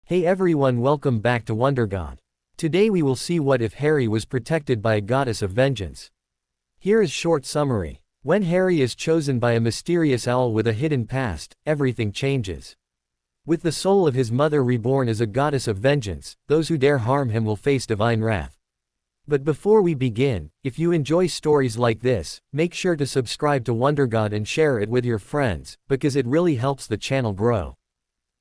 Hey everyone, welcome back to WonderGod. Today we will see what if Harry was protected by a goddess of vengeance. Here is short summary. When Harry is chosen by a mysterious owl with a hidden past, everything changes. With the soul of his mother reborn as a goddess of vengeance, those who dare harm him will face divine wrath. But before we begin, if you enjoy stories like this, make sure to subscribe to WonderGod and share it with your friends, because it really helps the channel grow.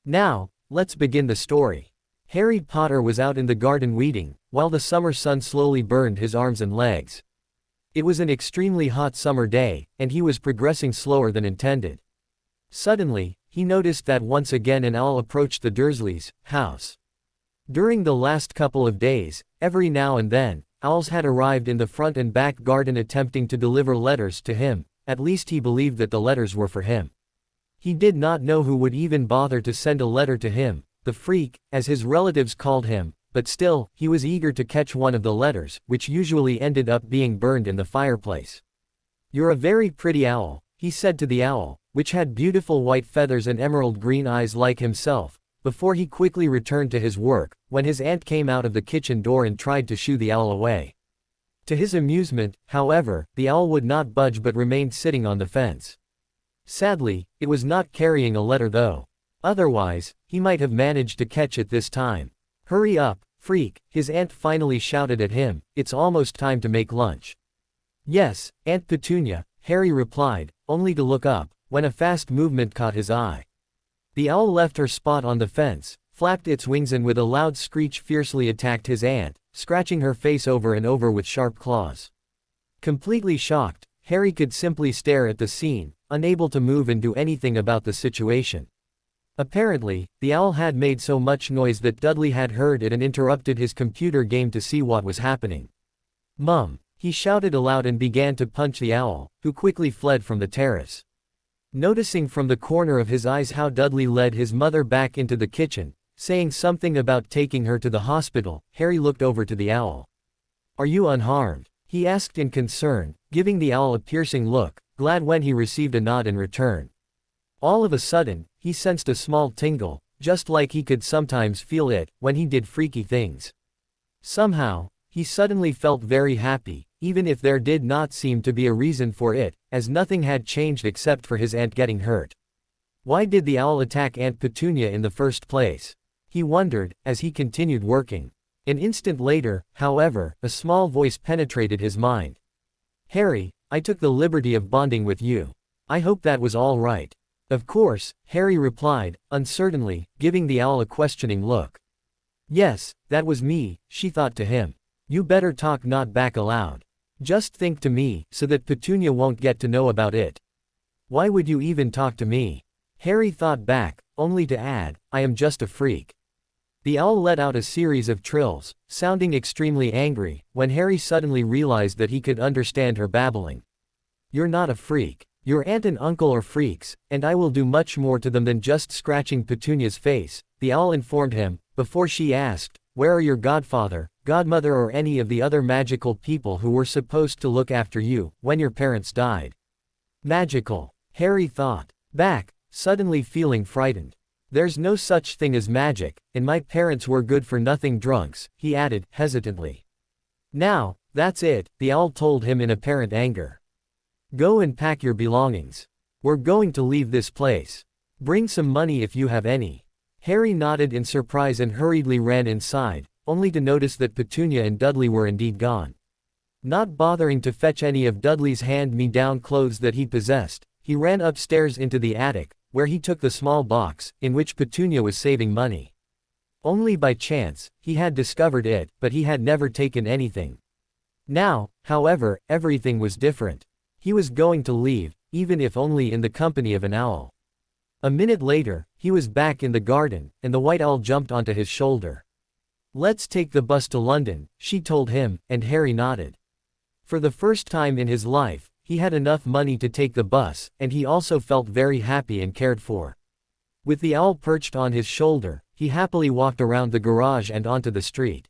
Now, let's begin the story. Harry Potter was out in the garden weeding, while the summer sun slowly burned his arms and legs. It was an extremely hot summer day, and he was progressing slower than intended. Suddenly, he noticed that once again an owl approached the Dursleys' house. During the last couple of days, every now and then, owls had arrived in the front and back garden attempting to deliver letters to him. At least he believed that the letters were for him. He did not know who would even bother to send a letter to him, the freak, as his relatives called him, but still, he was eager to catch one of the letters, which usually ended up being burned in the fireplace. "You're a very pretty owl," he said to the owl, which had beautiful white feathers and emerald green eyes like himself, before he quickly returned to his work, when his aunt came out of the kitchen door and tried to shoo the owl away. To his amusement, however, the owl would not budge but remained sitting on the fence. Sadly, it was not carrying a letter though. Otherwise, he might have managed to catch it this time. "Hurry up, freak," his aunt finally shouted at him, "it's almost time to make lunch." "Yes, Aunt Petunia," Harry replied, only to look up, when a fast movement caught his eye. The owl left her spot on the fence, flapped its wings and with a loud screech fiercely attacked his aunt, scratching her face over and over with sharp claws. Completely shocked, Harry could simply stare at the scene, unable to move and do anything about the situation. Apparently, the owl had made so much noise that Dudley had heard it and interrupted his computer game to see what was happening. "Mum!" he shouted aloud and began to punch the owl, who quickly fled from the terrace. Noticing from the corner of his eyes how Dudley led his mother back into the kitchen, saying something about taking her to the hospital, Harry looked over to the owl. "Are you unharmed?" he asked in concern, giving the owl a piercing look, glad when he received a nod in return. All of a sudden, he sensed a small tingle, just like he could sometimes feel it when he did freaky things. Somehow, he suddenly felt very happy, even if there did not seem to be a reason for it, as nothing had changed except for his aunt getting hurt. Why did the owl attack Aunt Petunia in the first place? He wondered, as he continued working. An instant later, however, a small voice penetrated his mind. "Harry, I took the liberty of bonding with you. I hope that was all right." "Of course," Harry replied, uncertainly, giving the owl a questioning look. "Yes, that was me," she thought to him. "You better talk not back aloud. Just think to me, so that Petunia won't get to know about it." "Why would you even talk to me?" Harry thought back, only to add, "I am just a freak." The owl let out a series of trills, sounding extremely angry, when Harry suddenly realized that he could understand her babbling. "You're not a freak. Your aunt and uncle are freaks, and I will do much more to them than just scratching Petunia's face," the owl informed him, before she asked, "Where are your godfather, godmother or any of the other magical people who were supposed to look after you, when your parents died?" Magical, Harry thought. Back, suddenly feeling frightened. "There's no such thing as magic, and my parents were good-for-nothing drunks," he added, hesitantly. "Now, that's it," the owl told him in apparent anger. "Go and pack your belongings. We're going to leave this place. Bring some money if you have any." Harry nodded in surprise and hurriedly ran inside, only to notice that Petunia and Dudley were indeed gone. Not bothering to fetch any of Dudley's hand-me-down clothes that he possessed, he ran upstairs into the attic, where he took the small box, in which Petunia was saving money. Only by chance, he had discovered it, but he had never taken anything. Now, however, everything was different. He was going to leave, even if only in the company of an owl. A minute later, he was back in the garden, and the white owl jumped onto his shoulder. "Let's take the bus to London," she told him, and Harry nodded. For the first time in his life, he had enough money to take the bus, and he also felt very happy and cared for. With the owl perched on his shoulder, he happily walked around the garage and onto the street.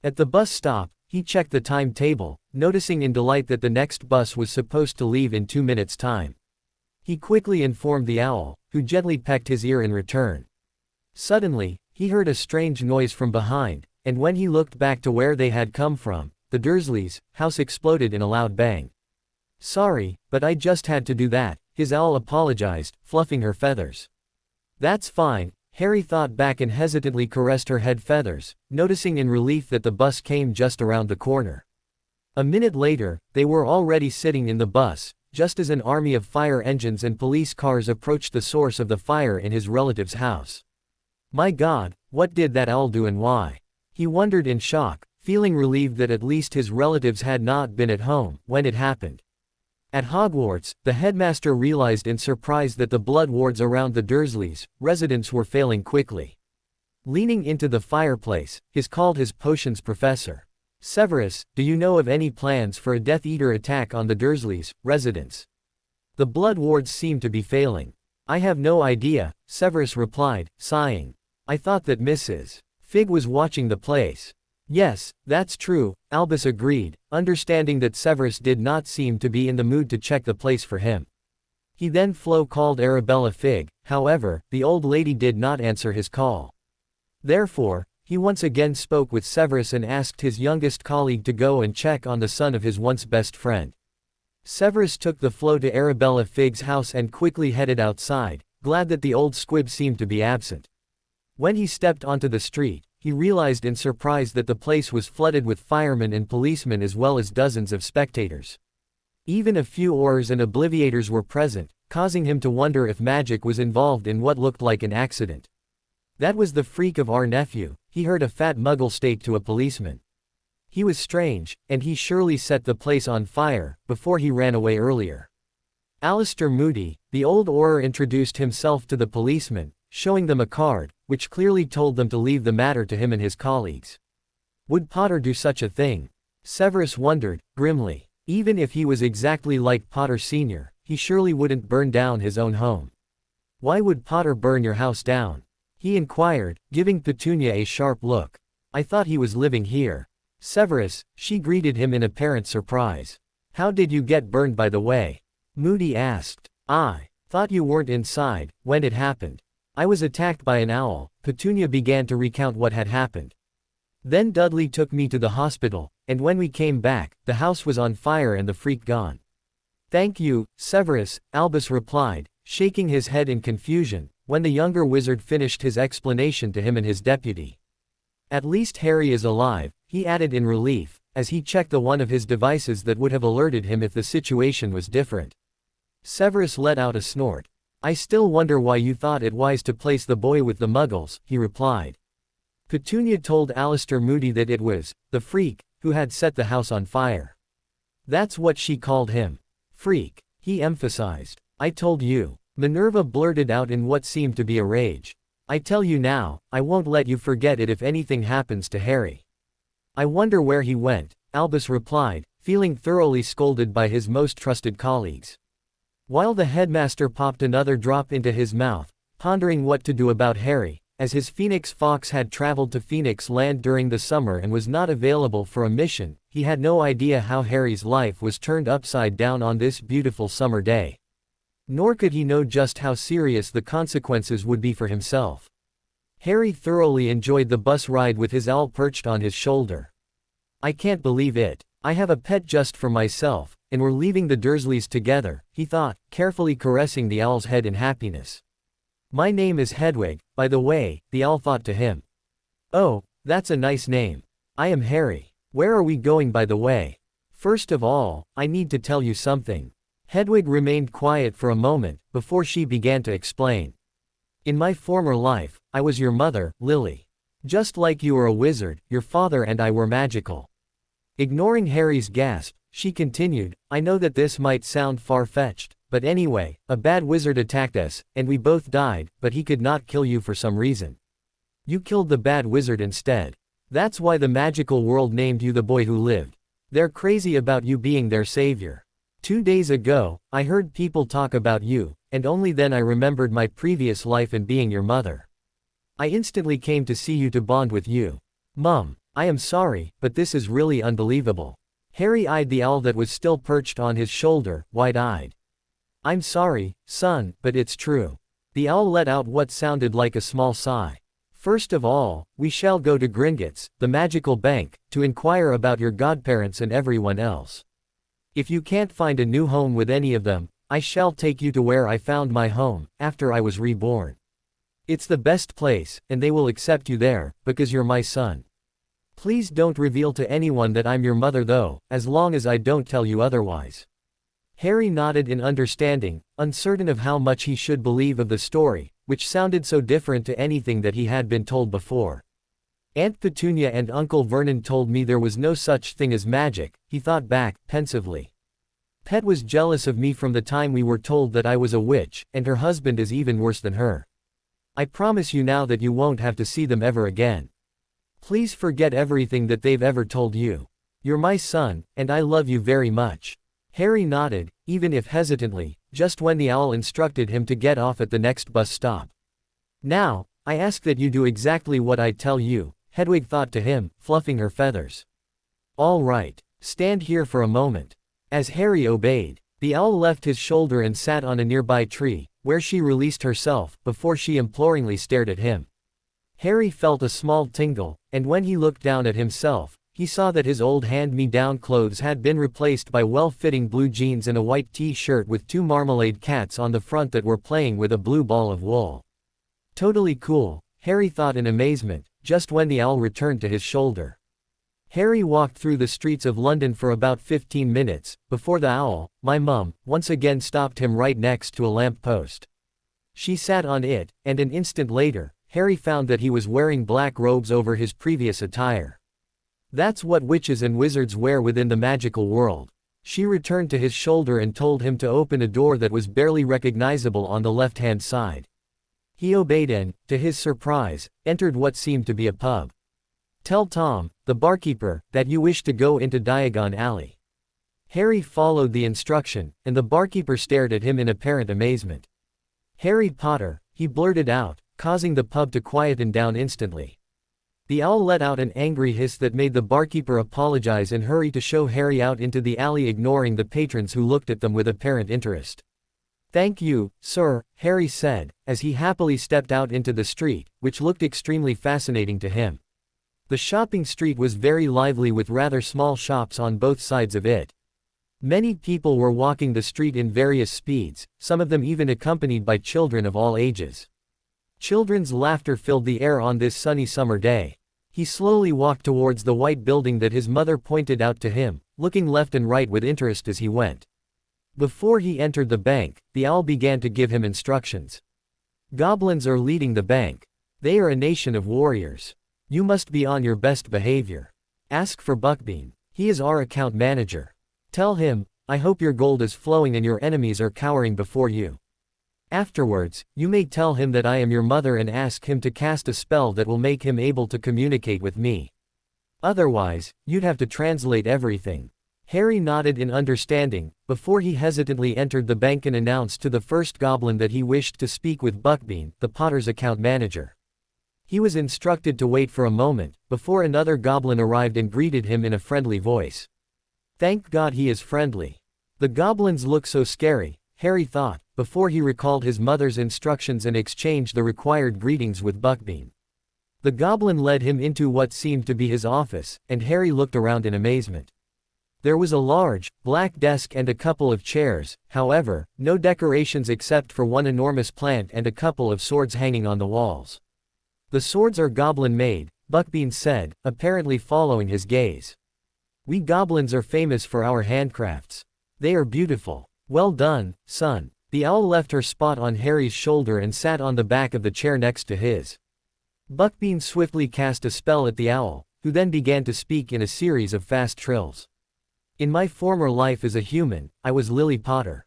At the bus stop, he checked the timetable, noticing in delight that the next bus was supposed to leave in 2 minutes' time. He quickly informed the owl, who gently pecked his ear in return. Suddenly, He heard a strange noise from behind, and when he looked back to where they had come from, the Dursleys' house exploded in a loud bang. "Sorry, but I just had to do that," his owl apologized, fluffing her feathers. "That's fine," Harry thought back and hesitantly caressed her head feathers, noticing in relief that the bus came just around the corner. A minute later, they were already sitting in the bus, just as an army of fire engines and police cars approached the source of the fire in his relative's house. My God, what did that owl do and why? He wondered in shock, feeling relieved that at least his relatives had not been at home when it happened. At Hogwarts, the headmaster realized in surprise that the blood wards around the Dursleys' residence were failing quickly. Leaning into the fireplace, he called his potions professor. "Severus, do you know of any plans for a Death Eater attack on the Dursleys' residence? The blood wards seem to be failing." "I have no idea," Severus replied, sighing. "I thought that Mrs. Fig was watching the place." "Yes, that's true," Albus agreed, understanding that Severus did not seem to be in the mood to check the place for him. He then called Arabella Fig, however, the old lady did not answer his call. Therefore, he once again spoke with Severus and asked his youngest colleague to go and check on the son of his once best friend. Severus took the flow to Arabella Fig's house and quickly headed outside, glad that the old squib seemed to be absent. When he stepped onto the street, he realized in surprise that the place was flooded with firemen and policemen as well as dozens of spectators. Even a few Aurors and Obliviators were present, causing him to wonder if magic was involved in what looked like an accident. "That was the freak of our nephew," he heard a fat Muggle state to a policeman. "He was strange, and he surely set the place on fire, before he ran away earlier." Alistair Moody, the old Auror, introduced himself to the policeman, showing them a card, which clearly told them to leave the matter to him and his colleagues. Would Potter do such a thing? Severus wondered, grimly. Even if he was exactly like Potter Sr., he surely wouldn't burn down his own home. "Why would Potter burn your house down?" he inquired, giving Petunia a sharp look. "I thought he was living here." "Severus," she greeted him in apparent surprise. "How did you get burned, by the way?" Moody asked. "I thought you weren't inside when it happened. I was attacked by an owl." Petunia began to recount what had happened. "Then Dudley took me to the hospital, and when we came back, the house was on fire and the freak gone." "Thank you, Severus," Albus replied, shaking his head in confusion, when the younger wizard finished his explanation to him and his deputy. "At least Harry is alive," he added in relief, as he checked the one of his devices that would have alerted him if the situation was different. Severus let out a snort. "I still wonder why you thought it wise to place the boy with the Muggles," he replied. Petunia told Alistair Moody that it was the freak who had set the house on fire. "That's what she called him. Freak," he emphasized. "I told you." Minerva blurted out in what seemed to be a rage. "I tell you now, I won't let you forget it if anything happens to Harry." "I wonder where he went," Albus replied, feeling thoroughly scolded by his most trusted colleagues. While the headmaster popped another drop into his mouth, pondering what to do about Harry, as his Phoenix Fox had traveled to Phoenix Land during the summer and was not available for a mission, he had no idea how Harry's life was turned upside down on this beautiful summer day. Nor could he know just how serious the consequences would be for himself. Harry thoroughly enjoyed the bus ride with his owl perched on his shoulder. "I can't believe it. I have a pet just for myself, and we're leaving the Dursleys together," he thought, carefully caressing the owl's head in happiness. "My name is Hedwig, by the way," the owl thought to him. "Oh, that's a nice name. I am Harry. Where are we going, by the way?" "First of all, I need to tell you something." Hedwig remained quiet for a moment, before she began to explain. "In my former life, I was your mother, Lily. Just like you are a wizard, your father and I were magical." Ignoring Harry's gasp, she continued, "I know that this might sound far-fetched, but anyway, a bad wizard attacked us, and we both died, but he could not kill you for some reason. You killed the bad wizard instead. That's why the magical world named you the boy who lived. They're crazy about you being their savior. 2 days ago, I heard people talk about you, and only then I remembered my previous life and being your mother. I instantly came to see you to bond with you. Mum, I am sorry, but this is really unbelievable." Harry eyed the owl that was still perched on his shoulder, wide-eyed. "I'm sorry, son, but it's true." The owl let out what sounded like a small sigh. First of all, we shall go to Gringotts, the magical bank, to inquire about your godparents and everyone else. If you can't find a new home with any of them, I shall take you to where I found my home, after I was reborn. It's the best place, and they will accept you there, because you're my son. Please don't reveal to anyone that I'm your mother though, as long as I don't tell you otherwise." Harry nodded in understanding, uncertain of how much he should believe of the story, which sounded so different to anything that he had been told before. "Aunt Petunia and Uncle Vernon told me there was no such thing as magic," he thought back, pensively. "Pet was jealous of me from the time we were told that I was a witch, and her husband is even worse than her. I promise you now that you won't have to see them ever again. Please forget everything that they've ever told you. You're my son, and I love you very much." Harry nodded, even if hesitantly, just when the owl instructed him to get off at the next bus stop. "Now, I ask that you do exactly what I tell you," Hedwig thought to him, fluffing her feathers. "All right. Stand here for a moment." As Harry obeyed, the owl left his shoulder and sat on a nearby tree, where she released herself, before she imploringly stared at him. Harry felt a small tingle, and when he looked down at himself, he saw that his old hand-me-down clothes had been replaced by well-fitting blue jeans and a white t-shirt with two marmalade cats on the front that were playing with a blue ball of wool. "Totally cool," Harry thought in amazement, just when the owl returned to his shoulder. Harry walked through the streets of London for about 15 minutes, before the owl, my mum, once again stopped him right next to a lamp post. She sat on it, and an instant later, Harry found that he was wearing black robes over his previous attire. "That's what witches and wizards wear within the magical world." She returned to his shoulder and told him to open a door that was barely recognizable on the left-hand side. He obeyed and, to his surprise, entered what seemed to be a pub. "Tell Tom, the barkeeper, that you wish to go into Diagon Alley." Harry followed the instruction, and the barkeeper stared at him in apparent amazement. "Harry Potter," he blurted out, causing the pub to quieten down instantly. The owl let out an angry hiss that made the barkeeper apologize and hurry to show Harry out into the alley, ignoring the patrons who looked at them with apparent interest. "Thank you, sir," Harry said, as he happily stepped out into the street, which looked extremely fascinating to him. The shopping street was very lively with rather small shops on both sides of it. Many people were walking the street in various speeds, some of them even accompanied by children of all ages. Children's laughter filled the air on this sunny summer day. He slowly walked towards the white building that his mother pointed out to him, looking left and right with interest as he went. Before he entered the bank, the owl began to give him instructions. "Goblins are leading the bank. They are a nation of warriors. You must be on your best behavior. Ask for Buckbean. He is our account manager. Tell him, I hope your gold is flowing and your enemies are cowering before you. Afterwards, you may tell him that I am your mother and ask him to cast a spell that will make him able to communicate with me. Otherwise, you'd have to translate everything." Harry nodded in understanding, before he hesitantly entered the bank and announced to the first goblin that he wished to speak with Buckbean, the Potter's account manager. He was instructed to wait for a moment, before another goblin arrived and greeted him in a friendly voice. Thank God he is friendly. The goblins look so scary, Harry thought, before he recalled his mother's instructions and exchanged the required greetings with Buckbean. The goblin led him into what seemed to be his office, and Harry looked around in amazement. There was a large, black desk and a couple of chairs, however, no decorations except for one enormous plant and a couple of swords hanging on the walls. "The swords are goblin-made," Buckbean said, apparently following his gaze. "We goblins are famous for our handcrafts. They are beautiful. Well done, son." The owl left her spot on Harry's shoulder and sat on the back of the chair next to his. Buckbean swiftly cast a spell at the owl, who then began to speak in a series of fast trills. "In my former life as a human, I was Lily Potter.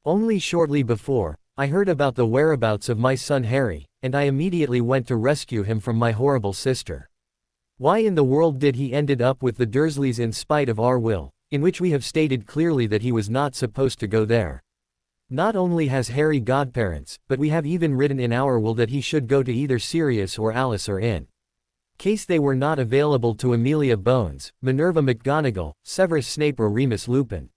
Only shortly before, I heard about the whereabouts of my son Harry, and I immediately went to rescue him from my horrible sister. Why in the world did he ended up with the Dursleys in spite of our will, in which we have stated clearly that he was not supposed to go there? Not only has Harry godparents, but we have even written in our will that he should go to either Sirius or Alice or in case they were not available to Amelia Bones, Minerva McGonagall, Severus Snape or Remus Lupin."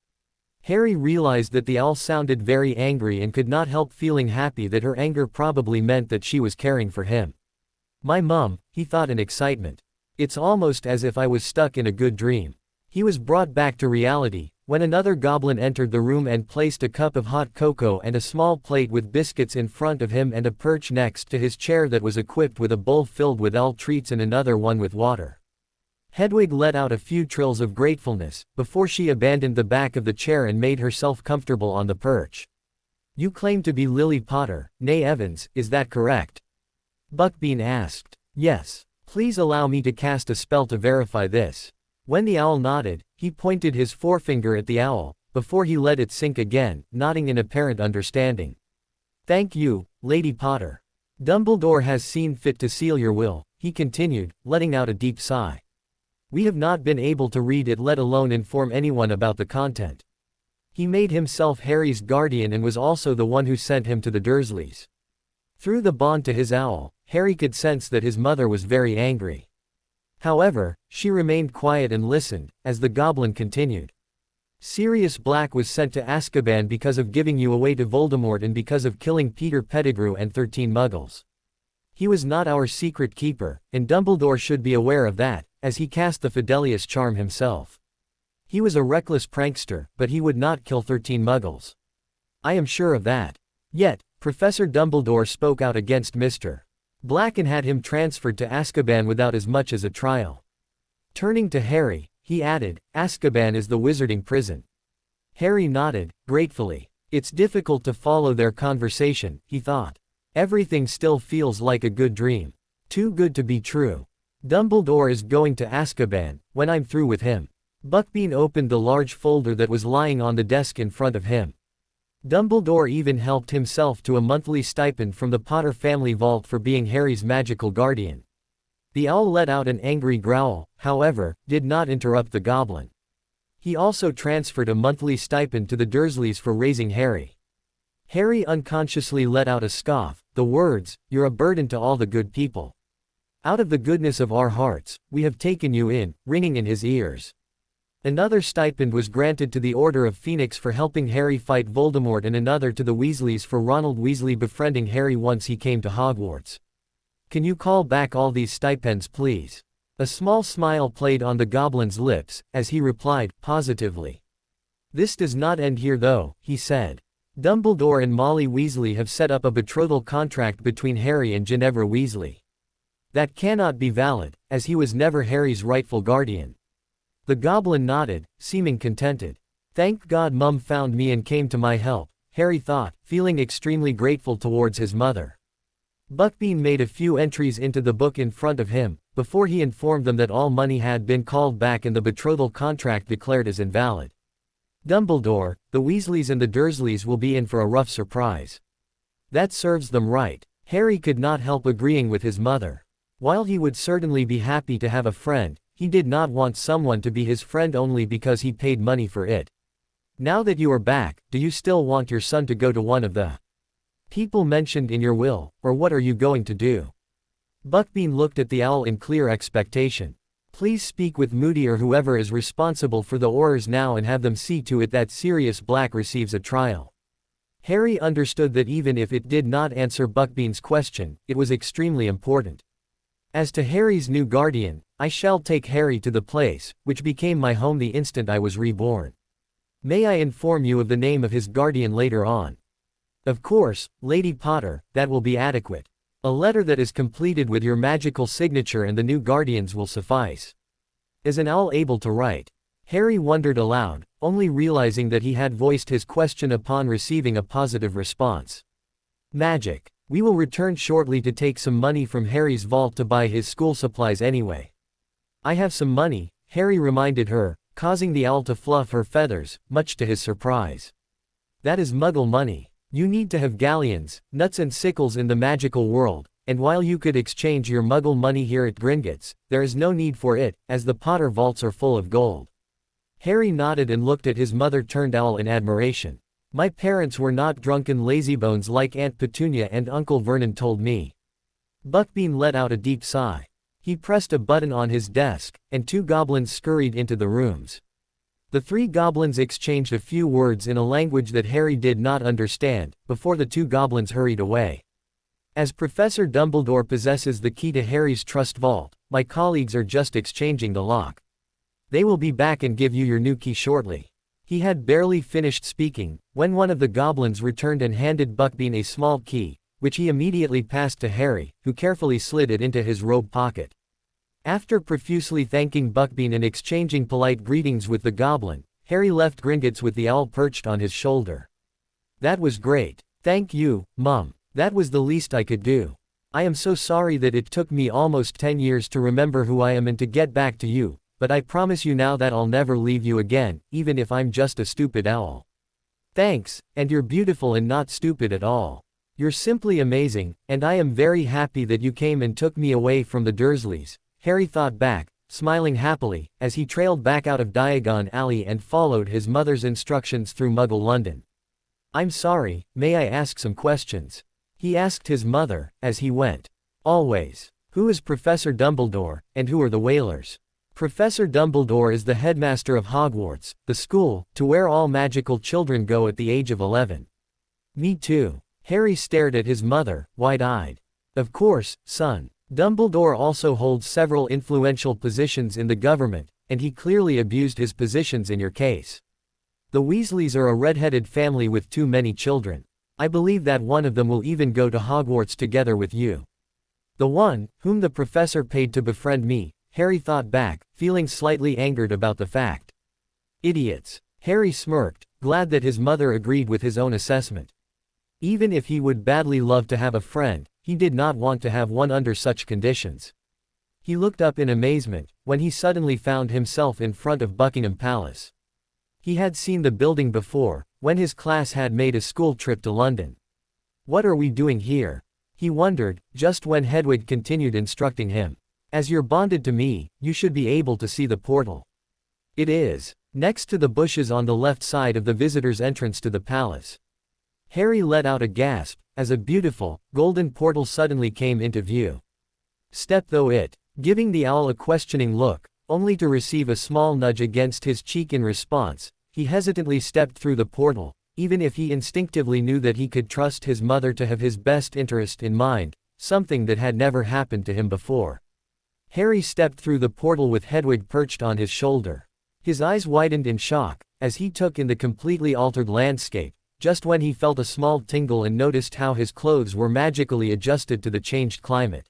Harry realized that the owl sounded very angry and could not help feeling happy that her anger probably meant that she was caring for him. My mum, he thought in excitement. It's almost as if I was stuck in a good dream. He was brought back to reality, when another goblin entered the room and placed a cup of hot cocoa and a small plate with biscuits in front of him and a perch next to his chair that was equipped with a bowl filled with all treats and another one with water. Hedwig let out a few trills of gratefulness, before she abandoned the back of the chair and made herself comfortable on the perch. You claim to be Lily Potter, née Evans, is that correct? Buckbean asked. Yes. Please allow me to cast a spell to verify this. When the owl nodded, he pointed his forefinger at the owl, before he let it sink again, nodding in apparent understanding. Thank you, Lady Potter. Dumbledore has seen fit to seal your will, he continued, letting out a deep sigh. We have not been able to read it, let alone inform anyone about the content. He made himself Harry's guardian and was also the one who sent him to the Dursleys. Through the bond to his owl, Harry could sense that his mother was very angry. However, she remained quiet and listened, as the goblin continued. Sirius Black was sent to Azkaban because of giving you away to Voldemort and because of killing Peter Pettigrew and 13 Muggles. He was not our secret keeper, and Dumbledore should be aware of that, as he cast the Fidelius charm himself. He was a reckless prankster, but he would not kill 13 Muggles. I am sure of that. Yet, Professor Dumbledore spoke out against Mr. Black and had him transferred to Azkaban without as much as a trial. Turning to Harry, he added, Azkaban is the wizarding prison. Harry nodded, gratefully. It's difficult to follow their conversation, he thought. Everything still feels like a good dream. Too good to be true. Dumbledore is going to Azkaban, when I'm through with him. Buckbean opened the large folder that was lying on the desk in front of him. Dumbledore even helped himself to a monthly stipend from the Potter family vault for being Harry's magical guardian. The owl let out an angry growl, however, did not interrupt the goblin. He also transferred a monthly stipend to the Dursleys for raising Harry. Harry unconsciously let out a scoff, the words, "You're a burden to all the good people. Out of the goodness of our hearts, we have taken you in," ringing in his ears. Another stipend was granted to the Order of Phoenix for helping Harry fight Voldemort and another to the Weasleys for Ronald Weasley befriending Harry once he came to Hogwarts. Can you call back all these stipends please? A small smile played on the goblin's lips, as he replied, positively. This does not end here though, he said. Dumbledore and Molly Weasley have set up a betrothal contract between Harry and Ginevra Weasley. That cannot be valid, as he was never Harry's rightful guardian. The goblin nodded, seeming contented. Thank God Mum found me and came to my help, Harry thought, feeling extremely grateful towards his mother. Buckbean made a few entries into the book in front of him, before he informed them that all money had been called back and the betrothal contract declared as invalid. Dumbledore, the Weasleys and the Dursleys will be in for a rough surprise. That serves them right. Harry could not help agreeing with his mother. While he would certainly be happy to have a friend, he did not want someone to be his friend only because he paid money for it. Now that you are back, do you still want your son to go to one of the people mentioned in your will, or what are you going to do? Buckbean looked at the owl in clear expectation. Please speak with Moody or whoever is responsible for the Aurors now and have them see to it that Sirius Black receives a trial. Harry understood that even if it did not answer Buckbean's question, it was extremely important. As to Harry's new guardian, I shall take Harry to the place, which became my home the instant I was reborn. May I inform you of the name of his guardian later on? Of course, Lady Potter, that will be adequate. A letter that is completed with your magical signature and the new guardians will suffice. Is an owl able to write? Harry wondered aloud, only realizing that he had voiced his question upon receiving a positive response. Magic. We will return shortly to take some money from Harry's vault to buy his school supplies anyway. I have some money, Harry reminded her, causing the owl to fluff her feathers, much to his surprise. That is Muggle money. You need to have galleons, nuts and sickles in the magical world, and while you could exchange your Muggle money here at Gringotts, there is no need for it, as the Potter vaults are full of gold. Harry nodded and looked at his mother-turned-owl in admiration. My parents were not drunken lazybones like Aunt Petunia and Uncle Vernon told me. Buckbean let out a deep sigh. He pressed a button on his desk, and 2 goblins scurried into the rooms. The 3 goblins exchanged a few words in a language that Harry did not understand, before the 2 goblins hurried away. As Professor Dumbledore possesses the key to Harry's trust vault, my colleagues are just exchanging the lock. They will be back and give you your new key shortly. He had barely finished speaking, when one of the goblins returned and handed Buckbean a small key, which he immediately passed to Harry, who carefully slid it into his robe pocket. After profusely thanking Buckbean and exchanging polite greetings with the goblin, Harry left Gringotts with the owl perched on his shoulder. That was great. Thank you, Mum. That was the least I could do. I am so sorry that it took me almost 10 years to remember who I am and to get back to you, but I promise you now that I'll never leave you again, even if I'm just a stupid owl. Thanks, and you're beautiful and not stupid at all. You're simply amazing, and I am very happy that you came and took me away from the Dursleys, Harry thought back, smiling happily, as he trailed back out of Diagon Alley and followed his mother's instructions through Muggle London. I'm sorry, may I ask some questions? He asked his mother, as he went. Always. Who is Professor Dumbledore, and who are the Whalers? Professor Dumbledore is the headmaster of Hogwarts, the school, to where all magical children go at the age of 11. Me too. Harry stared at his mother, wide-eyed. Of course, son. Dumbledore also holds several influential positions in the government, and he clearly abused his positions in your case. The Weasleys are a red-headed family with too many children. I believe that one of them will even go to Hogwarts together with you. The one, whom the professor paid to befriend me, Harry thought back, feeling slightly angered about the fact. Idiots. Harry smirked, glad that his mother agreed with his own assessment. Even if he would badly love to have a friend, he did not want to have one under such conditions. He looked up in amazement, when he suddenly found himself in front of Buckingham Palace. He had seen the building before, when his class had made a school trip to London. What are we doing here? He wondered, just when Hedwig continued instructing him. As you're bonded to me, you should be able to see the portal. It is next to the bushes on the left side of the visitor's entrance to the palace. Harry let out a gasp, as a beautiful, golden portal suddenly came into view. Step though it, giving the owl a questioning look, only to receive a small nudge against his cheek in response, he hesitantly stepped through the portal, even if he instinctively knew that he could trust his mother to have his best interest in mind, something that had never happened to him before. Harry stepped through the portal with Hedwig perched on his shoulder. His eyes widened in shock, as he took in the completely altered landscape, just when he felt a small tingle and noticed how his clothes were magically adjusted to the changed climate.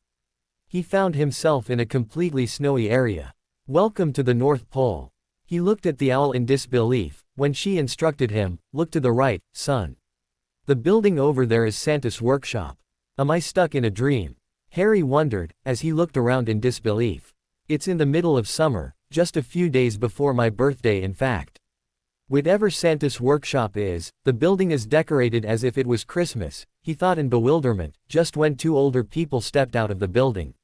He found himself in a completely snowy area. Welcome to the North Pole. He looked at the owl in disbelief, when she instructed him, look to the right, son. The building over there is Santa's workshop. Am I stuck in a dream? Harry wondered, as he looked around in disbelief. It's in the middle of summer, just a few days before my birthday in fact. Whatever Santa's workshop is, the building is decorated as if it was Christmas, he thought in bewilderment, just when two older people stepped out of the building.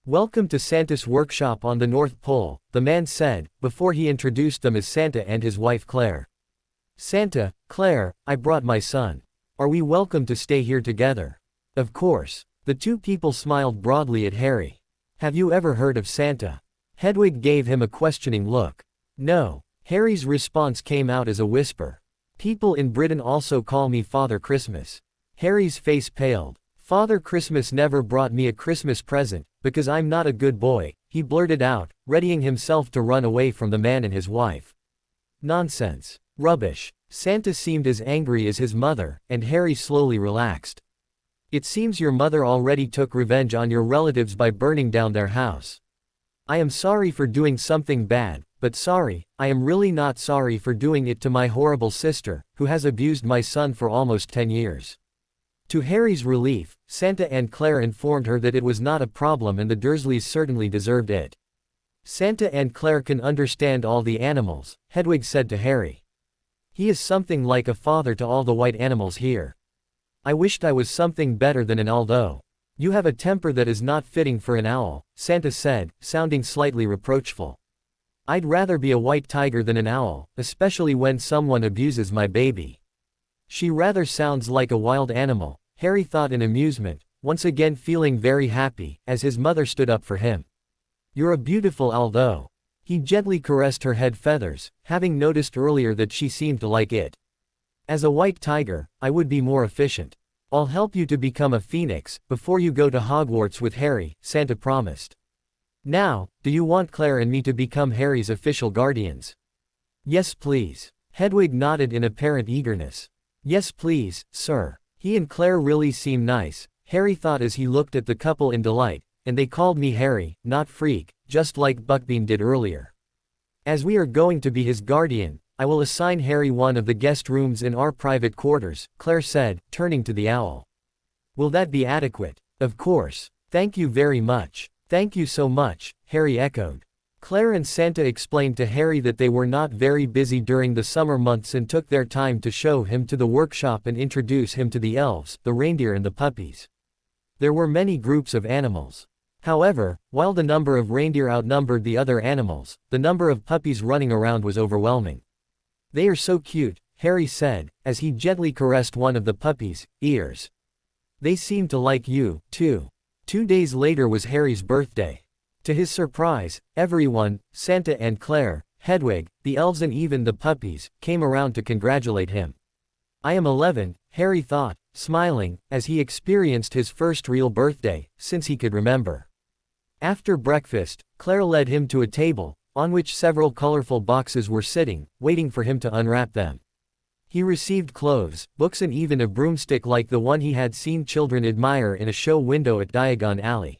Welcome to Santa's workshop on the North Pole, the man said, before he introduced them as Santa and his wife Claire. Santa, Claire, I brought my son. Are we welcome to stay here together? Of course. The two people smiled broadly at Harry. Have you ever heard of Santa? Hedwig gave him a questioning look. No. Harry's response came out as a whisper. People in Britain also call me Father Christmas. Harry's face paled. Father Christmas never brought me a Christmas present, because I'm not a good boy, he blurted out, readying himself to run away from the man and his wife. Nonsense. Rubbish. Santa seemed as angry as his mother, and Harry slowly relaxed. It seems your mother already took revenge on your relatives by burning down their house. I am sorry for doing something bad, but sorry, I am really not sorry for doing it to my horrible sister, who has abused my son for almost 10 years. To Harry's relief, Santa and Claire informed her that it was not a problem and the Dursleys certainly deserved it. Santa and Claire can understand all the animals, Hedwig said to Harry. He is something like a father to all the white animals here. I wished I was something better than an owl though. You have a temper that is not fitting for an owl, Santa said, sounding slightly reproachful. I'd rather be a white tiger than an owl, especially when someone abuses my baby. She rather sounds like a wild animal, Harry thought in amusement, once again feeling very happy, as his mother stood up for him. You're a beautiful owl though. He gently caressed her head feathers, having noticed earlier that she seemed to like it. As a white tiger, I would be more efficient. I'll help you to become a phoenix, before you go to Hogwarts with Harry, Santa promised. Now, do you want Claire and me to become Harry's official guardians? Yes please. Hedwig nodded in apparent eagerness. Yes please, sir. He and Claire really seem nice, Harry thought as he looked at the couple in delight, and they called me Harry, not Freak, just like Buckbean did earlier. As we are going to be his guardian, I will assign Harry one of the guest rooms in our private quarters, Claire said, turning to the owl. Will that be adequate? Of course. Thank you very much. Thank you so much, Harry echoed. Claire and Santa explained to Harry that they were not very busy during the summer months and took their time to show him to the workshop and introduce him to the elves, the reindeer and the puppies. There were many groups of animals. However, while the number of reindeer outnumbered the other animals, the number of puppies running around was overwhelming. They are so cute, Harry said, as he gently caressed one of the puppies' ears. They seem to like you, too. 2 days later was Harry's birthday. To his surprise, everyone, Santa and Claire, Hedwig, the elves and even the puppies, came around to congratulate him. I am 11, Harry thought, smiling, as he experienced his first real birthday, since he could remember. After breakfast, Claire led him to a table, on which several colorful boxes were sitting, waiting for him to unwrap them. He received clothes, books and even a broomstick like the one he had seen children admire in a show window at Diagon Alley.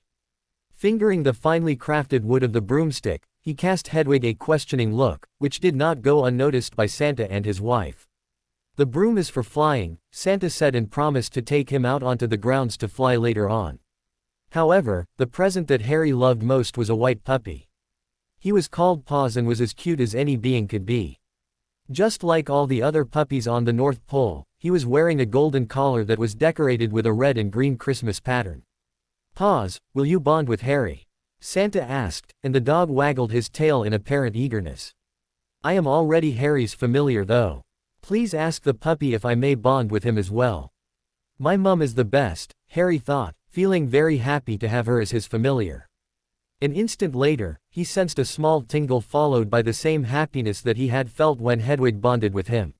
Fingering the finely crafted wood of the broomstick, he cast Hedwig a questioning look, which did not go unnoticed by Santa and his wife. The broom is for flying, Santa said and promised to take him out onto the grounds to fly later on. However, the present that Harry loved most was a white puppy. He was called Paws and was as cute as any being could be. Just like all the other puppies on the North Pole, he was wearing a golden collar that was decorated with a red and green Christmas pattern. Paws, will you bond with Harry? Santa asked, and the dog waggled his tail in apparent eagerness. I am already Harry's familiar though. Please ask the puppy if I may bond with him as well. My mum is the best, Harry thought, feeling very happy to have her as his familiar. An instant later, he sensed a small tingle followed by the same happiness that he had felt when Hedwig bonded with him.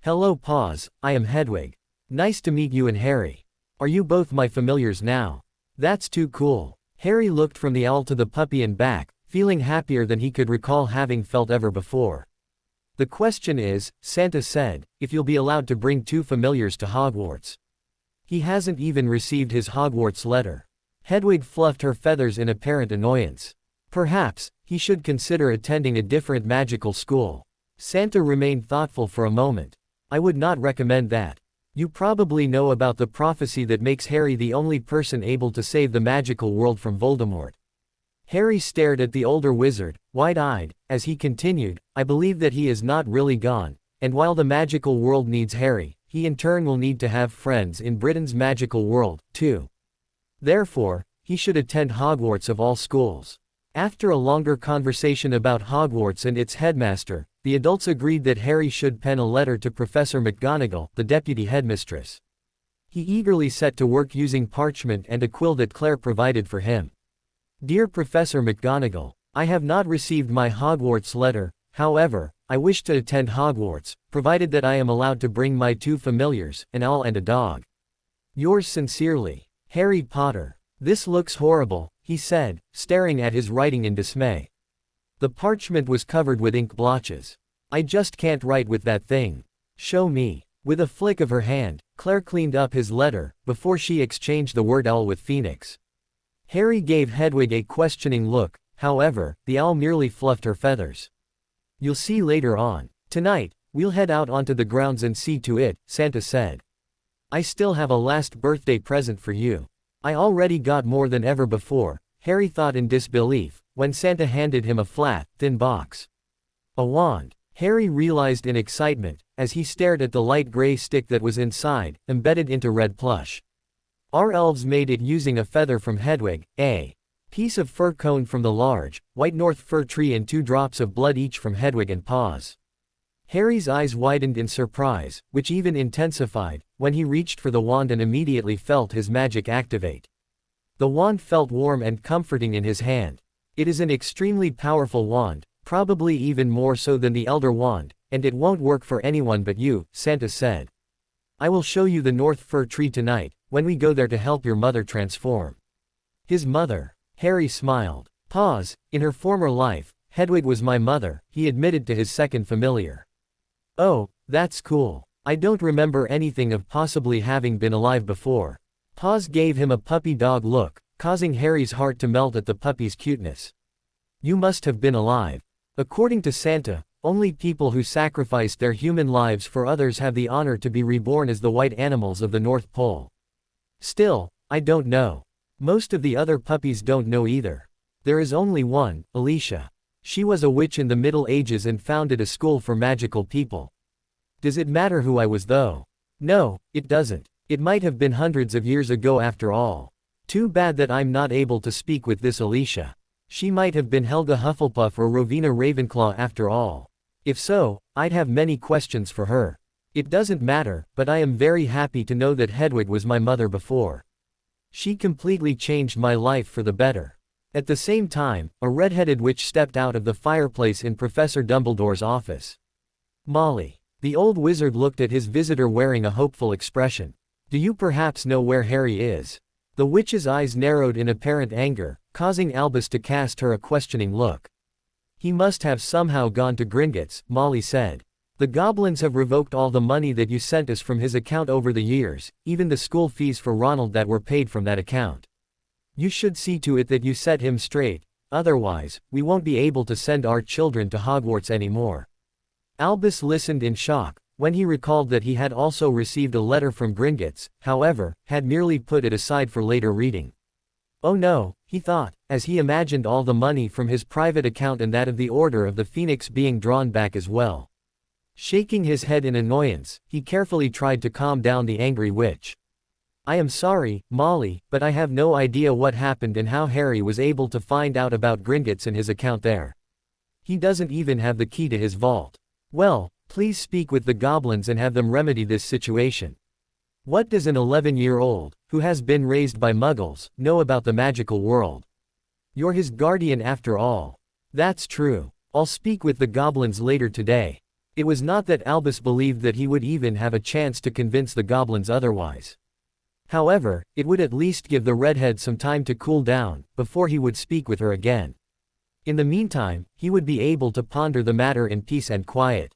Hello Paws, I am Hedwig. Nice to meet you and Harry. Are you both my familiars now? That's too cool. Harry looked from the owl to the puppy and back, feeling happier than he could recall having felt ever before. The question is, Santa said, if you'll be allowed to bring 2 familiars to Hogwarts. He hasn't even received his Hogwarts letter. Hedwig fluffed her feathers in apparent annoyance. Perhaps, he should consider attending a different magical school. Santa remained thoughtful for a moment. I would not recommend that. You probably know about the prophecy that makes Harry the only person able to save the magical world from Voldemort. Harry stared at the older wizard, wide-eyed, as he continued, I believe that he is not really gone, and while the magical world needs Harry, he in turn will need to have friends in Britain's magical world, too. Therefore, he should attend Hogwarts of all schools. After a longer conversation about Hogwarts and its headmaster, the adults agreed that Harry should pen a letter to Professor McGonagall, the deputy headmistress. He eagerly set to work using parchment and a quill that Claire provided for him. Dear Professor McGonagall, I have not received my Hogwarts letter, however, I wish to attend Hogwarts, provided that I am allowed to bring my 2 familiars, an owl and a dog. Yours sincerely, Harry Potter. This looks horrible, he said, staring at his writing in dismay. The parchment was covered with ink blotches. I just can't write with that thing. Show me. With a flick of her hand, Claire cleaned up his letter, before she exchanged the word owl with Phoenix. Harry gave Hedwig a questioning look, however, the owl merely fluffed her feathers. You'll see later on. Tonight, we'll head out onto the grounds and see to it, Santa said. I still have a last birthday present for you. I already got more than ever before, Harry thought in disbelief, when Santa handed him a flat, thin box. A wand. Harry realized in excitement, as he stared at the light gray stick that was inside, embedded into red plush. Our elves made it using a feather from Hedwig, a piece of fir cone from the large, white North Fir tree and 2 drops of blood each from Hedwig and Paws. Harry's eyes widened in surprise, which even intensified, when he reached for the wand and immediately felt his magic activate. The wand felt warm and comforting in his hand. It is an extremely powerful wand, probably even more so than the Elder Wand, and it won't work for anyone but you, Santa said. I will show you the North Fir tree tonight, when we go there to help your mother transform. His mother. Harry smiled. Pause. In her former life, Hedwig was my mother, he admitted to his second familiar. Oh, that's cool. I don't remember anything of possibly having been alive before. Pause gave him a puppy dog look, causing Harry's heart to melt at the puppy's cuteness. You must have been alive. According to Santa, only people who sacrificed their human lives for others have the honor to be reborn as the white animals of the North Pole. Still, I don't know. Most of the other puppies don't know either. There is only one, Alicia. She was a witch in the Middle Ages and founded a school for magical people. Does it matter who I was though? No, it doesn't. It might have been hundreds of years ago after all. Too bad that I'm not able to speak with this Alicia. She might have been Helga Hufflepuff or Rowena Ravenclaw after all. If so, I'd have many questions for her. It doesn't matter, but I am very happy to know that Hedwig was my mother before. She completely changed my life for the better. At the same time, a red-headed witch stepped out of the fireplace in Professor Dumbledore's office. Molly. The old wizard looked at his visitor wearing a hopeful expression. Do you perhaps know where Harry is? The witch's eyes narrowed in apparent anger, causing Albus to cast her a questioning look. He must have somehow gone to Gringotts, Molly said. The goblins have revoked all the money that you sent us from his account over the years, even the school fees for Ronald that were paid from that account. You should see to it that you set him straight, otherwise, we won't be able to send our children to Hogwarts anymore. Albus listened in shock. When he recalled that he had also received a letter from Gringotts, however, had merely put it aside for later reading. Oh no, he thought, as he imagined all the money from his private account and that of the Order of the Phoenix being drawn back as well. Shaking his head in annoyance, he carefully tried to calm down the angry witch. I am sorry, Molly, but I have no idea what happened and how Harry was able to find out about Gringotts and his account there. He doesn't even have the key to his vault. Well, please speak with the goblins and have them remedy this situation. What does an 11-year-old, who has been raised by muggles, know about the magical world? You're his guardian after all. That's true. I'll speak with the goblins later today. It was not that Albus believed that he would even have a chance to convince the goblins otherwise. However, it would at least give the redhead some time to cool down, before he would speak with her again. In the meantime, he would be able to ponder the matter in peace and quiet.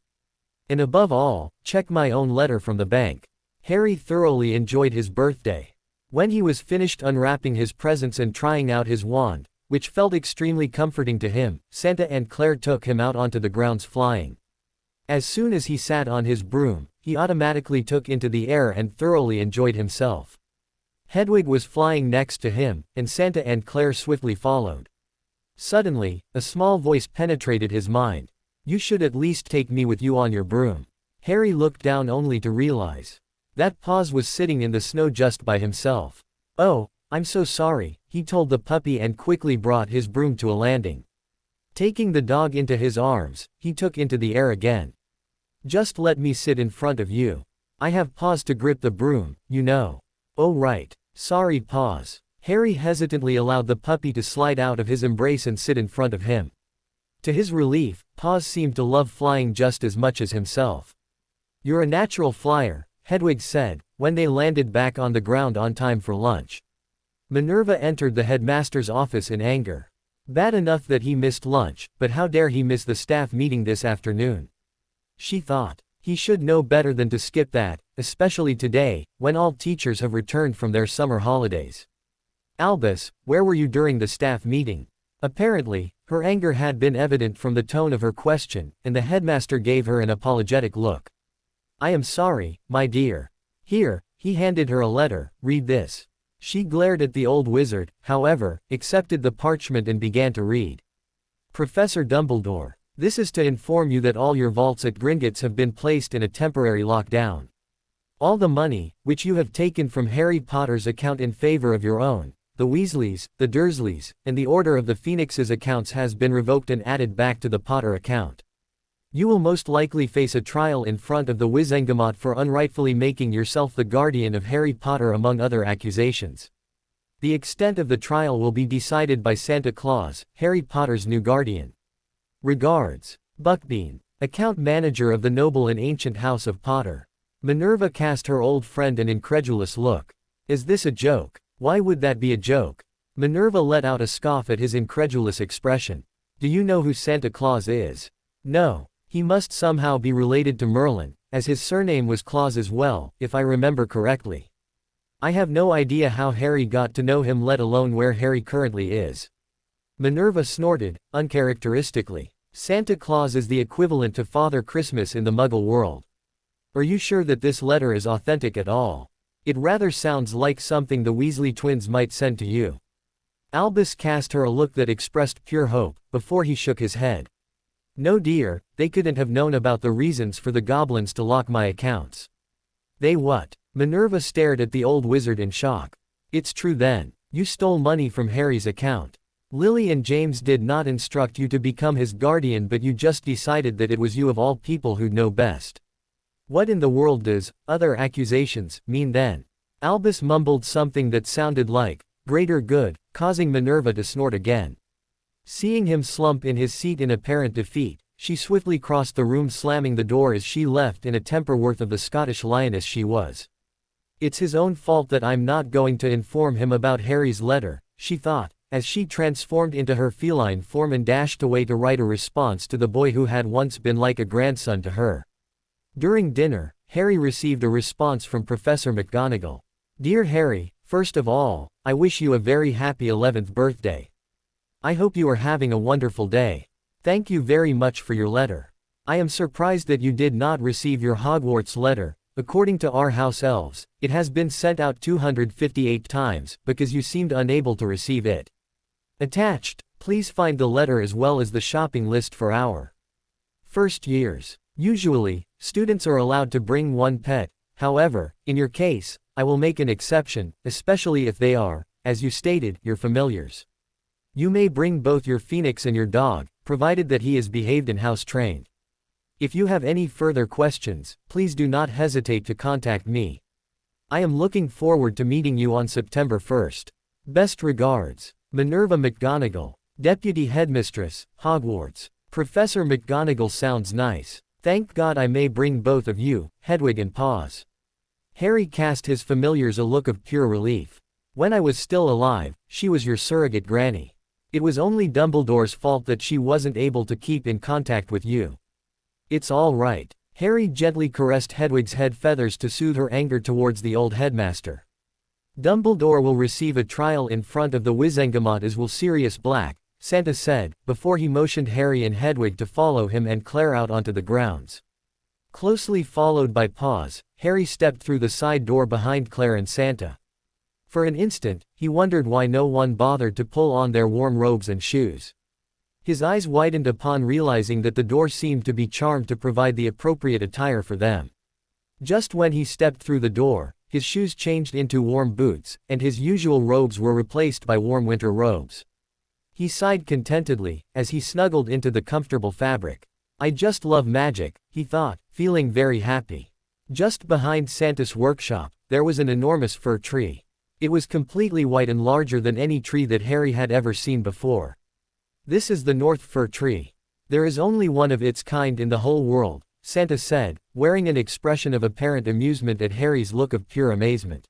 And above all, check my own letter from the bank. Harry thoroughly enjoyed his birthday. When he was finished unwrapping his presents and trying out his wand, which felt extremely comforting to him, Santa and Claire took him out onto the grounds flying. As soon as he sat on his broom, he automatically took into the air and thoroughly enjoyed himself. Hedwig was flying next to him, and Santa and Claire swiftly followed. Suddenly, a small voice penetrated his mind. You should at least take me with you on your broom. Harry looked down only to realize that Paws was sitting in the snow just by himself. Oh, I'm so sorry, he told the puppy and quickly brought his broom to a landing. Taking the dog into his arms, he took into the air again. Just let me sit in front of you. I have Paws to grip the broom, you know. Oh right. Sorry Paws. Harry hesitantly allowed the puppy to slide out of his embrace and sit in front of him. To his relief, Paws seemed to love flying just as much as himself. You're a natural flyer, Hedwig said, when they landed back on the ground on time for lunch. Minerva entered the headmaster's office in anger. Bad enough that he missed lunch, but how dare he miss the staff meeting this afternoon? She thought. He should know better than to skip that, especially today, when all teachers have returned from their summer holidays. Albus, where were you during the staff meeting? Apparently, her anger had been evident from the tone of her question, and the headmaster gave her an apologetic look. I am sorry, my dear. Here, he handed her a letter, read this. She glared at the old wizard, however, accepted the parchment and began to read. Professor Dumbledore, this is to inform you that all your vaults at Gringotts have been placed in a temporary lockdown. All the money, which you have taken from Harry Potter's account in favor of your own, the Weasleys, the Dursleys, and the Order of the Phoenix's accounts has been revoked and added back to the Potter account. You will most likely face a trial in front of the Wizengamot for unrightfully making yourself the guardian of Harry Potter among other accusations. The extent of the trial will be decided by Santa Claus, Harry Potter's new guardian. Regards. Buckbean, account manager of the noble and ancient House of Potter. Minerva cast her old friend an incredulous look. Is this a joke? Why would that be a joke? Minerva let out a scoff at his incredulous expression. Do you know who Santa Claus is? No. He must somehow be related to Merlin, as his surname was Claus as well, if I remember correctly. I have no idea how Harry got to know him, let alone where Harry currently is. Minerva snorted, uncharacteristically. Santa Claus is the equivalent to Father Christmas in the Muggle world. Are you sure that this letter is authentic at all? It rather sounds like something the Weasley twins might send to you. Albus cast her a look that expressed pure hope, before he shook his head. No dear, they couldn't have known about the reasons for the goblins to lock my accounts. They what? Minerva stared at the old wizard in shock. It's true then. You stole money from Harry's account. Lily and James did not instruct you to become his guardian, but you just decided that it was you of all people who'd know best. What in the world does other accusations mean then? Albus mumbled something that sounded like greater good, causing Minerva to snort again. Seeing him slump in his seat in apparent defeat, she swiftly crossed the room, slamming the door as she left in a temper worth of the Scottish lioness she was. It's his own fault that I'm not going to inform him about Harry's letter, she thought, as she transformed into her feline form and dashed away to write a response to the boy who had once been like a grandson to her. During dinner, Harry received a response from Professor McGonagall. Dear Harry, first of all, I wish you a very happy 11th birthday. I hope you are having a wonderful day. Thank you very much for your letter. I am surprised that you did not receive your Hogwarts letter. According to our house elves, it has been sent out 258 times, because you seemed unable to receive it. Attached, please find the letter as well as the shopping list for our first years. Usually, students are allowed to bring one pet. However, in your case, I will make an exception, especially if they are, as you stated, your familiars. You may bring both your phoenix and your dog, provided that he is behaved and house-trained. If you have any further questions, please do not hesitate to contact me. I am looking forward to meeting you on September 1st. Best regards, Minerva McGonagall, Deputy Headmistress, Hogwarts. Professor McGonagall sounds nice. Thank God I may bring both of you, Hedwig and Paws. Harry cast his familiars a look of pure relief. When I was still alive, she was your surrogate granny. It was only Dumbledore's fault that she wasn't able to keep in contact with you. It's all right. Harry gently caressed Hedwig's head feathers to soothe her anger towards the old headmaster. Dumbledore will receive a trial in front of the Wizengamot as will Sirius Black, Santa said, before he motioned Harry and Hedwig to follow him and Claire out onto the grounds. Closely followed by Paws, Harry stepped through the side door behind Claire and Santa. For an instant, he wondered why no one bothered to pull on their warm robes and shoes. His eyes widened upon realizing that the door seemed to be charmed to provide the appropriate attire for them. Just when he stepped through the door, his shoes changed into warm boots, and his usual robes were replaced by warm winter robes. He sighed contentedly, as he snuggled into the comfortable fabric. I just love magic, he thought, feeling very happy. Just behind Santa's workshop, there was an enormous fir tree. It was completely white and larger than any tree that Harry had ever seen before. This is the North Fir Tree. There is only one of its kind in the whole world, Santa said, wearing an expression of apparent amusement at Harry's look of pure amazement.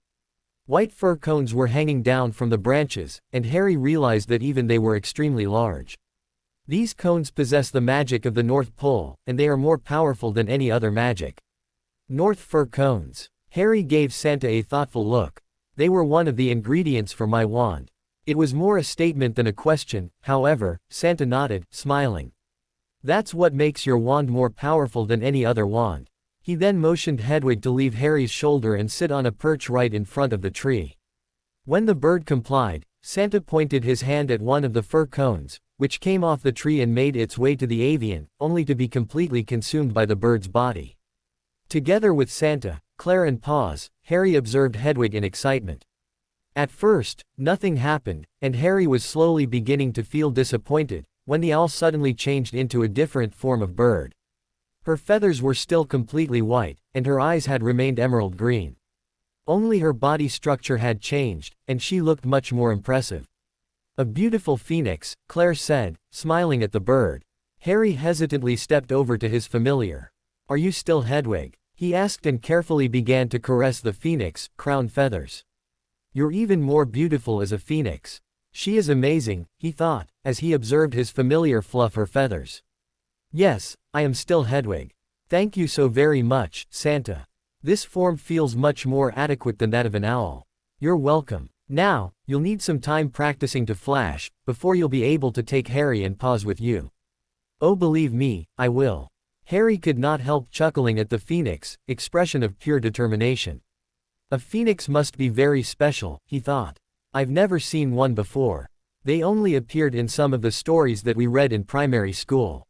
White fir cones were hanging down from the branches, and Harry realized that even they were extremely large. These cones possess the magic of the North Pole, and they are more powerful than any other magic. North Fir cones. Harry gave Santa a thoughtful look. They were one of the ingredients for my wand. It was more a statement than a question, however, Santa nodded, smiling. That's what makes your wand more powerful than any other wand. He then motioned Hedwig to leave Harry's shoulder and sit on a perch right in front of the tree. When the bird complied, Santa pointed his hand at one of the fir cones, which came off the tree and made its way to the avian, only to be completely consumed by the bird's body. Together with Santa, Claire and Paws, Harry observed Hedwig in excitement. At first, nothing happened, and Harry was slowly beginning to feel disappointed, when the owl suddenly changed into a different form of bird. Her feathers were still completely white, and her eyes had remained emerald green. Only her body structure had changed, and she looked much more impressive. A beautiful phoenix, Claire said, smiling at the bird. Harry hesitantly stepped over to his familiar. Are you still Hedwig? he asked and carefully began to caress the phoenix, crown feathers. You're even more beautiful as a phoenix. She is amazing, he thought, as he observed his familiar fluff her feathers. Yes, I am still Hedwig. Thank you so very much, Santa. This form feels much more adequate than that of an owl. You're welcome. Now, you'll need some time practicing to flash, before you'll be able to take Harry and Paws with you. Oh, believe me, I will. Harry could not help chuckling at the phoenix, expression of pure determination. A phoenix must be very special, he thought. I've never seen one before. They only appeared in some of the stories that we read in primary school.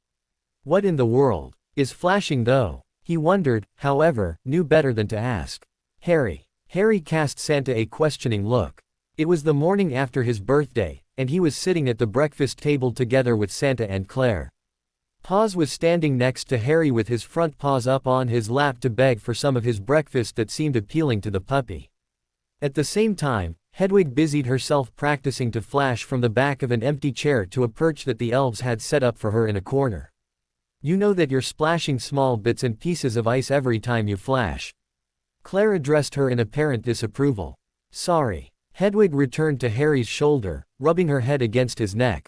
What in the world is flashing though? He wondered, however, knew better than to ask. Harry cast Santa a questioning look. It was the morning after his birthday, and he was sitting at the breakfast table together with Santa and Claire. Paws was standing next to Harry with his front paws up on his lap to beg for some of his breakfast that seemed appealing to the puppy. At the same time, Hedwig busied herself practicing to flash from the back of an empty chair to a perch that the elves had set up for her in a corner. You know that you're splashing small bits and pieces of ice every time you flash. Claire addressed her in apparent disapproval. Sorry. Hedwig returned to Harry's shoulder, rubbing her head against his neck.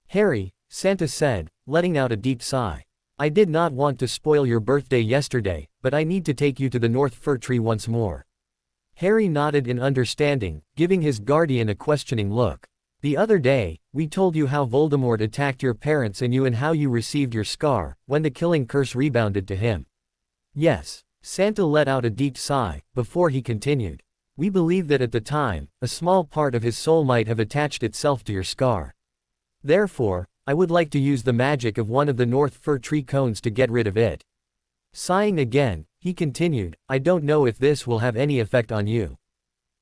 Harry, Santa said, letting out a deep sigh. I did not want to spoil your birthday yesterday, but I need to take you to the North Fir Tree once more. Harry nodded in understanding, giving his guardian a questioning look. The other day, we told you how Voldemort attacked your parents and you and how you received your scar, when the killing curse rebounded to him. Yes. Santa let out a deep sigh, before he continued. We believe that at the time, a small part of his soul might have attached itself to your scar. Therefore, I would like to use the magic of one of the North Fir Tree cones to get rid of it. Sighing again, he continued, I don't know if this will have any effect on you.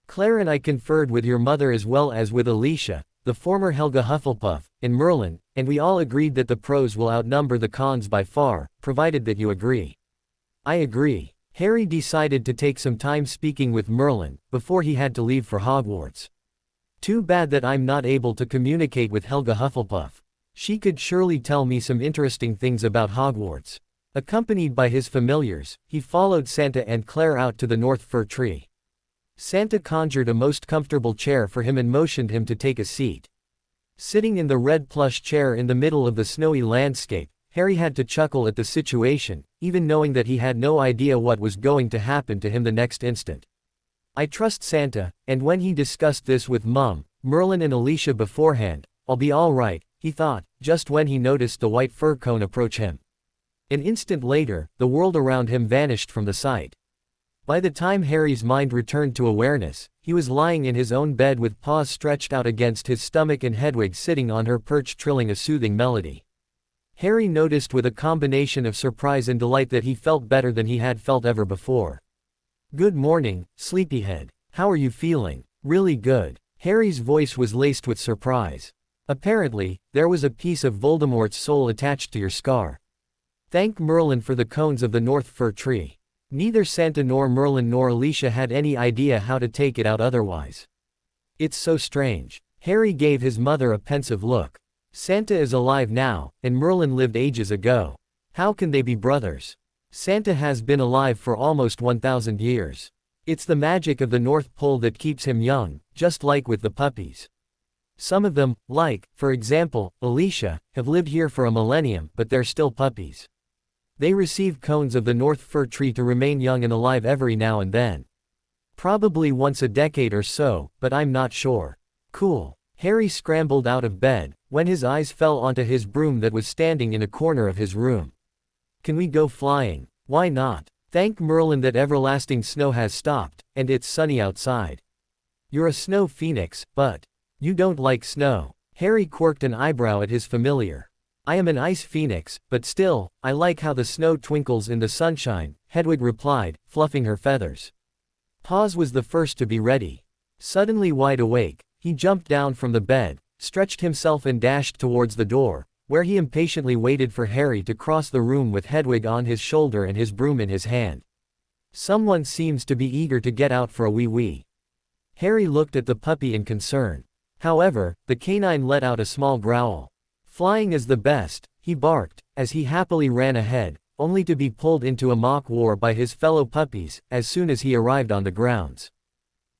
Claire and I conferred with your mother as well as with Alicia, the former Helga Hufflepuff, and Merlin, and we all agreed that the pros will outnumber the cons by far, provided that you agree. I agree. Harry decided to take some time speaking with Merlin, before he had to leave for Hogwarts. Too bad that I'm not able to communicate with Helga Hufflepuff. She could surely tell me some interesting things about Hogwarts. Accompanied by his familiars, he followed Santa and Claire out to the North Fir Tree. Santa conjured a most comfortable chair for him and motioned him to take a seat. Sitting in the red plush chair in the middle of the snowy landscape, Harry had to chuckle at the situation, even knowing that he had no idea what was going to happen to him the next instant. I trust Santa, and when he discussed this with Mum, Merlin and Alicia beforehand, I'll be all right, he thought, just when he noticed the white fir cone approach him. An instant later, the world around him vanished from the sight. By the time Harry's mind returned to awareness, he was lying in his own bed with paws stretched out against his stomach and Hedwig sitting on her perch trilling a soothing melody. Harry noticed with a combination of surprise and delight that he felt better than he had felt ever before. Good morning, sleepyhead. How are you feeling? Really good. Harry's voice was laced with surprise. Apparently, there was a piece of Voldemort's soul attached to your scar. Thank Merlin for the cones of the North Fir Tree. Neither Santa nor Merlin nor Alicia had any idea how to take it out otherwise. It's so strange. Harry gave his mother a pensive look. Santa is alive now, and Merlin lived ages ago. How can they be brothers? Santa has been alive for almost 1,000 years. It's the magic of the North Pole that keeps him young, just like with the puppies. Some of them, like, for example, Alicia, have lived here for a millennium, but they're still puppies. They receive cones of the North Fir Tree to remain young and alive every now and then. Probably once a decade or so, but I'm not sure. Cool. Harry scrambled out of bed, when his eyes fell onto his broom that was standing in a corner of his room. Can we go flying? Why not? Thank Merlin that everlasting snow has stopped, and it's sunny outside. You're a snow phoenix, but you don't like snow. Harry quirked an eyebrow at his familiar. I am an ice phoenix, but still, I like how the snow twinkles in the sunshine, Hedwig replied, fluffing her feathers. Paws was the first to be ready. Suddenly wide awake, he jumped down from the bed, stretched himself and dashed towards the door, where he impatiently waited for Harry to cross the room with Hedwig on his shoulder and his broom in his hand. Someone seems to be eager to get out for a wee-wee. Harry looked at the puppy in concern. However, the canine let out a small growl. Flying is the best, he barked, as he happily ran ahead, only to be pulled into a mock war by his fellow puppies, as soon as he arrived on the grounds.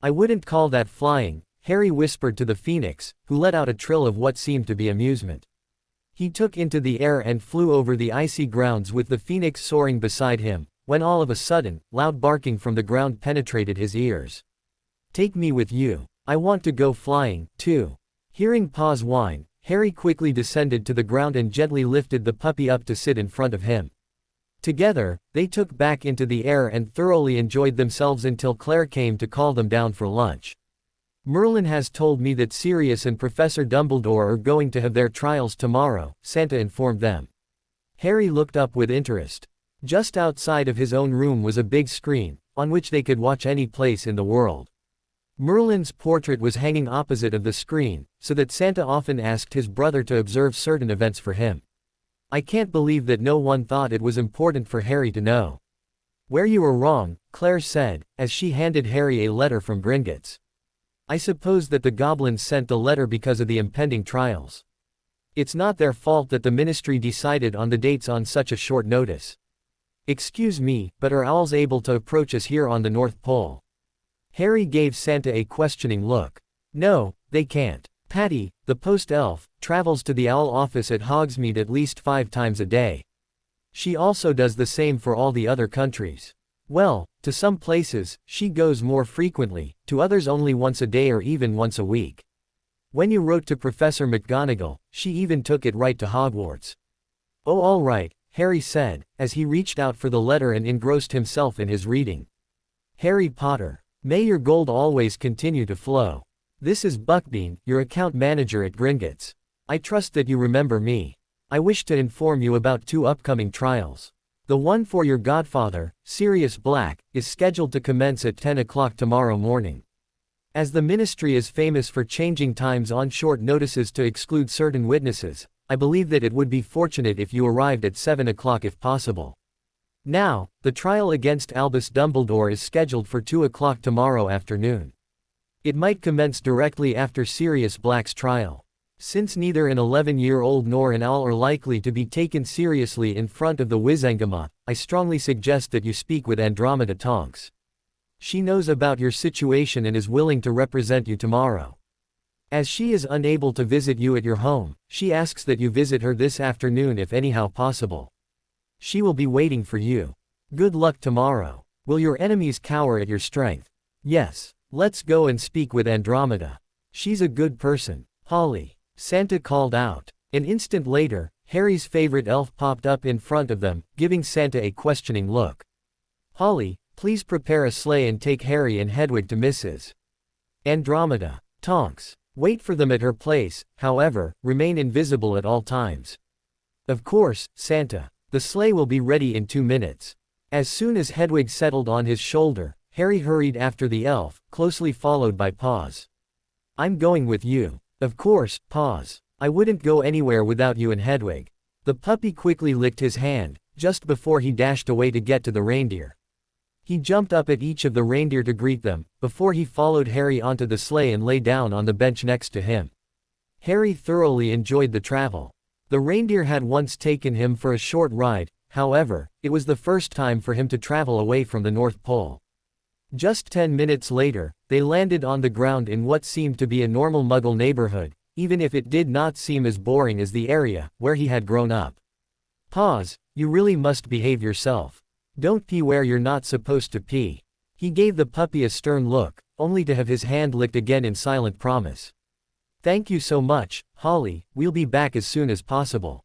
"I wouldn't call that flying," Harry whispered to the phoenix, who let out a trill of what seemed to be amusement. He took into the air and flew over the icy grounds with the phoenix soaring beside him, when all of a sudden, loud barking from the ground penetrated his ears. "Take me with you. I want to go flying, too." Hearing Paws whine, Harry quickly descended to the ground and gently lifted the puppy up to sit in front of him. Together, they took back into the air and thoroughly enjoyed themselves until Claire came to call them down for lunch. "Merlin has told me that Sirius and Professor Dumbledore are going to have their trials tomorrow," Santa informed them. Harry looked up with interest. Just outside of his own room was a big screen, on which they could watch any place in the world. Merlin's portrait was hanging opposite of the screen, so that Santa often asked his brother to observe certain events for him. "I can't believe that no one thought it was important for Harry to know." "Where you were wrong," Claire said, as she handed Harry a letter from Gringotts. "I suppose that the goblins sent the letter because of the impending trials. It's not their fault that the ministry decided on the dates on such a short notice. Excuse me, but are owls able to approach us here on the North Pole?" Harry gave Santa a questioning look. "No, they can't. Patty, the post elf, travels to the owl office at Hogsmeade at least 5 times a day. She also does the same for all the other countries. Well, to some places, she goes more frequently, to others only once a day or even once a week. When you wrote to Professor McGonagall, she even took it right to Hogwarts." "Oh, all right," Harry said, as he reached out for the letter and engrossed himself in his reading. "Harry Potter. May your gold always continue to flow. This is Buckbean, your account manager at Gringotts. I trust that you remember me. I wish to inform you about 2 upcoming trials. The one for your godfather, Sirius Black, is scheduled to commence at 10 o'clock tomorrow morning. As the ministry is famous for changing times on short notices to exclude certain witnesses, I believe that it would be fortunate if you arrived at 7 o'clock if possible. Now, the trial against Albus Dumbledore is scheduled for 2 o'clock tomorrow afternoon. It might commence directly after Sirius Black's trial. Since neither an 11-year-old nor an owl are likely to be taken seriously in front of the Wizengamot, I strongly suggest that you speak with Andromeda Tonks. She knows about your situation and is willing to represent you tomorrow. As she is unable to visit you at your home, she asks that you visit her this afternoon if anyhow possible. She will be waiting for you. Good luck tomorrow. Will your enemies cower at your strength? Yes. Let's go and speak with Andromeda. She's a good person. Holly," Santa called out. An instant later, Harry's favorite elf popped up in front of them, giving Santa a questioning look. "Holly, please prepare a sleigh and take Harry and Hedwig to Mrs. Andromeda. Tonks. Wait for them at her place, however, remain invisible at all times." "Of course, Santa. The sleigh will be ready in 2 minutes." As soon as Hedwig settled on his shoulder, Harry hurried after the elf, closely followed by Paws. "I'm going with you." "Of course, Paws. I wouldn't go anywhere without you and Hedwig." The puppy quickly licked his hand, just before he dashed away to get to the reindeer. He jumped up at each of the reindeer to greet them, before he followed Harry onto the sleigh and lay down on the bench next to him. Harry thoroughly enjoyed the travel. The reindeer had once taken him for a short ride, however, it was the first time for him to travel away from the North Pole. Just 10 minutes later, they landed on the ground in what seemed to be a normal Muggle neighborhood, even if it did not seem as boring as the area where he had grown up. "Paws, you really must behave yourself. Don't pee where you're not supposed to pee." He gave the puppy a stern look, only to have his hand licked again in silent promise. "Thank you so much, Holly, we'll be back as soon as possible."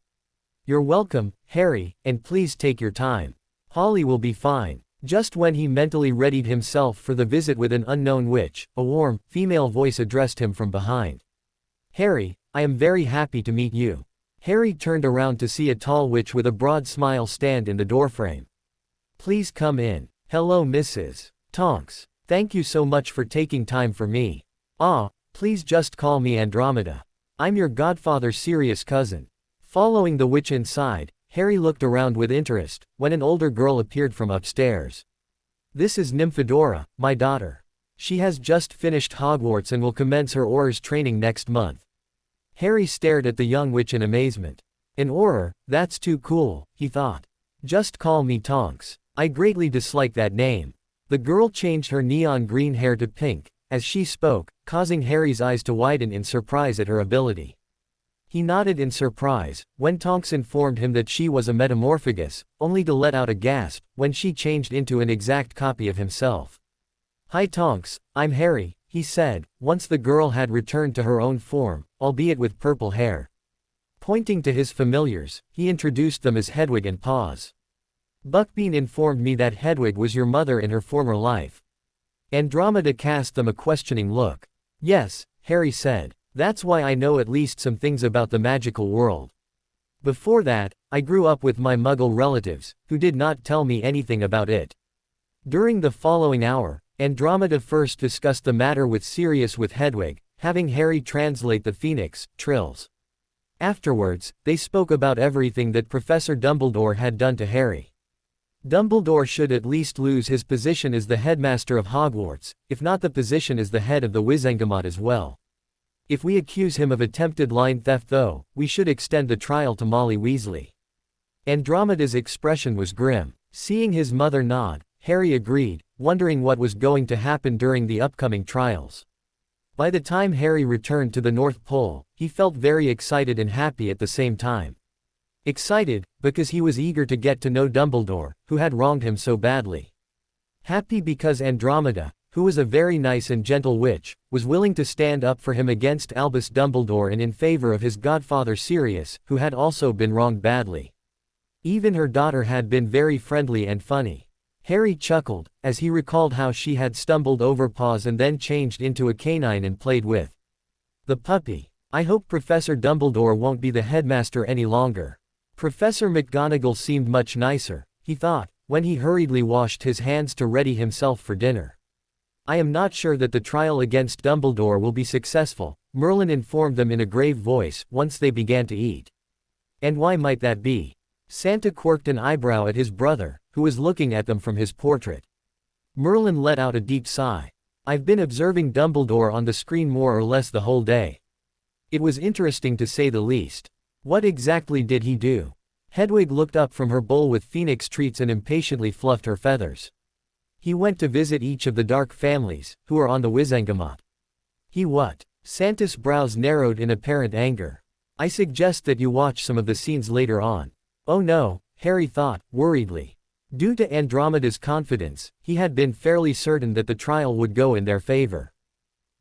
"You're welcome, Harry, and please take your time. Holly will be fine." Just when he mentally readied himself for the visit with an unknown witch, a warm, female voice addressed him from behind. "Harry, I am very happy to meet you." Harry turned around to see a tall witch with a broad smile stand in the doorframe. "Please come in." "Hello, Mrs. Tonks. Thank you so much for taking time for me. Ah, please just call me Andromeda. I'm your godfather's Sirius cousin." Following the witch inside, Harry looked around with interest, when an older girl appeared from upstairs. "This is Nymphadora, my daughter. She has just finished Hogwarts and will commence her Aurors training next month." Harry stared at the young witch in amazement. An Auror, that's too cool, he thought. Just call me Tonks. I greatly dislike that name. The girl changed her neon green hair to pink, as she spoke, causing Harry's eyes to widen in surprise at her ability. He nodded in surprise, when Tonks informed him that she was a metamorphagus, only to let out a gasp, when she changed into an exact copy of himself. Hi Tonks, I'm Harry, he said, once the girl had returned to her own form, albeit with purple hair. Pointing to his familiars, he introduced them as Hedwig and Paws. Buckbean informed me that Hedwig was your mother in her former life. Andromeda cast them a questioning look. Yes, Harry said. That's why I know at least some things about the magical world. Before that, I grew up with my Muggle relatives, who did not tell me anything about it. During the following hour, Andromeda first discussed the matter with Sirius with Hedwig, having Harry translate the Phoenix, trills. Afterwards, they spoke about everything that Professor Dumbledore had done to Harry. Dumbledore should at least lose his position as the headmaster of Hogwarts, if not the position as the head of the Wizengamot as well. If we accuse him of attempted line theft though, we should extend the trial to Molly Weasley. Andromeda's expression was grim. Seeing his mother nod, Harry agreed, wondering what was going to happen during the upcoming trials. By the time Harry returned to the North Pole, he felt very excited and happy at the same time. Excited, because he was eager to get to know Dumbledore, who had wronged him so badly. Happy because Andromeda, who was a very nice and gentle witch, was willing to stand up for him against Albus Dumbledore and in favor of his godfather Sirius, who had also been wronged badly. Even her daughter had been very friendly and funny. Harry chuckled, as he recalled how she had stumbled over Paws and then changed into a canine and played with the puppy. I hope Professor Dumbledore won't be the headmaster any longer. Professor McGonagall seemed much nicer, he thought, when he hurriedly washed his hands to ready himself for dinner. I am not sure that the trial against Dumbledore will be successful, Merlin informed them in a grave voice, once they began to eat. And why might that be? Santa quirked an eyebrow at his brother, who was looking at them from his portrait. Merlin let out a deep sigh. I've been observing Dumbledore on the screen more or less the whole day. It was interesting to say the least. What exactly did he do? Hedwig looked up from her bowl with Phoenix treats and impatiently fluffed her feathers. He went to visit each of the dark families, who are on the Wizengamot. He what? Santa's brows narrowed in apparent anger. I suggest that you watch some of the scenes later on. Oh no, Harry thought, worriedly. Due to Andromeda's confidence, he had been fairly certain that the trial would go in their favor.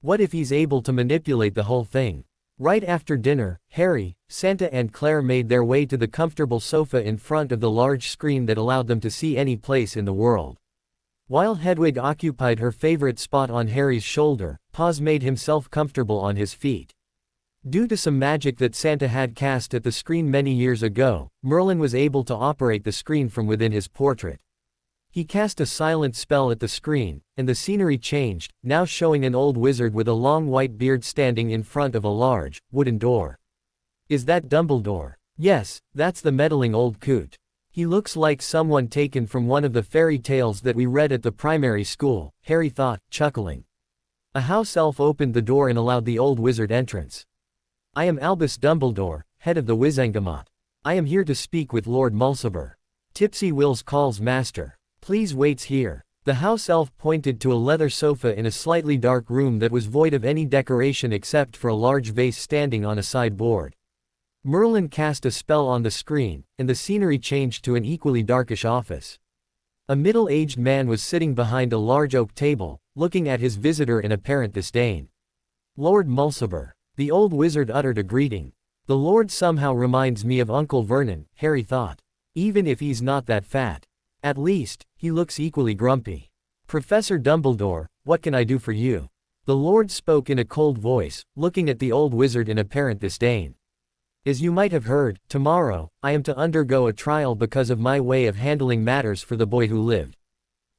What if he's able to manipulate the whole thing? Right after dinner, Harry, Santa and Claire made their way to the comfortable sofa in front of the large screen that allowed them to see any place in the world. While Hedwig occupied her favorite spot on Harry's shoulder, Paws made himself comfortable on his feet. Due to some magic that Santa had cast at the screen many years ago, Merlin was able to operate the screen from within his portrait. He cast a silent spell at the screen, and the scenery changed, now showing an old wizard with a long white beard standing in front of a large, wooden door. Is that Dumbledore? Yes, that's the meddling old coot. He looks like someone taken from one of the fairy tales that we read at the primary school, Harry thought, chuckling. A house elf opened the door and allowed the old wizard entrance. I am Albus Dumbledore, head of the Wizengamot. I am here to speak with Lord Mulciber. Tipsy Wills calls master. Please waits here. The house elf pointed to a leather sofa in a slightly dark room that was void of any decoration except for a large vase standing on a sideboard. Merlin cast a spell on the screen, and the scenery changed to an equally darkish office. A middle-aged man was sitting behind a large oak table, looking at his visitor in apparent disdain. Lord Mulciber. The old wizard uttered a greeting. The Lord somehow reminds me of Uncle Vernon, Harry thought. Even if he's not that fat. At least, he looks equally grumpy. Professor Dumbledore, what can I do for you? The Lord spoke in a cold voice, looking at the old wizard in apparent disdain. As you might have heard, tomorrow, I am to undergo a trial because of my way of handling matters for the boy who lived.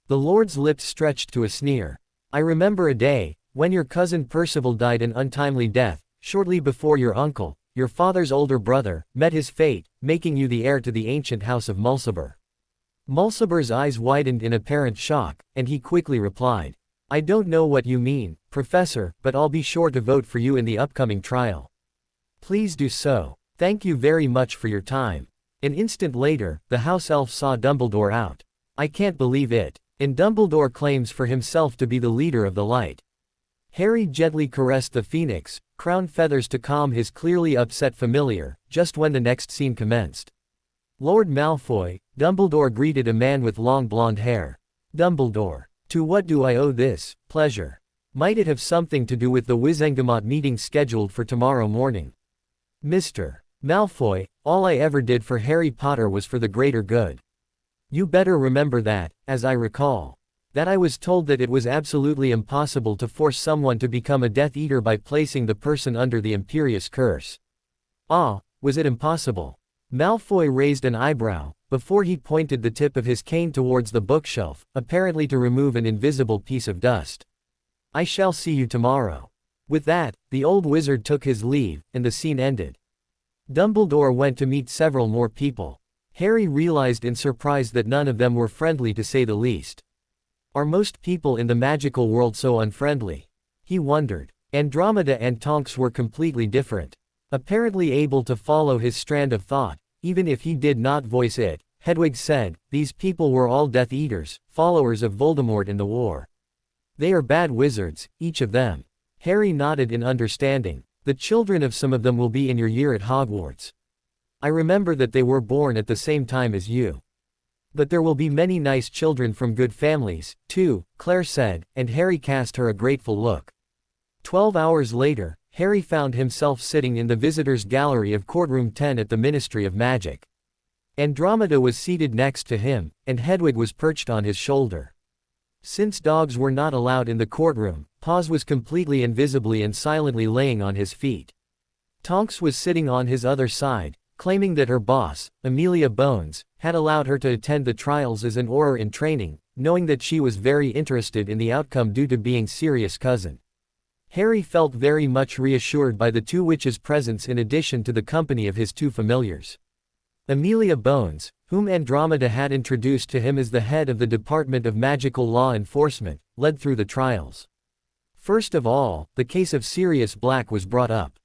The Lord's lips stretched to a sneer. I remember a day, when your cousin Percival died an untimely death, shortly before your uncle, your father's older brother, met his fate, making you the heir to the ancient house of Mulciber. Mulciber's eyes widened in apparent shock, and he quickly replied. I don't know what you mean, Professor, but I'll be sure to vote for you in the upcoming trial. Please do so. Thank you very much for your time. An instant later, the house elf saw Dumbledore out. I can't believe it. And Dumbledore claims for himself to be the leader of the light. Harry gently caressed the phoenix, crown feathers to calm his clearly upset familiar, just when the next scene commenced. Lord Malfoy, Dumbledore greeted a man with long blonde hair. Dumbledore. To what do I owe this pleasure? Might it have something to do with the Wizengamot meeting scheduled for tomorrow morning? Mr. Malfoy, all I ever did for Harry Potter was for the greater good. You better remember that, as I recall. That I was told that it was absolutely impossible to force someone to become a Death Eater by placing the person under the Imperious Curse. Ah, was it impossible? Malfoy raised an eyebrow, before he pointed the tip of his cane towards the bookshelf, apparently to remove an invisible piece of dust. I shall see you tomorrow. With that, the old wizard took his leave, and the scene ended. Dumbledore went to meet several more people. Harry realized in surprise that none of them were friendly to say the least. Are most people in the magical world so unfriendly? He wondered. Andromeda and Tonks were completely different. Apparently able to follow his strand of thought, even if he did not voice it, Hedwig said, these people were all Death Eaters, followers of Voldemort in the war. They are bad wizards, each of them. Harry nodded in understanding. The children of some of them will be in your year at Hogwarts. I remember that they were born at the same time as you. But there will be many nice children from good families, too, Claire said, and Harry cast her a grateful look. 12 hours later, Harry found himself sitting in the visitors' gallery of Courtroom 10 at the Ministry of Magic. Andromeda was seated next to him, and Hedwig was perched on his shoulder. Since dogs were not allowed in the courtroom, Paws was completely invisibly and silently laying on his feet. Tonks was sitting on his other side, claiming that her boss, Amelia Bones, had allowed her to attend the trials as an Auror in training, knowing that she was very interested in the outcome due to being Sirius' cousin. Harry felt very much reassured by the two witches' presence in addition to the company of his two familiars. Amelia Bones, whom Andromeda had introduced to him as the head of the Department of Magical Law Enforcement, led through the trials. First of all, the case of Sirius Black was brought up.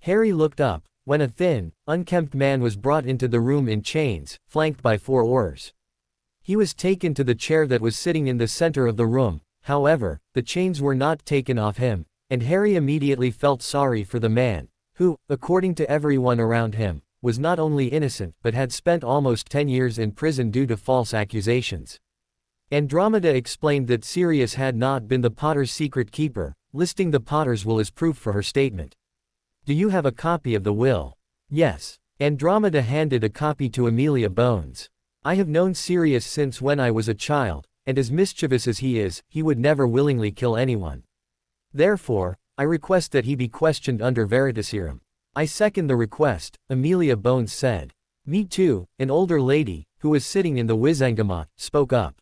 Harry looked up, when a thin, unkempt man was brought into the room in chains, flanked by 4 Aurors. He was taken to the chair that was sitting in the center of the room. However, the chains were not taken off him, and Harry immediately felt sorry for the man, who, according to everyone around him, was not only innocent but had spent almost 10 years in prison due to false accusations. Andromeda explained that Sirius had not been the Potter's secret keeper, listing the Potter's will as proof for her statement. Do you have a copy of the will? Yes. Andromeda handed a copy to Amelia Bones. I have known Sirius since when I was a child, and as mischievous as he is, he would never willingly kill anyone. Therefore, I request that he be questioned under Veritaserum. I second the request, Amelia Bones said. Me too, an older lady, who was sitting in the Wizengamot, spoke up.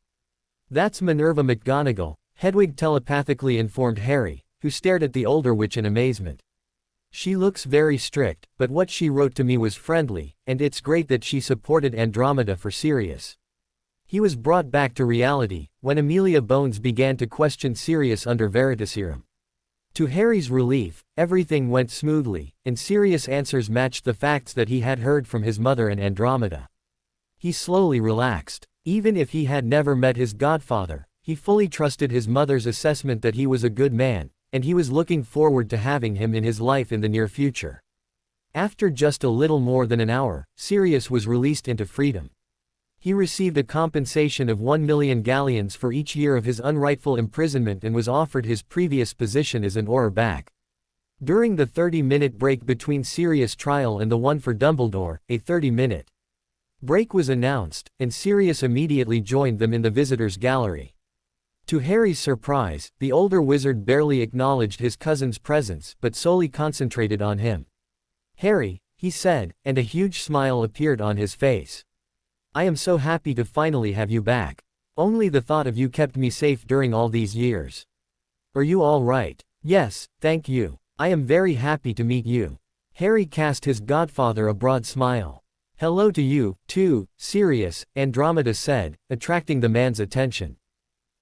That's Minerva McGonagall, Hedwig telepathically informed Harry, who stared at the older witch in amazement. She looks very strict, but what she wrote to me was friendly, and it's great that she supported Andromeda for Sirius. He was brought back to reality, when Amelia Bones began to question Sirius under Veritaserum. To Harry's relief, everything went smoothly, and Sirius' answers matched the facts that he had heard from his mother and Andromeda. He slowly relaxed. Even if he had never met his godfather, he fully trusted his mother's assessment that he was a good man, and he was looking forward to having him in his life in the near future. After just a little more than an hour, Sirius was released into freedom. He received a compensation of 1 million galleons for each year of his unrightful imprisonment and was offered his previous position as an Auror back. During the 30-minute break between Sirius' trial and the one for Dumbledore, a 30-minute break was announced, and Sirius immediately joined them in the visitors' gallery. To Harry's surprise, the older wizard barely acknowledged his cousin's presence but solely concentrated on him. Harry, he said, and a huge smile appeared on his face. I am so happy to finally have you back. Only the thought of you kept me safe during all these years. Are you all right? Yes, thank you. I am very happy to meet you. Harry cast his godfather a broad smile. Hello to you, too, Sirius, Andromeda said, attracting the man's attention.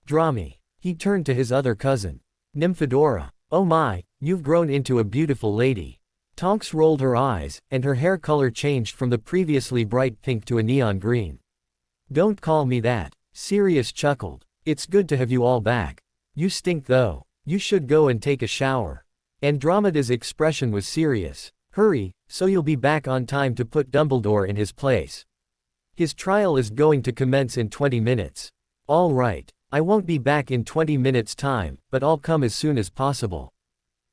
Drami. He turned to his other cousin. Nymphadora. Oh my, you've grown into a beautiful lady. Tonks rolled her eyes, and her hair color changed from the previously bright pink to a neon green. "Don't call me that," Sirius chuckled. "It's good to have you all back. You stink though. You should go and take a shower." Andromeda's expression was serious. "Hurry, so you'll be back on time to put Dumbledore in his place. His trial is going to commence in 20 minutes. All right, I won't be back in 20 minutes' time, but I'll come as soon as possible.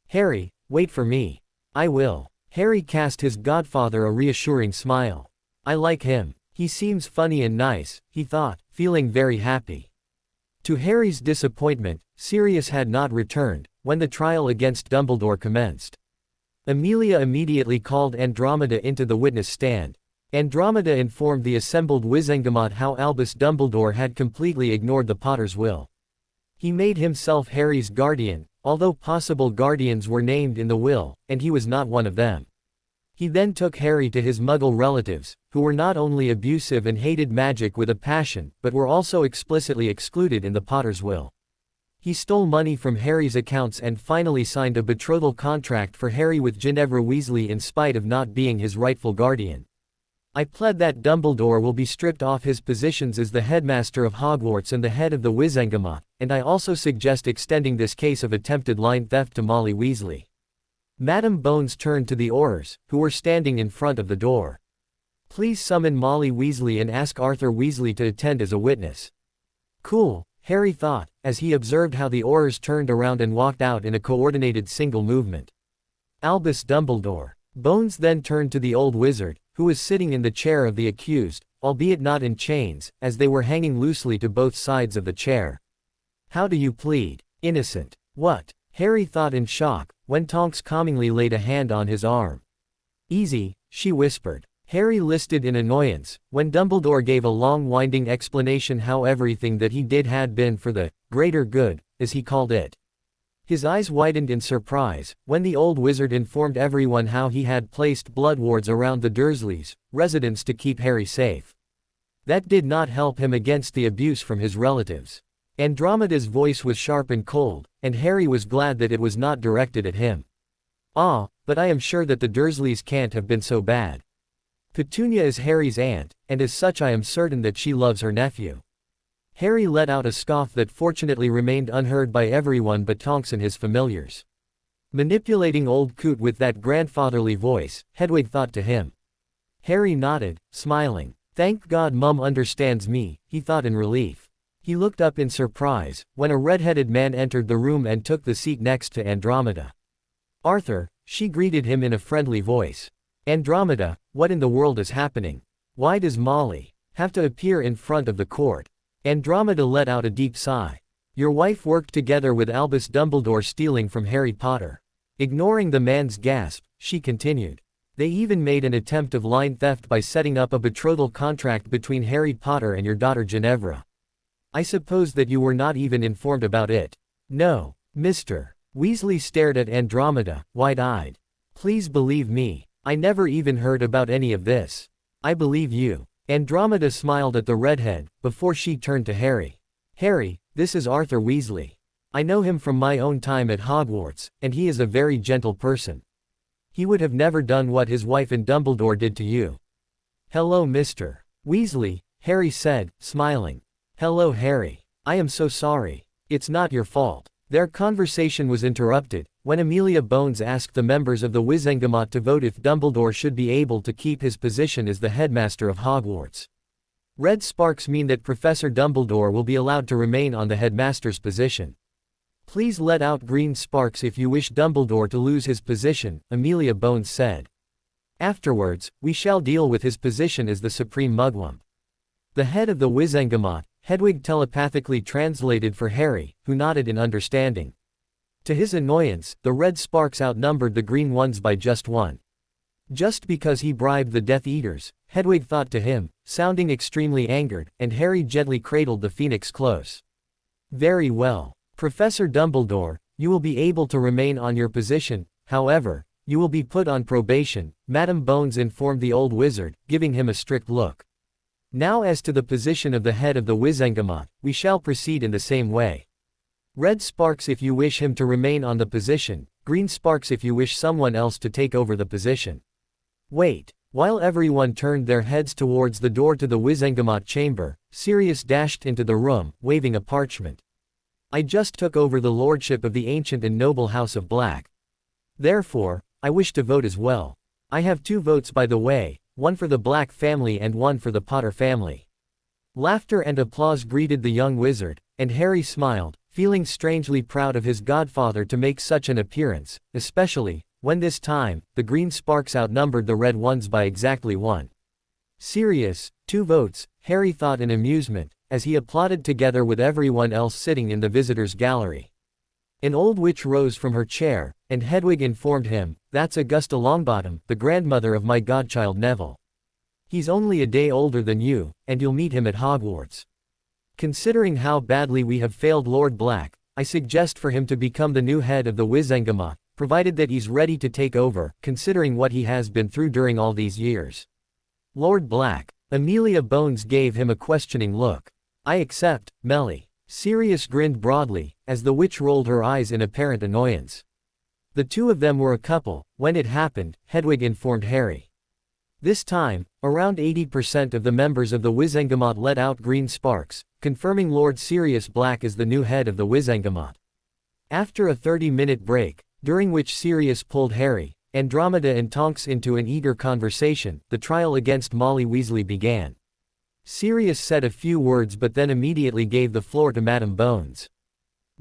Harry, wait for me." "I will." Harry cast his godfather a reassuring smile. "I like him. He seems funny and nice," he thought, feeling very happy. To Harry's disappointment, Sirius had not returned when the trial against Dumbledore commenced. Amelia immediately called Andromeda into the witness stand. Andromeda informed the assembled Wizengamot how Albus Dumbledore had completely ignored the Potter's will. He made himself Harry's guardian, although possible guardians were named in the will, and he was not one of them. He then took Harry to his Muggle relatives, who were not only abusive and hated magic with a passion, but were also explicitly excluded in the Potter's will. He stole money from Harry's accounts and finally signed a betrothal contract for Harry with Ginevra Weasley in spite of not being his rightful guardian. "I plead that Dumbledore will be stripped off his positions as the headmaster of Hogwarts and the head of the Wizengamot, and I also suggest extending this case of attempted line theft to Molly Weasley." Madam Bones turned to the Aurors, who were standing in front of the door. "Please summon Molly Weasley and ask Arthur Weasley to attend as a witness." "Cool," Harry thought, as he observed how the Aurors turned around and walked out in a coordinated single movement. "Albus Dumbledore." Bones then turned to the old wizard, who was sitting in the chair of the accused, albeit not in chains, as they were hanging loosely to both sides of the chair. "How do you plead?" "Innocent." "What?" Harry thought in shock, when Tonks calmingly laid a hand on his arm. "Easy," she whispered. Harry listed in annoyance, when Dumbledore gave a long winding explanation how everything that he did had been for the greater good, as he called it. His eyes widened in surprise, when the old wizard informed everyone how he had placed blood wards around the Dursleys' residence to keep Harry safe. That did not help him against the abuse from his relatives. Andromeda's voice was sharp and cold, and Harry was glad that it was not directed at him. "Ah, but I am sure that the Dursleys can't have been so bad. Petunia is Harry's aunt, and as such I am certain that she loves her nephew." Harry let out a scoff that fortunately remained unheard by everyone but Tonks and his familiars. Manipulating old Coot with that grandfatherly voice, Hedwig thought to him. Harry nodded, smiling. "Thank God Mum understands me," he thought in relief. He looked up in surprise, when a red-headed man entered the room and took the seat next to Andromeda. "Arthur," she greeted him in a friendly voice. "Andromeda, what in the world is happening? Why does Molly have to appear in front of the court?" Andromeda let out a deep sigh. "Your wife worked together with Albus Dumbledore stealing from Harry Potter." Ignoring the man's gasp, she continued. "They even made an attempt of line theft by setting up a betrothal contract between Harry Potter and your daughter Ginevra. I suppose that you were not even informed about it." "No, Mr. Weasley stared at Andromeda, wide-eyed. "Please believe me. I never even heard about any of this." "I believe you." Andromeda smiled at the redhead, before she turned to Harry. "Harry, this is Arthur Weasley. I know him from my own time at Hogwarts, and he is a very gentle person. He would have never done what his wife and Dumbledore did to you." "Hello Mr. Weasley," Harry said, smiling. "Hello Harry. I am so sorry. It's not your fault." Their conversation was interrupted, when Amelia Bones asked the members of the Wizengamot to vote if Dumbledore should be able to keep his position as the headmaster of Hogwarts. Red sparks mean that Professor Dumbledore will be allowed to remain on the headmaster's position. "Please let out green sparks if you wish Dumbledore to lose his position," Amelia Bones said. "Afterwards, we shall deal with his position as the Supreme Mugwump." The head of the Wizengamot, Hedwig telepathically translated for Harry, who nodded in understanding. To his annoyance, the red sparks outnumbered the green ones by just one. Just because he bribed the Death Eaters, Hedwig thought to him, sounding extremely angered, and Harry gently cradled the phoenix close. "Very well. Professor Dumbledore, you will be able to remain on your position, however, you will be put on probation," Madam Bones informed the old wizard, giving him a strict look. "Now as to the position of the head of the Wizengamot, we shall proceed in the same way. Red sparks if you wish him to remain on the position, green sparks if you wish someone else to take over the position. Wait. While everyone turned their heads towards the door to the Wizengamot chamber, Sirius dashed into the room, waving a parchment. I just took over the lordship of the ancient and noble House of Black. Therefore, I wish to vote as well. I have 2 votes by the way, one for the Black family and one for the Potter family. Laughter and applause greeted the young wizard, and Harry smiled, feeling strangely proud of his godfather to make such an appearance, especially when this time, the green sparks outnumbered the red ones by exactly 1. Sirius, 2 votes, Harry thought in amusement, as he applauded together with everyone else sitting in the visitors' gallery. An old witch rose from her chair, and Hedwig informed him, "That's Augusta Longbottom, the grandmother of my godchild Neville. He's only a day older than you, and you'll meet him at Hogwarts. Considering how badly we have failed Lord Black, I suggest for him to become the new head of the Wizengamot, provided that he's ready to take over, considering what he has been through during all these years." Lord Black. Amelia Bones gave him a questioning look. "I accept, Melly." Sirius grinned broadly, as the witch rolled her eyes in apparent annoyance. The 2 of them were a couple, when it happened, Hedwig informed Harry. This time, around 80% of the members of the Wizengamot let out green sparks, confirming Lord Sirius Black as the new head of the Wizengamot. After a 30-minute break, during which Sirius pulled Harry, Andromeda and Tonks into an eager conversation, the trial against Molly Weasley began. Sirius said a few words but then immediately gave the floor to Madame Bones.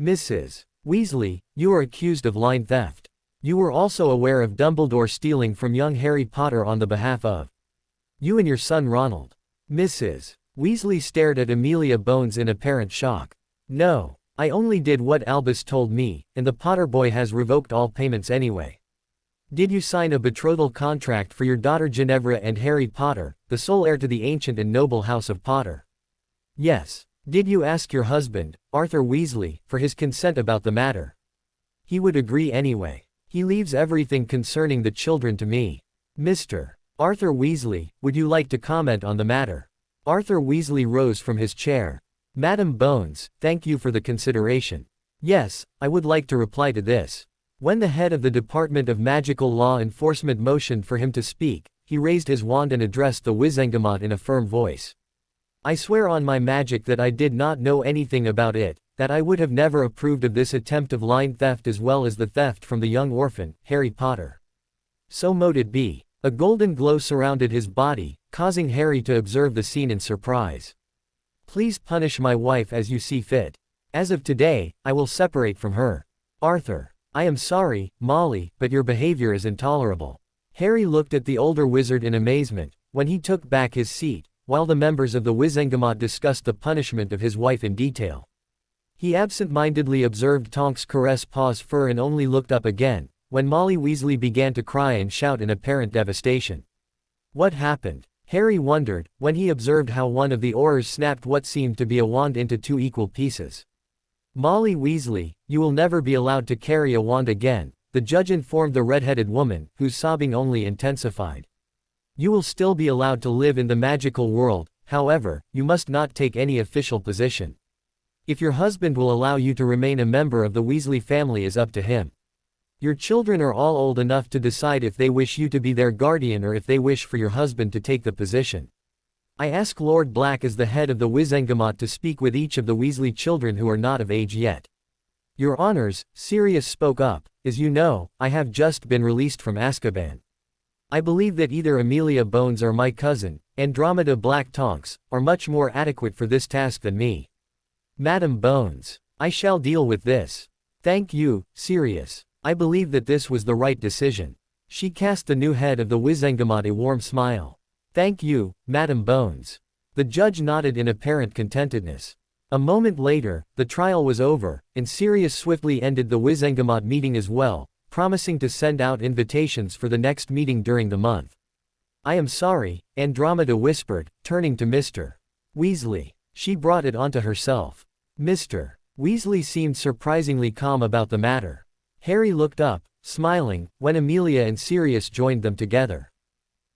"Mrs. Weasley, you are accused of line theft. You were also aware of Dumbledore stealing from young Harry Potter on the behalf of you and your son Ronald." Mrs. Weasley stared at Amelia Bones in apparent shock. "No. I only did what Albus told me, and the Potter boy has revoked all payments anyway." "Did you sign a betrothal contract for your daughter Ginevra and Harry Potter, the sole heir to the ancient and noble House of Potter?" "Yes." "Did you ask your husband, Arthur Weasley, for his consent about the matter?" "He would agree anyway. He leaves everything concerning the children to me." "Mr. Arthur Weasley, would you like to comment on the matter?" Arthur Weasley rose from his chair. "Madame Bones, thank you for the consideration. Yes, I would like to reply to this." When the head of the Department of Magical Law Enforcement motioned for him to speak, he raised his wand and addressed the Wizengamot in a firm voice. "I swear on my magic that I did not know anything about it, that I would have never approved of this attempt of line theft as well as the theft from the young orphan, Harry Potter. So mote it be." A golden glow surrounded his body, causing Harry to observe the scene in surprise. "Please punish my wife as you see fit. As of today, I will separate from her." "Arthur. I am sorry, Molly, but your behavior is intolerable." Harry looked at the older wizard in amazement, when he took back his seat, while the members of the Wizengamot discussed the punishment of his wife in detail. He absent-mindedly observed Tonks caress Paw's fur and only looked up again, when Molly Weasley began to cry and shout in apparent devastation. What happened? Harry wondered, when he observed how one of the Aurors snapped what seemed to be a wand into 2 equal pieces. "Molly Weasley, you will never be allowed to carry a wand again," the judge informed the red-headed woman, whose sobbing only intensified. "You will still be allowed to live in the magical world, however, you must not take any official position. If your husband will allow you to remain a member of the Weasley family is up to him. Your children are all old enough to decide if they wish you to be their guardian or if they wish for your husband to take the position. I ask Lord Black as the head of the Wizengamot to speak with each of the Weasley children who are not of age yet." "Your honors," Sirius spoke up, "as you know, I have just been released from Azkaban. I believe that either Amelia Bones or my cousin, Andromeda Black Tonks, are much more adequate for this task than me." "Madame Bones. I shall deal with this." "Thank you, Sirius. I believe that this was the right decision." She cast the new head of the Wizengamot a warm smile. "Thank you, Madame Bones." The judge nodded in apparent contentedness. A moment later, the trial was over, and Sirius swiftly ended the Wizengamot meeting as well, promising to send out invitations for the next meeting during the month. "I am sorry," Andromeda whispered, turning to Mr. Weasley. She brought it onto herself. Mr. Weasley seemed surprisingly calm about the matter. Harry looked up, smiling, when Amelia and Sirius joined them together.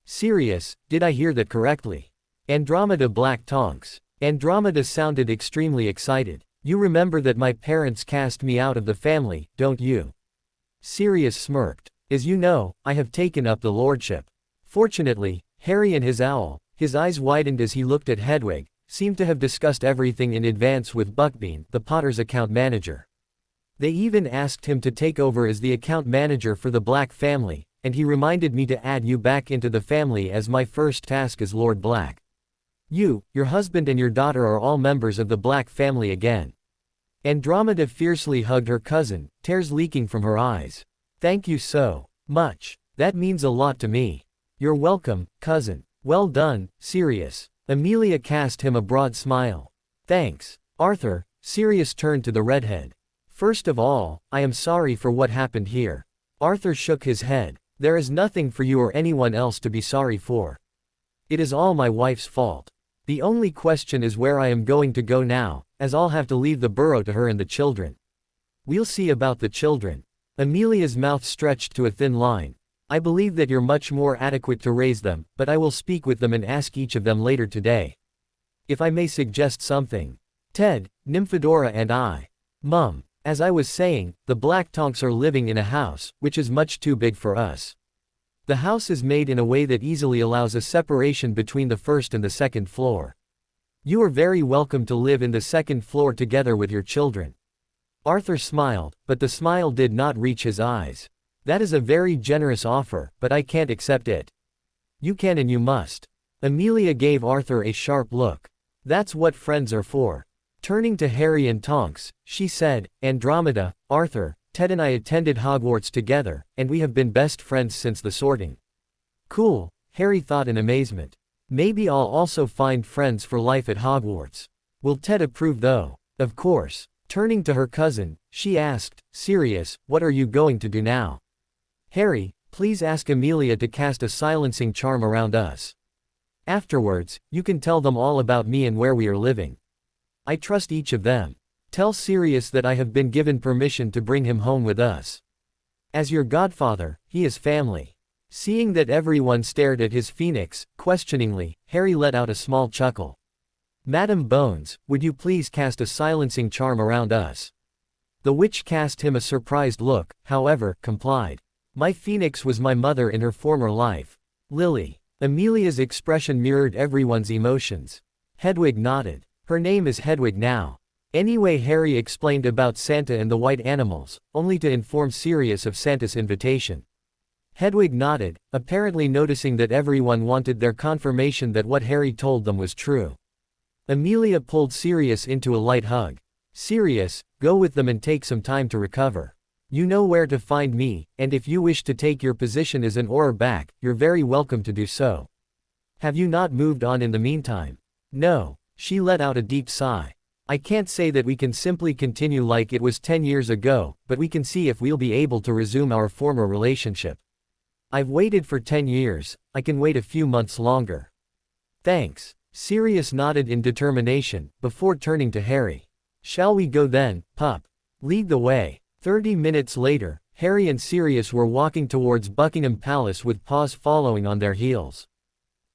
"Sirius, did I hear that correctly?" Andromeda Black Tonks. Andromeda sounded extremely excited. "You remember that my parents cast me out of the family, don't you?" Sirius smirked. As you know, I have taken up the lordship. Fortunately, Harry and his owl, his eyes widened as he looked at Hedwig, seemed to have discussed everything in advance with Buckbean, the Potter's account manager. They even asked him to take over as the account manager for the Black family, and he reminded me to add you back into the family as my first task as Lord Black. You, your husband and your daughter are all members of the Black family again. Andromeda fiercely hugged her cousin, tears leaking from her eyes. Thank you so much. That means a lot to me. You're welcome, cousin. Well done, Sirius. Amelia cast him a broad smile. Thanks, Arthur. Sirius turned to the redhead. First of all, I am sorry for what happened here. Arthur shook his head. There is nothing for you or anyone else to be sorry for. It is all my wife's fault. The only question is where I am going to go now, as I'll have to leave the burrow to her and the children. We'll see about the children. Amelia's mouth stretched to a thin line. I believe that you're much more adequate to raise them, but I will speak with them and ask each of them later today. If I may suggest something. Ted, Nymphadora and I. Mum, as I was saying, the Black Tonks are living in a house, which is much too big for us. The house is made in a way that easily allows a separation between the first and the second floor. You are very welcome to live in the second floor together with your children. Arthur smiled, but the smile did not reach his eyes. That is a very generous offer, but I can't accept it. You can and you must. Amelia gave Arthur a sharp look. That's what friends are for. Turning to Harry and Tonks, she said, Andromeda, Arthur, Ted and I attended Hogwarts together, and we have been best friends since the sorting. Cool, Harry thought in amazement. Maybe I'll also find friends for life at Hogwarts. Will Ted approve though? Of course. Turning to her cousin, she asked, Sirius, what are you going to do now? Harry, please ask Amelia to cast a silencing charm around us. Afterwards, you can tell them all about me and where we are living. I trust each of them. Tell Sirius that I have been given permission to bring him home with us. As your godfather, he is family. Seeing that everyone stared at his phoenix, questioningly, Harry let out a small chuckle. Madam Bones, would you please cast a silencing charm around us? The witch cast him a surprised look, however, complied. My phoenix was my mother in her former life. Lily. Amelia's expression mirrored everyone's emotions. Hedwig nodded. Her name is Hedwig now. Anyway, Harry explained about Santa and the white animals, only to inform Sirius of Santa's invitation. Hedwig nodded, apparently noticing that everyone wanted their confirmation that what Harry told them was true. Amelia pulled Sirius into a light hug. Sirius, go with them and take some time to recover. You know where to find me, and if you wish to take your position as an Auror back, you're very welcome to do so. Have you not moved on in the meantime? No. She let out a deep sigh. I can't say that we can simply continue like it was 10 years ago, but we can see if we'll be able to resume our former relationship. I've waited for 10 years, I can wait a few months longer. Thanks. Sirius nodded in determination, before turning to Harry. Shall we go then, pup? Lead the way. 30 minutes later, Harry and Sirius were walking towards Buckingham Palace with Paws following on their heels.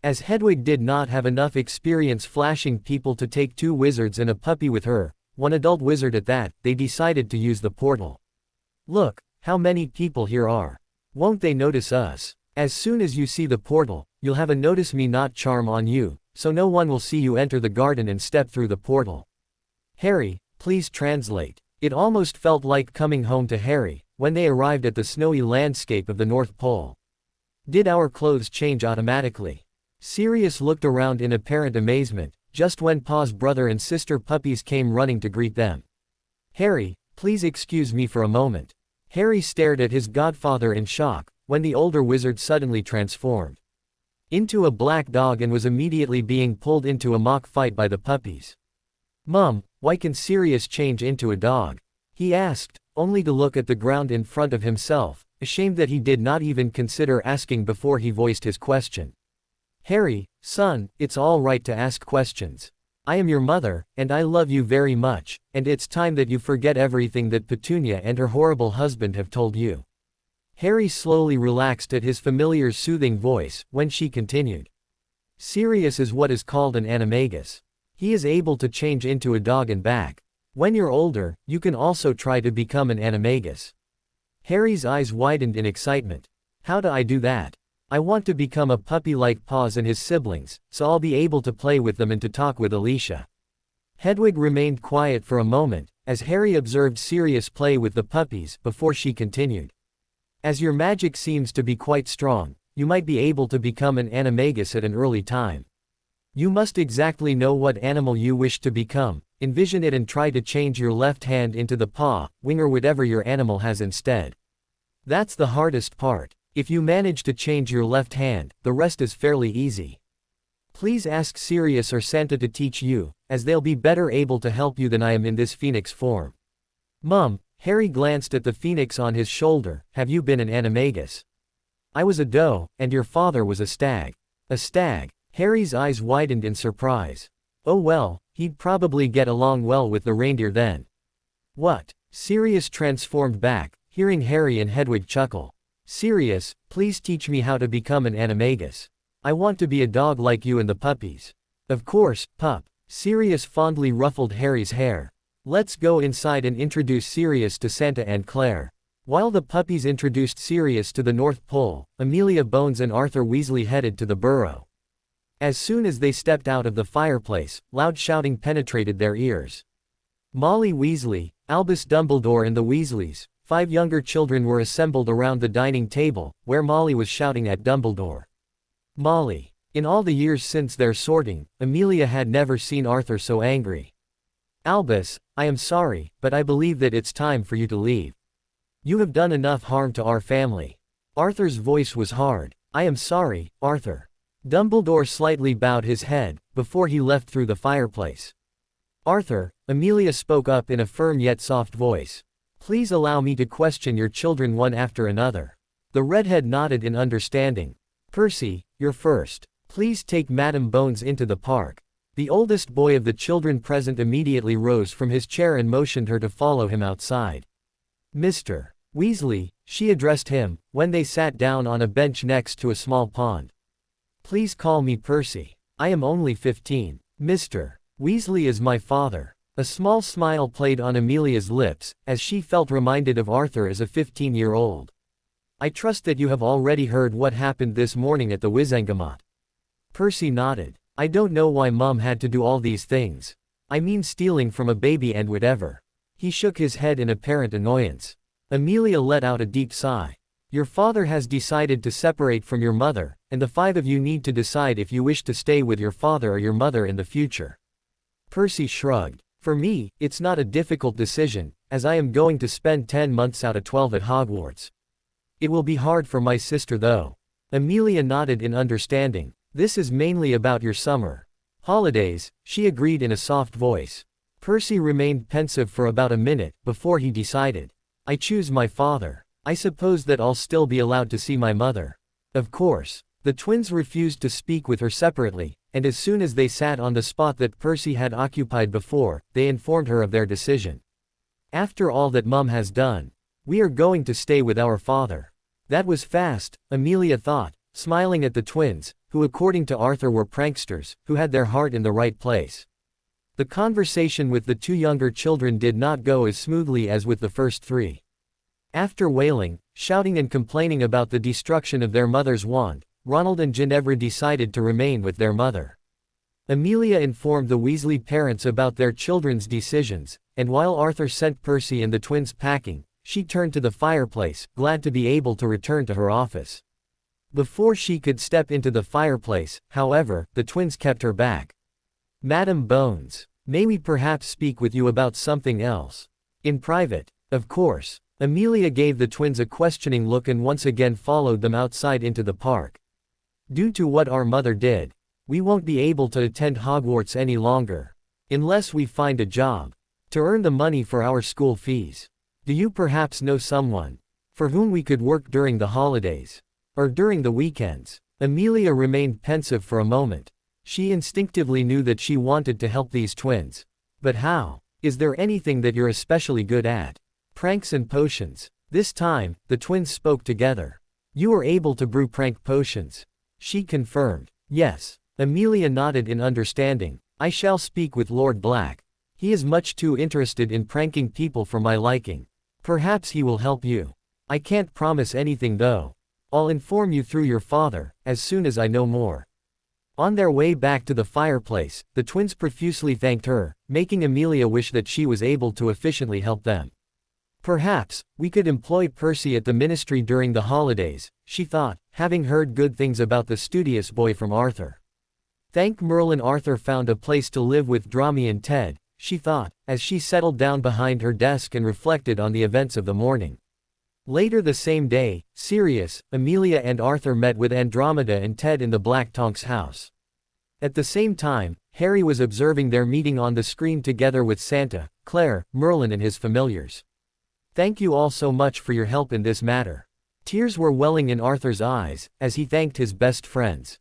As Hedwig did not have enough experience flashing people to take 2 wizards and a puppy with her, 1 adult wizard at that, they decided to use the portal. Look, how many people here are. Won't they notice us? As soon as you see the portal, you'll have a notice me not charm on you, so no one will see you enter the garden and step through the portal. Harry, please translate. It almost felt like coming home to Harry, when they arrived at the snowy landscape of the North Pole. Did our clothes change automatically? Sirius looked around in apparent amazement, just when Paws' brother and sister puppies came running to greet them. Harry, please excuse me for a moment. Harry stared at his godfather in shock, when the older wizard suddenly transformed into a black dog and was immediately being pulled into a mock fight by the puppies. Mum, why can Sirius change into a dog? He asked, only to look at the ground in front of himself, ashamed that he did not even consider asking before he voiced his question. Harry, son, it's all right to ask questions. I am your mother, and I love you very much, and it's time that you forget everything that Petunia and her horrible husband have told you. Harry slowly relaxed at his familiar's soothing voice, when she continued. Sirius is what is called an animagus. He is able to change into a dog and back. When you're older, you can also try to become an animagus. Harry's eyes widened in excitement. How do I do that? I want to become a puppy like Paws and his siblings, so I'll be able to play with them and to talk with Alicia. Hedwig remained quiet for a moment, as Harry observed Sirius play with the puppies, before she continued. As your magic seems to be quite strong, you might be able to become an animagus at an early time. You must exactly know what animal you wish to become, envision it and try to change your left hand into the paw, wing or whatever your animal has instead. That's the hardest part. If you manage to change your left hand, the rest is fairly easy. Please ask Sirius or Santa to teach you, as they'll be better able to help you than I am in this phoenix form. Mum, Harry glanced at the phoenix on his shoulder, have you been an animagus? I was a doe, and your father was a stag. A stag. Harry's eyes widened in surprise. Oh well, he'd probably get along well with the reindeer then. What? Sirius transformed back, hearing Harry and Hedwig chuckle. Sirius, please teach me how to become an animagus. I want to be a dog like you and the puppies. Of course, pup. Sirius fondly ruffled Harry's hair. Let's go inside and introduce Sirius to Santa and Claire. While the puppies introduced Sirius to the North Pole, Amelia Bones and Arthur Weasley headed to the burrow. As soon as they stepped out of the fireplace, loud shouting penetrated their ears. Molly Weasley, Albus Dumbledore and the Weasleys, 5 younger children were assembled around the dining table, where Molly was shouting at Dumbledore. Molly. In all the years since their sorting, Amelia had never seen Arthur so angry. Albus, I am sorry, but I believe that it's time for you to leave. You have done enough harm to our family. Arthur's voice was hard. I am sorry, Arthur. Dumbledore slightly bowed his head, before he left through the fireplace. Arthur, Amelia spoke up in a firm yet soft voice. Please allow me to question your children one after another. The redhead nodded in understanding. Percy, you're first. Please take Madam Bones into the park. The oldest boy of the children present immediately rose from his chair and motioned her to follow him outside. Mr. Weasley, she addressed him, when they sat down on a bench next to a small pond. Please call me Percy. I am only 15. Mr. Weasley is my father. A small smile played on Amelia's lips, as she felt reminded of Arthur as a 15-year-old. I trust that you have already heard what happened this morning at the Wizengamot. Percy nodded. I don't know why Mum had to do all these things. I mean stealing from a baby and whatever. He shook his head in apparent annoyance. Amelia let out a deep sigh. Your father has decided to separate from your mother, and the 5 of you need to decide if you wish to stay with your father or your mother in the future. Percy shrugged. For me, it's not a difficult decision, as I am going to spend 10 months out of 12 at Hogwarts. It will be hard for my sister though. Amelia nodded in understanding. This is mainly about your summer holidays, she agreed in a soft voice. Percy remained pensive for about a minute, before he decided. I choose my father. I suppose that I'll still be allowed to see my mother. Of course. The twins refused to speak with her separately, and as soon as they sat on the spot that Percy had occupied before, they informed her of their decision. After all that Mum has done, we are going to stay with our father. That was fast, Amelia thought, smiling at the twins, who according to Arthur were pranksters, who had their heart in the right place. The conversation with the 2 younger children did not go as smoothly as with the first 3. After wailing, shouting and complaining about the destruction of their mother's wand, Ronald and Ginevra decided to remain with their mother. Amelia informed the Weasley parents about their children's decisions, and while Arthur sent Percy and the twins packing, she turned to the fireplace, glad to be able to return to her office. Before she could step into the fireplace, however, the twins kept her back. Madam Bones, may we perhaps speak with you about something else? In private, of course. Amelia gave the twins a questioning look and once again followed them outside into the park. Due to what our mother did, we won't be able to attend Hogwarts any longer. Unless we find a job. To earn the money for our school fees. Do you perhaps know someone for whom we could work during the holidays? Or during the weekends? Amelia remained pensive for a moment. She instinctively knew that she wanted to help these twins. But how? Is there anything that you're especially good at? Pranks and potions. This time, the twins spoke together. You are able to brew prank potions. She confirmed. Yes. Amelia nodded in understanding. I shall speak with Lord Black. He is much too interested in pranking people for my liking. Perhaps he will help you. I can't promise anything though. I'll inform you through your father, as soon as I know more. On their way back to the fireplace, the twins profusely thanked her, making Amelia wish that she was able to efficiently help them. Perhaps, we could employ Percy at the ministry during the holidays, she thought, having heard good things about the studious boy from Arthur. Thank Merlin Arthur found a place to live with Dromey and Ted, she thought, as she settled down behind her desk and reflected on the events of the morning. Later the same day, Sirius, Amelia and Arthur met with Andromeda and Ted in the Black Tonks house. At the same time, Harry was observing their meeting on the screen together with Santa, Claire, Merlin and his familiars. Thank you all so much for your help in this matter. Tears were welling in Arthur's eyes, as he thanked his best friends.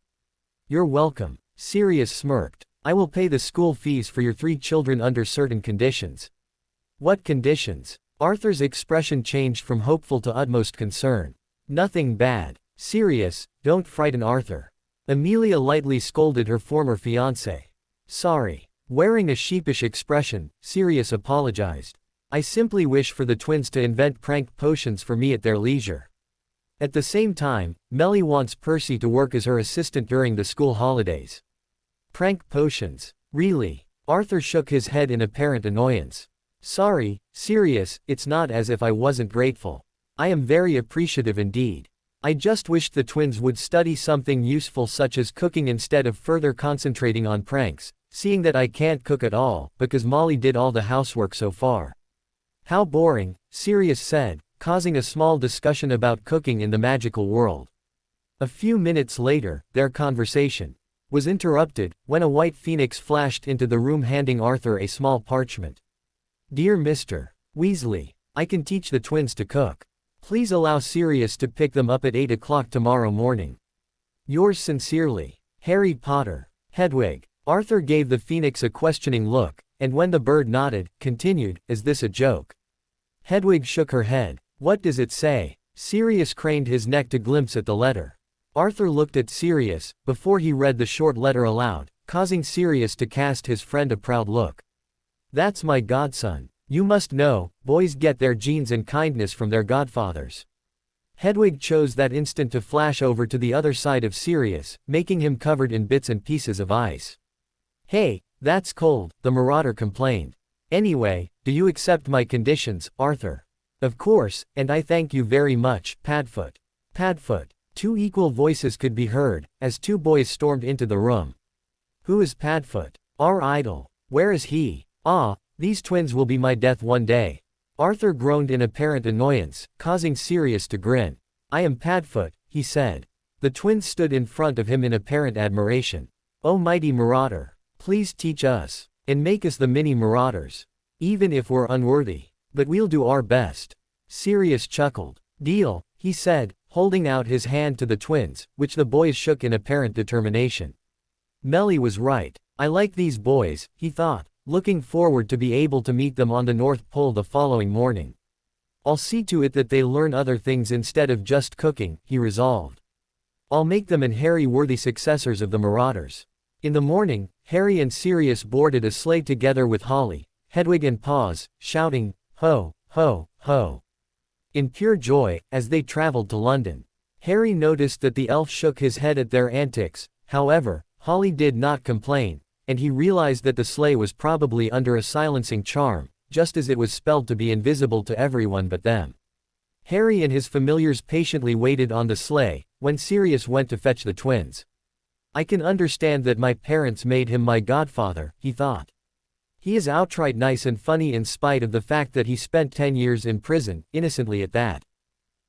You're welcome, Sirius smirked. I will pay the school fees for your 3 children under certain conditions. What conditions? Arthur's expression changed from hopeful to utmost concern. Nothing bad. Sirius, don't frighten Arthur. Amelia lightly scolded her former fiancé. Sorry. Wearing a sheepish expression, Sirius apologized. I simply wish for the twins to invent prank potions for me at their leisure. At the same time, Melly wants Percy to work as her assistant during the school holidays. Prank potions? Really? Arthur shook his head in apparent annoyance. Sorry, Sirius, it's not as if I wasn't grateful. I am very appreciative indeed. I just wished the twins would study something useful such as cooking instead of further concentrating on pranks, seeing that I can't cook at all, because Molly did all the housework so far. How boring, Sirius said, causing a small discussion about cooking in the magical world. A few minutes later, their conversation was interrupted, when a white phoenix flashed into the room handing Arthur a small parchment. Dear Mr. Weasley, I can teach the twins to cook. Please allow Sirius to pick them up at 8 o'clock tomorrow morning. Yours sincerely, Harry Potter. Hedwig. Arthur gave the phoenix a questioning look, and when the bird nodded, continued, is this a joke? Hedwig shook her head. What does it say? Sirius craned his neck to glimpse at the letter. Arthur looked at Sirius, before he read the short letter aloud, causing Sirius to cast his friend a proud look. That's my godson. You must know, boys get their genes and kindness from their godfathers. Hedwig chose that instant to flash over to the other side of Sirius, making him covered in bits and pieces of ice. Hey, that's cold, the marauder complained. Anyway, do you accept my conditions, Arthur? Of course, and I thank you very much, Padfoot. Padfoot. 2 equal voices could be heard, as 2 boys stormed into the room. Who is Padfoot? Our idol. Where is he? Ah, these twins will be my death one day. Arthur groaned in apparent annoyance, causing Sirius to grin. I am Padfoot, he said. The twins stood in front of him in apparent admiration. Oh mighty marauder, please teach us, and make us the mini marauders. Even if we're unworthy. But we'll do our best. Sirius chuckled. Deal, he said, holding out his hand to the twins, which the boys shook in apparent determination. Melly was right. I like these boys, he thought, looking forward to be able to meet them on the North Pole the following morning. I'll see to it that they learn other things instead of just cooking, he resolved. I'll make them and Harry worthy successors of the Marauders. In the morning, Harry and Sirius boarded a sleigh together with Holly, Hedwig and Paws, shouting, ho, ho, ho. In pure joy, as they traveled to London. Harry noticed that the elf shook his head at their antics, however, Holly did not complain, and he realized that the sleigh was probably under a silencing charm, just as it was spelled to be invisible to everyone but them. Harry and his familiars patiently waited on the sleigh, when Sirius went to fetch the twins. I can understand that my parents made him my godfather, he thought. He is outright nice and funny in spite of the fact that he spent 10 years in prison, innocently at that.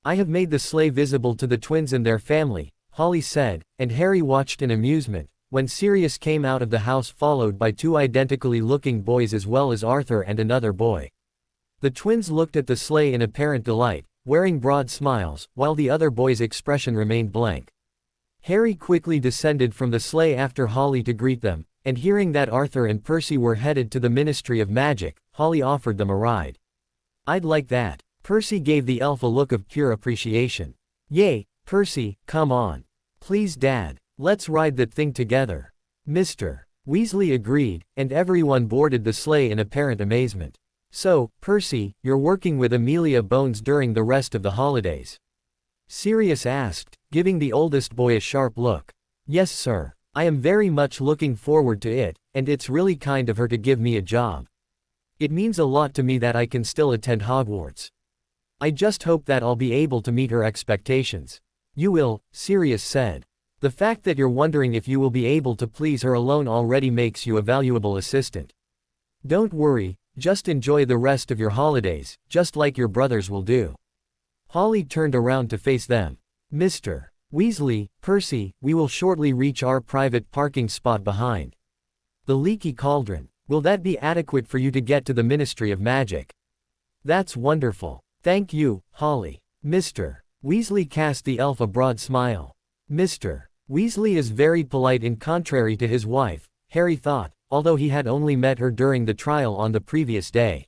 I have made the sleigh visible to the twins and their family, Holly said, and Harry watched in amusement, when Sirius came out of the house followed by 2 identically looking boys as well as Arthur and another boy. The twins looked at the sleigh in apparent delight, wearing broad smiles, while the other boy's expression remained blank. Harry quickly descended from the sleigh after Holly to greet them, and hearing that Arthur and Percy were headed to the Ministry of Magic, Holly offered them a ride. I'd like that. Percy gave the elf a look of pure appreciation. Yay, Percy, come on. Please Dad. Let's ride that thing together. Mr. Weasley agreed, and everyone boarded the sleigh in apparent amazement. So, Percy, you're working with Amelia Bones during the rest of the holidays? Sirius asked, giving the oldest boy a sharp look. Yes, sir. I am very much looking forward to it, and it's really kind of her to give me a job. It means a lot to me that I can still attend Hogwarts. I just hope that I'll be able to meet her expectations. You will, Sirius said. The fact that you're wondering if you will be able to please her alone already makes you a valuable assistant. Don't worry, just enjoy the rest of your holidays, just like your brothers will do. Holly turned around to face them. Mr. Weasley, Percy, we will shortly reach our private parking spot behind the Leaky Cauldron. Will that be adequate for you to get to the Ministry of Magic? That's wonderful. Thank you, Holly. Mr. Weasley cast the elf a broad smile. Mr. Weasley is very polite in contrary to his wife, Harry thought, although he had only met her during the trial on the previous day.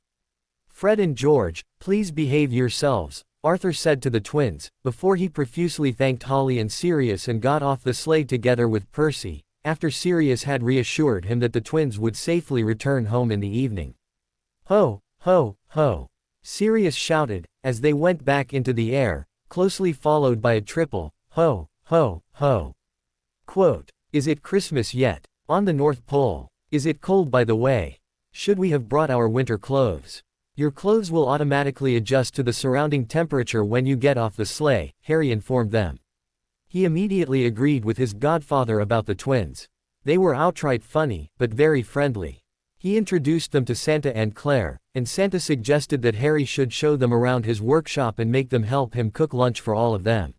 Fred and George, please behave yourselves, Arthur said to the twins, before he profusely thanked Holly and Sirius and got off the sleigh together with Percy, after Sirius had reassured him that the twins would safely return home in the evening. Ho, ho, ho! Sirius shouted, as they went back into the air, closely followed by a triple, ho, ho, ho. Quote, is it Christmas yet? On the North Pole. Is it cold by the way? Should we have brought our winter clothes? Your clothes will automatically adjust to the surrounding temperature when you get off the sleigh, Harry informed them. He immediately agreed with his godfather about the twins. They were outright funny, but very friendly. He introduced them to Santa and Claire, and Santa suggested that Harry should show them around his workshop and make them help him cook lunch for all of them.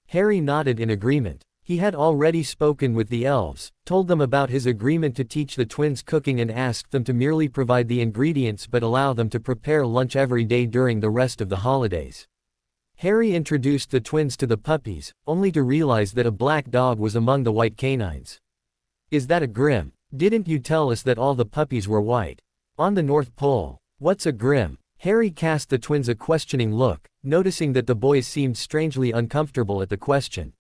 Harry nodded in agreement. He had already spoken with the elves, told them about his agreement to teach the twins cooking and asked them to merely provide the ingredients but allow them to prepare lunch every day during the rest of the holidays. Harry introduced the twins to the puppies, only to realize that a black dog was among the white canines. Is that a Grim? Didn't you tell us that all the puppies were white? On the North Pole. What's a Grim? Harry cast the twins a questioning look, noticing that the boys seemed strangely uncomfortable at the question.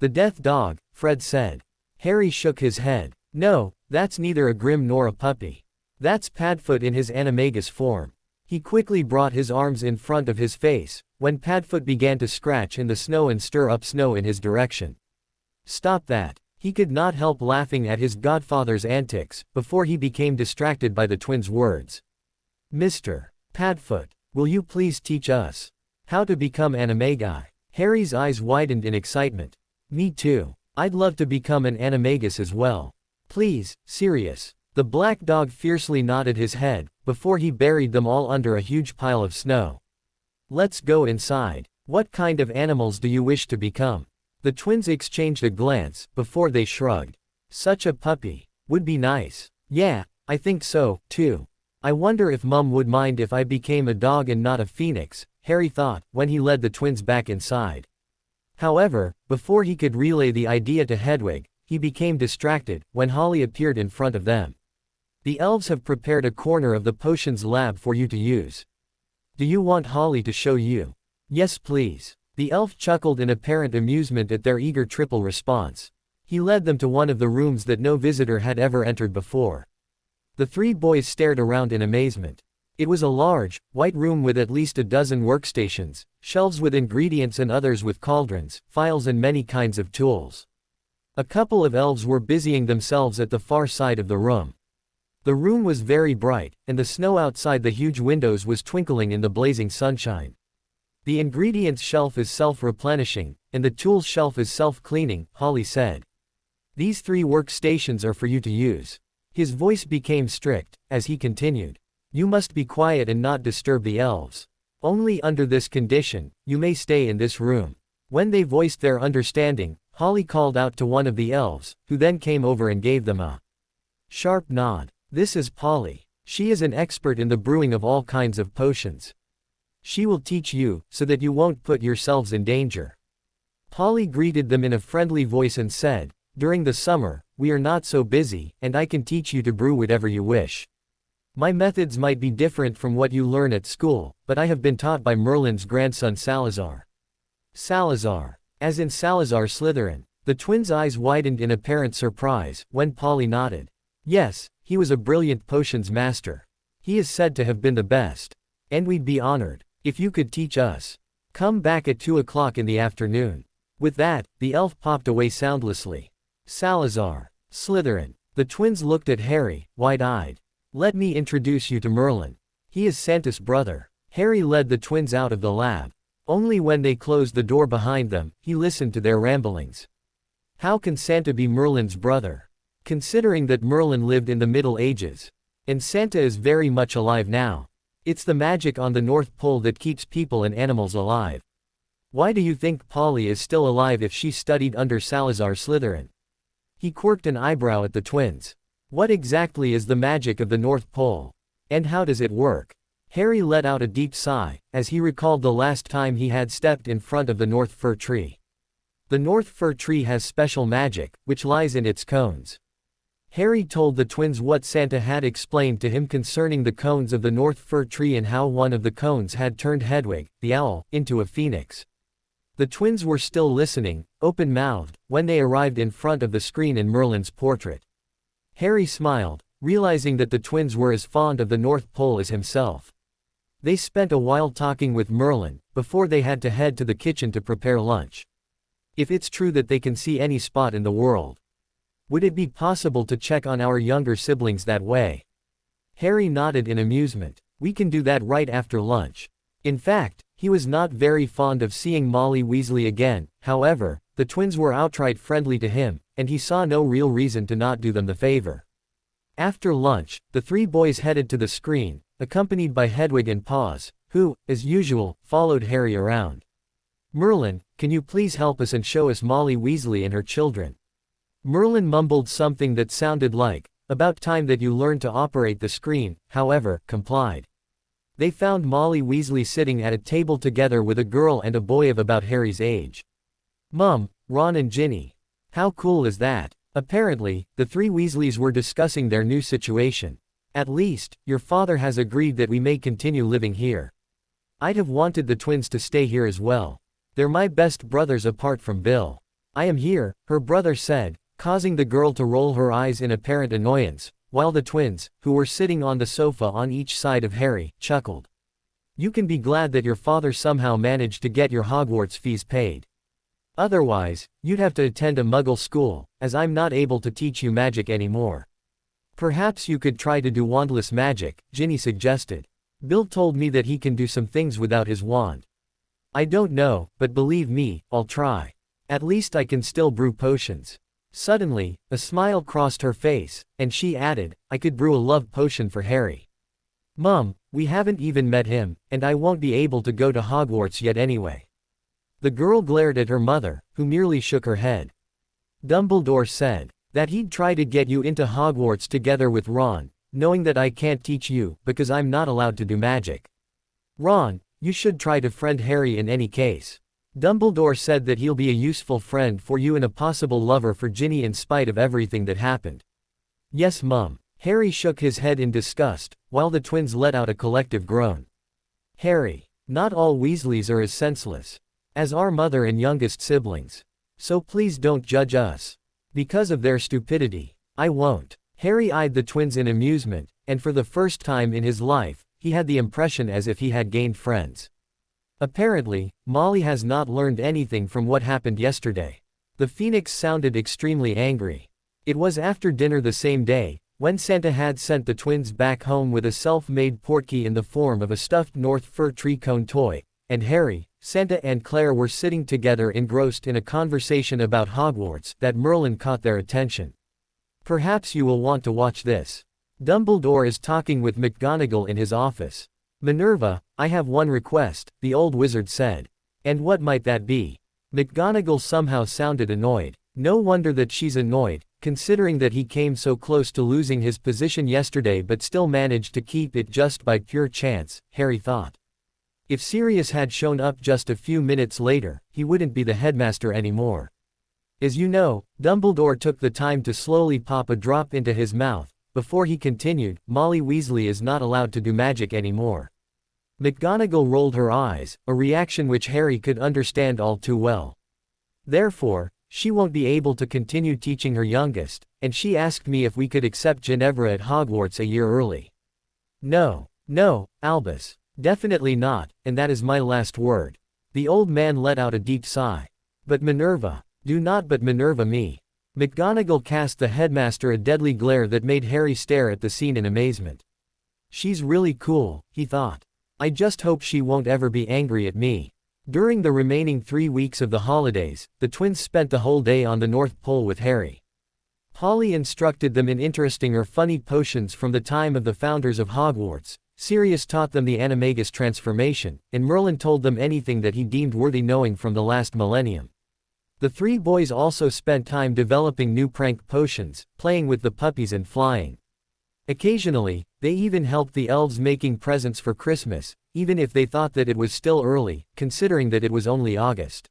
The death dog, Fred said. Harry shook his head. No, that's neither a Grim nor a puppy. That's Padfoot in his animagus form. He quickly brought his arms in front of his face, when Padfoot began to scratch in the snow and stir up snow in his direction. Stop that. He could not help laughing at his godfather's antics, before he became distracted by the twins' words. Mr. Padfoot, will you please teach us how to become animagi? Harry's eyes widened in excitement. Me too. I'd love to become an animagus as well. Please, Sirius. The black dog fiercely nodded his head, before he buried them all under a huge pile of snow. Let's go inside. What kind of animals do you wish to become? The twins exchanged a glance, before they shrugged. Such a puppy. Would be nice. Yeah, I think so, too. I wonder if Mum would mind if I became a dog and not a phoenix, Harry thought, when he led the twins back inside. However, before he could relay the idea to Hedwig, he became distracted, when Holly appeared in front of them. The elves have prepared a corner of the potions lab for you to use. Do you want Holly to show you? Yes please. The elf chuckled in apparent amusement at their eager triple response. He led them to one of the rooms that no visitor had ever entered before. The three boys stared around in amazement. It was a large, white room with at least a dozen workstations, shelves with ingredients and others with cauldrons, files and many kinds of tools. A couple of elves were busying themselves at the far side of the room. The room was very bright, and the snow outside the huge windows was twinkling in the blazing sunshine. The ingredients shelf is self-replenishing, and the tools shelf is self-cleaning, Holly said. These 3 workstations are for you to use. His voice became strict, as he continued. You must be quiet and not disturb the elves. Only under this condition, you may stay in this room. When they voiced their understanding, Holly called out to one of the elves, who then came over and gave them a sharp nod. This is Polly. She is an expert in the brewing of all kinds of potions. She will teach you, so that you won't put yourselves in danger. Polly greeted them in a friendly voice and said, during the summer, we are not so busy, and I can teach you to brew whatever you wish. My methods might be different from what you learn at school, but I have been taught by Merlin's grandson Salazar. Salazar. As in Salazar Slytherin. The twins' eyes widened in apparent surprise, when Polly nodded. Yes, he was a brilliant potions master. He is said to have been the best. And we'd be honored if you could teach us. Come back at 2 o'clock in the afternoon. With that, the elf popped away soundlessly. Salazar. Slytherin. The twins looked at Harry, wide-eyed. Let me introduce you to Merlin. He is Santa's brother. Harry led the twins out of the lab. Only when they closed the door behind them, he listened to their ramblings. How can Santa be Merlin's brother? Considering that Merlin lived in the Middle Ages. And Santa is very much alive now. It's the magic on the North Pole that keeps people and animals alive. Why do you think Polly is still alive if she studied under Salazar Slytherin? He quirked an eyebrow at the twins. What exactly is the magic of the North Pole? And how does it work? Harry let out a deep sigh, as he recalled the last time he had stepped in front of the North Fir Tree. The North Fir Tree has special magic, which lies in its cones. Harry told the twins what Santa had explained to him concerning the cones of the North Fir Tree and how one of the cones had turned Hedwig, the owl, into a phoenix. The twins were still listening, open-mouthed, when they arrived in front of the screen in Merlin's portrait. Harry smiled, realizing that the twins were as fond of the North Pole as himself. They spent a while talking with Merlin, before they had to head to the kitchen to prepare lunch. If it's true that they can see any spot in the world, would it be possible to check on our younger siblings that way? Harry nodded in amusement. We can do that right after lunch. In fact, he was not very fond of seeing Molly Weasley again. However, the twins were outright friendly to him, and he saw no real reason to not do them the favor. After lunch, the three boys headed to the screen, accompanied by Hedwig and Paws, who, as usual, followed Harry around. Merlin, can you please help us and show us Molly Weasley and her children? Merlin mumbled something that sounded like, about time that you learned to operate the screen, however, complied. They found Molly Weasley sitting at a table together with a girl and a boy of about Harry's age. Mum, Ron and Ginny. How cool is that? Apparently, the three Weasleys were discussing their new situation. At least, your father has agreed that we may continue living here. I'd have wanted the twins to stay here as well. They're my best brothers apart from Bill. I am here, her brother said, causing the girl to roll her eyes in apparent annoyance, while the twins, who were sitting on the sofa on each side of Harry, chuckled. You can be glad that your father somehow managed to get your Hogwarts fees paid. Otherwise, you'd have to attend a Muggle school, as I'm not able to teach you magic anymore. Perhaps you could try to do wandless magic, Ginny suggested. Bill told me that he can do some things without his wand. I don't know, but believe me, I'll try. At least I can still brew potions. Suddenly, a smile crossed her face, and she added, I could brew a love potion for Harry. Mum, we haven't even met him, and I won't be able to go to Hogwarts yet anyway. The girl glared at her mother, who merely shook her head. Dumbledore said that he'd try to get you into Hogwarts together with Ron, knowing that I can't teach you, because I'm not allowed to do magic. Ron, you should try to friend Harry in any case. Dumbledore said that he'll be a useful friend for you and a possible lover for Ginny in spite of everything that happened. Yes, Mum. Harry shook his head in disgust, while the twins let out a collective groan. Harry, not all Weasleys are as senseless as our mother and youngest siblings. So please don't judge us because of their stupidity. I won't. Harry eyed the twins in amusement, and for the first time in his life, he had the impression as if he had gained friends. Apparently, Molly has not learned anything from what happened yesterday. The Phoenix sounded extremely angry. It was after dinner the same day, when Santa had sent the twins back home with a self-made portkey in the form of a stuffed North Fir Tree cone toy, and Harry, Santa and Claire were sitting together engrossed in a conversation about Hogwarts, that Merlin caught their attention. Perhaps you will want to watch this. Dumbledore is talking with McGonagall in his office. Minerva, I have one request, the old wizard said. And what might that be? McGonagall somehow sounded annoyed. No wonder that she's annoyed, considering that he came so close to losing his position yesterday but still managed to keep it just by pure chance, Harry thought. If Sirius had shown up just a few minutes later, he wouldn't be the headmaster anymore. As you know, Dumbledore took the time to slowly pop a drop into his mouth. Before he continued, Molly Weasley is not allowed to do magic anymore. McGonagall rolled her eyes, a reaction which Harry could understand all too well. Therefore, she won't be able to continue teaching her youngest, and she asked me if we could accept Ginevra at Hogwarts a year early. No, no, Albus. Definitely not, and that is my last word. The old man let out a deep sigh. But Minerva, do not but Minerva me. McGonagall cast the headmaster a deadly glare that made Harry stare at the scene in amazement. She's really cool, he thought. I just hope she won't ever be angry at me. During the remaining 3 weeks of the holidays, the twins spent the whole day on the North Pole with Harry. Polly instructed them in interesting or funny potions from the time of the founders of Hogwarts, Sirius taught them the Animagus transformation, and Merlin told them anything that he deemed worthy knowing from the last millennium. The 3 boys also spent time developing new prank potions, playing with the puppies and flying. Occasionally, they even helped the elves making presents for Christmas, even if they thought that it was still early, considering that it was only August.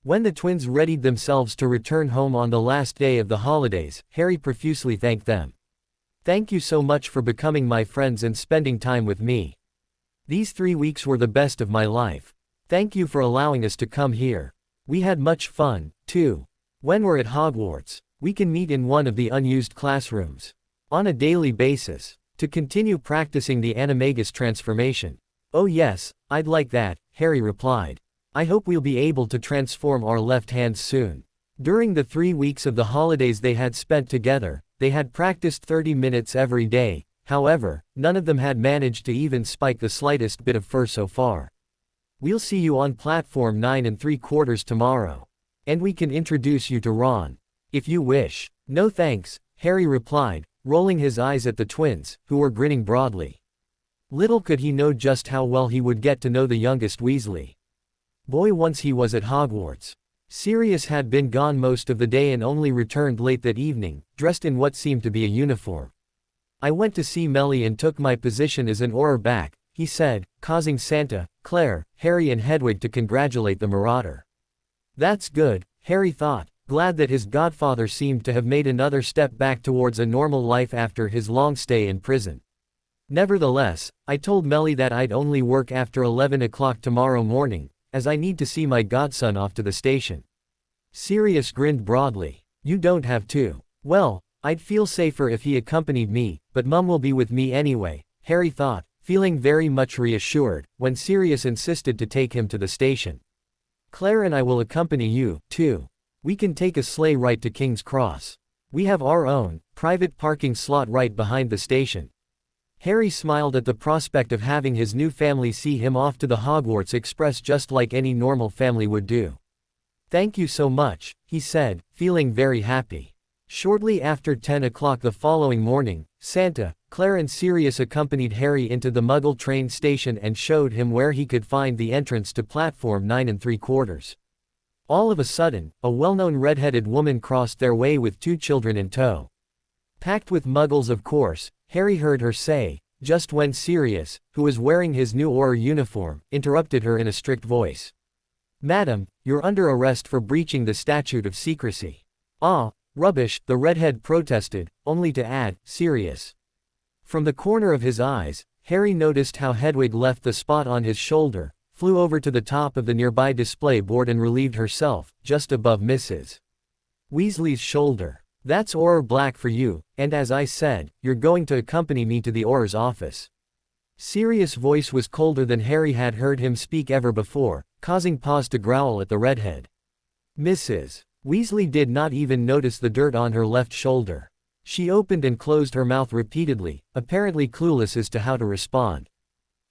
When the twins readied themselves to return home on the last day of the holidays, Harry profusely thanked them. Thank you so much for becoming my friends and spending time with me. These 3 weeks were the best of my life. Thank you for allowing us to come here. We had much fun, too. When we're at Hogwarts, we can meet in one of the unused classrooms. On a daily basis. To continue practicing the Animagus transformation. Oh yes, I'd like that, Harry replied. I hope we'll be able to transform our left hands soon. During the 3 weeks of the holidays they had spent together, they had practiced 30 minutes every day. However, none of them had managed to even spike the slightest bit of fur so far. We'll see you on platform 9 3/4 tomorrow. And we can introduce you to Ron. If you wish. No thanks, Harry replied, rolling his eyes at the twins, who were grinning broadly. Little could he know just how well he would get to know the youngest Weasley boy once he was at Hogwarts. Sirius had been gone most of the day and only returned late that evening, dressed in what seemed to be a uniform. I went to see Melly and took my position as an Auror back, he said, causing Santa, Claire, Harry and Hedwig to congratulate the Marauder. That's good, Harry thought, glad that his godfather seemed to have made another step back towards a normal life after his long stay in prison. Nevertheless, I told Melly that I'd only work after 11 o'clock tomorrow morning, as I need to see my godson off to the station. Sirius grinned broadly. You don't have to. Well, I'd feel safer if he accompanied me, but Mum will be with me anyway, Harry thought, feeling very much reassured, when Sirius insisted to take him to the station. Claire and I will accompany you, too. We can take a sleigh right to King's Cross. We have our own private parking slot right behind the station. Harry smiled at the prospect of having his new family see him off to the Hogwarts Express just like any normal family would do. Thank you so much, he said, feeling very happy. Shortly after 10 o'clock the following morning, Santa, Claire and Sirius accompanied Harry into the Muggle train station and showed him where he could find the entrance to platform 9 3/4. All of a sudden, a well-known red-headed woman crossed their way with 2 children in tow. Packed with Muggles of course, Harry heard her say, just when Sirius, who was wearing his new Auror uniform, interrupted her in a strict voice. Madam, you're under arrest for breaching the statute of secrecy. Ah, rubbish, the redhead protested, only to add, Sirius. From the corner of his eyes, Harry noticed how Hedwig left the spot on his shoulder, flew over to the top of the nearby display board and relieved herself, just above Mrs. Weasley's shoulder. That's Auror Black for you, and as I said, you're going to accompany me to the Auror's office. Sirius' voice was colder than Harry had heard him speak ever before, causing Paws to growl at the redhead. Mrs. Weasley did not even notice the dirt on her left shoulder. She opened and closed her mouth repeatedly, apparently clueless as to how to respond.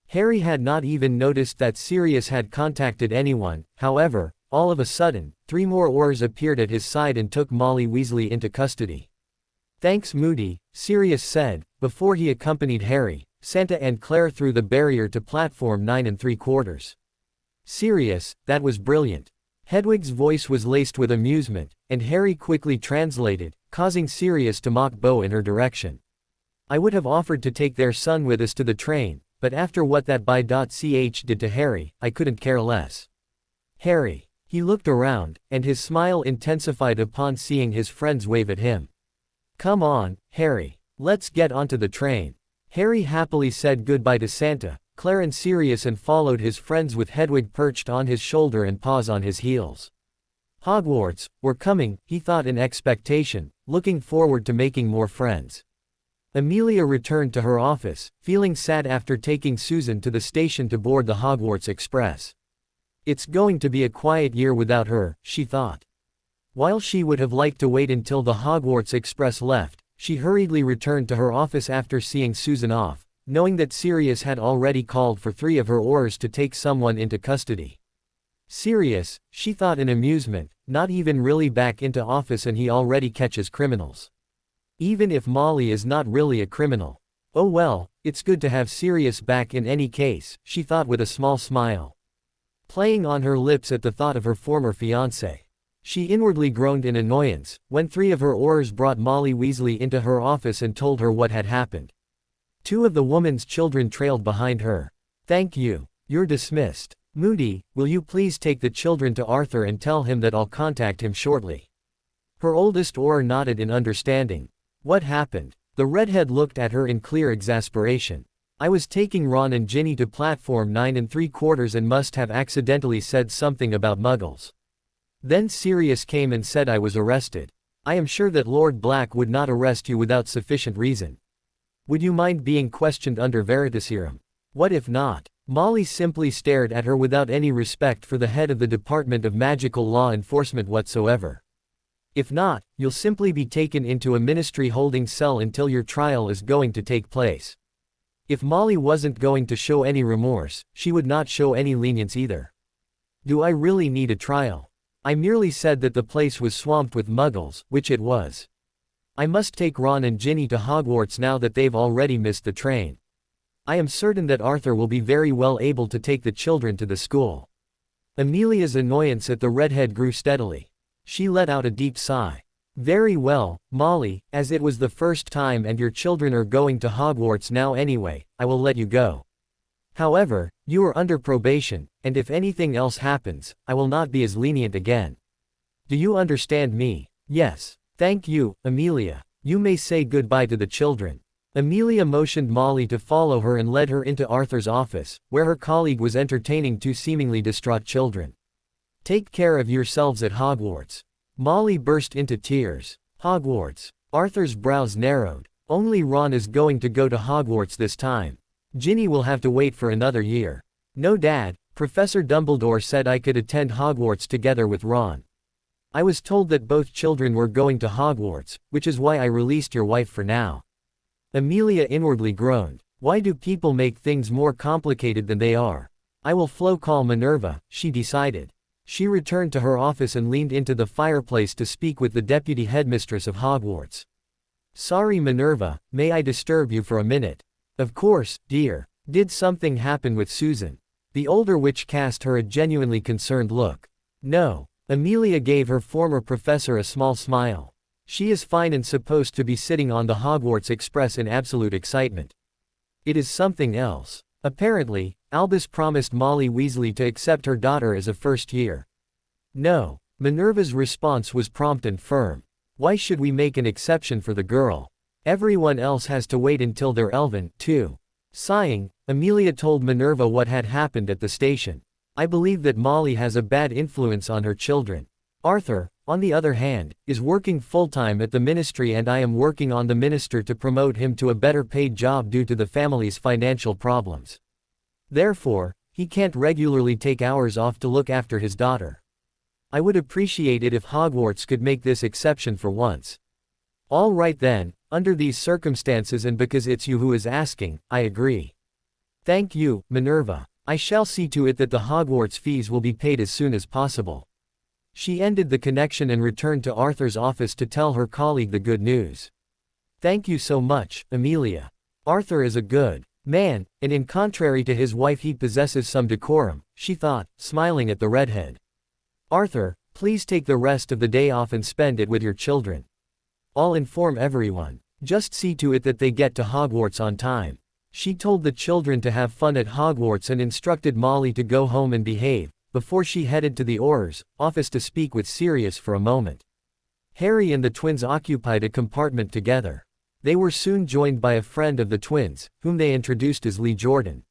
Harry had not even noticed that Sirius had contacted anyone. However, all of a sudden, 3 more Aurors appeared at his side and took Molly Weasley into custody. Thanks Moody, Sirius said, before he accompanied Harry, Santa and Claire through the barrier to platform 9 3/4. Sirius, that was brilliant. Hedwig's voice was laced with amusement, and Harry quickly translated, causing Sirius to mock Bo in her direction. I would have offered to take their son with us to the train, but after what that bi.ch did to Harry, I couldn't care less. Harry. He looked around, and his smile intensified upon seeing his friends wave at him. Come on, Harry. Let's get onto the train. Harry happily said goodbye to Santa, Claire and Sirius and followed his friends with Hedwig perched on his shoulder and Paws on his heels. Hogwarts, we're coming, he thought in expectation, looking forward to making more friends. Amelia returned to her office, feeling sad after taking Susan to the station to board the Hogwarts Express. It's going to be a quiet year without her, she thought. While she would have liked to wait until the Hogwarts Express left, she hurriedly returned to her office after seeing Susan off, knowing that Sirius had already called for 3 of her Aurors to take someone into custody. Sirius, she thought in amusement, not even really back into office and he already catches criminals. Even if Molly is not really a criminal. Oh well, it's good to have Sirius back in any case, she thought with a small smile playing on her lips at the thought of her former fiancé. She inwardly groaned in annoyance, when 3 of her Aurors brought Molly Weasley into her office and told her what had happened. 2 of the woman's children trailed behind her. Thank you. You're dismissed. Moody, will you please take the children to Arthur and tell him that I'll contact him shortly? Her oldest Auror nodded in understanding. What happened? The redhead looked at her in clear exasperation. I was taking Ron and Ginny to platform 9 3/4 and must have accidentally said something about muggles. Then Sirius came and said I was arrested. I am sure that Lord Black would not arrest you without sufficient reason. Would you mind being questioned under Veritaserum? What if not? Molly simply stared at her without any respect for the head of the Department of Magical Law Enforcement whatsoever. If not, you'll simply be taken into a ministry holding cell until your trial is going to take place. If Molly wasn't going to show any remorse, she would not show any lenience either. Do I really need a trial? I merely said that the place was swamped with muggles, which it was. I must take Ron and Ginny to Hogwarts now that they've already missed the train. I am certain that Arthur will be very well able to take the children to the school. Amelia's annoyance at the redhead grew steadily. She let out a deep sigh. Very well, Molly, as it was the first time and your children are going to Hogwarts now anyway, I will let you go. However, you are under probation, and if anything else happens, I will not be as lenient again. Do you understand me? Yes. Thank you, Amelia. You may say goodbye to the children. Amelia motioned Molly to follow her and led her into Arthur's office, where her colleague was entertaining 2 seemingly distraught children. Take care of yourselves at Hogwarts. Molly burst into tears. Hogwarts. Arthur's brows narrowed. Only Ron is going to go to Hogwarts this time. Ginny will have to wait for another year. No, Dad, Professor Dumbledore said I could attend Hogwarts together with Ron. I was told that both children were going to Hogwarts, which is why I released your wife for now. Amelia inwardly groaned. Why do people make things more complicated than they are? I will call Minerva, she decided. She returned to her office and leaned into the fireplace to speak with the deputy headmistress of Hogwarts. Sorry Minerva, may I disturb you for a minute? Of course, dear. Did something happen with Susan? The older witch cast her a genuinely concerned look. No. Amelia gave her former professor a small smile. She is fine and supposed to be sitting on the Hogwarts Express in absolute excitement. It is something else. Apparently, Albus promised Molly Weasley to accept her daughter as a first year. No. Minerva's response was prompt and firm. Why should we make an exception for the girl? Everyone else has to wait until they're elven, too. Sighing, Amelia told Minerva what had happened at the station. I believe that Molly has a bad influence on her children. Arthur, on the other hand, is working full-time at the ministry and I am working on the minister to promote him to a better paid job due to the family's financial problems. Therefore, he can't regularly take hours off to look after his daughter. I would appreciate it if Hogwarts could make this exception for once. All right then, under these circumstances and because it's you who is asking, I agree. Thank you, Minerva. I shall see to it that the Hogwarts fees will be paid as soon as possible. She ended the connection and returned to Arthur's office to tell her colleague the good news. Thank you so much, Amelia. Arthur is a good man, and in contrary to his wife he possesses some decorum, she thought, smiling at the redhead. Arthur, please take the rest of the day off and spend it with your children. I'll inform everyone. Just see to it that they get to Hogwarts on time. She told the children to have fun at Hogwarts and instructed Molly to go home and behave, before she headed to the Aurors' office to speak with Sirius for a moment. Harry and the twins occupied a compartment together. They were soon joined by a friend of the twins, whom they introduced as Lee Jordan.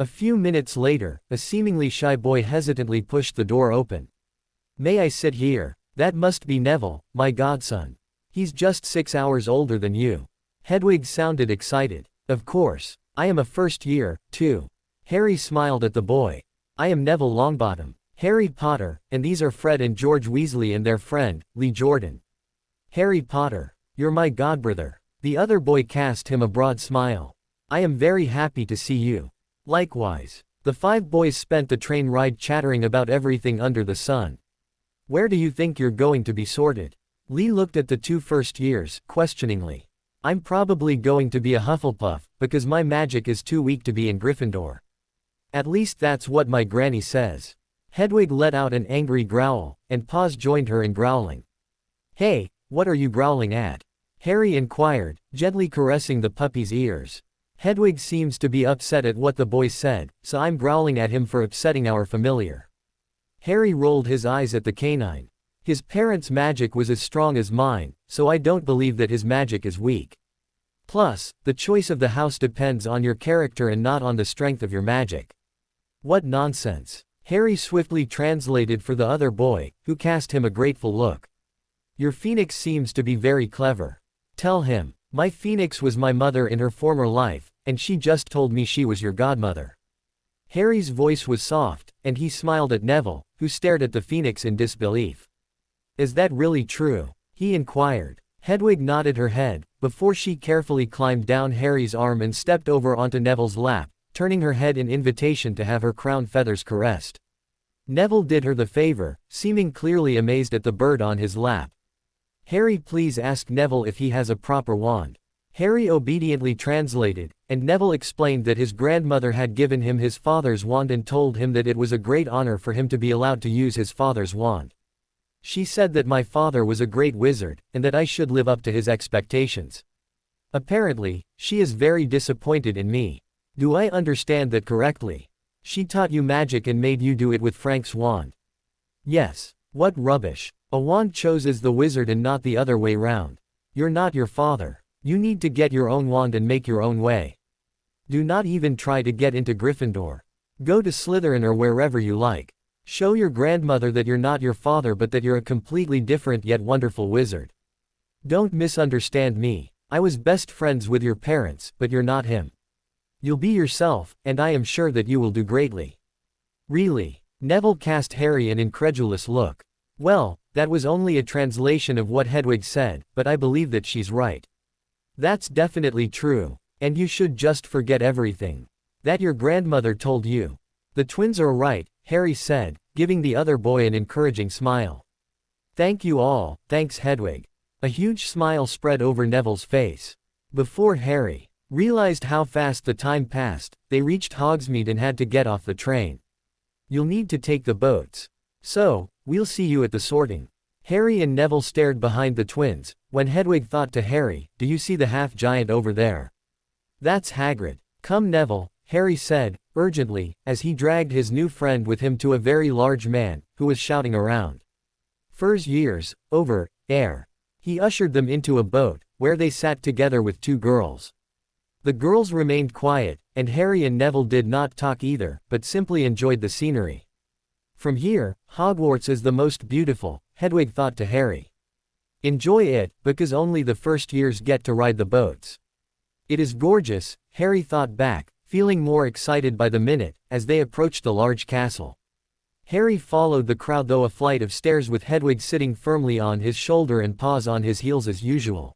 A few minutes later, a seemingly shy boy hesitantly pushed the door open. May I sit here? That must be Neville, my godson. He's just 6 hours older than you. Hedwig sounded excited. Of course. I am a first year, too. Harry smiled at the boy. I am Neville Longbottom, Harry Potter, and these are Fred and George Weasley and their friend, Lee Jordan. Harry Potter. You're my godbrother. The other boy cast him a broad smile. I am very happy to see you. Likewise. The 5 boys spent the train ride chattering about everything under the sun. Where do you think you're going to be sorted? Lee looked at the 2 first years, questioningly. I'm probably going to be a Hufflepuff, because my magic is too weak to be in Gryffindor. At least that's what my granny says. Hedwig let out an angry growl, and Paws joined her in growling. Hey, what are you growling at? Harry inquired, gently caressing the puppy's ears. Hedwig seems to be upset at what the boy said, so I'm growling at him for upsetting our familiar. Harry rolled his eyes at the canine. His parents' magic was as strong as mine, so I don't believe that his magic is weak. Plus, the choice of the house depends on your character and not on the strength of your magic. What nonsense. Harry swiftly translated for the other boy, who cast him a grateful look. Your phoenix seems to be very clever. Tell him, my phoenix was my mother in her former life, and she just told me she was your godmother. Harry's voice was soft, and he smiled at Neville, who stared at the phoenix in disbelief. Is that really true? He inquired. Hedwig nodded her head, before she carefully climbed down Harry's arm and stepped over onto Neville's lap, turning her head in invitation to have her crown feathers caressed. Neville did her the favor, seeming clearly amazed at the bird on his lap. Harry, please ask Neville if he has a proper wand. Harry obediently translated, and Neville explained that his grandmother had given him his father's wand and told him that it was a great honor for him to be allowed to use his father's wand. She said that my father was a great wizard, and that I should live up to his expectations. Apparently, she is very disappointed in me. Do I understand that correctly? She taught you magic and made you do it with Frank's wand. Yes. What rubbish. A wand chooses the wizard and not the other way round. You're not your father. You need to get your own wand and make your own way. Do not even try to get into Gryffindor. Go to Slytherin or wherever you like. Show your grandmother that you're not your father but that you're a completely different yet wonderful wizard. Don't misunderstand me. I was best friends with your parents, but you're not him. You'll be yourself, and I am sure that you will do greatly. Really? Neville cast Harry an incredulous look. Well, that was only a translation of what Hedwig said, but I believe that she's right. That's definitely true. And you should just forget everything that your grandmother told you. The twins are right, Harry said, giving the other boy an encouraging smile. Thank you all, thanks Hedwig. A huge smile spread over Neville's face. Before Harry realized how fast the time passed, they reached Hogsmeade and had to get off the train. You'll need to take the boats. So, we'll see you at the sorting. Harry and Neville stared behind the twins, when Hedwig thought to Harry, do you see the half-giant over there? That's Hagrid. Come Neville, Harry said, urgently, as he dragged his new friend with him to a very large man, who was shouting around. Furs years, over, air. He ushered them into a boat, where they sat together with 2 girls. The girls remained quiet, and Harry and Neville did not talk either, but simply enjoyed the scenery. From here, Hogwarts is the most beautiful, Hedwig thought to Harry. Enjoy it, because only the first years get to ride the boats. It is gorgeous, Harry thought back, feeling more excited by the minute, as they approached the large castle. Harry followed the crowd though a flight of stairs with Hedwig sitting firmly on his shoulder and Paws on his heels as usual.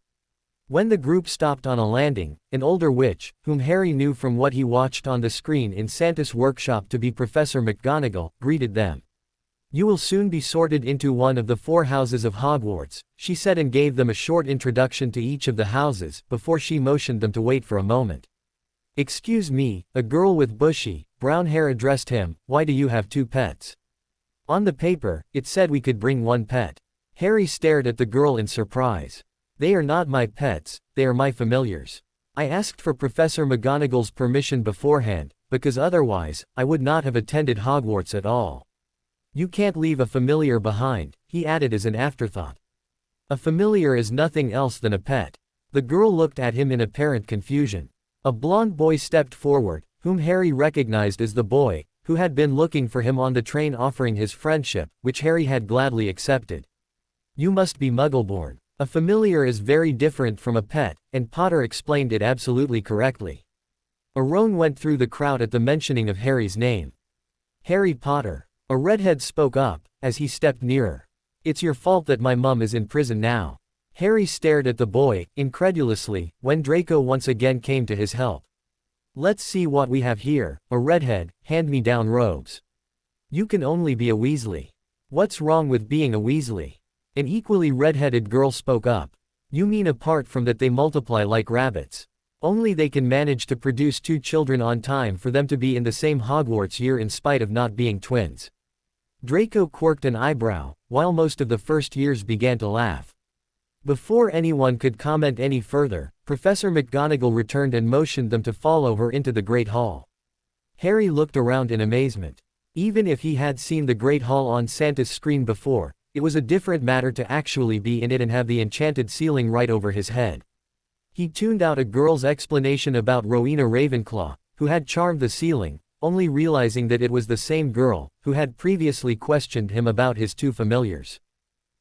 When the group stopped on a landing, an older witch, whom Harry knew from what he watched on the screen in Santa's workshop to be Professor McGonagall, greeted them. You will soon be sorted into one of the 4 houses of Hogwarts, she said and gave them a short introduction to each of the houses, before she motioned them to wait for a moment. Excuse me, a girl with bushy, brown hair addressed him, why do you have 2 pets? On the paper, it said we could bring 1 pet. Harry stared at the girl in surprise. They are not my pets, they are my familiars. I asked for Professor McGonagall's permission beforehand, because otherwise, I would not have attended Hogwarts at all. You can't leave a familiar behind, he added as an afterthought. A familiar is nothing else than a pet. The girl looked at him in apparent confusion. A blond boy stepped forward, whom Harry recognized as the boy, who had been looking for him on the train offering his friendship, which Harry had gladly accepted. You must be Muggleborn. A familiar is very different from a pet, and Potter explained it absolutely correctly. A groan went through the crowd at the mentioning of Harry's name. Harry Potter. A redhead spoke up, as he stepped nearer. It's your fault that my mum is in prison now. Harry stared at the boy, incredulously, when Draco once again came to his help. Let's see what we have here. A redhead, hand-me-down robes. You can only be a Weasley. What's wrong with being a Weasley? An equally red-headed girl spoke up. You mean apart from that they multiply like rabbits. Only they can manage to produce 2 children on time for them to be in the same Hogwarts year in spite of not being twins. Draco quirked an eyebrow, while most of the first years began to laugh. Before anyone could comment any further, Professor McGonagall returned and motioned them to follow her into the Great Hall. Harry looked around in amazement. Even if he had seen the Great Hall on Santa's screen before, it was a different matter to actually be in it and have the enchanted ceiling right over his head. He tuned out a girl's explanation about Rowena Ravenclaw, who had charmed the ceiling, only realizing that it was the same girl, who had previously questioned him about his 2 familiars.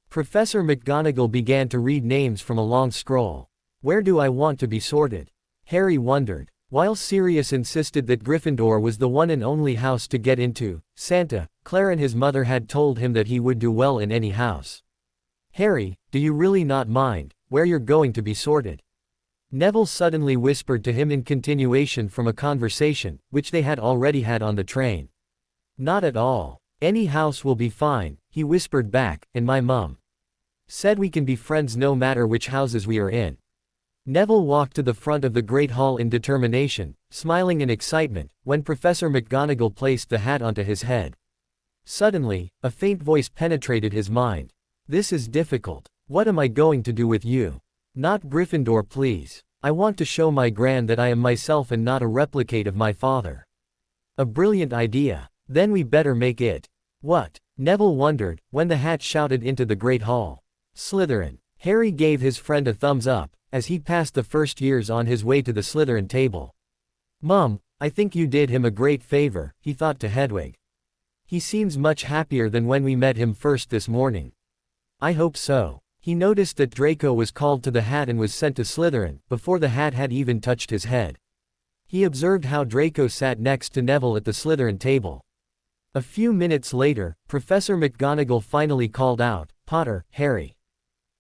Professor McGonagall began to read names from a long scroll. Where do I want to be sorted? Harry wondered. While Sirius insisted that Gryffindor was the one and only house to get into, Santa, Claire and his mother had told him that he would do well in any house. Harry, do you really not mind where you're going to be sorted? Neville suddenly whispered to him in continuation from a conversation, which they had already had on the train. Not at all. Any house will be fine, he whispered back, and my mum said we can be friends no matter which houses we are in. Neville walked to the front of the Great Hall in determination, smiling in excitement, when Professor McGonagall placed the hat onto his head. Suddenly, a faint voice penetrated his mind. This is difficult. What am I going to do with you? Not Gryffindor, please. I want to show my Gran that I am myself and not a replicate of my father. A brilliant idea. Then we better make it. What? Neville wondered, when the hat shouted into the Great Hall. Slytherin. Harry gave his friend a thumbs up, as he passed the first years on his way to the Slytherin table. Mum, I think you did him a great favor, he thought to Hedwig. He seems much happier than when we met him first this morning. I hope so. He noticed that Draco was called to the hat and was sent to Slytherin, before the hat had even touched his head. He observed how Draco sat next to Neville at the Slytherin table. A few minutes later, Professor McGonagall finally called out, Potter, Harry.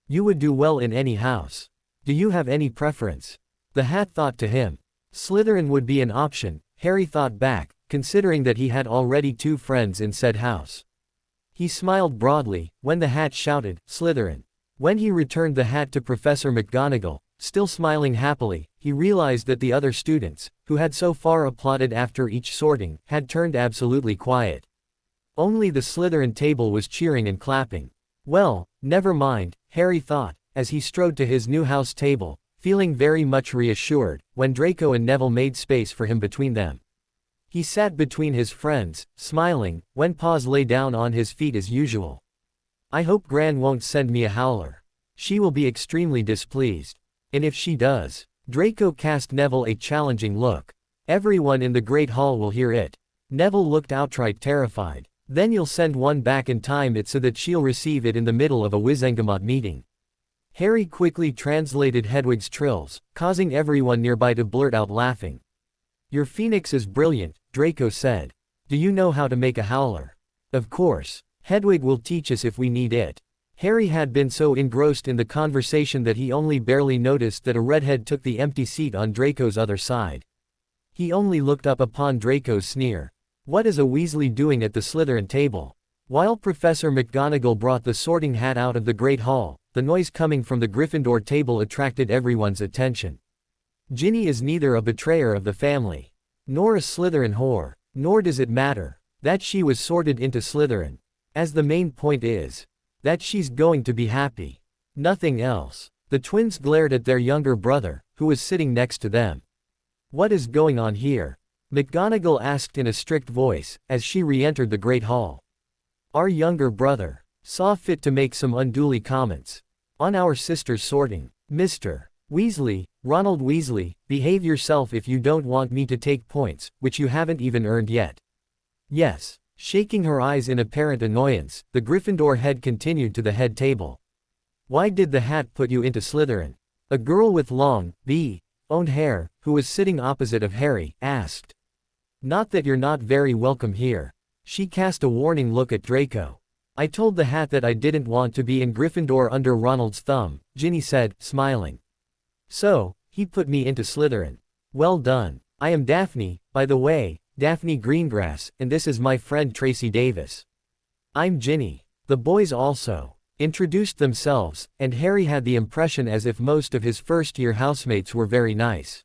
You would do well in any house. Do you have any preference? The hat thought to him. Slytherin would be an option, Harry thought back, considering that he had already 2 friends in said house. He smiled broadly, when the hat shouted, Slytherin. When he returned the hat to Professor McGonagall, still smiling happily, he realized that the other students, who had so far applauded after each sorting, had turned absolutely quiet. Only the Slytherin table was cheering and clapping. Well, never mind, Harry thought, as he strode to his new house table, feeling very much reassured, when Draco and Neville made space for him between them. He sat between his friends, smiling, when Paws lay down on his feet as usual. I hope Gran won't send me a howler. She will be extremely displeased. And if she does, Draco cast Neville a challenging look. Everyone in the Great Hall will hear it. Neville looked outright terrified. Then you'll send one back and time it so that she'll receive it in the middle of a Wizengamot meeting. Harry quickly translated Hedwig's trills, causing everyone nearby to blurt out laughing. Your phoenix is brilliant, Draco said. Do you know how to make a howler? Of course. Hedwig will teach us if we need it. Harry had been so engrossed in the conversation that he only barely noticed that a redhead took the empty seat on Draco's other side. He only looked up upon Draco's sneer. What is a Weasley doing at the Slytherin table? While Professor McGonagall brought the sorting hat out of the Great Hall, the noise coming from the Gryffindor table attracted everyone's attention. Ginny is neither a betrayer of the family, nor a Slytherin whore, nor does it matter that she was sorted into Slytherin. As the main point is that she's going to be happy. Nothing else. The twins glared at their younger brother, who was sitting next to them. What is going on here? McGonagall asked in a strict voice, as she re-entered the Great Hall. Our younger brother saw fit to make some unduly comments on our sister's sorting. Mr. Weasley, Ronald Weasley, behave yourself if you don't want me to take points, which you haven't even earned yet. Yes. Shaking her eyes in apparent annoyance, the Gryffindor head continued to the head table. Why did the hat put you into Slytherin? A girl with long, blonde hair, who was sitting opposite of Harry, asked. Not that you're not very welcome here. She cast a warning look at Draco. I told the hat that I didn't want to be in Gryffindor under Ronald's thumb, Ginny said, smiling. So, he put me into Slytherin. Well done. I am Daphne, by the way, Daphne Greengrass, and this is my friend Tracy Davis. I'm Ginny. The boys also introduced themselves, and Harry had the impression as if most of his first-year housemates were very nice.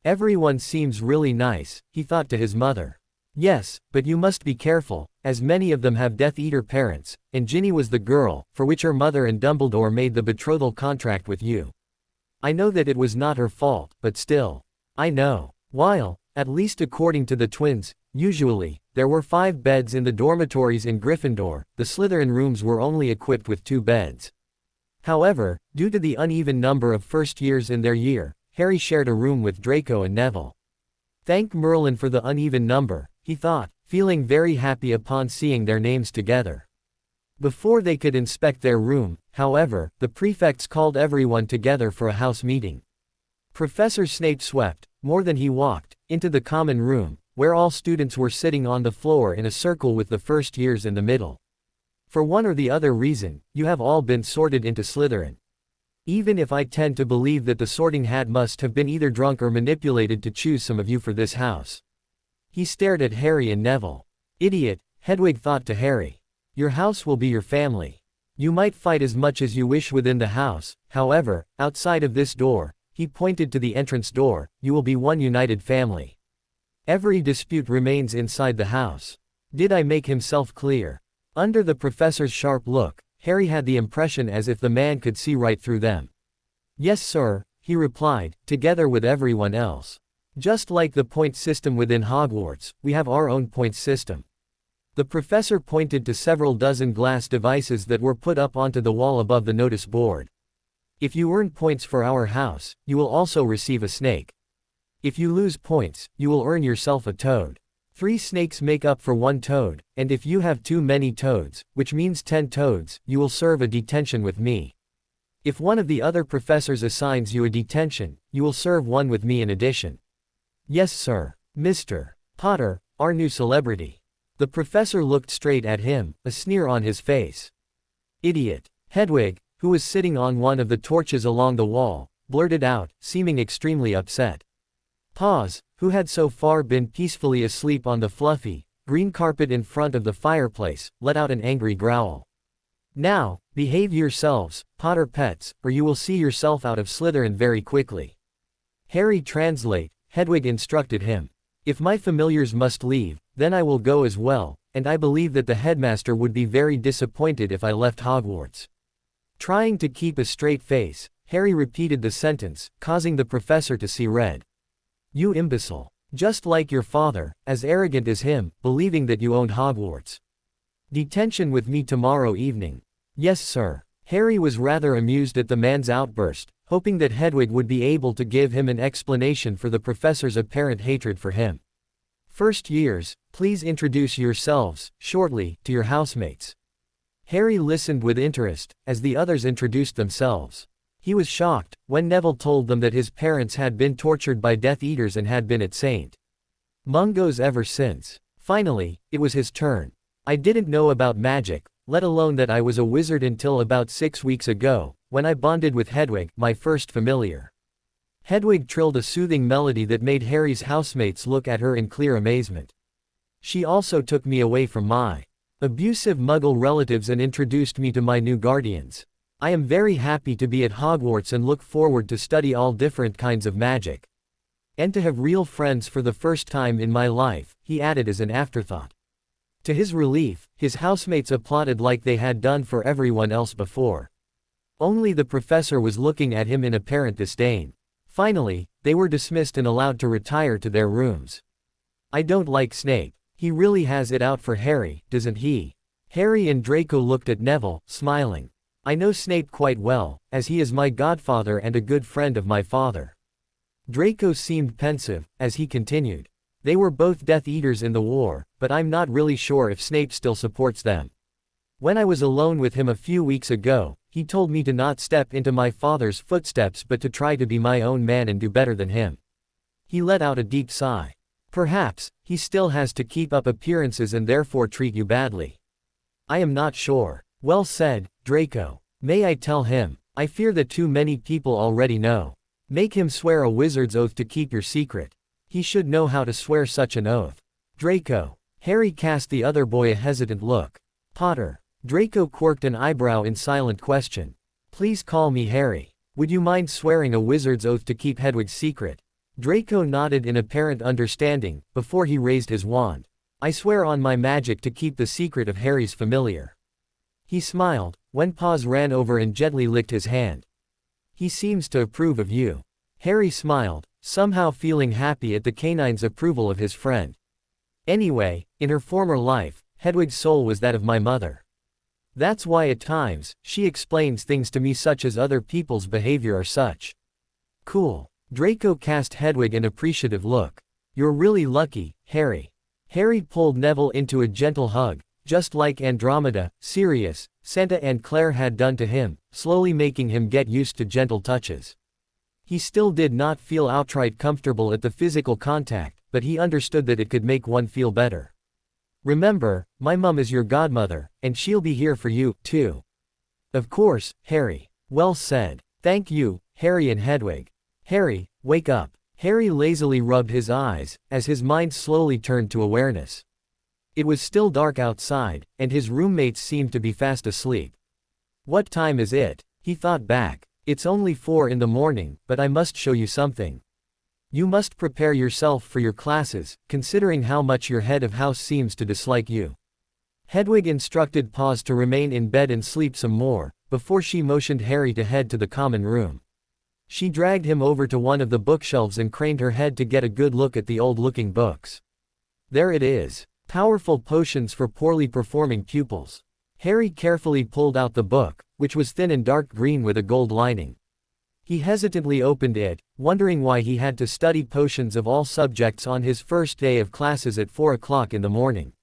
Everyone seems really nice, he thought to his mother. Yes, but you must be careful, as many of them have Death Eater parents, and Ginny was the girl, for which her mother and Dumbledore made the betrothal contract with you. I know that it was not her fault, but still. I know. While, at least according to the twins, usually, there were 5 beds in the dormitories in Gryffindor, the Slytherin rooms were only equipped with 2 beds. However, due to the uneven number of first years in their year, Harry shared a room with Draco and Neville. Thank Merlin for the uneven number, he thought, feeling very happy upon seeing their names together. Before they could inspect their room, however, the prefects called everyone together for a house meeting. Professor Snape swept, more than he walked, into the common room, where all students were sitting on the floor in a circle with the first years in the middle. For one or the other reason, you have all been sorted into Slytherin. Even if I tend to believe that the sorting hat must have been either drunk or manipulated to choose some of you for this house. He stared at Harry and Neville. Idiot, Hedwig thought to Harry. Your house will be your family. You might fight as much as you wish within the house, however, outside of this door, he pointed to the entrance door, you will be one united family. Every dispute remains inside the house. Did I make himself clear? Under the professor's sharp look, Harry had the impression as if the man could see right through them. Yes sir, he replied, together with everyone else. Just like the point system within Hogwarts, we have our own point system. The professor pointed to several dozen glass devices that were put up onto the wall above the notice board. If you earn points for our house, you will also receive a snake. If you lose points, you will earn yourself a toad. 3 snakes make up for 1 toad, and if you have too many toads, which means 10 toads, you will serve a detention with me. If one of the other professors assigns you a detention, you will serve one with me in addition. Yes sir. Mr. Potter, our new celebrity. The professor looked straight at him, a sneer on his face. Idiot. Hedwig, who was sitting on one of the torches along the wall, blurted out, seeming extremely upset. Paws, who had so far been peacefully asleep on the fluffy, green carpet in front of the fireplace, let out an angry growl. Now, behave yourselves, Potter pets, or you will see yourself out of Slytherin very quickly. Harry translate, Hedwig instructed him. If my familiars must leave, then I will go as well, and I believe that the headmaster would be very disappointed if I left Hogwarts. Trying to keep a straight face, Harry repeated the sentence, causing the professor to see red. You imbecile. Just like your father, as arrogant as him, believing that you owned Hogwarts. Detention with me tomorrow evening. Yes sir. Harry was rather amused at the man's outburst, hoping that Hedwig would be able to give him an explanation for the professor's apparent hatred for him. First years, please introduce yourselves, shortly, to your housemates. Harry listened with interest, as the others introduced themselves. He was shocked, when Neville told them that his parents had been tortured by Death Eaters and had been at St. Mungo's ever since. Finally, it was his turn. I didn't know about magic, let alone that I was a wizard until about 6 weeks ago, when I bonded with Hedwig, my first familiar. Hedwig trilled a soothing melody that made Harry's housemates look at her in clear amazement. She also took me away from my abusive Muggle relatives and introduced me to my new guardians. I am very happy to be at Hogwarts and look forward to study all different kinds of magic. And to have real friends for the first time in my life, he added as an afterthought. To his relief, his housemates applauded like they had done for everyone else before. Only the professor was looking at him in apparent disdain. Finally, they were dismissed and allowed to retire to their rooms. I don't like Snape. He really has it out for Harry, doesn't he? Harry and Draco looked at Neville, smiling. I know Snape quite well, as he is my godfather and a good friend of my father. Draco seemed pensive, as he continued. They were both Death Eaters in the war, but I'm not really sure if Snape still supports them. When I was alone with him a few weeks ago, He told me to not step into my father's footsteps but to try to be my own man and do better than him. He let out a deep sigh. Perhaps, he still has to keep up appearances and therefore treat you badly. I am not sure. Well said, Draco. May I tell him? I fear that too many people already know. Make him swear a wizard's oath to keep your secret. He should know how to swear such an oath. Draco. Harry cast the other boy a hesitant look. Potter. Draco quirked an eyebrow in silent question. Please call me Harry. Would you mind swearing a wizard's oath to keep Hedwig's secret? Draco nodded in apparent understanding, before he raised his wand. I swear on my magic to keep the secret of Harry's familiar. He smiled, when Paws ran over and gently licked his hand. He seems to approve of you. Harry smiled, somehow feeling happy at the canine's approval of his friend. Anyway, in her former life, Hedwig's soul was that of my mother. That's why at times, she explains things to me such as other people's behavior are such. Cool. Draco cast Hedwig an appreciative look. You're really lucky, Harry. Harry pulled Neville into a gentle hug, just like Andromeda, Sirius, Santa and Claire had done to him, slowly making him get used to gentle touches. He still did not feel outright comfortable at the physical contact, but he understood that it could make one feel better. Remember, my mum is your godmother, and she'll be here for you, too. Of course, Harry. Well said. Thank you, Harry and Hedwig. Harry, wake up. Harry lazily rubbed his eyes, as his mind slowly turned to awareness. It was still dark outside, and his roommates seemed to be fast asleep. What time is it? He thought back. It's only 4 in the morning, but I must show you something. You must prepare yourself for your classes, considering how much your head of house seems to dislike you. Hedwig instructed Paws to remain in bed and sleep some more, before she motioned Harry to head to the common room. She dragged him over to one of the bookshelves and craned her head to get a good look at the old-looking books. There it is. Powerful potions for poorly performing pupils. Harry carefully pulled out the book, which was thin and dark green with a gold lining. He hesitantly opened it, wondering why he had to study potions of all subjects on his first day of classes at 4 o'clock in the morning.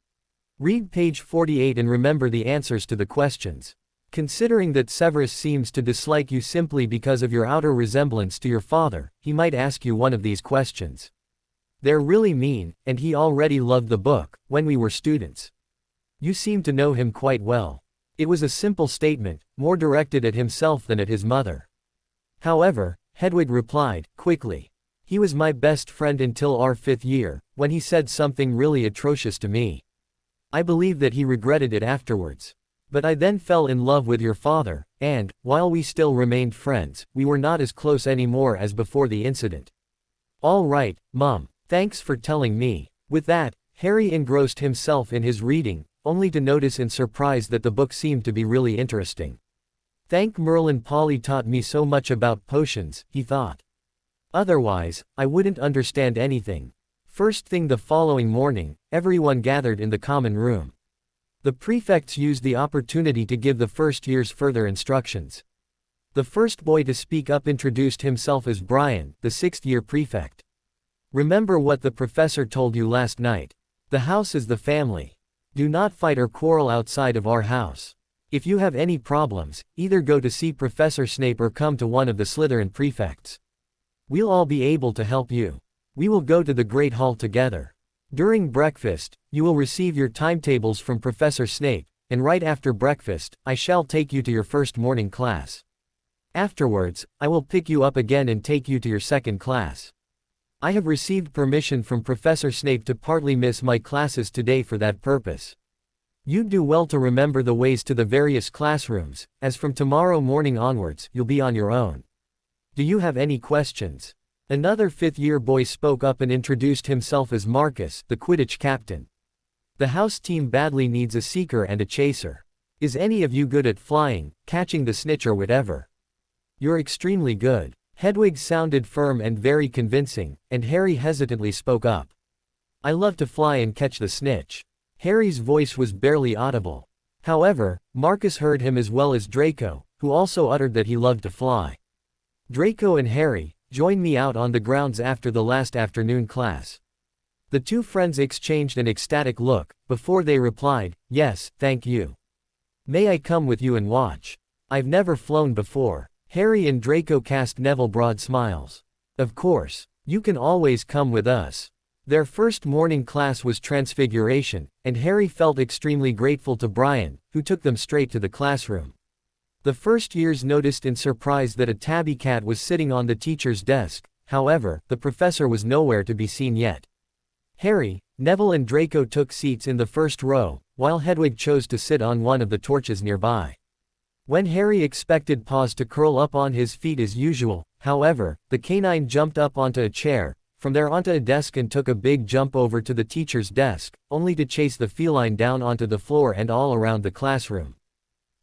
Read page 48 and remember the answers to the questions. Considering that Severus seems to dislike you simply because of your outer resemblance to your father, he might ask you one of these questions. They're really mean, and he already loved the book, when we were students. You seem to know him quite well. It was a simple statement, more directed at himself than at his mother. However, Hedwig replied, quickly. He was my best friend until our 5th year, when he said something really atrocious to me. I believe that he regretted it afterwards. But I then fell in love with your father, and, while we still remained friends, we were not as close anymore as before the incident. All right, Mum. Thanks for telling me. With that, Harry engrossed himself in his reading, only to notice in surprise that the book seemed to be really interesting. Thank Merlin, Polly taught me so much about potions, he thought. Otherwise, I wouldn't understand anything. First thing the following morning, everyone gathered in the common room. The prefects used the opportunity to give the first years further instructions. The first boy to speak up introduced himself as Brian, the 6th-year prefect. Remember what the professor told you last night. The house is the family. Do not fight or quarrel outside of our house. If you have any problems, either go to see Professor Snape or come to one of the Slytherin prefects. We'll all be able to help you. We will go to the Great Hall together. During breakfast, you will receive your timetables from Professor Snape, and right after breakfast, I shall take you to your first morning class. Afterwards, I will pick you up again and take you to your second class. I have received permission from Professor Snape to partly miss my classes today for that purpose. You'd do well to remember the ways to the various classrooms, as from tomorrow morning onwards, you'll be on your own. Do you have any questions? Another 5th-year boy spoke up and introduced himself as Marcus, the Quidditch captain. The house team badly needs a seeker and a chaser. Is any of you good at flying, catching the snitch or whatever? You're extremely good. Hedwig sounded firm and very convincing, and Harry hesitantly spoke up. I love to fly and catch the snitch. Harry's voice was barely audible. However, Marcus heard him as well as Draco, who also uttered that he loved to fly. Draco and Harry, join me out on the grounds after the last afternoon class. The two friends exchanged an ecstatic look, before they replied, yes, thank you. May I come with you and watch? I've never flown before. Harry and Draco cast Neville broad smiles. Of course. You can always come with us. Their first morning class was Transfiguration, and Harry felt extremely grateful to Brian, who took them straight to the classroom. The first years noticed in surprise that a tabby cat was sitting on the teacher's desk. However, the professor was nowhere to be seen yet. Harry, Neville and Draco took seats in the first row, while Hedwig chose to sit on one of the torches nearby. When Harry expected Paws to curl up on his feet as usual, however, the canine jumped up onto a chair, from there onto a desk and took a big jump over to the teacher's desk, only to chase the feline down onto the floor and all around the classroom.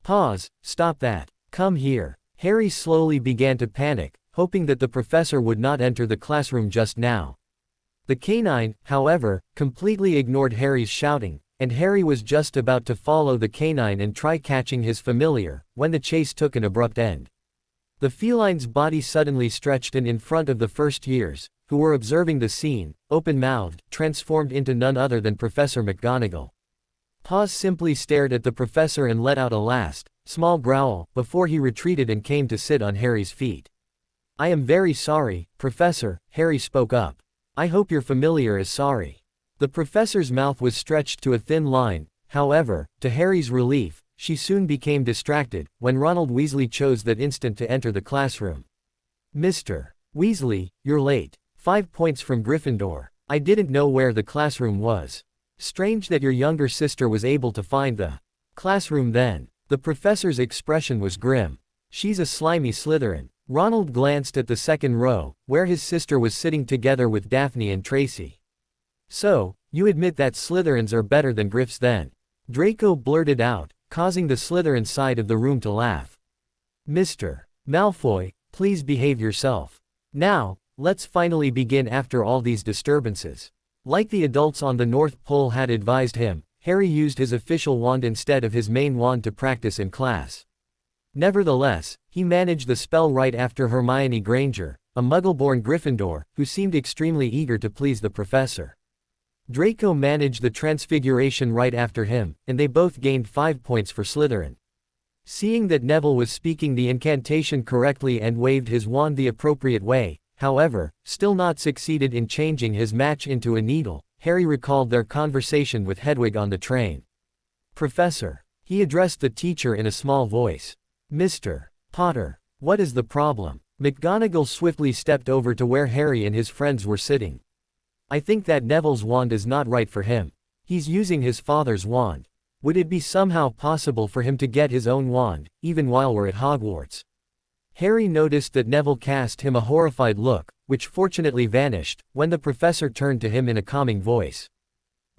Paws, stop that. Come here. Harry slowly began to panic, hoping that the professor would not enter the classroom just now. The canine, however, completely ignored Harry's shouting, and Harry was just about to follow the canine and try catching his familiar, when the chase took an abrupt end. The feline's body suddenly stretched and in front of the first years, who were observing the scene, open-mouthed, transformed into none other than Professor McGonagall. Paws simply stared at the professor and let out a last, small growl, before he retreated and came to sit on Harry's feet. I am very sorry, Professor, Harry spoke up. I hope your familiar is sorry. The professor's mouth was stretched to a thin line, however, to Harry's relief, she soon became distracted, when Ronald Weasley chose that instant to enter the classroom. Mr. Weasley, you're late. 5 points from Gryffindor. I didn't know where the classroom was. Strange that your younger sister was able to find the classroom then. The professor's expression was grim. She's a slimy Slytherin. Ronald glanced at the second row, where his sister was sitting together with Daphne and Tracy. So, you admit that Slytherins are better than Gryffs then? Draco blurted out, causing the Slytherin side of the room to laugh. Mr. Malfoy, please behave yourself. Now, let's finally begin after all these disturbances. Like the adults on the North Pole had advised him, Harry used his official wand instead of his main wand to practice in class. Nevertheless, he managed the spell right after Hermione Granger, a Muggle-born Gryffindor, who seemed extremely eager to please the professor. Draco managed the Transfiguration right after him, and they both gained 5 points for Slytherin. Seeing that Neville was speaking the incantation correctly and waved his wand the appropriate way, however, still not succeeded in changing his match into a needle, Harry recalled their conversation with Hedwig on the train. Professor. He addressed the teacher in a small voice. Mr. Potter. What is the problem? McGonagall swiftly stepped over to where Harry and his friends were sitting. I think that Neville's wand is not right for him. He's using his father's wand. Would it be somehow possible for him to get his own wand, even while we're at Hogwarts? Harry noticed that Neville cast him a horrified look, which fortunately vanished, when the professor turned to him in a calming voice.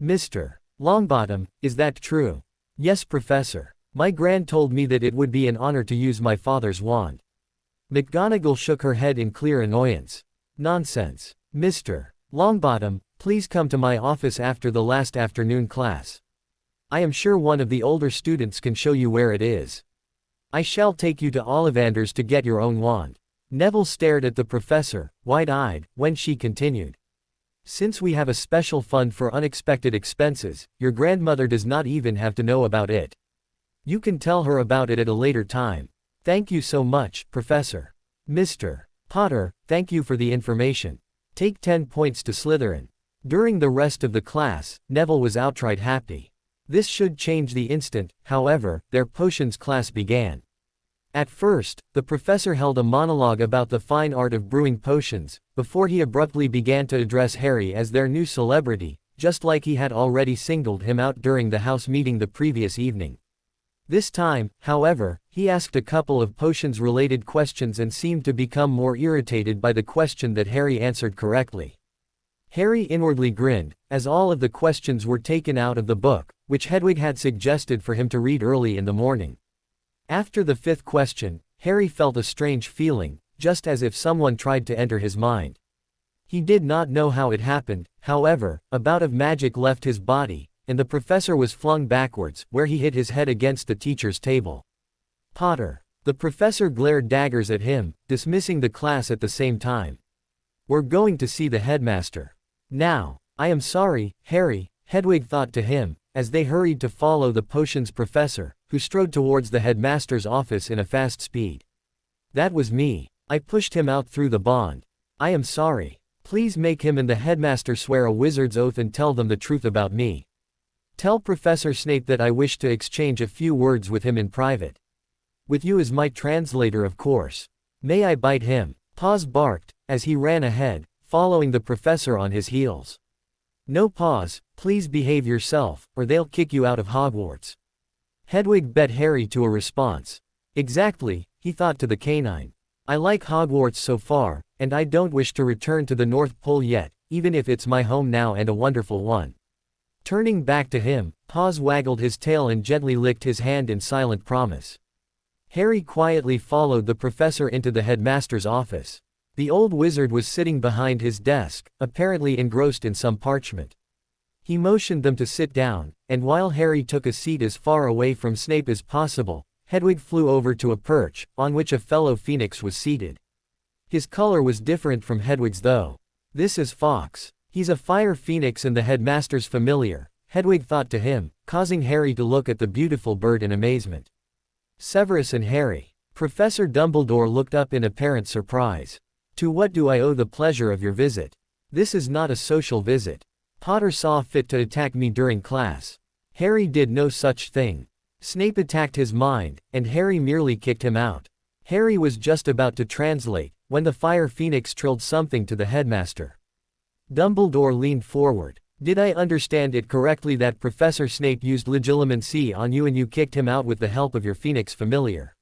Mr. Longbottom, is that true? Yes, Professor. My Gran told me that it would be an honor to use my father's wand. McGonagall shook her head in clear annoyance. Nonsense. Mr. Longbottom, please come to my office after the last afternoon class. I am sure one of the older students can show you where it is. I shall take you to Ollivander's to get your own wand. Neville stared at the professor, wide-eyed, when she continued. Since we have a special fund for unexpected expenses, your grandmother does not even have to know about it. You can tell her about it at a later time. Thank you so much, Professor. Mr. Potter, thank you for the information. Take 10 points to Slytherin. During the rest of the class, Neville was outright happy. This should change the instant, however, their potions class began. At first, the professor held a monologue about the fine art of brewing potions, before he abruptly began to address Harry as their new celebrity, just like he had already singled him out during the house meeting the previous evening. This time, however, he asked a couple of potions-related questions and seemed to become more irritated by the question that Harry answered correctly. Harry inwardly grinned, as all of the questions were taken out of the book, which Hedwig had suggested for him to read early in the morning. After the 5th question, Harry felt a strange feeling, just as if someone tried to enter his mind. He did not know how it happened, however, a bout of magic left his body, and the professor was flung backwards, where he hit his head against the teacher's table. Potter. The professor glared daggers at him, dismissing the class at the same time. We're going to see the headmaster. Now. I am sorry, Harry, Hedwig thought to him, as they hurried to follow the potions professor, who strode towards the headmaster's office in a fast speed. That was me. I pushed him out through the bond. I am sorry. Please make him and the headmaster swear a wizard's oath and tell them the truth about me. Tell Professor Snape that I wish to exchange a few words with him in private. With you as my translator, of course. May I bite him? Paws barked, as he ran ahead, following the professor on his heels. No, Paws, please behave yourself, or they'll kick you out of Hogwarts. Hedwig bet Harry to a response. Exactly, he thought to the canine. I like Hogwarts so far, and I don't wish to return to the North Pole yet, even if it's my home now and a wonderful one. Turning back to him, Paws waggled his tail and gently licked his hand in silent promise. Harry quietly followed the professor into the headmaster's office. The old wizard was sitting behind his desk, apparently engrossed in some parchment. He motioned them to sit down, and while Harry took a seat as far away from Snape as possible, Hedwig flew over to a perch, on which a fellow phoenix was seated. His color was different from Hedwig's though. This is Fawkes. He's a fire phoenix and the headmaster's familiar, Hedwig thought to him, causing Harry to look at the beautiful bird in amazement. Severus and Harry. Professor Dumbledore looked up in apparent surprise. To what do I owe the pleasure of your visit? This is not a social visit. Potter saw fit to attack me during class. Harry did no such thing. Snape attacked his mind, and Harry merely kicked him out. Harry was just about to translate, when the fire phoenix trilled something to the headmaster. Dumbledore leaned forward. Did I understand it correctly that Professor Snape used legilimency on you and you kicked him out with the help of your phoenix familiar?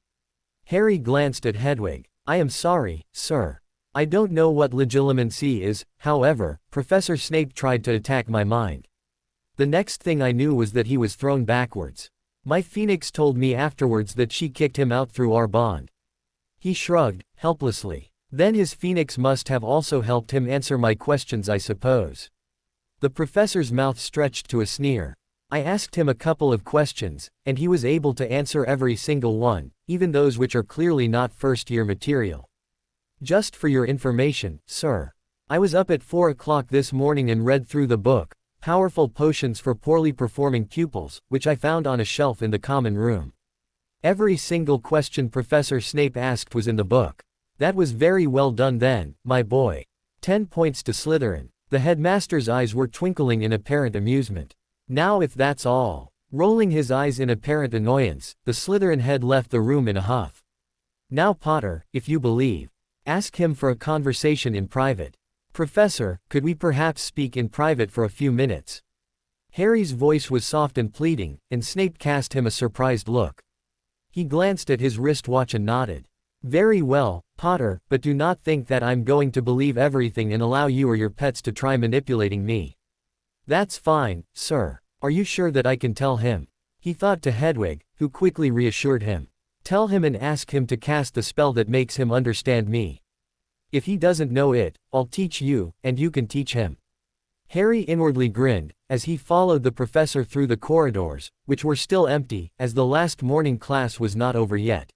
Harry glanced at Hedwig. I am sorry, sir. I don't know what legilimency is, however, Professor Snape tried to attack my mind. The next thing I knew was that he was thrown backwards. My phoenix told me afterwards that she kicked him out through our bond. He shrugged, helplessly. Then his phoenix must have also helped him answer my questions, I suppose. The professor's mouth stretched to a sneer. I asked him a couple of questions, and he was able to answer every single one, even those which are clearly not first-year material. Just for your information, sir. I was up at 4 o'clock this morning and read through the book, Powerful Potions for Poorly Performing Pupils, which I found on a shelf in the common room. Every single question Professor Snape asked was in the book. That was very well done then, my boy. 10 points to Slytherin. The headmaster's eyes were twinkling in apparent amusement. Now if that's all. Rolling his eyes in apparent annoyance, the Slytherin head left the room in a huff. Now Potter, if you believe. Ask him for a conversation in private. Professor, could we perhaps speak in private for a few minutes? Harry's voice was soft and pleading, and Snape cast him a surprised look. He glanced at his wristwatch and nodded. Very well, Potter, but do not think that I'm going to believe everything and allow you or your pets to try manipulating me. That's fine, sir. Are you sure that I can tell him? He thought to Hedwig, who quickly reassured him. Tell him and ask him to cast the spell that makes him understand me. If he doesn't know it, I'll teach you, and you can teach him. Harry inwardly grinned, as he followed the professor through the corridors, which were still empty, as the last morning class was not over yet.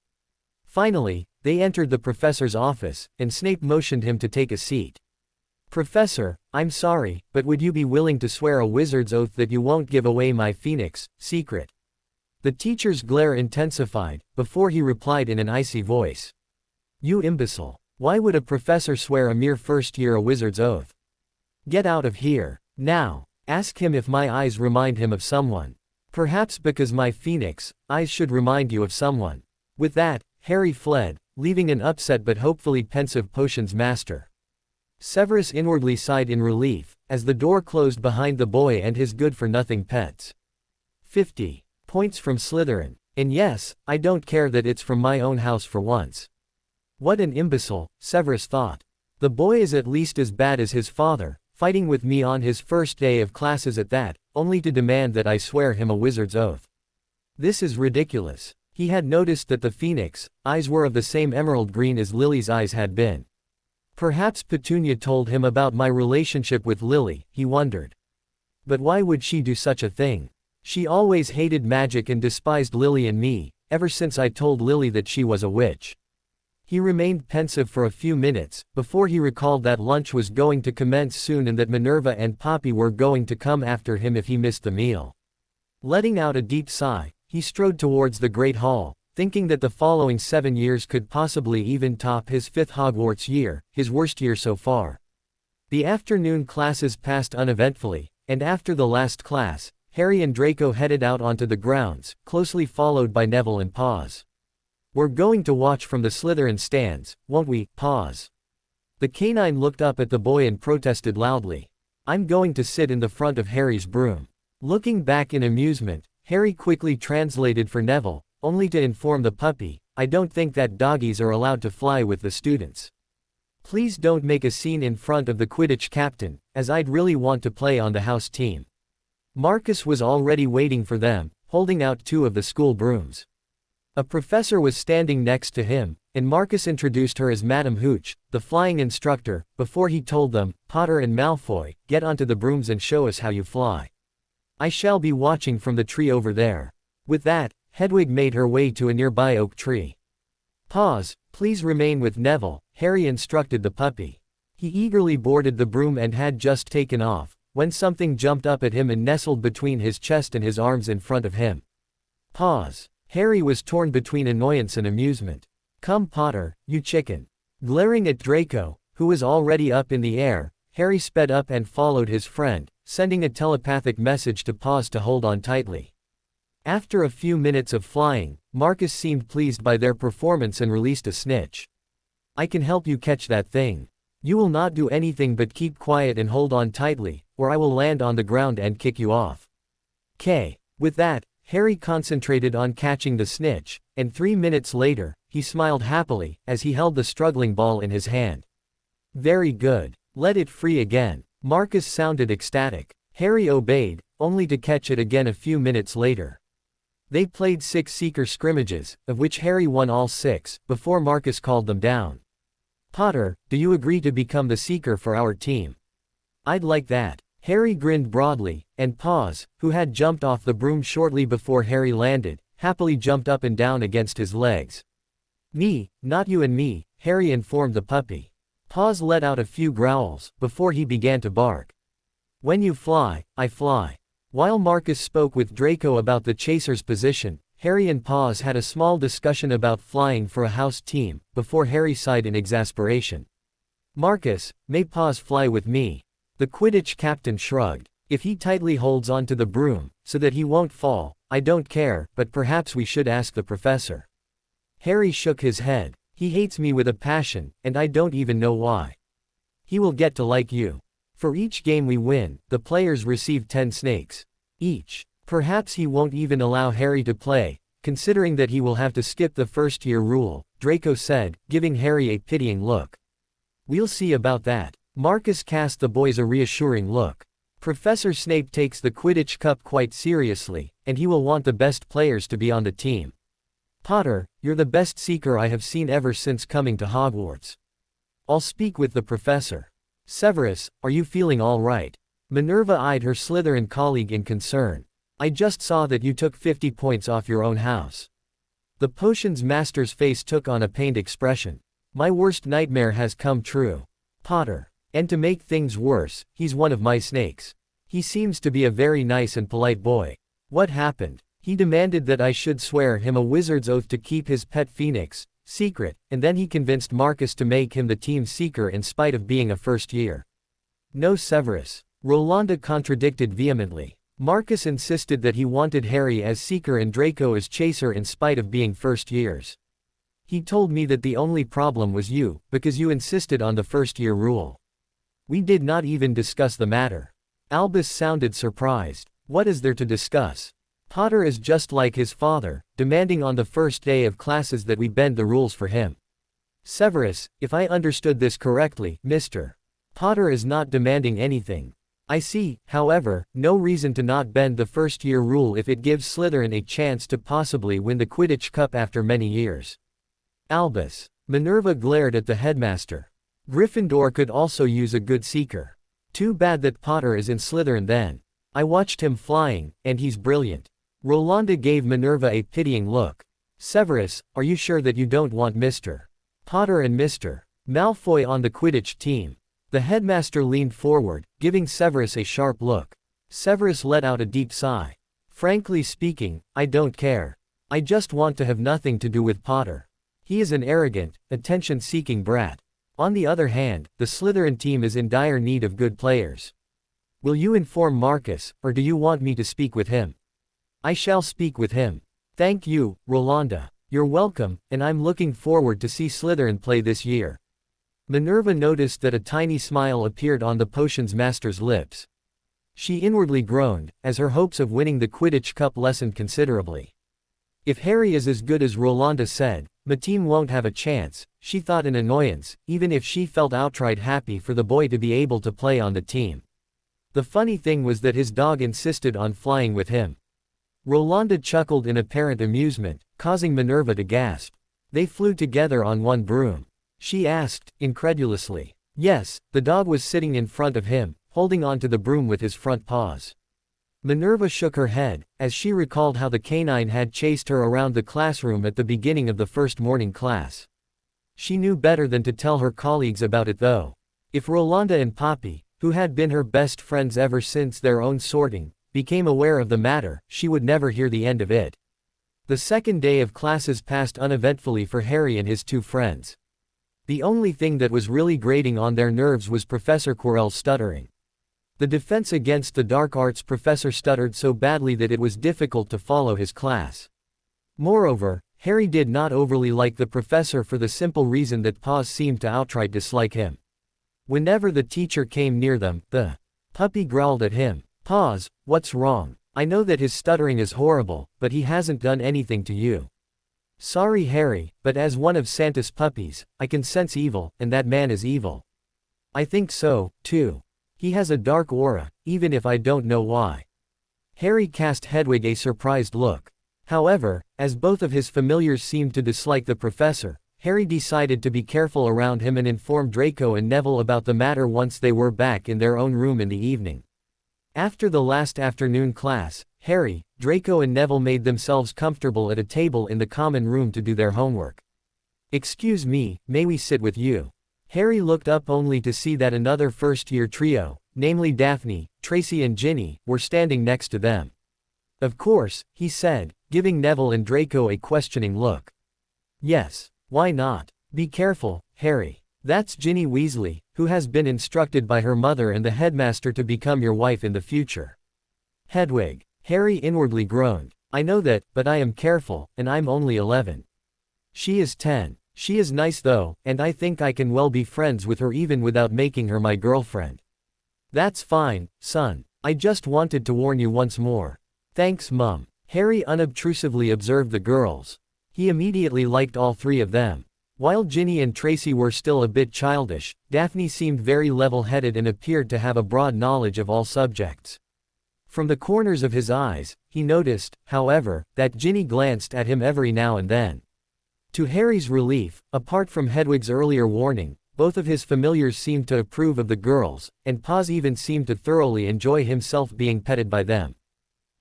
Finally, they entered the professor's office, and Snape motioned him to take a seat. Professor, I'm sorry, but would you be willing to swear a wizard's oath that you won't give away my phoenix secret? The teacher's glare intensified, before he replied in an icy voice. You imbecile. Why would a professor swear a mere first year a wizard's oath? Get out of here. Now. Ask him if my eyes remind him of someone. Perhaps because my phoenix eyes should remind you of someone. With that, Harry fled, leaving an upset but hopefully pensive potions master. Severus inwardly sighed in relief, as the door closed behind the boy and his good-for-nothing pets. 50 points from Slytherin. And yes, I don't care that it's from my own house for once. What an imbecile, Severus thought. The boy is at least as bad as his father, fighting with me on his first day of classes at that, only to demand that I swear him a wizard's oath. This is ridiculous. He had noticed that the phoenix eyes were of the same emerald green as Lily's eyes had been. Perhaps Petunia told him about my relationship with Lily, he wondered. But why would she do such a thing? She always hated magic and despised Lily and me, ever since I told Lily that she was a witch. He remained pensive for a few minutes, before he recalled that lunch was going to commence soon and that Minerva and Poppy were going to come after him if he missed the meal. Letting out a deep sigh, He strode towards the Great Hall, thinking that the following 7 years could possibly even top his 5th Hogwarts year, his worst year so far. The afternoon classes passed uneventfully, and after the last class, Harry and Draco headed out onto the grounds, closely followed by Neville and Paws. "We're going to watch from the Slytherin stands, won't we, Paws?" The canine looked up at the boy and protested loudly. "I'm going to sit in the front of Harry's broom." Looking back in amusement, Harry quickly translated for Neville, only to inform the puppy, "I don't think that doggies are allowed to fly with the students. Please don't make a scene in front of the Quidditch captain, as I'd really want to play on the house team." Marcus was already waiting for them, holding out 2 of the school brooms. A professor was standing next to him, and Marcus introduced her as Madam Hooch, the flying instructor, before he told them, "Potter and Malfoy, get onto the brooms and show us how you fly. I shall be watching from the tree over there." With that, Hedwig made her way to a nearby oak tree. "Paws, please remain with Neville," Harry instructed the puppy. He eagerly boarded the broom and had just taken off, when something jumped up at him and nestled between his chest and his arms in front of him. "Paws." Harry was torn between annoyance and amusement. "Come Potter, you chicken." Glaring at Draco, who was already up in the air, Harry sped up and followed his friend, sending a telepathic message to Paws to hold on tightly. After a few minutes of flying, Marcus seemed pleased by their performance and released a snitch. "I can help you catch that thing. You will not do anything but keep quiet and hold on tightly, or I will land on the ground and kick you off." With that, Harry concentrated on catching the snitch, and 3 minutes later, he smiled happily, as he held the struggling ball in his hand. "Very good. Let it free again." Marcus sounded ecstatic. Harry obeyed, only to catch it again a few minutes later. They played 6 Seeker scrimmages, of which Harry won all 6, before Marcus called them down. "Potter, do you agree to become the Seeker for our team?" "I'd like that." Harry grinned broadly, and Paws, who had jumped off the broom shortly before Harry landed, happily jumped up and down against his legs. "Me, not you and me," Harry informed the puppy. Paws let out a few growls, before he began to bark. "When you fly, I fly." While Marcus spoke with Draco about the chaser's position, Harry and Paws had a small discussion about flying for a house team, before Harry sighed in exasperation. "Marcus, may Paws fly with me?" The Quidditch captain shrugged. "If he tightly holds onto the broom, so that he won't fall, I don't care, but perhaps we should ask the professor." Harry shook his head. "He hates me with a passion, and I don't even know why. He will get to like you. For each game we win, the players receive 10 snakes each. Perhaps he won't even allow Harry to play, considering that he will have to skip the first-year rule," Draco said, giving Harry a pitying look. "We'll see about that." Marcus cast the boys a reassuring look. "Professor Snape takes the Quidditch Cup quite seriously, and he will want the best players to be on the team. Potter, you're the best Seeker I have seen ever since coming to Hogwarts. I'll speak with the professor. Severus, are you feeling all right?" Minerva eyed her Slytherin colleague in concern. "I just saw that you took 50 points off your own house." The potions master's face took on a pained expression. "My worst nightmare has come true. Potter. And to make things worse, he's one of my snakes. He seems to be a very nice and polite boy. What happened? He demanded that I should swear him a wizard's oath to keep his pet phoenix secret, and then he convinced Marcus to make him the team Seeker in spite of being a first year." "No, Severus." Rolanda contradicted vehemently. "Marcus insisted that he wanted Harry as Seeker and Draco as Chaser in spite of being first years. He told me that the only problem was you, because you insisted on the first-year rule. We did not even discuss the matter." Albus sounded surprised. "What is there to discuss? Potter is just like his father, demanding on the first day of classes that we bend the rules for him." "Severus, if I understood this correctly, Mr. Potter is not demanding anything. I see, however, no reason to not bend the first-year rule if it gives Slytherin a chance to possibly win the Quidditch Cup after many years." "Albus." Minerva glared at the headmaster. "Gryffindor could also use a good Seeker. Too bad that Potter is in Slytherin then. I watched him flying, and he's brilliant." Rolanda gave Minerva a pitying look. "Severus, are you sure that you don't want Mr. Potter and Mr. Malfoy on the Quidditch team?" The headmaster leaned forward, giving Severus a sharp look. Severus let out a deep sigh. Frankly speaking, I don't care. I just want to have nothing to do with Potter. He is an arrogant, attention-seeking brat. On the other hand, the Slytherin team is in dire need of good players. Will you inform Marcus, or do you want me to speak with him? I shall speak with him. Thank you, Rolanda. You're welcome, and I'm looking forward to see Slytherin play this year. Minerva noticed that a tiny smile appeared on the potions master's lips. She inwardly groaned, as her hopes of winning the Quidditch Cup lessened considerably. If Harry is as good as Rolanda said, the team won't have a chance, she thought in annoyance, even if she felt outright happy for the boy to be able to play on the team. The funny thing was that his dog insisted on flying with him. Rolanda chuckled in apparent amusement, causing Minerva to gasp. They flew together on one broom. She asked, incredulously. Yes, the dog was sitting in front of him, holding onto the broom with his front paws. Minerva shook her head, as she recalled how the canine had chased her around the classroom at the beginning of the first morning class. She knew better than to tell her colleagues about it though. If Rolanda and Poppy, who had been her best friends ever since their own sorting, became aware of the matter, she would never hear the end of it. The second day of classes passed uneventfully for Harry and his two friends. The only thing that was really grating on their nerves was Professor Quirrell's stuttering. The defense against the dark arts professor stuttered so badly that it was difficult to follow his class. Moreover, Harry did not overly like the professor for the simple reason that Paws seemed to outright dislike him. Whenever the teacher came near them, the puppy growled at him. Paws, what's wrong? I know that his stuttering is horrible, but he hasn't done anything to you. Sorry Harry, but as one of Santa's puppies, I can sense evil, and that man is evil. I think so, too. He has a dark aura, even if I don't know why. Harry cast Hedwig a surprised look. However, as both of his familiars seemed to dislike the professor, Harry decided to be careful around him and informed Draco and Neville about the matter once they were back in their own room in the evening. After the last afternoon class, Harry, Draco and Neville made themselves comfortable at a table in the common room to do their homework. Excuse me, may we sit with you? Harry looked up only to see that another first-year trio, namely Daphne, Tracy and Ginny, were standing next to them. Of course, he said, giving Neville and Draco a questioning look. Yes, why not? Be careful, Harry. That's Ginny Weasley, who has been instructed by her mother and the headmaster to become your wife in the future. Hedwig. Harry inwardly groaned. I know that, but I am careful, and I'm only 11. She is 10. She is nice though, and I think I can well be friends with her even without making her my girlfriend. That's fine, son. I just wanted to warn you once more. Thanks, Mum. Harry unobtrusively observed the girls. He immediately liked all three of them. While Ginny and Tracy were still a bit childish, Daphne seemed very level-headed and appeared to have a broad knowledge of all subjects. From the corners of his eyes, he noticed, however, that Ginny glanced at him every now and then. To Harry's relief, apart from Hedwig's earlier warning, both of his familiars seemed to approve of the girls, and Paws even seemed to thoroughly enjoy himself being petted by them.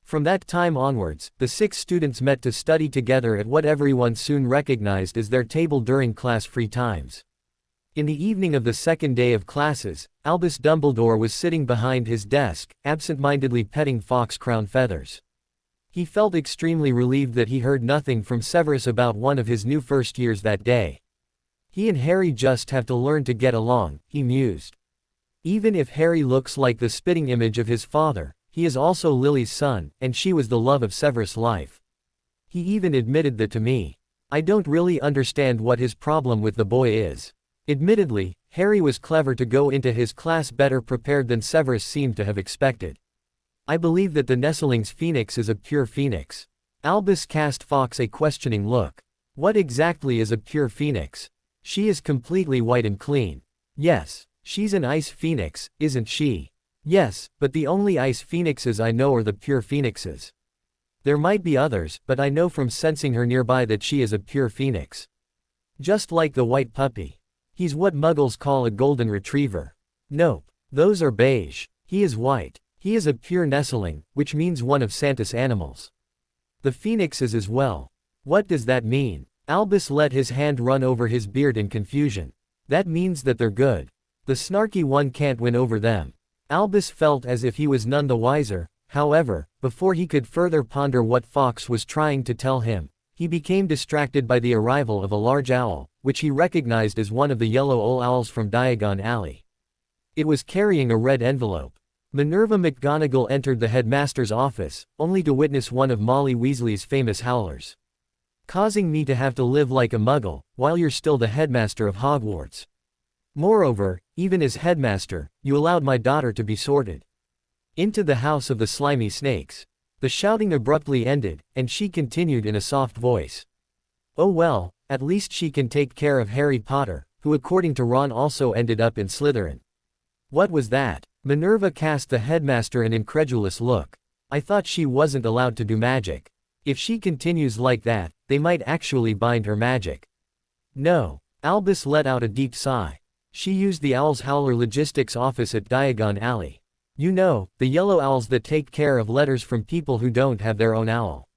From that time onwards, the 6 students met to study together at what everyone soon recognized as their table during class-free times. In the evening of the second day of classes, Albus Dumbledore was sitting behind his desk, absent-mindedly petting Fawkes' crown feathers. He felt extremely relieved that he heard nothing from Severus about one of his new first years that day. He and Harry just have to learn to get along, he mused. Even if Harry looks like the spitting image of his father, he is also Lily's son, and she was the love of Severus' life. He even admitted that to me. I don't really understand what his problem with the boy is. Admittedly, Harry was clever to go into his class better prepared than Severus seemed to have expected. I believe that the Nestling's phoenix is a pure phoenix. Albus cast Fawkes a questioning look. What exactly is a pure phoenix? She is completely white and clean. Yes, she's an ice phoenix, isn't she? Yes, but the only ice phoenixes I know are the pure phoenixes. There might be others, but I know from sensing her nearby that she is a pure phoenix. Just like the white puppy. He's what Muggles call a golden retriever. Nope, those are beige. He is white. He is a pure Nestling, which means one of Santa's animals. The phoenixes as well. What does that mean? Albus let his hand run over his beard in confusion. That means that they're good. The snarky one can't win over them. Albus felt as if he was none the wiser, However, before he could further ponder what Fawkes was trying to tell him, he became distracted by the arrival of a large owl, which he recognized as one of the yellow owl owls from Diagon Alley. It was carrying a red envelope. Minerva McGonagall entered the headmaster's office, only to witness one of Molly Weasley's famous howlers. Causing me to have to live like a muggle, while you're still the headmaster of Hogwarts. Moreover, even as headmaster, you allowed my daughter to be sorted into the house of the slimy snakes. The shouting abruptly ended, and she continued in a soft voice. Oh well, at least she can take care of Harry Potter, who according to Ron also ended up in Slytherin. What was that? Minerva cast the headmaster an incredulous look. I thought she wasn't allowed to do magic. If she continues like that, they might actually bind her magic. No. Albus let out a deep sigh. She used the Owl's Howler Logistics office at Diagon Alley. You know, the yellow owls that take care of letters from people who don't have their own owl.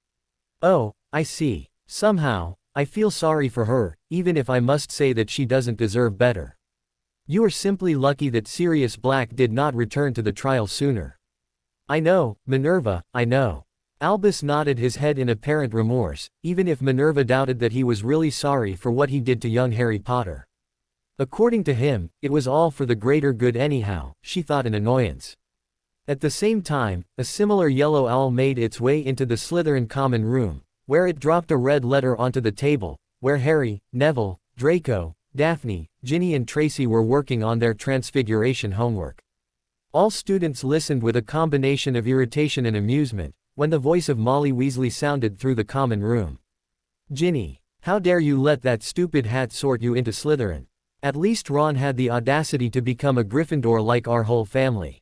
Oh, I see. Somehow, I feel sorry for her, even if I must say that she doesn't deserve better. You are simply lucky that Sirius Black did not return to the trial sooner. I know, Minerva, I know. Albus nodded his head in apparent remorse, even if Minerva doubted that he was really sorry for what he did to young Harry Potter. According to him, it was all for the greater good anyhow, she thought in annoyance. At the same time, a similar yellow owl made its way into the Slytherin common room, where it dropped a red letter onto the table, where Harry, Neville, Draco, Daphne, Ginny and Tracy were working on their Transfiguration homework. All students listened with a combination of irritation and amusement, when the voice of Molly Weasley sounded through the common room. Ginny, how dare you let that stupid hat sort you into Slytherin? At least Ron had the audacity to become a Gryffindor like our whole family.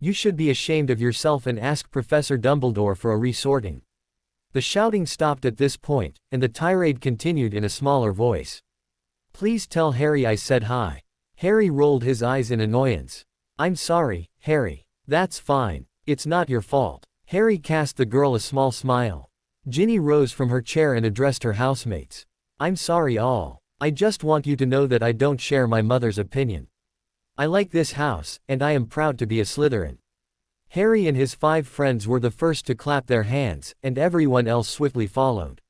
You should be ashamed of yourself and ask Professor Dumbledore for a resorting. The shouting stopped at this point, and the tirade continued in a smaller voice. Please tell Harry I said hi. Harry rolled his eyes in annoyance. I'm sorry, Harry. That's fine. It's not your fault. Harry cast the girl a small smile. Ginny rose from her chair and addressed her housemates. I'm sorry all. I just want you to know that I don't share my mother's opinion. I like this house, and I am proud to be a Slytherin. Harry and his 5 friends were the first to clap their hands, and everyone else swiftly followed.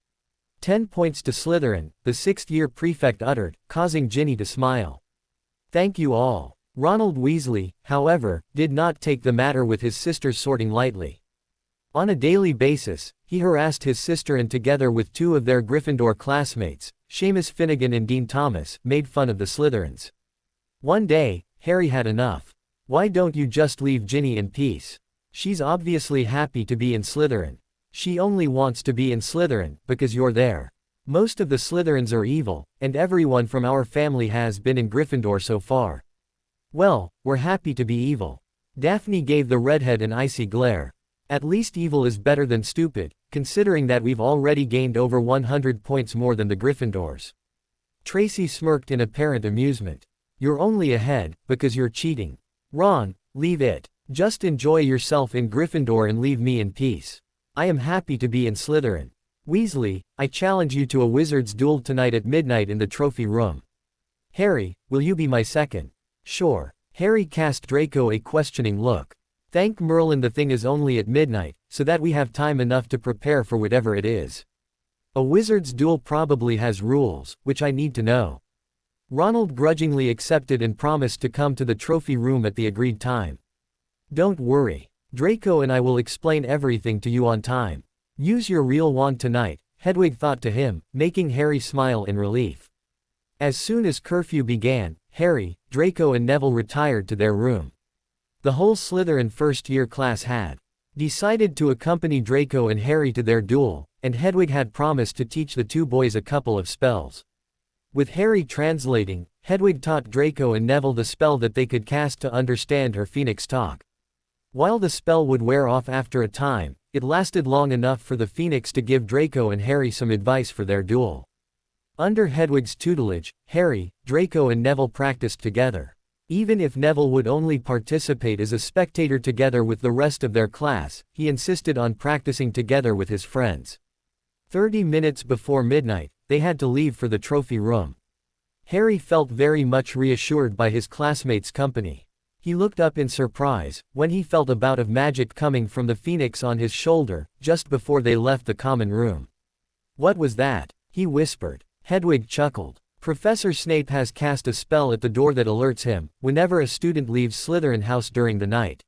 10 points to Slytherin, the 6th-year prefect uttered, causing Ginny to smile. Thank you all. Ronald Weasley, however, did not take the matter with his sister's sorting lightly. On a daily basis, he harassed his sister and together with 2 of their Gryffindor classmates, Seamus Finnegan and Dean Thomas, made fun of the Slytherins. One day, Harry had enough. Why don't you just leave Ginny in peace? She's obviously happy to be in Slytherin. She only wants to be in Slytherin because you're there. Most of the Slytherins are evil, and everyone from our family has been in Gryffindor so far. Well, we're happy to be evil. Daphne gave the redhead an icy glare. At least evil is better than stupid, considering that we've already gained over 100 points more than the Gryffindors. Tracy smirked in apparent amusement. You're only ahead, because you're cheating. Ron, leave it. Just enjoy yourself in Gryffindor and leave me in peace. I am happy to be in Slytherin. Weasley, I challenge you to a wizard's duel tonight at midnight in the trophy room. Harry, will you be my second? Sure. Harry cast Draco a questioning look. Thank Merlin the thing is only at midnight, so that we have time enough to prepare for whatever it is. A wizard's duel probably has rules, which I need to know. Ronald grudgingly accepted and promised to come to the trophy room at the agreed time. Don't worry. Draco and I will explain everything to you on time. Use your real wand tonight, Hedwig thought to him, making Harry smile in relief. As soon as curfew began, Harry, Draco and Neville retired to their room. The whole Slytherin first-year class had decided to accompany Draco and Harry to their duel, and Hedwig had promised to teach the 2 boys a couple of spells. With Harry translating, Hedwig taught Draco and Neville the spell that they could cast to understand her Phoenix talk. While the spell would wear off after a time, it lasted long enough for the Phoenix to give Draco and Harry some advice for their duel. Under Hedwig's tutelage, Harry, Draco and Neville practiced together. Even if Neville would only participate as a spectator together with the rest of their class, he insisted on practicing together with his friends. 30 minutes before midnight, they had to leave for the trophy room. Harry felt very much reassured by his classmates' company. He looked up in surprise, when he felt a bout of magic coming from the phoenix on his shoulder, just before they left the common room. "What was that?" he whispered. Hedwig chuckled. "Professor Snape has cast a spell at the door that alerts him, whenever a student leaves Slytherin House during the night.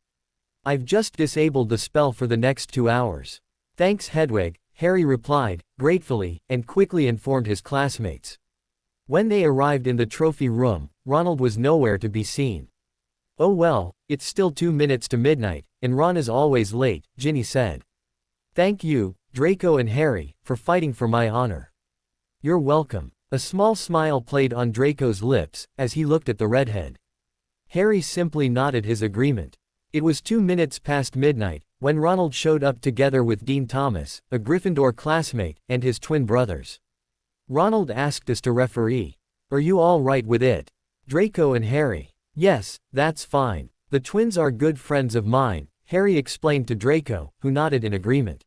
I've just disabled the spell for the next 2 hours." "Thanks, Hedwig," Harry replied, gratefully, and quickly informed his classmates. When they arrived in the trophy room, Ronald was nowhere to be seen. "Oh well, it's still 2 minutes to midnight, and Ron is always late," Ginny said. "Thank you, Draco and Harry, for fighting for my honor." "You're welcome." A small smile played on Draco's lips, as he looked at the redhead. Harry simply nodded his agreement. It was 2 minutes past midnight, when Ronald showed up together with Dean Thomas, a Gryffindor classmate, and his twin brothers. Ronald asked us to referee. "Are you all right with it?" Draco and Harry. "Yes, that's fine. The twins are good friends of mine," Harry explained to Draco, who nodded in agreement.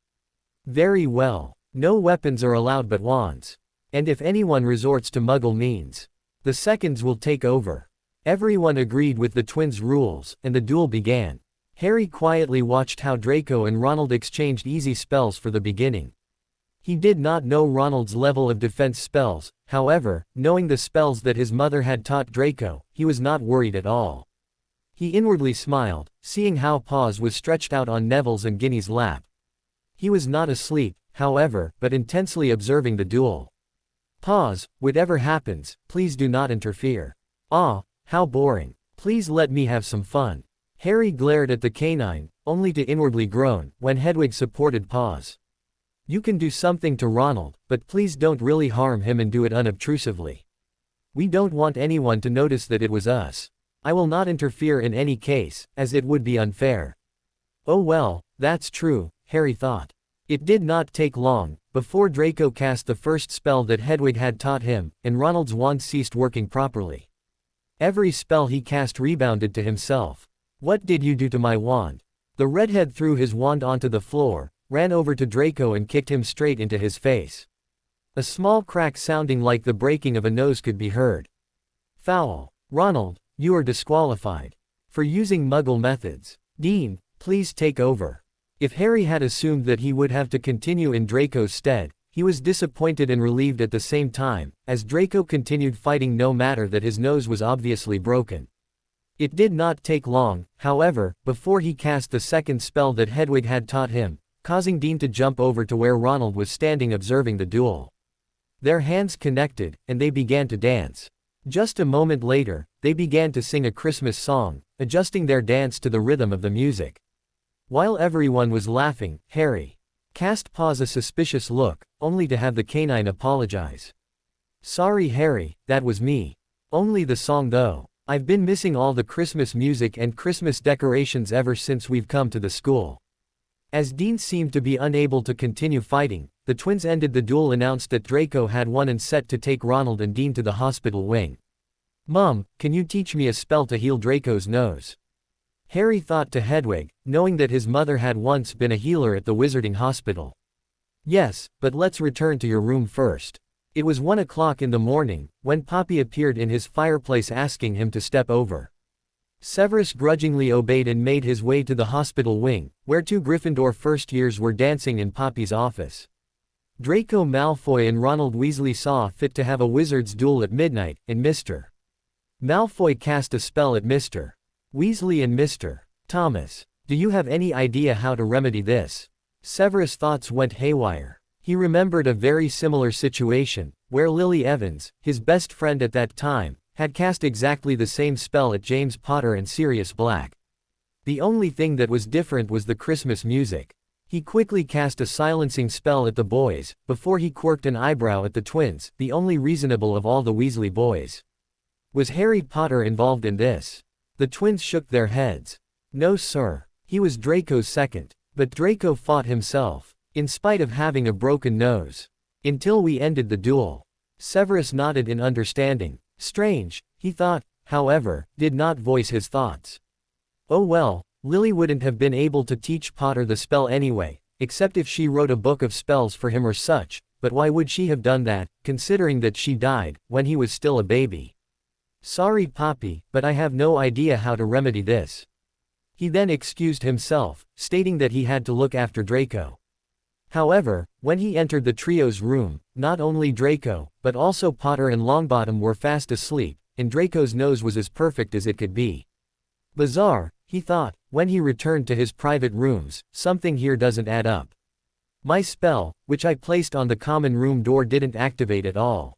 "Very well. No weapons are allowed but wands. And if anyone resorts to Muggle means, the seconds will take over." Everyone agreed with the twins' rules, and the duel began. Harry quietly watched how Draco and Ronald exchanged easy spells for the beginning. He did not know Ronald's level of defense spells, however, knowing the spells that his mother had taught Draco, he was not worried at all. He inwardly smiled, seeing how Paws was stretched out on Neville's and Ginny's lap. He was not asleep, however, but intensely observing the duel. "Paws, whatever happens, please do not interfere." "Ah, how boring. Please let me have some fun." Harry glared at the canine, only to inwardly groan, when Hedwig supported Paws. "You can do something to Ronald, but please don't really harm him and do it unobtrusively. We don't want anyone to notice that it was us. I will not interfere in any case, as it would be unfair." "Oh well, that's true," Harry thought. It did not take long, before Draco cast the first spell that Hedwig had taught him, and Ronald's wand ceased working properly. Every spell he cast rebounded to himself. "What did you do to my wand?" The redhead threw his wand onto the floor, ran over to Draco and kicked him straight into his face. A small crack sounding like the breaking of a nose could be heard. "Foul. Ronald, you are disqualified. For using Muggle methods. Dean, please take over." If Harry had assumed that he would have to continue in Draco's stead, he was disappointed and relieved at the same time, as Draco continued fighting no matter that his nose was obviously broken. It did not take long, however, before he cast the second spell that Hedwig had taught him, causing Dean to jump over to where Ronald was standing observing the duel. Their hands connected, and they began to dance. Just a moment later, they began to sing a Christmas song, adjusting their dance to the rhythm of the music. While everyone was laughing, Harry cast Paws a suspicious look, only to have the canine apologize. "Sorry Harry, that was me. Only the song though. I've been missing all the Christmas music and Christmas decorations ever since we've come to the school." As Dean seemed to be unable to continue fighting, the twins ended the duel, announced that Draco had won and set to take Ronald and Dean to the hospital wing. "Mom, can you teach me a spell to heal Draco's nose?" Harry thought to Hedwig, knowing that his mother had once been a healer at the wizarding hospital. "Yes, but let's return to your room first." It was 1 o'clock in the morning, when Poppy appeared in his fireplace asking him to step over. Severus grudgingly obeyed and made his way to the hospital wing, where 2 Gryffindor first years were dancing in Poppy's office. Draco Malfoy and Ronald Weasley saw fit to have a wizard's duel at midnight, and Mr. Malfoy cast a spell at Mr. Weasley and Mr. Thomas. "Do you have any idea how to remedy this?" Severus' thoughts went haywire. He remembered a very similar situation, where Lily Evans, his best friend at that time, had cast exactly the same spell at James Potter and Sirius Black. The only thing that was different was the Christmas music. He quickly cast a silencing spell at the boys, before he quirked an eyebrow at the twins, the only reasonable of all the Weasley boys. Was Harry Potter involved in this? The twins shook their heads. No sir. He was Draco's second. But Draco fought himself, in spite of having a broken nose. Until we ended the duel. Severus nodded in understanding. Strange, he thought, however, did not voice his thoughts. Oh well, Lily wouldn't have been able to teach Potter the spell anyway, except if she wrote a book of spells for him or such, but why would she have done that, considering that she died when he was still a baby? Sorry Poppy, but I have no idea how to remedy this. He then excused himself, stating that he had to look after Draco. However, when he entered the trio's room, not only Draco, but also Potter and Longbottom were fast asleep, and Draco's nose was as perfect as it could be. Bizarre, he thought, when he returned to his private rooms, something here doesn't add up. My spell, which I placed on the common room door, didn't activate at all.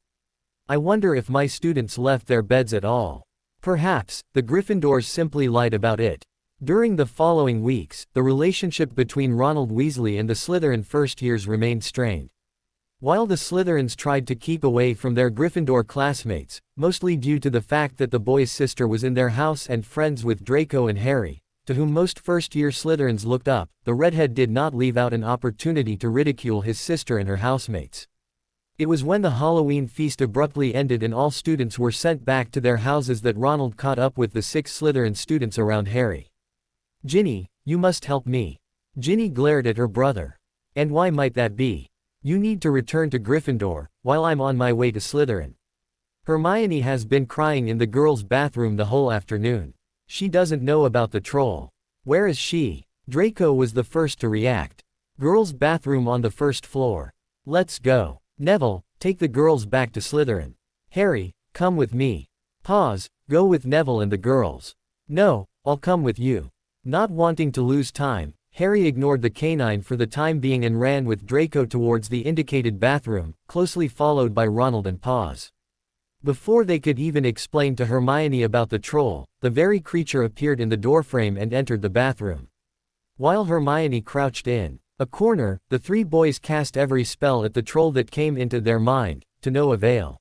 I wonder if my students left their beds at all. Perhaps, the Gryffindors simply lied about it. During the following weeks, the relationship between Ronald Weasley and the Slytherin first years remained strained. While the Slytherins tried to keep away from their Gryffindor classmates, mostly due to the fact that the boy's sister was in their house and friends with Draco and Harry, to whom most first-year Slytherins looked up, the redhead did not leave out an opportunity to ridicule his sister and her housemates. It was when the Halloween feast abruptly ended and all students were sent back to their houses that Ronald caught up with the 6 Slytherin students around Harry. Ginny, you must help me. Ginny glared at her brother. And why might that be? You need to return to Gryffindor, while I'm on my way to Slytherin. Hermione has been crying in the girls' bathroom the whole afternoon. She doesn't know about the troll. Where is she? Draco was the first to react. Girls' bathroom on the first floor. Let's go. Neville, take the girls back to Slytherin. Harry, come with me. Pause, go with Neville and the girls. No, I'll come with you. Not wanting to lose time, Harry ignored the canine for the time being and ran with Draco towards the indicated bathroom, closely followed by Ronald and Pause. Before they could even explain to Hermione about the troll, the very creature appeared in the doorframe and entered the bathroom. While Hermione crouched in a corner, the 3 boys cast every spell at the troll that came into their mind, to no avail.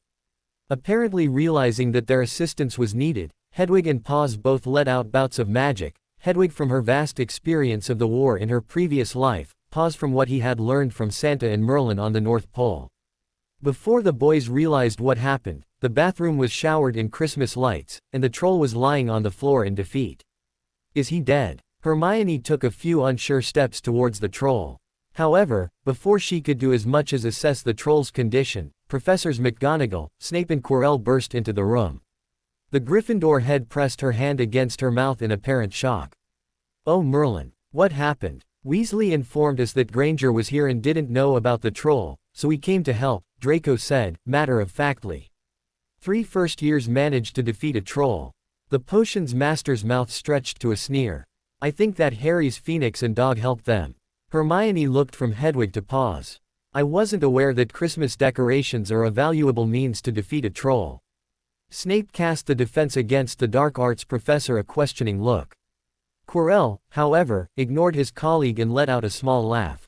Apparently realizing that their assistance was needed, Hedwig and Pause both let out bouts of magic, Hedwig from her vast experience of the war in her previous life, Pause from what he had learned from Santa and Merlin on the North Pole. Before the boys realized what happened, the bathroom was showered in Christmas lights, and the troll was lying on the floor in defeat. Is he dead? Hermione took a few unsure steps towards the troll. However, before she could do as much as assess the troll's condition, Professors McGonagall, Snape and Quirrell burst into the room. The Gryffindor head pressed her hand against her mouth in apparent shock. Oh Merlin, what happened? Weasley informed us that Granger was here and didn't know about the troll, so we came to help, Draco said, matter-of-factly. 3 first years managed to defeat a troll. The potions master's mouth stretched to a sneer. I think that Harry's phoenix and dog helped them. Hermione looked from Hedwig to Pause. I wasn't aware that Christmas decorations are a valuable means to defeat a troll. Snape cast the defense against the dark arts professor a questioning look. Quirrell, however, ignored his colleague and let out a small laugh.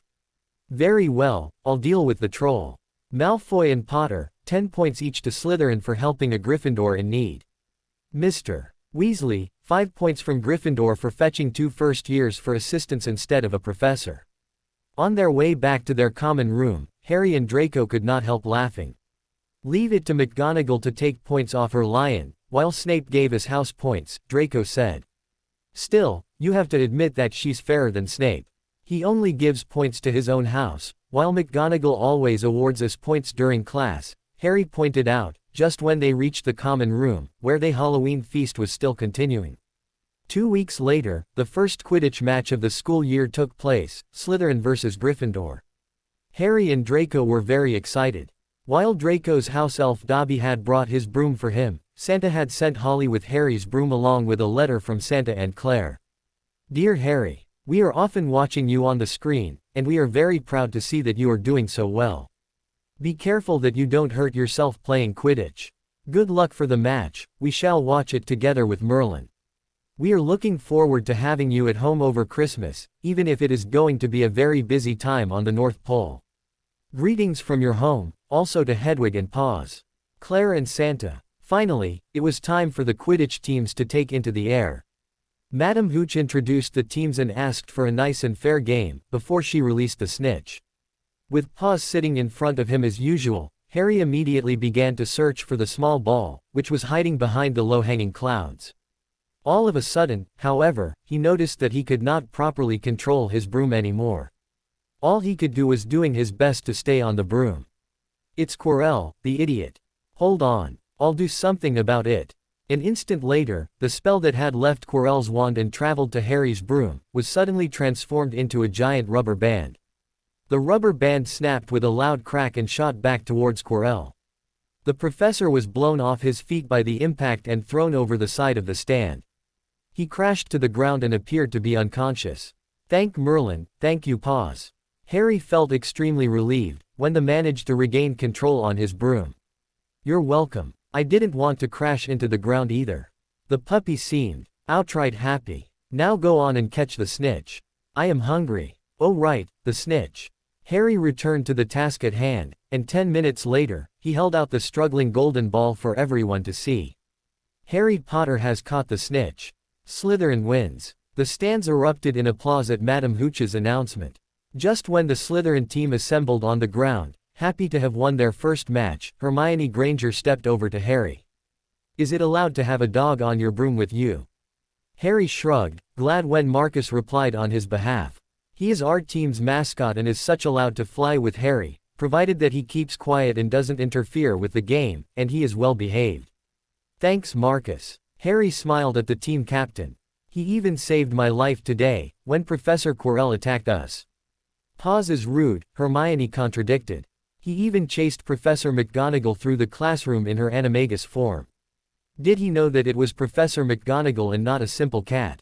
Very well, I'll deal with the troll. Malfoy and Potter, 10 points each to Slytherin for helping a Gryffindor in need. Mr. Weasley, 5 points from Gryffindor for fetching 2 first years for assistance instead of a professor. On their way back to their common room, Harry and Draco could not help laughing. Leave it to McGonagall to take points off her lion, while Snape gave us house points, Draco said. Still, you have to admit that she's fairer than Snape. He only gives points to his own house, while McGonagall always awards us points during class, Harry pointed out, just when they reached the common room, where the Halloween feast was still continuing. 2 weeks later, the first Quidditch match of the school year took place, Slytherin vs Gryffindor. Harry and Draco were very excited. While Draco's house elf Dobby had brought his broom for him, Santa had sent Holly with Harry's broom along with a letter from Santa and Claire. Dear Harry, we are often watching you on the screen, and we are very proud to see that you are doing so well. Be careful that you don't hurt yourself playing Quidditch. Good luck for the match, we shall watch it together with Merlin. We are looking forward to having you at home over Christmas, even if it is going to be a very busy time on the North Pole. Greetings from your home, also to Hedwig and Pause. Claire and Santa. Finally, it was time for the Quidditch teams to take into the air. Madam Hooch introduced the teams and asked for a nice and fair game, before she released the snitch. With Pause sitting in front of him as usual, Harry immediately began to search for the small ball, which was hiding behind the low-hanging clouds. All of a sudden, however, he noticed that he could not properly control his broom anymore. All he could do was doing his best to stay on the broom. It's Quirrell, the idiot. Hold on, I'll do something about it. An instant later, the spell that had left Quirrell's wand and traveled to Harry's broom, was suddenly transformed into a giant rubber band. The rubber band snapped with a loud crack and shot back towards Quirrell. The professor was blown off his feet by the impact and thrown over the side of the stand. He crashed to the ground and appeared to be unconscious. Thank Merlin, thank you Paws. Harry felt extremely relieved, when they managed to regain control on his broom. You're welcome. I didn't want to crash into the ground either. The puppy seemed outright happy. Now go on and catch the snitch. I am hungry. Oh right, the snitch. Harry returned to the task at hand, and 10 minutes later, he held out the struggling golden ball for everyone to see. Harry Potter has caught the snitch. Slytherin wins. The stands erupted in applause at Madam Hooch's announcement. Just when the Slytherin team assembled on the ground, happy to have won their first match, Hermione Granger stepped over to Harry. Is it allowed to have a dog on your broom with you? Harry shrugged, glad when Marcus replied on his behalf. He is our team's mascot and is such allowed to fly with Harry, provided that he keeps quiet and doesn't interfere with the game, and he is well behaved. Thanks Marcus. Harry smiled at the team captain. He even saved my life today, when Professor Quirrell attacked us. Paws is rude, Hermione contradicted. He even chased Professor McGonagall through the classroom in her animagus form. Did he know that it was Professor McGonagall and not a simple cat?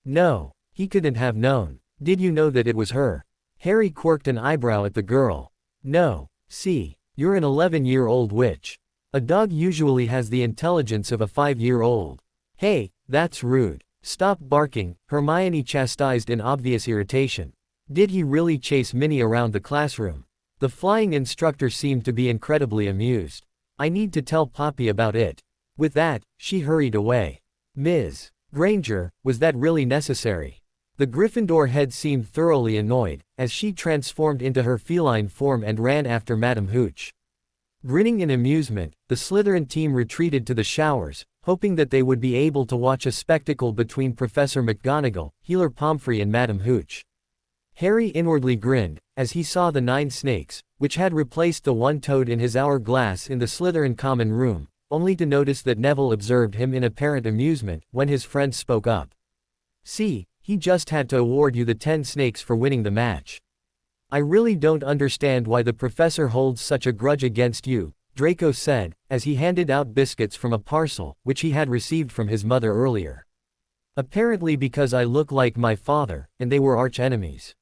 No, he couldn't have known. Did you know that it was her? Harry quirked an eyebrow at the girl. No, see, you're an 11-year-old witch. A dog usually has the intelligence of a 5-year-old. Hey, that's rude. Stop barking, Hermione chastised in obvious irritation. Did he really chase Minnie around the classroom? The flying instructor seemed to be incredibly amused. I need to tell Poppy about it. With that, she hurried away. Ms. Granger, was that really necessary? The Gryffindor head seemed thoroughly annoyed, as she transformed into her feline form and ran after Madam Hooch. Grinning in amusement, the Slytherin team retreated to the showers, hoping that they would be able to watch a spectacle between Professor McGonagall, Healer Pomfrey and Madam Hooch. Harry inwardly grinned, as he saw the 9 snakes, which had replaced the 1 toad in his hourglass in the Slytherin common room, only to notice that Neville observed him in apparent amusement, when his friend spoke up. See, he just had to award you the 10 snakes for winning the match. I really don't understand why the professor holds such a grudge against you, Draco said, as he handed out biscuits from a parcel, which he had received from his mother earlier. Apparently because I look like my father, and they were arch enemies.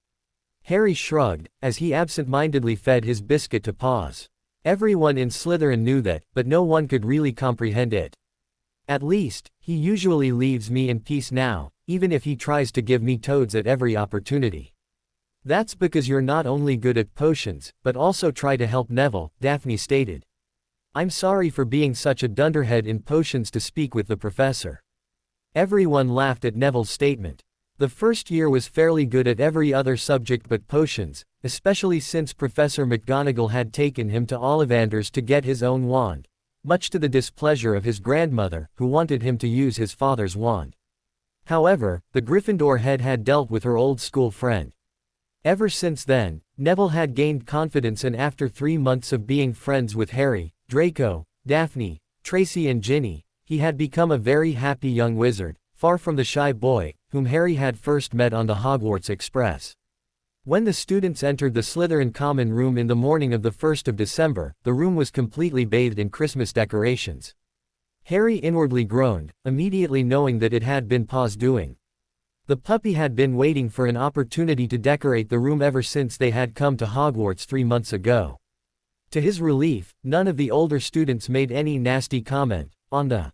Harry shrugged, as he absent-mindedly fed his biscuit to Paws. Everyone in Slytherin knew that, but no one could really comprehend it. At least, he usually leaves me in peace now, even if he tries to give me toads at every opportunity. That's because you're not only good at potions, but also try to help Neville, Daphne stated. I'm sorry for being such a dunderhead in potions to speak with the professor. Everyone laughed at Neville's statement. The first year was fairly good at every other subject but potions, especially since Professor McGonagall had taken him to Ollivanders to get his own wand, much to the displeasure of his grandmother, who wanted him to use his father's wand. However, the Gryffindor head had dealt with her old school friend. Ever since then, Neville had gained confidence, and after 3 months of being friends with Harry, Draco, Daphne, Tracy and Ginny, he had become a very happy young wizard, far from the shy boy, whom Harry had first met on the Hogwarts Express. When the students entered the Slytherin common room in the morning of the 1st of December, the room was completely bathed in Christmas decorations. Harry inwardly groaned, immediately knowing that it had been Pa's doing. The puppy had been waiting for an opportunity to decorate the room ever since they had come to Hogwarts 3 months ago. To his relief, none of the older students made any nasty comment. On the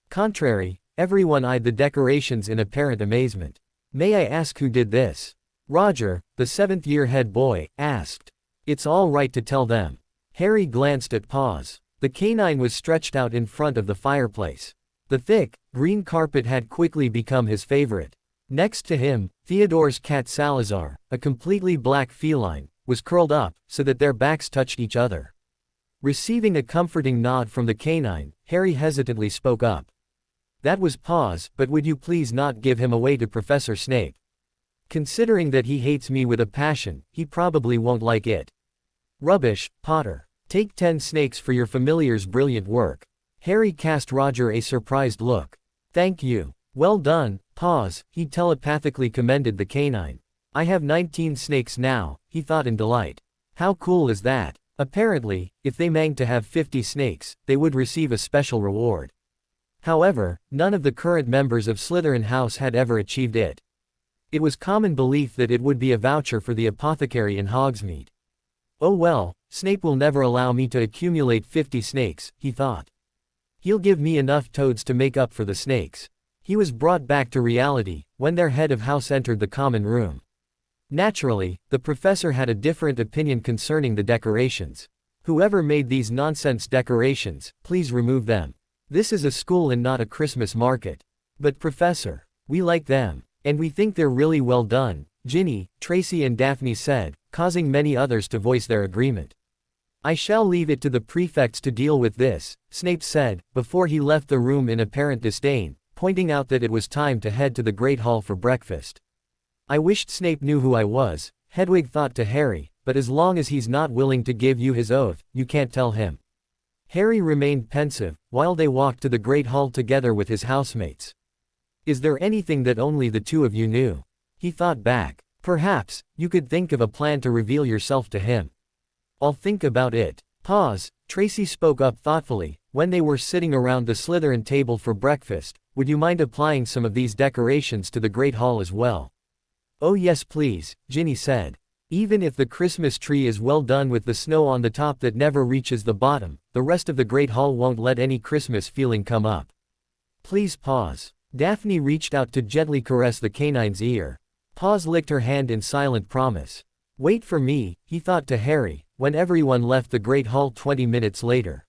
contrary, everyone eyed the decorations in apparent amazement. May I ask who did this? Roger, the 7th-year head boy, asked. It's all right to tell them. Harry glanced at Paws. The canine was stretched out in front of the fireplace. The thick, green carpet had quickly become his favorite. Next to him, Theodore's cat Salazar, a completely black feline, was curled up, so that their backs touched each other. Receiving a comforting nod from the canine, Harry hesitantly spoke up. That was Paws, but would you please not give him away to Professor Snape? Considering that he hates me with a passion, he probably won't like it. Rubbish, Potter. Take 10 snakes for your familiar's brilliant work. Harry cast Roger a surprised look. Thank you. Well done, Paws, he telepathically commended the canine. I have 19 snakes now, he thought in delight. How cool is that? Apparently, if they managed to have 50 snakes, they would receive a special reward. However, none of the current members of Slytherin House had ever achieved it. It was common belief that it would be a voucher for the apothecary in Hogsmeade. Oh well, Snape will never allow me to accumulate 50 snakes, he thought. He'll give me enough toads to make up for the snakes. He was brought back to reality, when their head of house entered the common room. Naturally, the professor had a different opinion concerning the decorations. Whoever made these nonsense decorations, please remove them. This is a school and not a Christmas market. But Professor, we like them, and we think they're really well done, Ginny, Tracy and Daphne said, causing many others to voice their agreement. I shall leave it to the prefects to deal with this, Snape said, before he left the room in apparent disdain, pointing out that it was time to head to the Great Hall for breakfast. I wished Snape knew who I was, Hedwig thought to Harry, but as long as he's not willing to give you his oath, you can't tell him. Harry remained pensive, while they walked to the Great Hall together with his housemates. Is there anything that only the two of you knew? He thought back. Perhaps, you could think of a plan to reveal yourself to him. I'll think about it. Pause, Tracy spoke up thoughtfully, when they were sitting around the Slytherin table for breakfast. Would you mind applying some of these decorations to the Great Hall as well? Oh yes please, Ginny said. Even if the Christmas tree is well done with the snow on the top that never reaches the bottom, the rest of the Great Hall won't let any Christmas feeling come up. Please pause. Daphne reached out to gently caress the canine's ear. Paws licked her hand in silent promise. Wait for me, he thought to Harry, when everyone left the Great Hall 20 minutes later.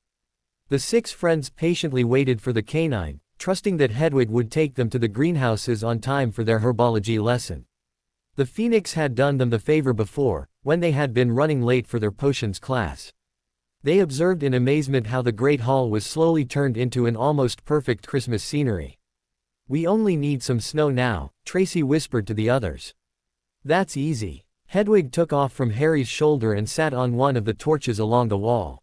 The six friends patiently waited for the canine, trusting that Hedwig would take them to the greenhouses on time for their herbology lesson. The Phoenix had done them the favor before, when they had been running late for their potions class. They observed in amazement how the Great Hall was slowly turned into an almost perfect Christmas scenery. We only need some snow now, Tracy whispered to the others. That's easy. Hedwig took off from Harry's shoulder and sat on one of the torches along the wall.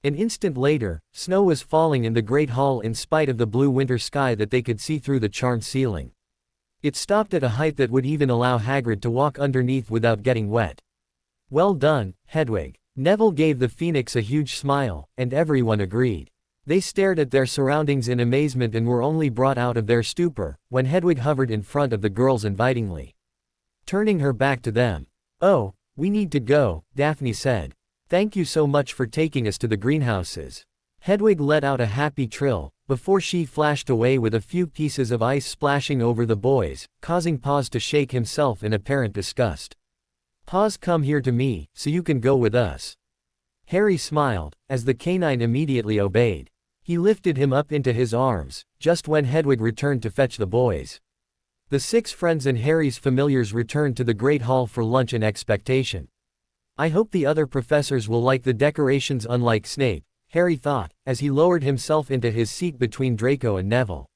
An instant later, snow was falling in the Great Hall in spite of the blue winter sky that they could see through the charmed ceiling. It stopped at a height that would even allow Hagrid to walk underneath without getting wet. Well done, Hedwig. Neville gave the Phoenix a huge smile, and everyone agreed. They stared at their surroundings in amazement and were only brought out of their stupor, when Hedwig hovered in front of the girls invitingly. Turning her back to them. Oh, we need to go, Daphne said. Thank you so much for taking us to the greenhouses. Hedwig let out a happy trill, before she flashed away with a few pieces of ice splashing over the boys, causing Paws to shake himself in apparent disgust. Paws, come here to me, so you can go with us. Harry smiled, as the canine immediately obeyed. He lifted him up into his arms, just when Hedwig returned to fetch the boys. The six friends and Harry's familiars returned to the Great Hall for lunch in expectation. I hope the other professors will like the decorations unlike Snape, Harry thought, as he lowered himself into his seat between Draco and Neville.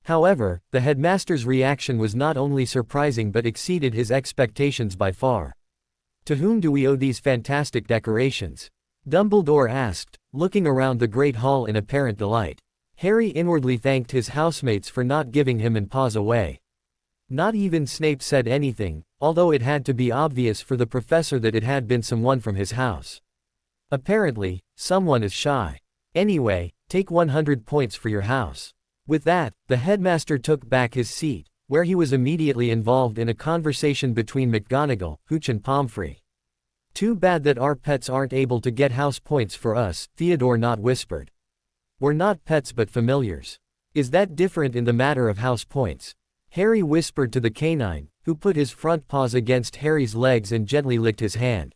However, the headmaster's reaction was not only surprising but exceeded his expectations by far. To whom do we owe these fantastic decorations? Dumbledore asked, looking around the Great Hall in apparent delight. Harry inwardly thanked his housemates for not giving him and Paws away. Not even Snape said anything, although it had to be obvious for the professor that it had been someone from his house. Apparently, someone is shy. Anyway, take 100 points for your house. With that, the headmaster took back his seat, where he was immediately involved in a conversation between McGonagall, Hooch and Pomfrey. Too bad that our pets aren't able to get house points for us, Theodore Nott whispered. We're not pets but familiars. Is that different in the matter of house points? Harry whispered to the canine, who put his front paws against Harry's legs and gently licked his hand.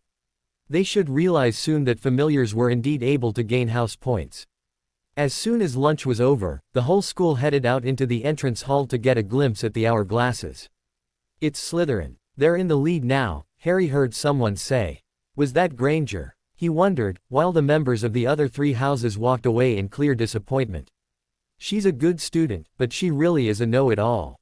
They should realize soon that familiars were indeed able to gain house points. As soon as lunch was over, the whole school headed out into the entrance hall to get a glimpse at the hourglasses. It's Slytherin. They're in the lead now, Harry heard someone say. Was that Granger? He wondered, while the members of the other three houses walked away in clear disappointment. She's a good student, but she really is a know-it-all.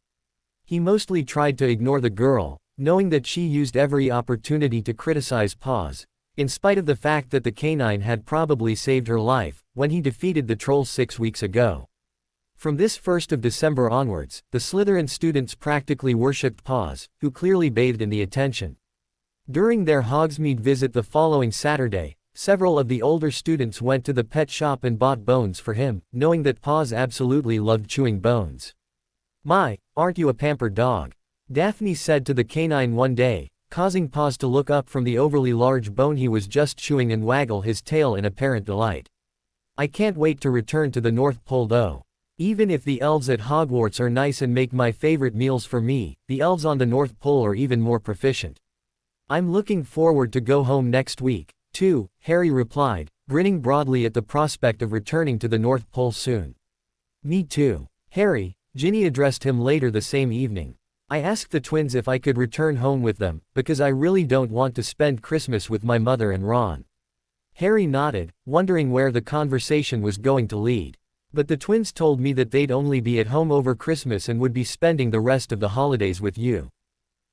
He mostly tried to ignore the girl, knowing that she used every opportunity to criticize Paws. in spite of the fact that the canine had probably saved her life when he defeated the trolls 6 weeks ago. From this 1st of December onwards, the Slytherin students practically worshipped Paws, who clearly bathed in the attention. During their Hogsmeade visit the following Saturday, several of the older students went to the pet shop and bought bones for him, knowing that Paws absolutely loved chewing bones. "My, aren't you a pampered dog?" Daphne said to the canine one day, causing Paws to look up from the overly large bone he was just chewing and waggle his tail in apparent delight. "I can't wait to return to the North Pole though. Even if the elves at Hogwarts are nice and make my favorite meals for me, the elves on the North Pole are even more proficient. I'm looking forward to go home next week, too," Harry replied, grinning broadly at the prospect of returning to the North Pole soon. "Me too, Harry," Ginny addressed him later the same evening. "I asked the twins if I could return home with them, because I really don't want to spend Christmas with my mother and Ron." Harry nodded, wondering where the conversation was going to lead. "But the twins told me that they'd only be at home over Christmas and would be spending the rest of the holidays with you."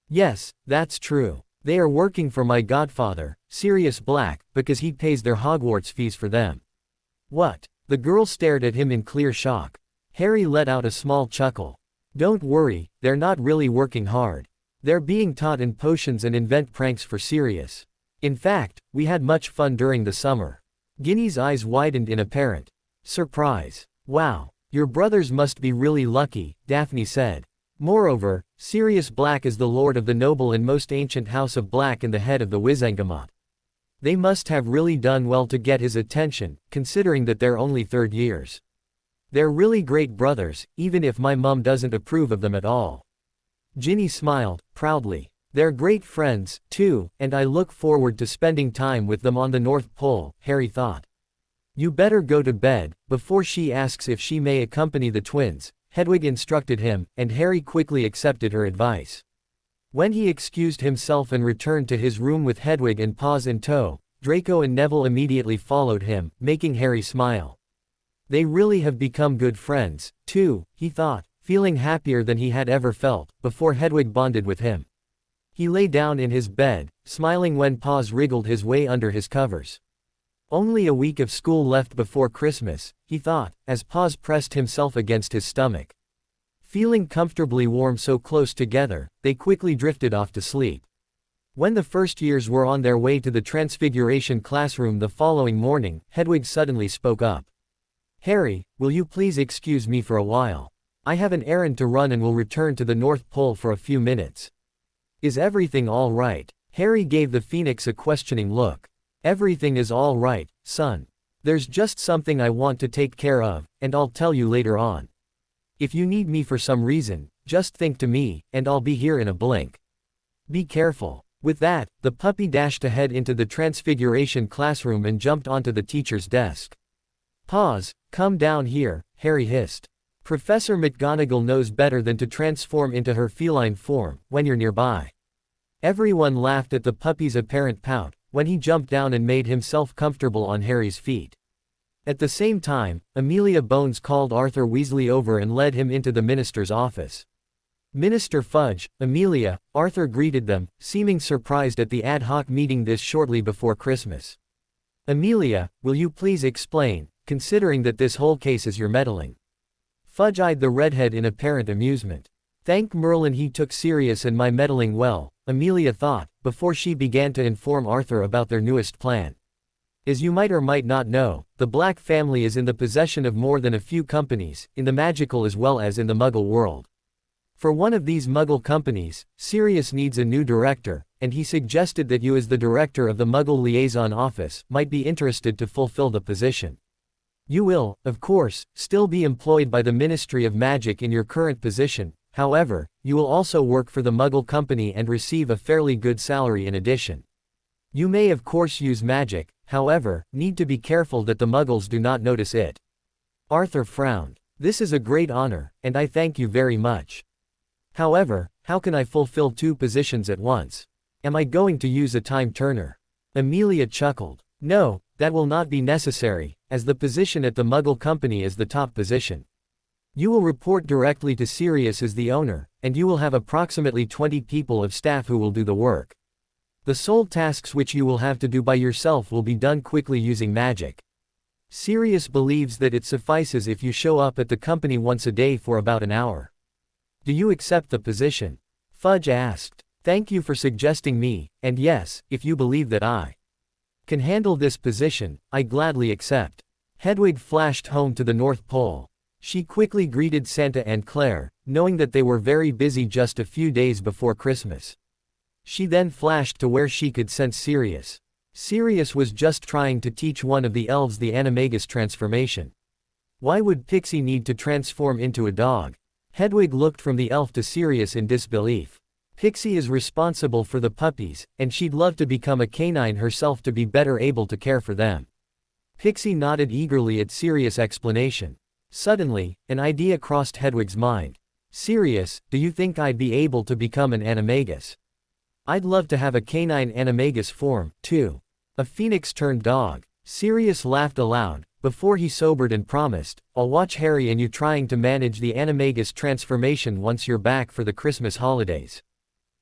"Yes, that's true. They are working for my godfather, Sirius Black, because he pays their Hogwarts fees for them." "What?" The girl stared at him in clear shock. Harry let out a small chuckle. "Don't worry, they're not really working hard. They're being taught in potions and invent pranks for Sirius. In fact, we had much fun during the summer." Ginny's eyes widened in apparent surprise. "Wow, your brothers must be really lucky," Daphne said. "Moreover, Sirius Black is the lord of the noble and most ancient house of Black and the head of the Wizengamot. They must have really done well to get his attention, considering that they're only third years. They're really great brothers, even if my mum doesn't approve of them at all." Ginny smiled, proudly. "They're great friends, too, and I look forward to spending time with them on the North Pole," Harry thought. "You better go to bed." Before she asks if she may accompany the twins, Hedwig instructed him, and Harry quickly accepted her advice. When he excused himself and returned to his room with Hedwig and Paws in tow, Draco and Neville immediately followed him, making Harry smile. They really have become good friends, too, he thought, feeling happier than he had ever felt, before Hedwig bonded with him. He lay down in his bed, smiling when Paws wriggled his way under his covers. Only a week of school left before Christmas, he thought, as Paws pressed himself against his stomach. Feeling comfortably warm so close together, they quickly drifted off to sleep. When the first years were on their way to the Transfiguration classroom the following morning, Hedwig suddenly spoke up. "Harry, will you please excuse me for a while? I have an errand to run and will return to the North Pole for a few minutes." "Is everything all right?" Harry gave the Phoenix a questioning look. "Everything is all right, son. There's just something I want to take care of, and I'll tell you later on. If you need me for some reason, just think to me, and I'll be here in a blink. Be careful." With that, the puppy dashed ahead into the Transfiguration classroom and jumped onto the teacher's desk. "Paws, come down here," Harry hissed. "Professor McGonagall knows better than to transform into her feline form when you're nearby." Everyone laughed at the puppy's apparent pout when he jumped down and made himself comfortable on Harry's feet. At the same time, Amelia Bones called Arthur Weasley over and led him into the minister's office. "Minister Fudge, Amelia," Arthur greeted them, seeming surprised at the ad hoc meeting this shortly before Christmas. "Amelia, will you please explain, considering that this whole case is your meddling?" Fudge eyed the redhead in apparent amusement. "Thank Merlin he took Sirius and my meddling well," Amelia thought, before she began to inform Arthur about their newest plan. "As you might or might not know, the Black family is in the possession of more than a few companies, in the magical as well as in the Muggle world. For one of these Muggle companies, Sirius needs a new director, and he suggested that you as the director of the Muggle Liaison Office might be interested to fulfill the position. You will, of course, still be employed by the Ministry of Magic in your current position, however, you will also work for the Muggle Company and receive a fairly good salary in addition. You may of course use magic, however, need to be careful that the Muggles do not notice it." Arthur frowned. "This is a great honor, and I thank you very much. However, how can I fulfill two positions at once? Am I going to use a time turner?" Amelia chuckled. "No, that will not be necessary, as the position at the Muggle Company is the top position. You will report directly to Sirius as the owner, and you will have approximately 20 people of staff who will do the work. The sole tasks which you will have to do by yourself will be done quickly using magic. Sirius believes that it suffices if you show up at the company once a day for about an hour. Do you accept the position? Fudge asked. Thank you for suggesting me, and yes, if you believe that I can handle this position, I gladly accept. Hedwig flashed home to the North Pole. She quickly greeted Santa and Claire, knowing that they were very busy just a few days before Christmas. She then flashed to where she could sense Sirius. Sirius was just trying to teach one of the elves the animagus transformation. Why would Pixie need to transform into a dog? Hedwig looked from the elf to Sirius in disbelief. Pixie is responsible for the puppies, and she'd love to become a canine herself to be better able to care for them. Pixie nodded eagerly at Sirius' explanation. Suddenly, an idea crossed Hedwig's mind. Sirius, do you think I'd be able to become an animagus? I'd love to have a canine animagus form, too. A phoenix-turned dog. Sirius laughed aloud, before he sobered and promised, I'll watch Harry and you trying to manage the animagus transformation once you're back for the Christmas holidays.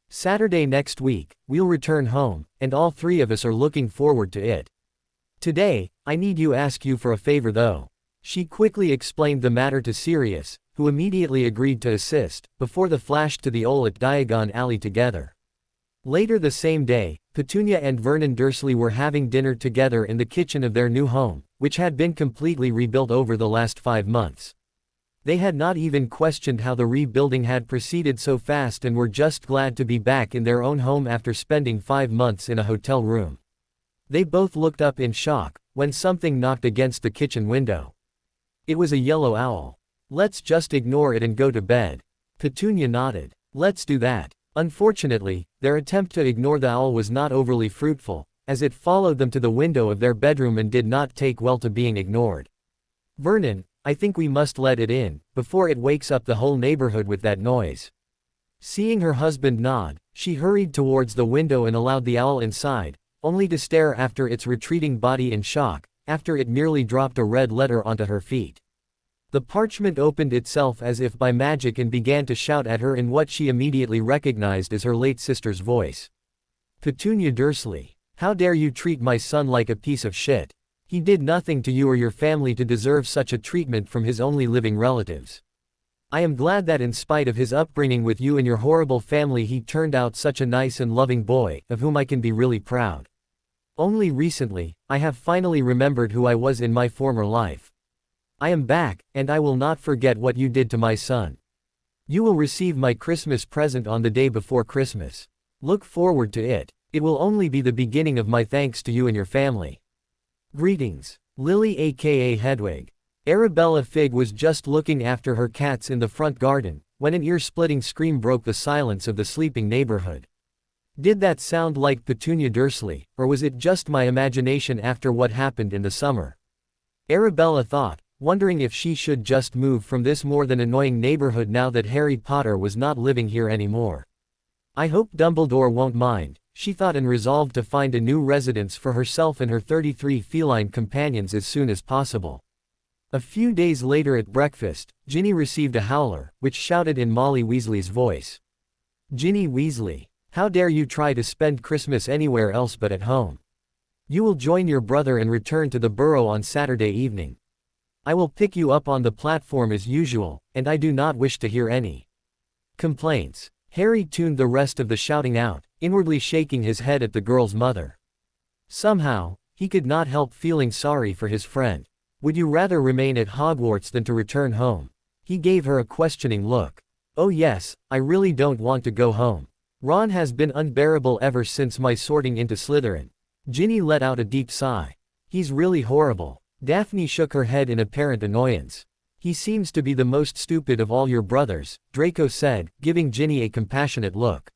Saturday next week, we'll return home, and all three of us are looking forward to it. Today, I need you ask you for a favor though. She quickly explained the matter to Sirius, who immediately agreed to assist, before the flash to the Ole at Diagon Alley together. Later the same day, Petunia and Vernon Dursley were having dinner together in the kitchen of their new home, which had been completely rebuilt over the last 5 months. They had not even questioned how the rebuilding had proceeded so fast and were just glad to be back in their own home after spending 5 months in a hotel room. They both looked up in shock, when something knocked against the kitchen window. It was a yellow owl. Let's just ignore it and go to bed. Petunia nodded. Let's do that. Unfortunately, their attempt to ignore the owl was not overly fruitful, as it followed them to the window of their bedroom and did not take well to being ignored. Vernon, I think we must let it in, before it wakes up the whole neighborhood with that noise. Seeing her husband nod, she hurried towards the window and allowed the owl inside, only to stare after its retreating body in shock, after it merely dropped a red letter onto her feet. The parchment opened itself as if by magic and began to shout at her in what she immediately recognized as her late sister's voice. Petunia Dursley, how dare you treat my son like a piece of shit? He did nothing to you or your family to deserve such a treatment from his only living relatives. I am glad that in spite of his upbringing with you and your horrible family he turned out such a nice and loving boy, of whom I can be really proud. Only recently, I have finally remembered who I was in my former life. I am back, and I will not forget what you did to my son. You will receive my Christmas present on the day before Christmas. Look forward to it. It will only be the beginning of my thanks to you and your family. Greetings. Lily aka Hedwig. Arabella Figg was just looking after her cats in the front garden, when an ear-splitting scream broke the silence of the sleeping neighborhood. Did that sound like Petunia Dursley, or was it just my imagination after what happened in the summer? Arabella thought, wondering if she should just move from this more than annoying neighborhood now that Harry Potter was not living here anymore. I hope Dumbledore won't mind, she thought, and resolved to find a new residence for herself and her 33 feline companions as soon as possible. A few days later at breakfast, Ginny received a howler, which shouted in Molly Weasley's voice. Ginny Weasley, how dare you try to spend Christmas anywhere else but at home? You will join your brother and return to the Burrow on Saturday evening. I will pick you up on the platform as usual, and I do not wish to hear any complaints. Harry tuned the rest of the shouting out, inwardly shaking his head at the girl's mother. Somehow, he could not help feeling sorry for his friend. Would you rather remain at Hogwarts than to return home? He gave her a questioning look. Oh yes, I really don't want to go home. Ron has been unbearable ever since my sorting into Slytherin. Ginny let out a deep sigh. He's really horrible. Daphne shook her head in apparent annoyance. He seems to be the most stupid of all your brothers, Draco said, giving Ginny a compassionate look.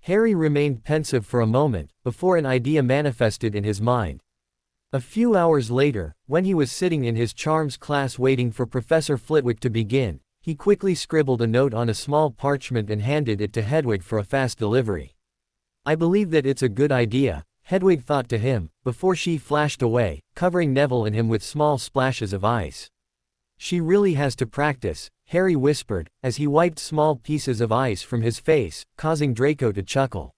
Harry remained pensive for a moment, before an idea manifested in his mind. A few hours later, when he was sitting in his charms class waiting for Professor Flitwick to begin, he quickly scribbled a note on a small parchment and handed it to Hedwig for a fast delivery. I believe that it's a good idea, Hedwig thought to him, before she flashed away, covering Neville and him with small splashes of ice. She really has to practice, Harry whispered, as he wiped small pieces of ice from his face, causing Draco to chuckle.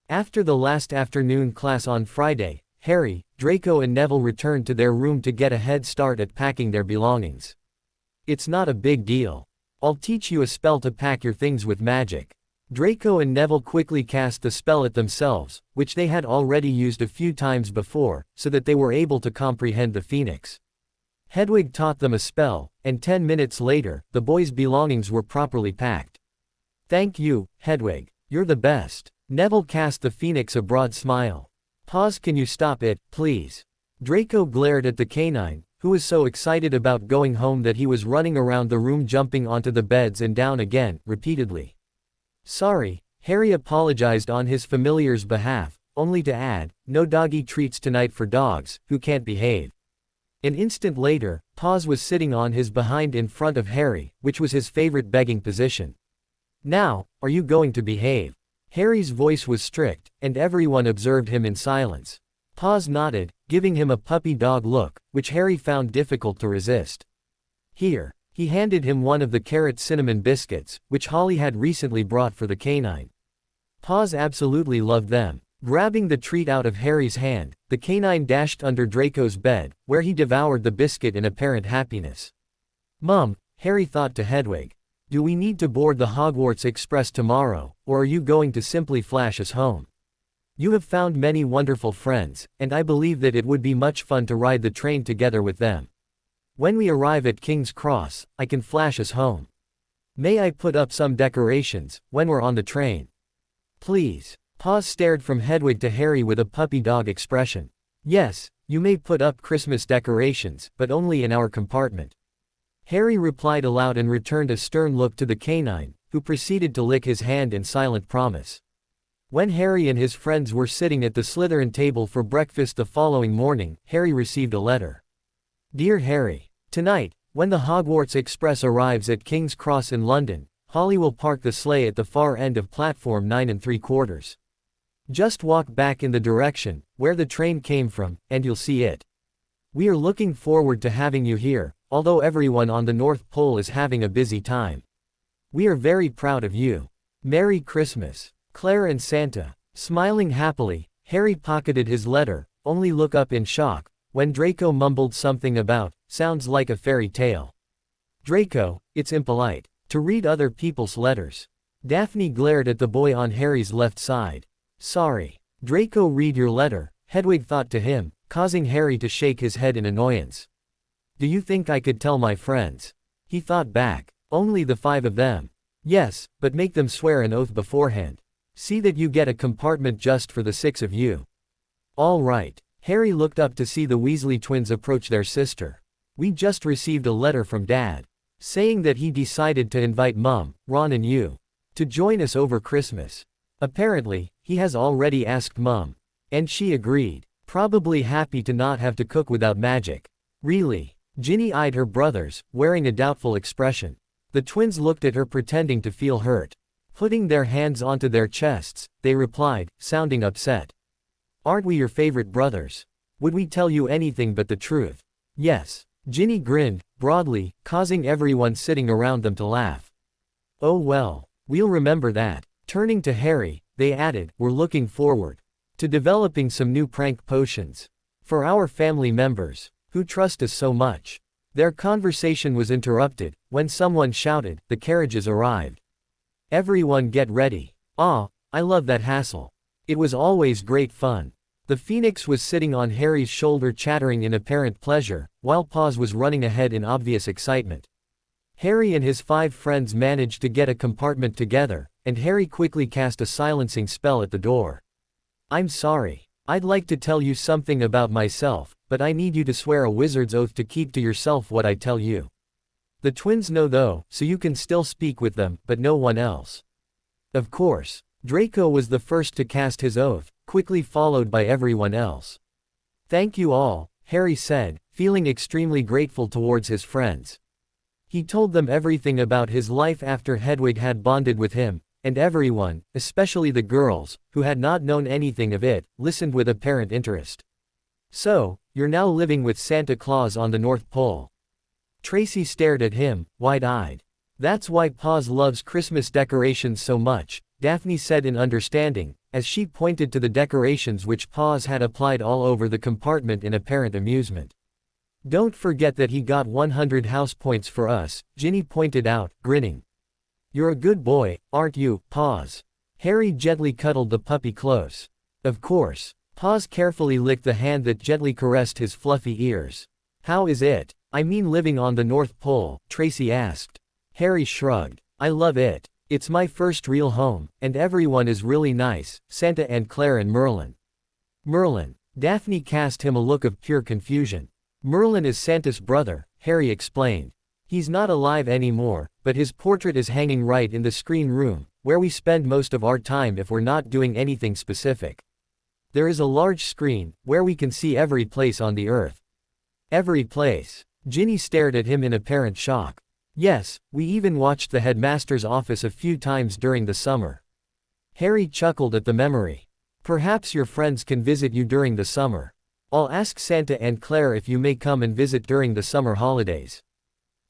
After the last afternoon class on Friday, Harry, Draco and Neville returned to their room to get a head start at packing their belongings. It's not a big deal. I'll teach you a spell to pack your things with magic. Draco and Neville quickly cast the spell at themselves, which they had already used a few times before, so that they were able to comprehend the phoenix. Hedwig taught them a spell, and 10 minutes later, the boys' belongings were properly packed. Thank you, Hedwig. You're the best. Neville cast the phoenix a broad smile. Pause, can you stop it, please? Draco glared at the canine, who was so excited about going home that he was running around the room jumping onto the beds and down again, repeatedly. Sorry, Harry apologized on his familiar's behalf, only to add, no doggy treats tonight for dogs, who can't behave. An instant later, Paws was sitting on his behind in front of Harry, which was his favorite begging position. Now, are you going to behave? Harry's voice was strict, and everyone observed him in silence. Paws nodded, giving him a puppy dog look, which Harry found difficult to resist. Here. He handed him one of the carrot cinnamon biscuits, which Holly had recently brought for the canine. Paws absolutely loved them. Grabbing the treat out of Harry's hand, the canine dashed under Draco's bed, where he devoured the biscuit in apparent happiness. Mum, Harry thought to Hedwig. Do we need to board the Hogwarts Express tomorrow, or are you going to simply flash us home? You have found many wonderful friends, and I believe that it would be much fun to ride the train together with them. When we arrive at King's Cross, I can flash us home. May I put up some decorations, when we're on the train? Please. Paws stared from Hedwig to Harry with a puppy dog expression. Yes, you may put up Christmas decorations, but only in our compartment. Harry replied aloud and returned a stern look to the canine, who proceeded to lick his hand in silent promise. When Harry and his friends were sitting at the Slytherin table for breakfast the following morning, Harry received a letter. Dear Harry, tonight, when the Hogwarts Express arrives at King's Cross in London, Holly will park the sleigh at the far end of platform 9 3/4. Just walk back in the direction where the train came from, and you'll see it. We are looking forward to having you here, although everyone on the North Pole is having a busy time. We are very proud of you. Merry Christmas, Claire and Santa. Smiling happily, Harry pocketed his letter, only look up in shock when Draco mumbled something about, sounds like a fairy tale. Draco, it's impolite to read other people's letters. Daphne glared at the boy on Harry's left side. Sorry. Draco, read your letter, Hedwig thought to him, causing Harry to shake his head in annoyance. Do you think I could tell my friends? He thought back. Only the 5 of them. Yes, but make them swear an oath beforehand. See that you get a compartment just for the 6 of you. All right. Harry looked up to see the Weasley twins approach their sister. We just received a letter from Dad, saying that he decided to invite Mum, Ron and you to join us over Christmas. Apparently, he has already asked Mum, and she agreed, probably happy to not have to cook without magic. Really? Ginny eyed her brothers, wearing a doubtful expression. The twins looked at her pretending to feel hurt. Putting their hands onto their chests, they replied, sounding upset. Aren't we your favorite brothers? Would we tell you anything but the truth? Yes. Ginny grinned, broadly, causing everyone sitting around them to laugh. Oh well, we'll remember that. Turning to Harry, they added, we're looking forward to developing some new prank potions for our family members, who trust us so much. Their conversation was interrupted, when someone shouted, the carriages arrived. Everyone get ready. Ah, I love that hassle. It was always great fun. The Phoenix was sitting on Harry's shoulder chattering in apparent pleasure, while Paws was running ahead in obvious excitement. Harry and his 5 friends managed to get a compartment together, and Harry quickly cast a silencing spell at the door. I'm sorry. I'd like to tell you something about myself, but I need you to swear a wizard's oath to keep to yourself what I tell you. The twins know though, so you can still speak with them, but no one else. Of course. Draco was the first to cast his oath, quickly followed by everyone else. Thank you all, Harry said, feeling extremely grateful towards his friends. He told them everything about his life after Hedwig had bonded with him, and everyone, especially the girls, who had not known anything of it, listened with apparent interest. So, you're now living with Santa Claus on the North Pole. Tracy stared at him, wide-eyed. That's why Paws loves Christmas decorations so much, Daphne said in understanding, as she pointed to the decorations which Paws had applied all over the compartment in apparent amusement. Don't forget that he got 100 house points for us, Ginny pointed out, grinning. You're a good boy, aren't you, Paws? Harry gently cuddled the puppy close. Of course. Paws carefully licked the hand that gently caressed his fluffy ears. How is it? I mean living on the North Pole, Tracy asked. Harry shrugged. I love it. It's my first real home, and everyone is really nice, Santa and Claire and Merlin. Merlin. Daphne cast him a look of pure confusion. Merlin is Santa's brother, Harry explained. He's not alive anymore, but his portrait is hanging right in the screen room, where we spend most of our time if we're not doing anything specific. There is a large screen, where we can see every place on the earth. Every place. Ginny stared at him in apparent shock. Yes, we even watched the headmaster's office a few times during the summer. Harry chuckled at the memory. Perhaps your friends can visit you during the summer. I'll ask Santa and Claire if you may come and visit during the summer holidays.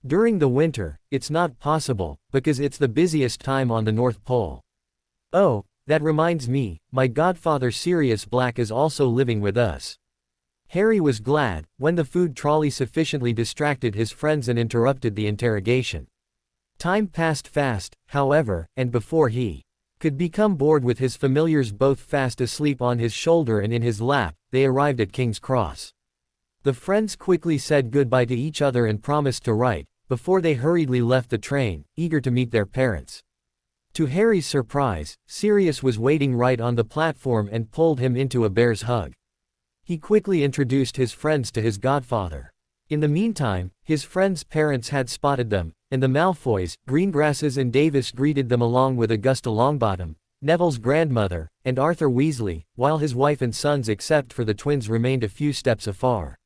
During the winter, it's not possible, because it's the busiest time on the North Pole. Oh, that reminds me, my godfather Sirius Black is also living with us. Harry was glad, when the food trolley sufficiently distracted his friends and interrupted the interrogation. Time passed fast, however, and before he could become bored with his familiars both fast asleep on his shoulder and in his lap, they arrived at King's Cross. The friends quickly said goodbye to each other and promised to write, before they hurriedly left the train, eager to meet their parents. To Harry's surprise, Sirius was waiting right on the platform and pulled him into a bear's hug. He quickly introduced his friends to his godfather. In the meantime, his friends' parents had spotted them, and the Malfoys, Greengrasses and Davis greeted them along with Augusta Longbottom, Neville's grandmother, and Arthur Weasley, while his wife and sons except for the twins remained a few steps afar.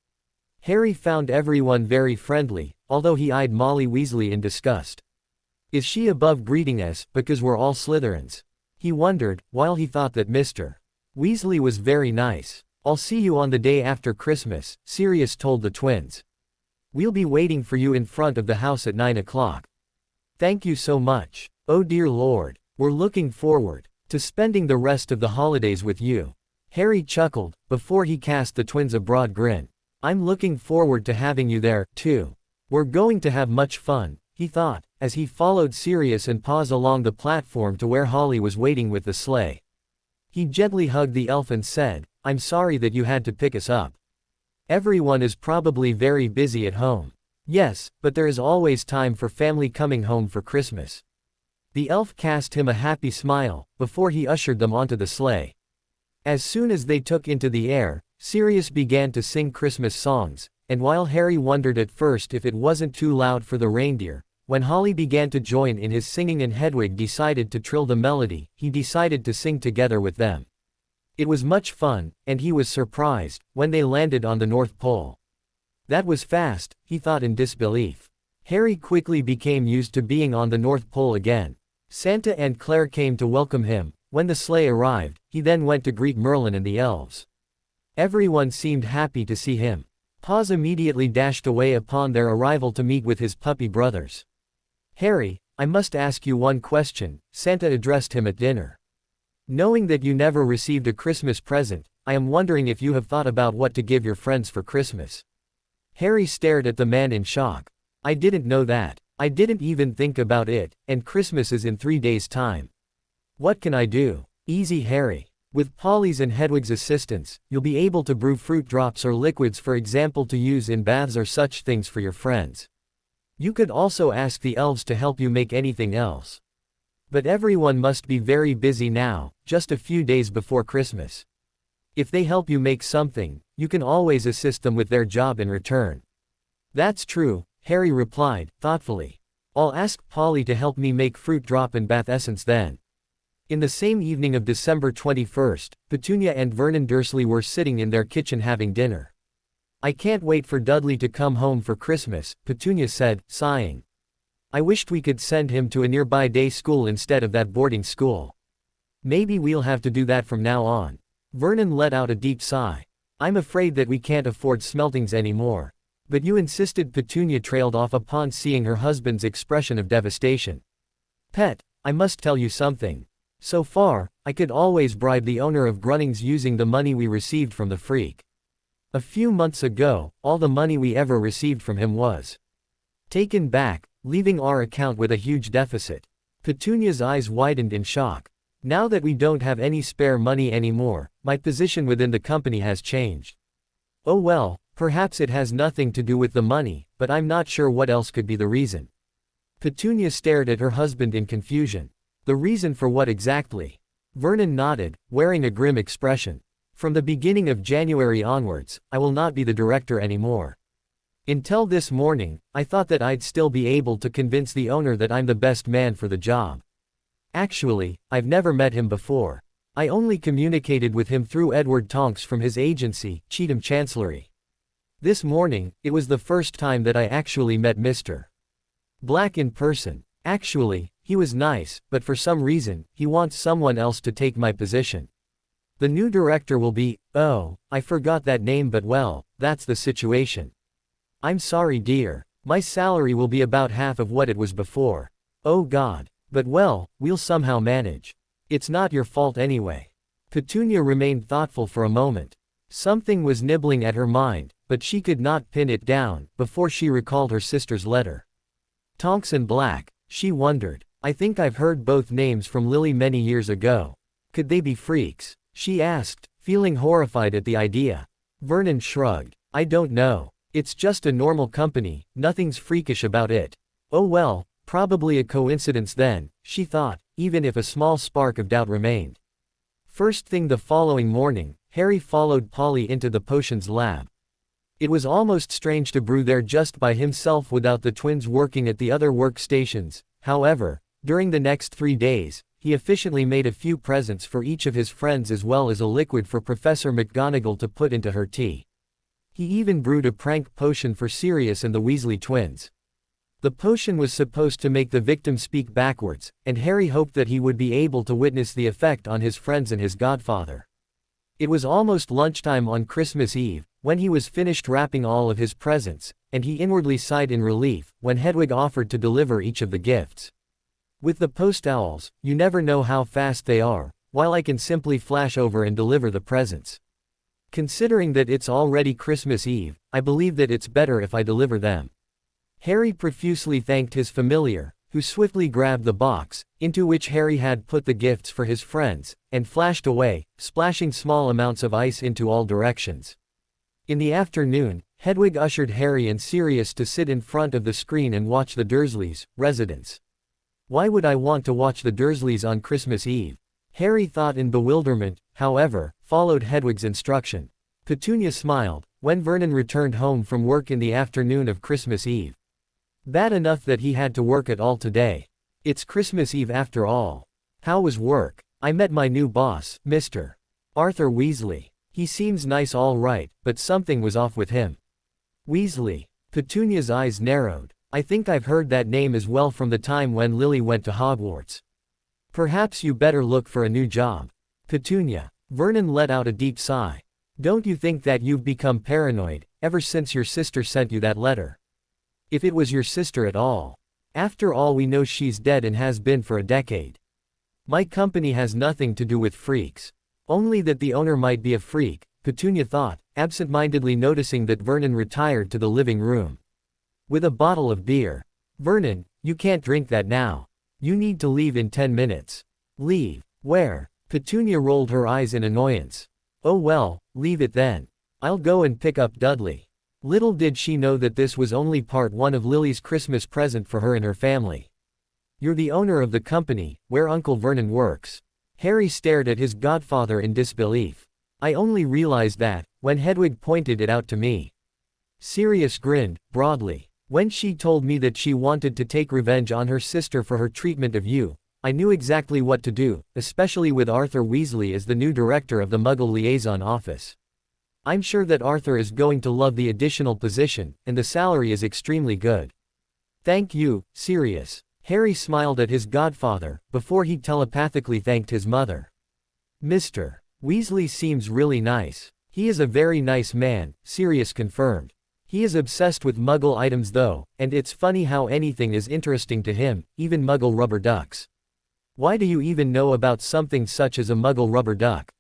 Harry found everyone very friendly, although he eyed Molly Weasley in disgust. Is she above greeting us, because we're all Slytherins? He wondered, while he thought that Mr. Weasley was very nice. I'll see you on the day after Christmas, Sirius told the twins. We'll be waiting for you in front of the house at 9 o'clock. Thank you so much. Oh dear Lord, we're looking forward to spending the rest of the holidays with you. Harry chuckled, before he cast the twins a broad grin. I'm looking forward to having you there, too. We're going to have much fun, he thought, as he followed Sirius and Paws along the platform to where Holly was waiting with the sleigh. He gently hugged the elf and said, I'm sorry that you had to pick us up. Everyone is probably very busy at home. Yes, but there is always time for family coming home for Christmas. The elf cast him a happy smile, before he ushered them onto the sleigh. As soon as they took into the air, Sirius began to sing Christmas songs, and while Harry wondered at first if it wasn't too loud for the reindeer, when Holly began to join in his singing and Hedwig decided to trill the melody, he decided to sing together with them. It was much fun, and he was surprised, when they landed on the North Pole. That was fast, he thought in disbelief. Harry quickly became used to being on the North Pole again. Santa and Claire came to welcome him. When the sleigh arrived, he then went to greet Merlin and the elves. Everyone seemed happy to see him. Paws immediately dashed away upon their arrival to meet with his puppy brothers. Harry, I must ask you one question, Santa addressed him at dinner. Knowing that you never received a Christmas present, I am wondering if you have thought about what to give your friends for Christmas. Harry stared at the man in shock. I didn't know that. I didn't even think about it, and Christmas is in 3 days' time. What can I do? Easy, Harry. With Polly's and Hedwig's assistance, you'll be able to brew fruit drops or liquids, for example, to use in baths or such things for your friends. You could also ask the elves to help you make anything else. But everyone must be very busy now, just a few days before Christmas. If they help you make something, you can always assist them with their job in return. That's true, Harry replied, thoughtfully. I'll ask Polly to help me make fruit drop and bath essence then. In the same evening of December 21st, Petunia and Vernon Dursley were sitting in their kitchen having dinner. I can't wait for Dudley to come home for Christmas, Petunia said, sighing. I wished we could send him to a nearby day school instead of that boarding school. Maybe we'll have to do that from now on. Vernon let out a deep sigh. I'm afraid that we can't afford Smeltings anymore. But you insisted, Petunia trailed off upon seeing her husband's expression of devastation. Pet, I must tell you something. So far, I could always bribe the owner of Grunnings using the money we received from the freak. A few months ago, all the money we ever received from him was taken back, leaving our account with a huge deficit. Petunia's eyes widened in shock. Now that we don't have any spare money anymore, my position within the company has changed. Oh well, perhaps it has nothing to do with the money, but I'm not sure what else could be the reason. Petunia stared at her husband in confusion. The reason for what exactly? Vernon nodded, wearing a grim expression. From the beginning of January onwards, I will not be the director anymore. Until this morning, I thought that I'd still be able to convince the owner that I'm the best man for the job. Actually, I've never met him before. I only communicated with him through Edward Tonks from his agency, Cheatham Chancellery. This morning, it was the first time that I actually met Mr. Black in person. Actually, he was nice, but for some reason, he wants someone else to take my position. The new director will be, oh, I forgot that name, but well, that's the situation. I'm sorry, dear. My salary will be about half of what it was before. Oh God. But well, we'll somehow manage. It's not your fault anyway. Petunia remained thoughtful for a moment. Something was nibbling at her mind, but she could not pin it down, before she recalled her sister's letter. Tonks and Black, she wondered. I think I've heard both names from Lily many years ago. Could they be freaks? She asked, feeling horrified at the idea. Vernon shrugged. I don't know. It's just a normal company, nothing's freakish about it. Oh well, probably a coincidence then, she thought, even if a small spark of doubt remained. First thing the following morning, Harry followed Polly into the potions lab. It was almost strange to brew there just by himself without the twins working at the other workstations. However, during the next 3 days, he efficiently made a few presents for each of his friends as well as a liquid for Professor McGonagall to put into her tea. He even brewed a prank potion for Sirius and the Weasley twins. The potion was supposed to make the victim speak backwards, and Harry hoped that he would be able to witness the effect on his friends and his godfather. It was almost lunchtime on Christmas Eve, when he was finished wrapping all of his presents, and he inwardly sighed in relief, when Hedwig offered to deliver each of the gifts. With the post owls, you never know how fast they are, while I can simply flash over and deliver the presents. Considering that it's already Christmas Eve, I believe that it's better if I deliver them. Harry profusely thanked his familiar, who swiftly grabbed the box, into which Harry had put the gifts for his friends, and flashed away, splashing small amounts of ice into all directions. In the afternoon, Hedwig ushered Harry and Sirius to sit in front of the screen and watch the Dursleys' residence. Why would I want to watch the Dursleys on Christmas Eve? Harry thought in bewilderment, however, followed Hedwig's instruction. Petunia smiled, when Vernon returned home from work in the afternoon of Christmas Eve. Bad enough that he had to work at all today. It's Christmas Eve after all. How was work? I met my new boss, Mr. Arthur Weasley. He seems nice all right, but something was off with him. Weasley. Petunia's eyes narrowed. I think I've heard that name as well from the time when Lily went to Hogwarts. Perhaps you better look for a new job. Petunia. Vernon let out a deep sigh. Don't you think that you've become paranoid, ever since your sister sent you that letter? If it was your sister at all. After all, we know she's dead and has been for a decade. My company has nothing to do with freaks. Only that the owner might be a freak, Petunia thought, absent-mindedly noticing that Vernon retired to the living room with a bottle of beer. Vernon, you can't drink that now. You need to leave in 10 minutes. Leave? Where? Petunia rolled her eyes in annoyance. Oh well, leave it then. I'll go and pick up Dudley. Little did she know that this was only part one of Lily's Christmas present for her and her family. You're the owner of the company, where Uncle Vernon works. Harry stared at his godfather in disbelief. I only realized that, when Hedwig pointed it out to me. Sirius grinned, broadly. When she told me that she wanted to take revenge on her sister for her treatment of you, I knew exactly what to do, especially with Arthur Weasley as the new director of the Muggle Liaison Office. I'm sure that Arthur is going to love the additional position, and the salary is extremely good. Thank you, Sirius. Harry smiled at his godfather, before he telepathically thanked his mother. Mr. Weasley seems really nice. He is a very nice man, Sirius confirmed. He is obsessed with Muggle items though, and it's funny how anything is interesting to him, even Muggle rubber ducks. Why do you even know about something such as a Muggle rubber duck?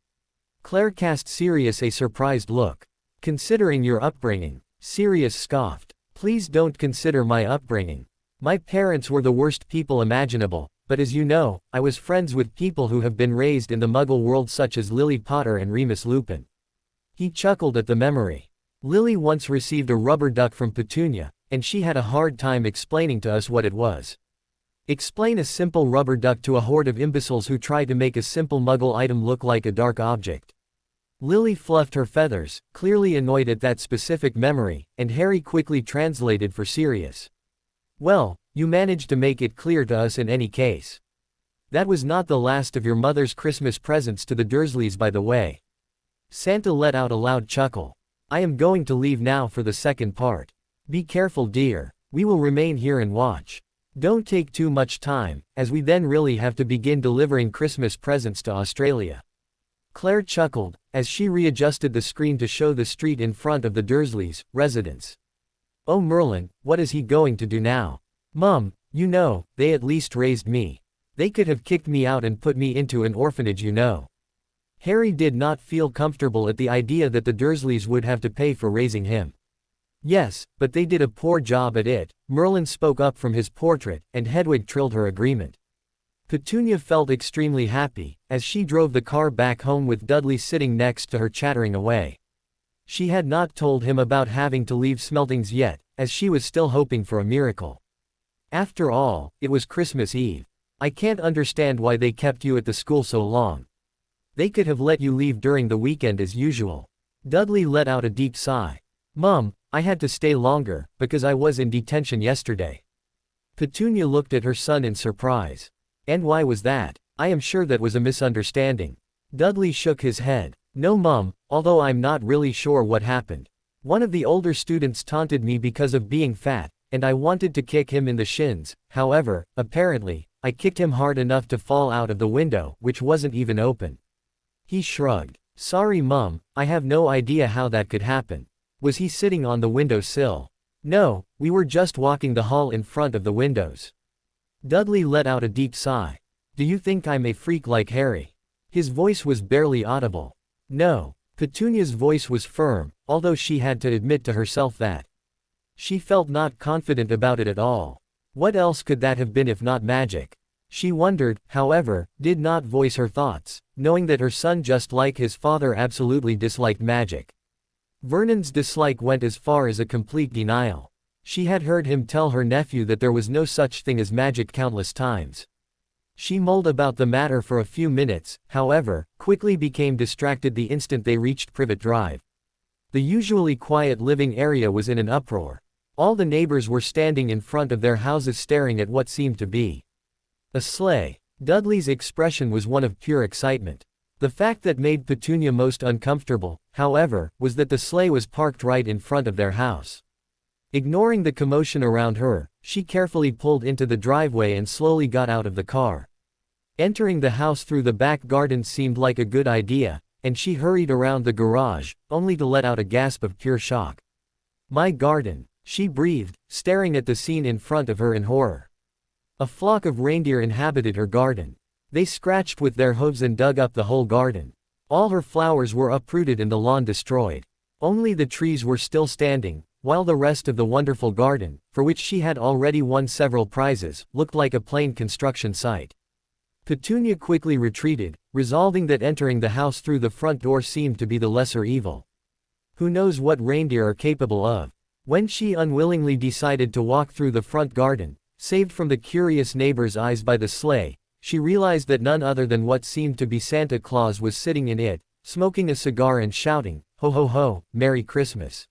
Claire cast Sirius a surprised look. Considering your upbringing, Sirius scoffed. Please don't consider my upbringing. My parents were the worst people imaginable, but as you know, I was friends with people who have been raised in the Muggle world such as Lily Potter and Remus Lupin. He chuckled at the memory. Lily once received a rubber duck from Petunia, and she had a hard time explaining to us what it was. Explain a simple rubber duck to a horde of imbeciles who try to make a simple Muggle item look like a dark object. Lily fluffed her feathers, clearly annoyed at that specific memory, and Harry quickly translated for Sirius. Well, you managed to make it clear to us in any case. That was not the last of your mother's Christmas presents to the Dursleys, by the way. Santa let out a loud chuckle. I am going to leave now for the second part. Be careful, dear. We will remain here and watch. Don't take too much time, as we then really have to begin delivering Christmas presents to Australia. Claire chuckled, as she readjusted the screen to show the street in front of the Dursleys' residence. Oh Merlin, what is he going to do now? Mum, you know, they at least raised me. They could have kicked me out and put me into an orphanage, you know. Harry did not feel comfortable at the idea that the Dursleys would have to pay for raising him. Yes, but they did a poor job at it, Merlin spoke up from his portrait, and Hedwig trilled her agreement. Petunia felt extremely happy, as she drove the car back home with Dudley sitting next to her chattering away. She had not told him about having to leave Smeltings yet, as she was still hoping for a miracle. After all, it was Christmas Eve. I can't understand why they kept you at the school so long. They could have let you leave during the weekend as usual. Dudley let out a deep sigh. Mum, I had to stay longer, because I was in detention yesterday. Petunia looked at her son in surprise. And why was that? I am sure that was a misunderstanding. Dudley shook his head. No Mum, although I'm not really sure what happened. One of the older students taunted me because of being fat, and I wanted to kick him in the shins. However, apparently, I kicked him hard enough to fall out of the window, which wasn't even open. He shrugged. Sorry Mum, I have no idea how that could happen. Was he sitting on the window sill? No, we were just walking the hall in front of the windows. Dudley let out a deep sigh. Do you think I'm a freak like Harry? His voice was barely audible. No. Petunia's voice was firm, although she had to admit to herself that she felt not confident about it at all. What else could that have been if not magic? She wondered, however, did not voice her thoughts, knowing that her son, just like his father, absolutely disliked magic. Vernon's dislike went as far as a complete denial. She had heard him tell her nephew that there was no such thing as magic countless times. She mulled about the matter for a few minutes, however, quickly became distracted the instant they reached Privet Drive. The usually quiet living area was in an uproar. All the neighbors were standing in front of their houses staring at what seemed to be a sleigh. Dudley's expression was one of pure excitement. The fact that made Petunia most uncomfortable, however, was that the sleigh was parked right in front of their house. Ignoring the commotion around her, she carefully pulled into the driveway and slowly got out of the car. Entering the house through the back garden seemed like a good idea, and she hurried around the garage, only to let out a gasp of pure shock. My garden, she breathed, staring at the scene in front of her in horror. A flock of reindeer inhabited her garden. They scratched with their hooves and dug up the whole garden. All her flowers were uprooted and the lawn destroyed. Only the trees were still standing, while the rest of the wonderful garden, for which she had already won several prizes, looked like a plain construction site. Petunia quickly retreated, resolving that entering the house through the front door seemed to be the lesser evil. Who knows what reindeer are capable of? When she unwillingly decided to walk through the front garden, saved from the curious neighbors' eyes by the sleigh, she realized that none other than what seemed to be Santa Claus was sitting in it, smoking a cigar and shouting, "Ho ho ho, Merry Christmas."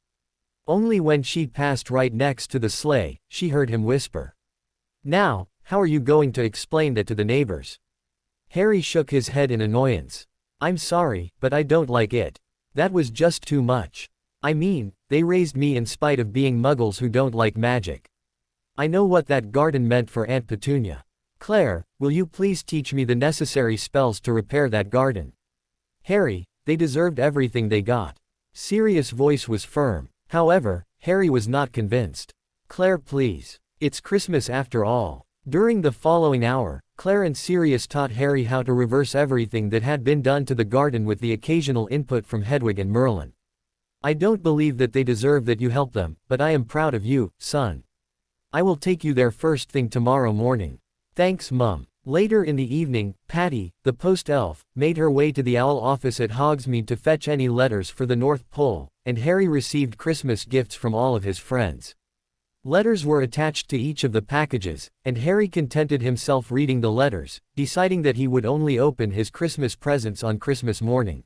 Only when she passed right next to the sleigh, she heard him whisper, "Now, how are you going to explain that to the neighbors?" Harry shook his head in annoyance. "I'm sorry, but I don't like it. That was just too much. I mean, they raised me in spite of being muggles who don't like magic. I know what that garden meant for Aunt Petunia. Claire, will you please teach me the necessary spells to repair that garden?" Harry, they deserved everything they got. Sirius' voice was firm. However, Harry was not convinced. "Claire, please. It's Christmas after all." During the following hour, Claire and Sirius taught Harry how to reverse everything that had been done to the garden with the occasional input from Hedwig and Merlin. I don't believe that they deserve that you help them, but I am proud of you, son. I will take you there first thing tomorrow morning. Thanks, Mum. Later in the evening, Patty, the post elf, made her way to the owl office at Hogsmeade to fetch any letters for the North Pole, and Harry received Christmas gifts from all of his friends. Letters were attached to each of the packages, and Harry contented himself reading the letters, deciding that he would only open his Christmas presents on Christmas morning.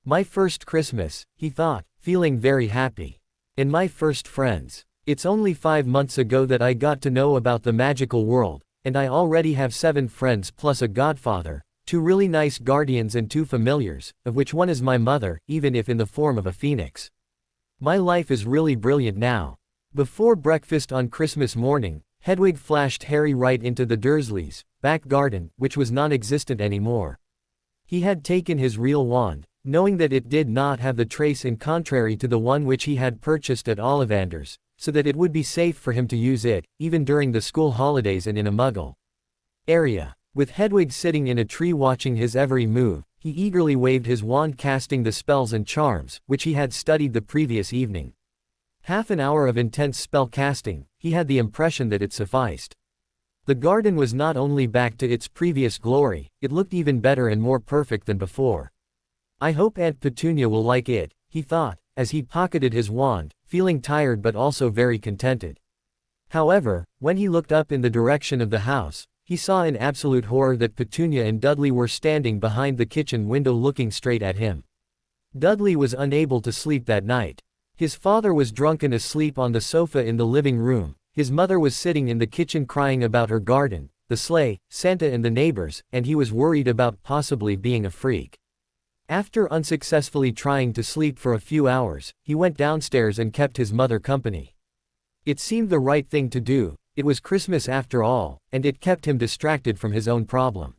My first Christmas, he thought, feeling very happy. And my first friends. It's only 5 months ago that I got to know about the magical world, and I already have 7 friends plus a godfather, 2 really nice guardians and 2 familiars, of which one is my mother, even if in the form of a phoenix. My life is really brilliant now. Before breakfast on Christmas morning, Hedwig flashed Harry right into the Dursleys' back garden, which was non-existent anymore. He had taken his real wand, knowing that it did not have the trace in contrary to the one which he had purchased at Ollivanders, so that it would be safe for him to use it, even during the school holidays and in a Muggle area. With Hedwig sitting in a tree watching his every move, he eagerly waved his wand casting the spells and charms, which he had studied the previous evening. Half an hour of intense spell casting, he had the impression that it sufficed. The garden was not only back to its previous glory, it looked even better and more perfect than before. I hope Aunt Petunia will like it, he thought, as he pocketed his wand, feeling tired but also very contented. However, when he looked up in the direction of the house, he saw in absolute horror that Petunia and Dudley were standing behind the kitchen window looking straight at him. Dudley was unable to sleep that night. His father was drunk and asleep on the sofa in the living room, his mother was sitting in the kitchen crying about her garden, the sleigh, Santa and the neighbors, and he was worried about possibly being a freak. After unsuccessfully trying to sleep for a few hours, he went downstairs and kept his mother company. It seemed the right thing to do, it was Christmas after all, and it kept him distracted from his own problem.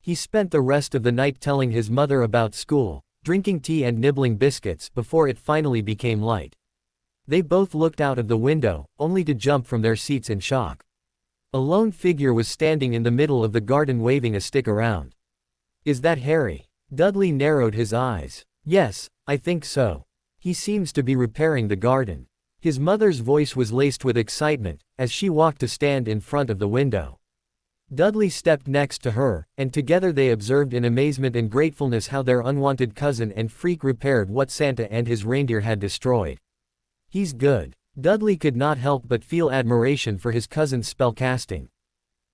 He spent the rest of the night telling his mother about school, drinking tea and nibbling biscuits before it finally became light. They both looked out of the window, only to jump from their seats in shock. A lone figure was standing in the middle of the garden waving a stick around. Is that Harry? Dudley narrowed his eyes. Yes, I think so. He seems to be repairing the garden. His mother's voice was laced with excitement, as she walked to stand in front of the window. Dudley stepped next to her, and together they observed in amazement and gratefulness how their unwanted cousin and freak repaired what Santa and his reindeer had destroyed. He's good. Dudley could not help but feel admiration for his cousin's spellcasting.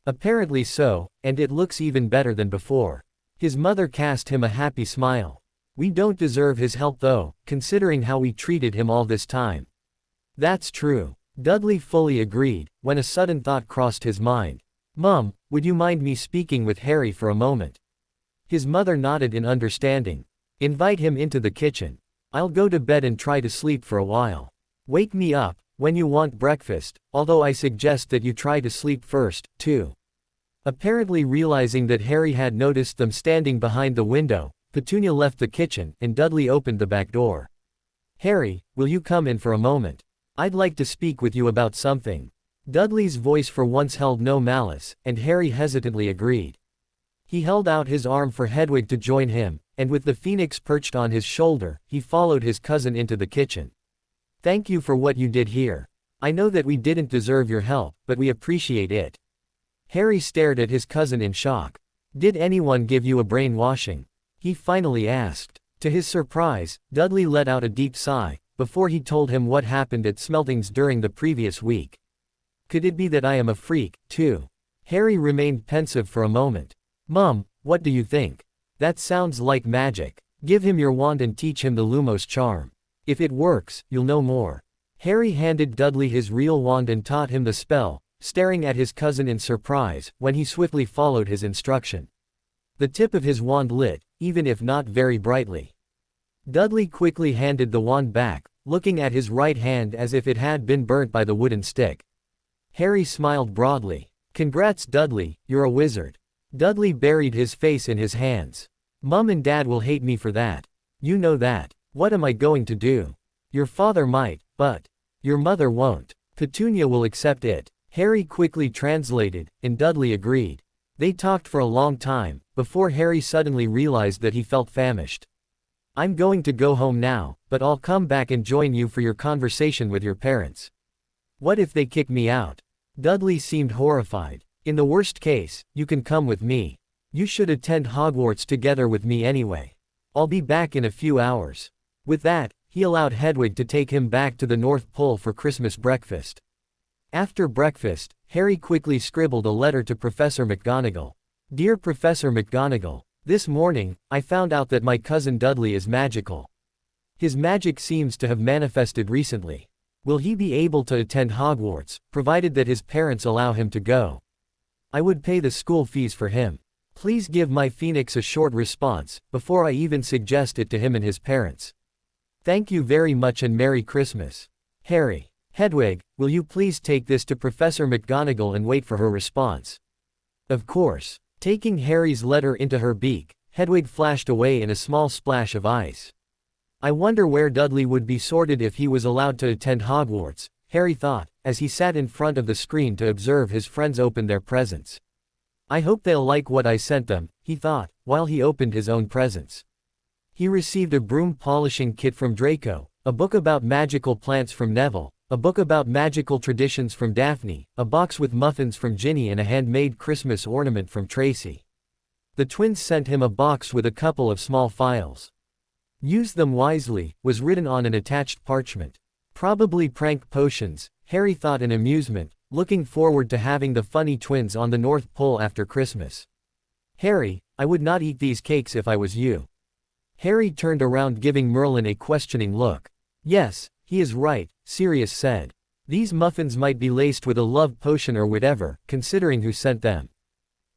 Apparently so, and it looks even better than before. His mother cast him a happy smile. We don't deserve his help though, considering how we treated him all this time. That's true. Dudley fully agreed, when a sudden thought crossed his mind. Mum, would you mind me speaking with Harry for a moment? His mother nodded in understanding. Invite him into the kitchen. I'll go to bed and try to sleep for a while. Wake me up when you want breakfast, although I suggest that you try to sleep first, too. Apparently realizing that Harry had noticed them standing behind the window, Petunia left the kitchen, and Dudley opened the back door. Harry, will you come in for a moment? I'd like to speak with you about something. Dudley's voice for once held no malice, and Harry hesitantly agreed. He held out his arm for Hedwig to join him, and with the phoenix perched on his shoulder, he followed his cousin into the kitchen. Thank you for what you did here. I know that we didn't deserve your help, but we appreciate it. Harry stared at his cousin in shock. Did anyone give you a brainwashing? He finally asked. To his surprise, Dudley let out a deep sigh, before he told him what happened at Smeltings during the previous week. Could it be that I am a freak, too? Harry remained pensive for a moment. Mum, what do you think? That sounds like magic. Give him your wand and teach him the Lumos charm. If it works, you'll know more. Harry handed Dudley his real wand and taught him the spell, staring at his cousin in surprise, when he swiftly followed his instruction. The tip of his wand lit, even if not very brightly. Dudley quickly handed the wand back, looking at his right hand as if it had been burnt by the wooden stick. Harry smiled broadly. Congrats Dudley, you're a wizard. Dudley buried his face in his hands. Mum and Dad will hate me for that. You know that. What am I going to do? Your father might, but your mother won't. Petunia will accept it. Harry quickly translated, and Dudley agreed. They talked for a long time, before Harry suddenly realized that he felt famished. I'm going to go home now, but I'll come back and join you for your conversation with your parents. What if they kick me out? Dudley seemed horrified. In the worst case, you can come with me. You should attend Hogwarts together with me anyway. I'll be back in a few hours. With that, he allowed Hedwig to take him back to the North Pole for Christmas breakfast. After breakfast, Harry quickly scribbled a letter to Professor McGonagall. Dear Professor McGonagall, this morning, I found out that my cousin Dudley is magical. His magic seems to have manifested recently. Will he be able to attend Hogwarts, provided that his parents allow him to go? I would pay the school fees for him. Please give my Phoenix a short response, before I even suggest it to him and his parents. Thank you very much and Merry Christmas. Harry. Hedwig, will you please take this to Professor McGonagall and wait for her response? Of course. Taking Harry's letter into her beak, Hedwig flashed away in a small splash of ice. I wonder where Dudley would be sorted if he was allowed to attend Hogwarts, Harry thought, as he sat in front of the screen to observe his friends open their presents. I hope they'll like what I sent them, he thought, while he opened his own presents. He received a broom polishing kit from Draco, a book about magical plants from Neville, a book about magical traditions from Daphne, a box with muffins from Ginny and a handmade Christmas ornament from Tracy. The twins sent him a box with a couple of small files. Use them wisely, was written on an attached parchment. Probably prank potions, Harry thought in amusement, looking forward to having the funny twins on the North Pole after Christmas. Harry, I would not eat these cakes if I was you. Harry turned around giving Merlin a questioning look. Yes, he is right, Sirius said. These muffins might be laced with a love potion or whatever, considering who sent them.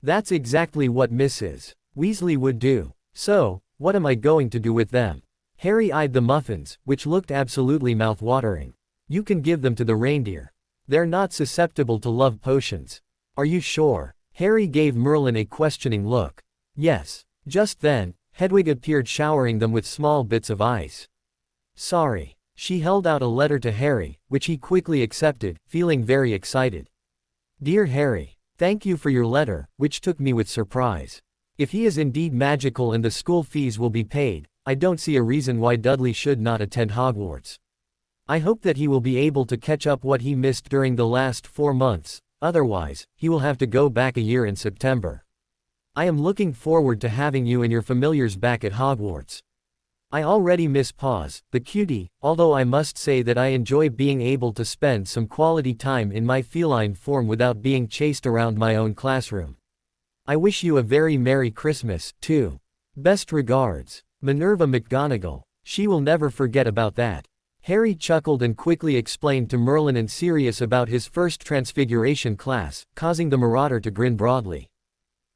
That's exactly what Mrs. Weasley would do. So, what am I going to do with them? Harry eyed the muffins, which looked absolutely mouth-watering. You can give them to the reindeer. They're not susceptible to love potions. Are you sure? Harry gave Merlin a questioning look. Yes. Just then, Hedwig appeared showering them with small bits of ice. Sorry. She held out a letter to Harry, which he quickly accepted, feeling very excited. Dear Harry, thank you for your letter, which took me with surprise. If he is indeed magical and the school fees will be paid, I don't see a reason why Dudley should not attend Hogwarts. I hope that he will be able to catch up what he missed during the last 4 months, otherwise, he will have to go back a year in September. I am looking forward to having you and your familiars back at Hogwarts. I already miss Paws, the cutie, although I must say that I enjoy being able to spend some quality time in my feline form without being chased around my own classroom. I wish you a very Merry Christmas, too. Best regards, Minerva McGonagall. She will never forget about that. Harry chuckled and quickly explained to Merlin and Sirius about his first Transfiguration class, causing the Marauder to grin broadly.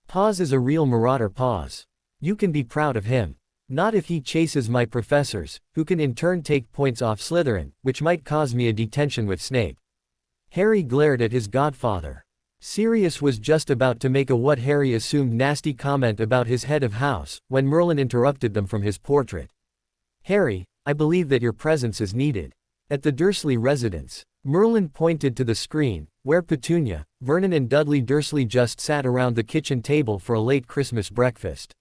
Paws is a real Marauder, Paws. You can be proud of him. Not if he chases my professors, who can in turn take points off Slytherin, which might cause me a detention with Snape. Harry glared at his godfather. Sirius was just about to make a what Harry assumed nasty comment about his head of house, when Merlin interrupted them from his portrait. Harry, I believe that your presence is needed. At the Dursley residence. Merlin pointed to the screen, where Petunia, Vernon and Dudley Dursley just sat around the kitchen table for a late Christmas breakfast.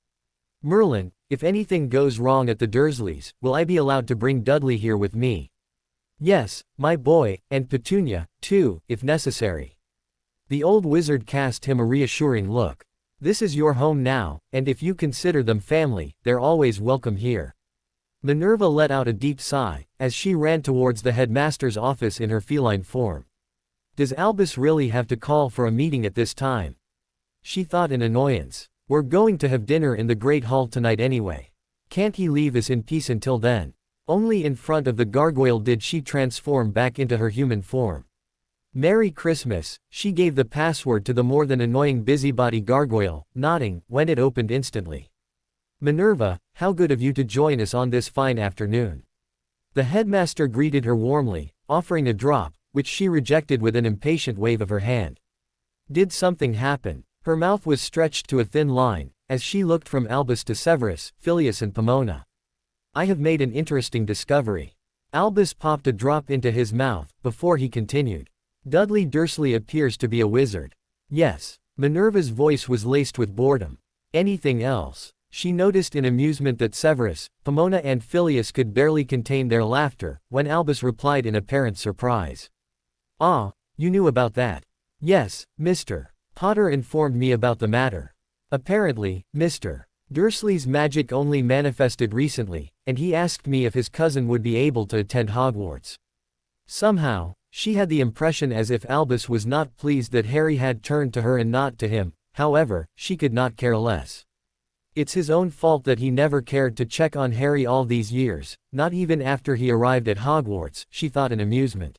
Merlin, if anything goes wrong at the Dursleys, will I be allowed to bring Dudley here with me? Yes, my boy, and Petunia, too, if necessary. The old wizard cast him a reassuring look. This is your home now, and if you consider them family, they're always welcome here. Minerva let out a deep sigh, as she ran towards the headmaster's office in her feline form. Does Albus really have to call for a meeting at this time? She thought in annoyance. We're going to have dinner in the Great Hall tonight anyway. Can't he leave us in peace until then? Only in front of the gargoyle did she transform back into her human form. Merry Christmas, she gave the password to the more than annoying busybody gargoyle, nodding, when it opened instantly. Minerva, how good of you to join us on this fine afternoon. The headmaster greeted her warmly, offering a drop, which she rejected with an impatient wave of her hand. Did something happen? Her mouth was stretched to a thin line, as she looked from Albus to Severus, Phileas and Pomona. I have made an interesting discovery. Albus popped a drop into his mouth, before he continued. Dudley Dursley appears to be a wizard. Yes. Minerva's voice was laced with boredom. Anything else? She noticed in amusement that Severus, Pomona and Phileas could barely contain their laughter, when Albus replied in apparent surprise. "Ah, you knew about that?" "Yes, Mr. Potter informed me about the matter. Apparently, Mr. Dursley's magic only manifested recently, and he asked me if his cousin would be able to attend Hogwarts." Somehow, she had the impression as if Albus was not pleased that Harry had turned to her and not to him. However, she could not care less. It's his own fault that he never cared to check on Harry all these years, not even after he arrived at Hogwarts, she thought in amusement.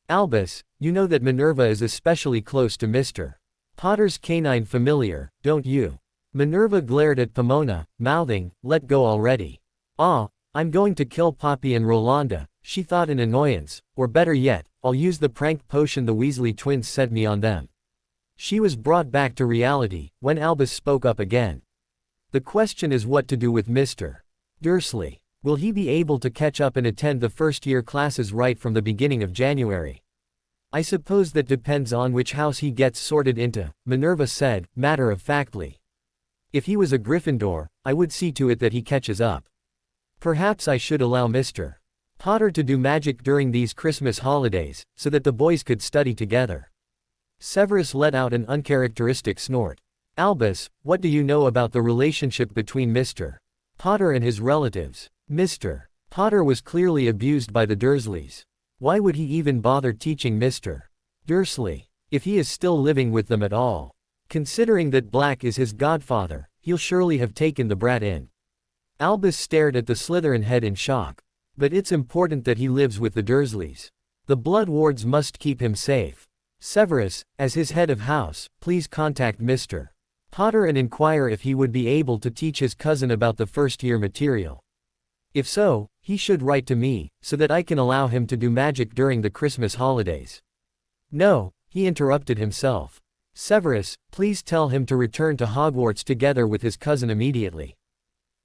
"Albus, you know that Minerva is especially close to Mr. Potter's canine familiar, don't you?" Minerva glared at Pomona, mouthing, "Let go already." "Ah, I'm going to kill Poppy and Rolanda," she thought in annoyance, "or better yet, I'll use the prank potion the Weasley twins sent me on them." She was brought back to reality, when Albus spoke up again. "The question is what to do with Mr. Dursley. Will he be able to catch up and attend the first-year classes right from the beginning of January?" "I suppose that depends on which house he gets sorted into," Minerva said, matter-of-factly. "If he was a Gryffindor, I would see to it that he catches up. Perhaps I should allow Mr. Potter to do magic during these Christmas holidays, so that the boys could study together." Severus let out an uncharacteristic snort. "Albus, what do you know about the relationship between Mr. Potter and his relatives?" Mr. Potter was clearly abused by the Dursleys. Why would he even bother teaching Mr. Dursley, if he is still living with them at all? Considering that Black is his godfather, he'll surely have taken the brat in. Albus stared at the Slytherin head in shock. "But it's important that he lives with the Dursleys. The Blood Wards must keep him safe. Severus, as his head of house, please contact Mr. Potter and inquire if he would be able to teach his cousin about the first-year material. If so, he should write to me, so that I can allow him to do magic during the Christmas holidays." "No," he interrupted himself. "Severus, please tell him to return to Hogwarts together with his cousin immediately."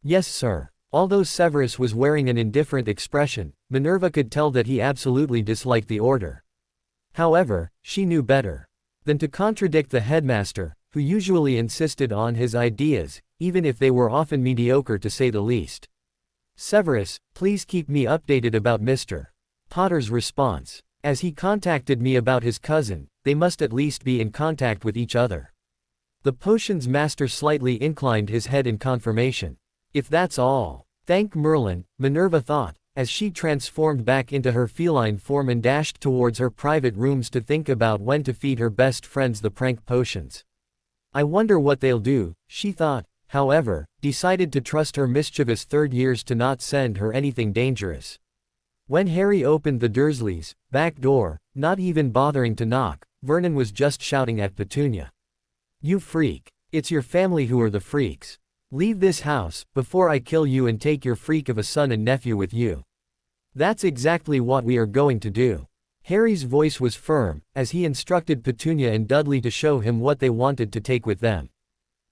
"Yes, sir." Although Severus was wearing an indifferent expression, Minerva could tell that he absolutely disliked the order. However, she knew better than to contradict the headmaster, who usually insisted on his ideas, even if they were often mediocre to say the least. "Severus, please keep me updated about Mr. Potter's response. As he contacted me about his cousin, they must at least be in contact with each other." The potions master slightly inclined his head in confirmation. "If that's all. Thank Merlin," Minerva thought, as she transformed back into her feline form and dashed towards her private rooms to think about when to feed her best friends the prank potions. "I wonder what they'll do," she thought, however, decided to trust her mischievous third years to not send her anything dangerous. When Harry opened the Dursleys' back door, not even bothering to knock, Vernon was just shouting at Petunia. "You freak. It's your family who are the freaks. Leave this house, before I kill you and take your freak of a son and nephew with you." "That's exactly what we are going to do." Harry's voice was firm, as he instructed Petunia and Dudley to show him what they wanted to take with them.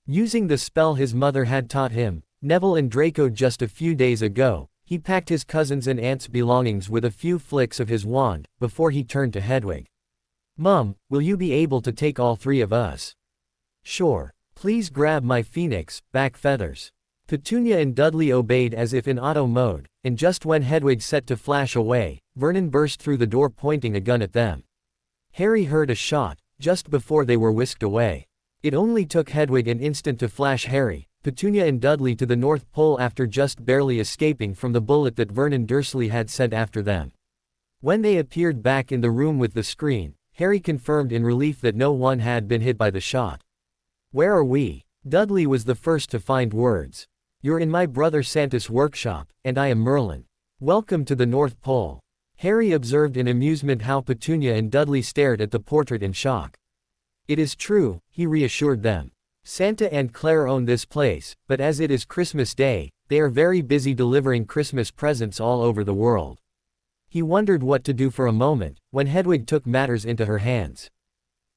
Using the spell his mother had taught him, Neville and Draco just a few days ago, he packed his cousins' and aunt's belongings with a few flicks of his wand, before he turned to Hedwig. "Mum, will you be able to take all three of us?" "Sure. Please grab my phoenix back feathers." Petunia and Dudley obeyed as if in auto mode, and just when Hedwig set to flash away, Vernon burst through the door pointing a gun at them. Harry heard a shot, just before they were whisked away. It only took Hedwig an instant to flash Harry, Petunia and Dudley to the North Pole after just barely escaping from the bullet that Vernon Dursley had sent after them. When they appeared back in the room with the screen, Harry confirmed in relief that no one had been hit by the shot. "Where are we?" Dudley was the first to find words. "You're in my brother Santa's workshop, and I am Merlin. Welcome to the North Pole." Harry observed in amusement how Petunia and Dudley stared at the portrait in shock. "It is true," he reassured them. "Santa and Claire own this place, but as it is Christmas Day, they are very busy delivering Christmas presents all over the world." He wondered what to do for a moment, when Hedwig took matters into her hands.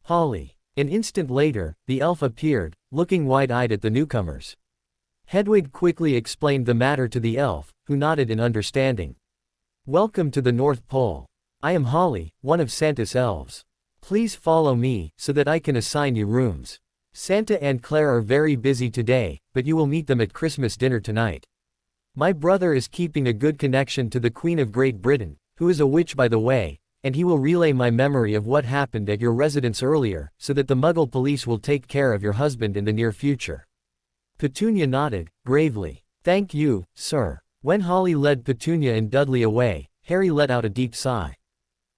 "Holly." An instant later, the elf appeared, looking wide-eyed at the newcomers. Hedwig quickly explained the matter to the elf, who nodded in understanding. "Welcome to the North Pole. I am Holly, one of Santa's elves. Please follow me, so that I can assign you rooms." Santa and Claire are very busy today, but you will meet them at Christmas dinner tonight. My brother is keeping a good connection to the Queen of Great Britain, who is a witch by the way, and he will relay my memory of what happened at your residence earlier, so that the Muggle police will take care of your husband in the near future." Petunia nodded, gravely. "Thank you, sir." When Holly led Petunia and Dudley away, Harry let out a deep sigh.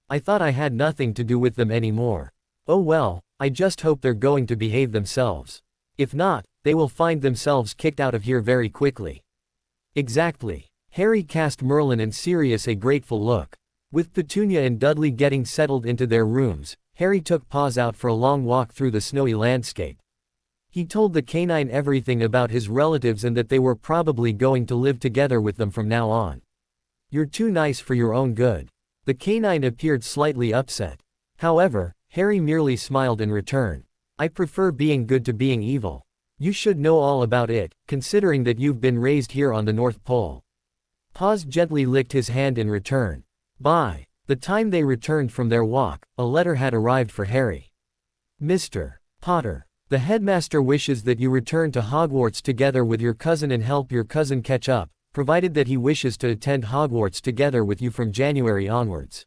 "I thought I had nothing to do with them anymore. Oh well, I just hope they're going to behave themselves. If not, they will find themselves kicked out of here very quickly." "Exactly." Harry cast Merlin and Sirius a grateful look. With Petunia and Dudley getting settled into their rooms, Harry took Paws out for a long walk through the snowy landscape. He told the canine everything about his relatives and that they were probably going to live together with them from now on. "You're too nice for your own good." The canine appeared slightly upset. However, Harry merely smiled in return. "I prefer being good to being evil. You should know all about it, considering that you've been raised here on the North Pole." Paws gently licked his hand in return. By the time they returned from their walk, a letter had arrived for Harry. "Mr. Potter, the headmaster wishes that you return to Hogwarts together with your cousin and help your cousin catch up, provided that he wishes to attend Hogwarts together with you from January onwards.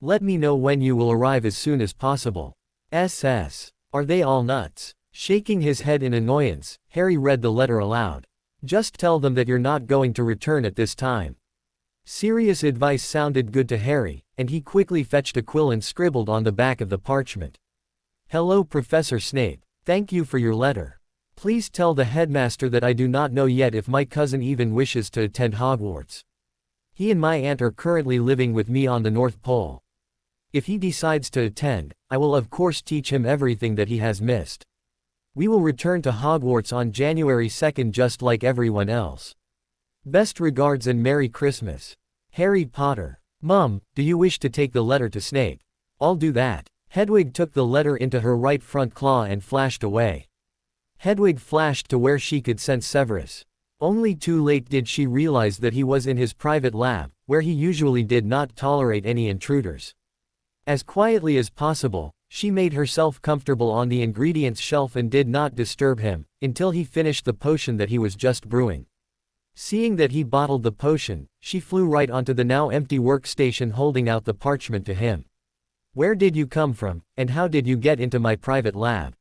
Let me know when you will arrive as soon as possible. SS. Are they all nuts?" Shaking his head in annoyance, Harry read the letter aloud. "Just tell them that you're not going to return at this time." Sirius' advice sounded good to Harry, and he quickly fetched a quill and scribbled on the back of the parchment. "Hello Professor Snape. Thank you for your letter. Please tell the headmaster that I do not know yet if my cousin even wishes to attend Hogwarts. He and my aunt are currently living with me on the North Pole. If he decides to attend, I will of course teach him everything that he has missed. We will return to Hogwarts on January 2nd just like everyone else. Best regards and Merry Christmas. Harry Potter." "Mum, do you wish to take the letter to Snape?" "I'll do that." Hedwig took the letter into her right front claw and flashed away. Hedwig flashed to where she could sense Severus. Only too late did she realize that he was in his private lab, where he usually did not tolerate any intruders. As quietly as possible, she made herself comfortable on the ingredients shelf and did not disturb him, until he finished the potion that he was just brewing. Seeing that he bottled the potion, she flew right onto the now empty workstation holding out the parchment to him. "Where did you come from, and how did you get into my private lab?"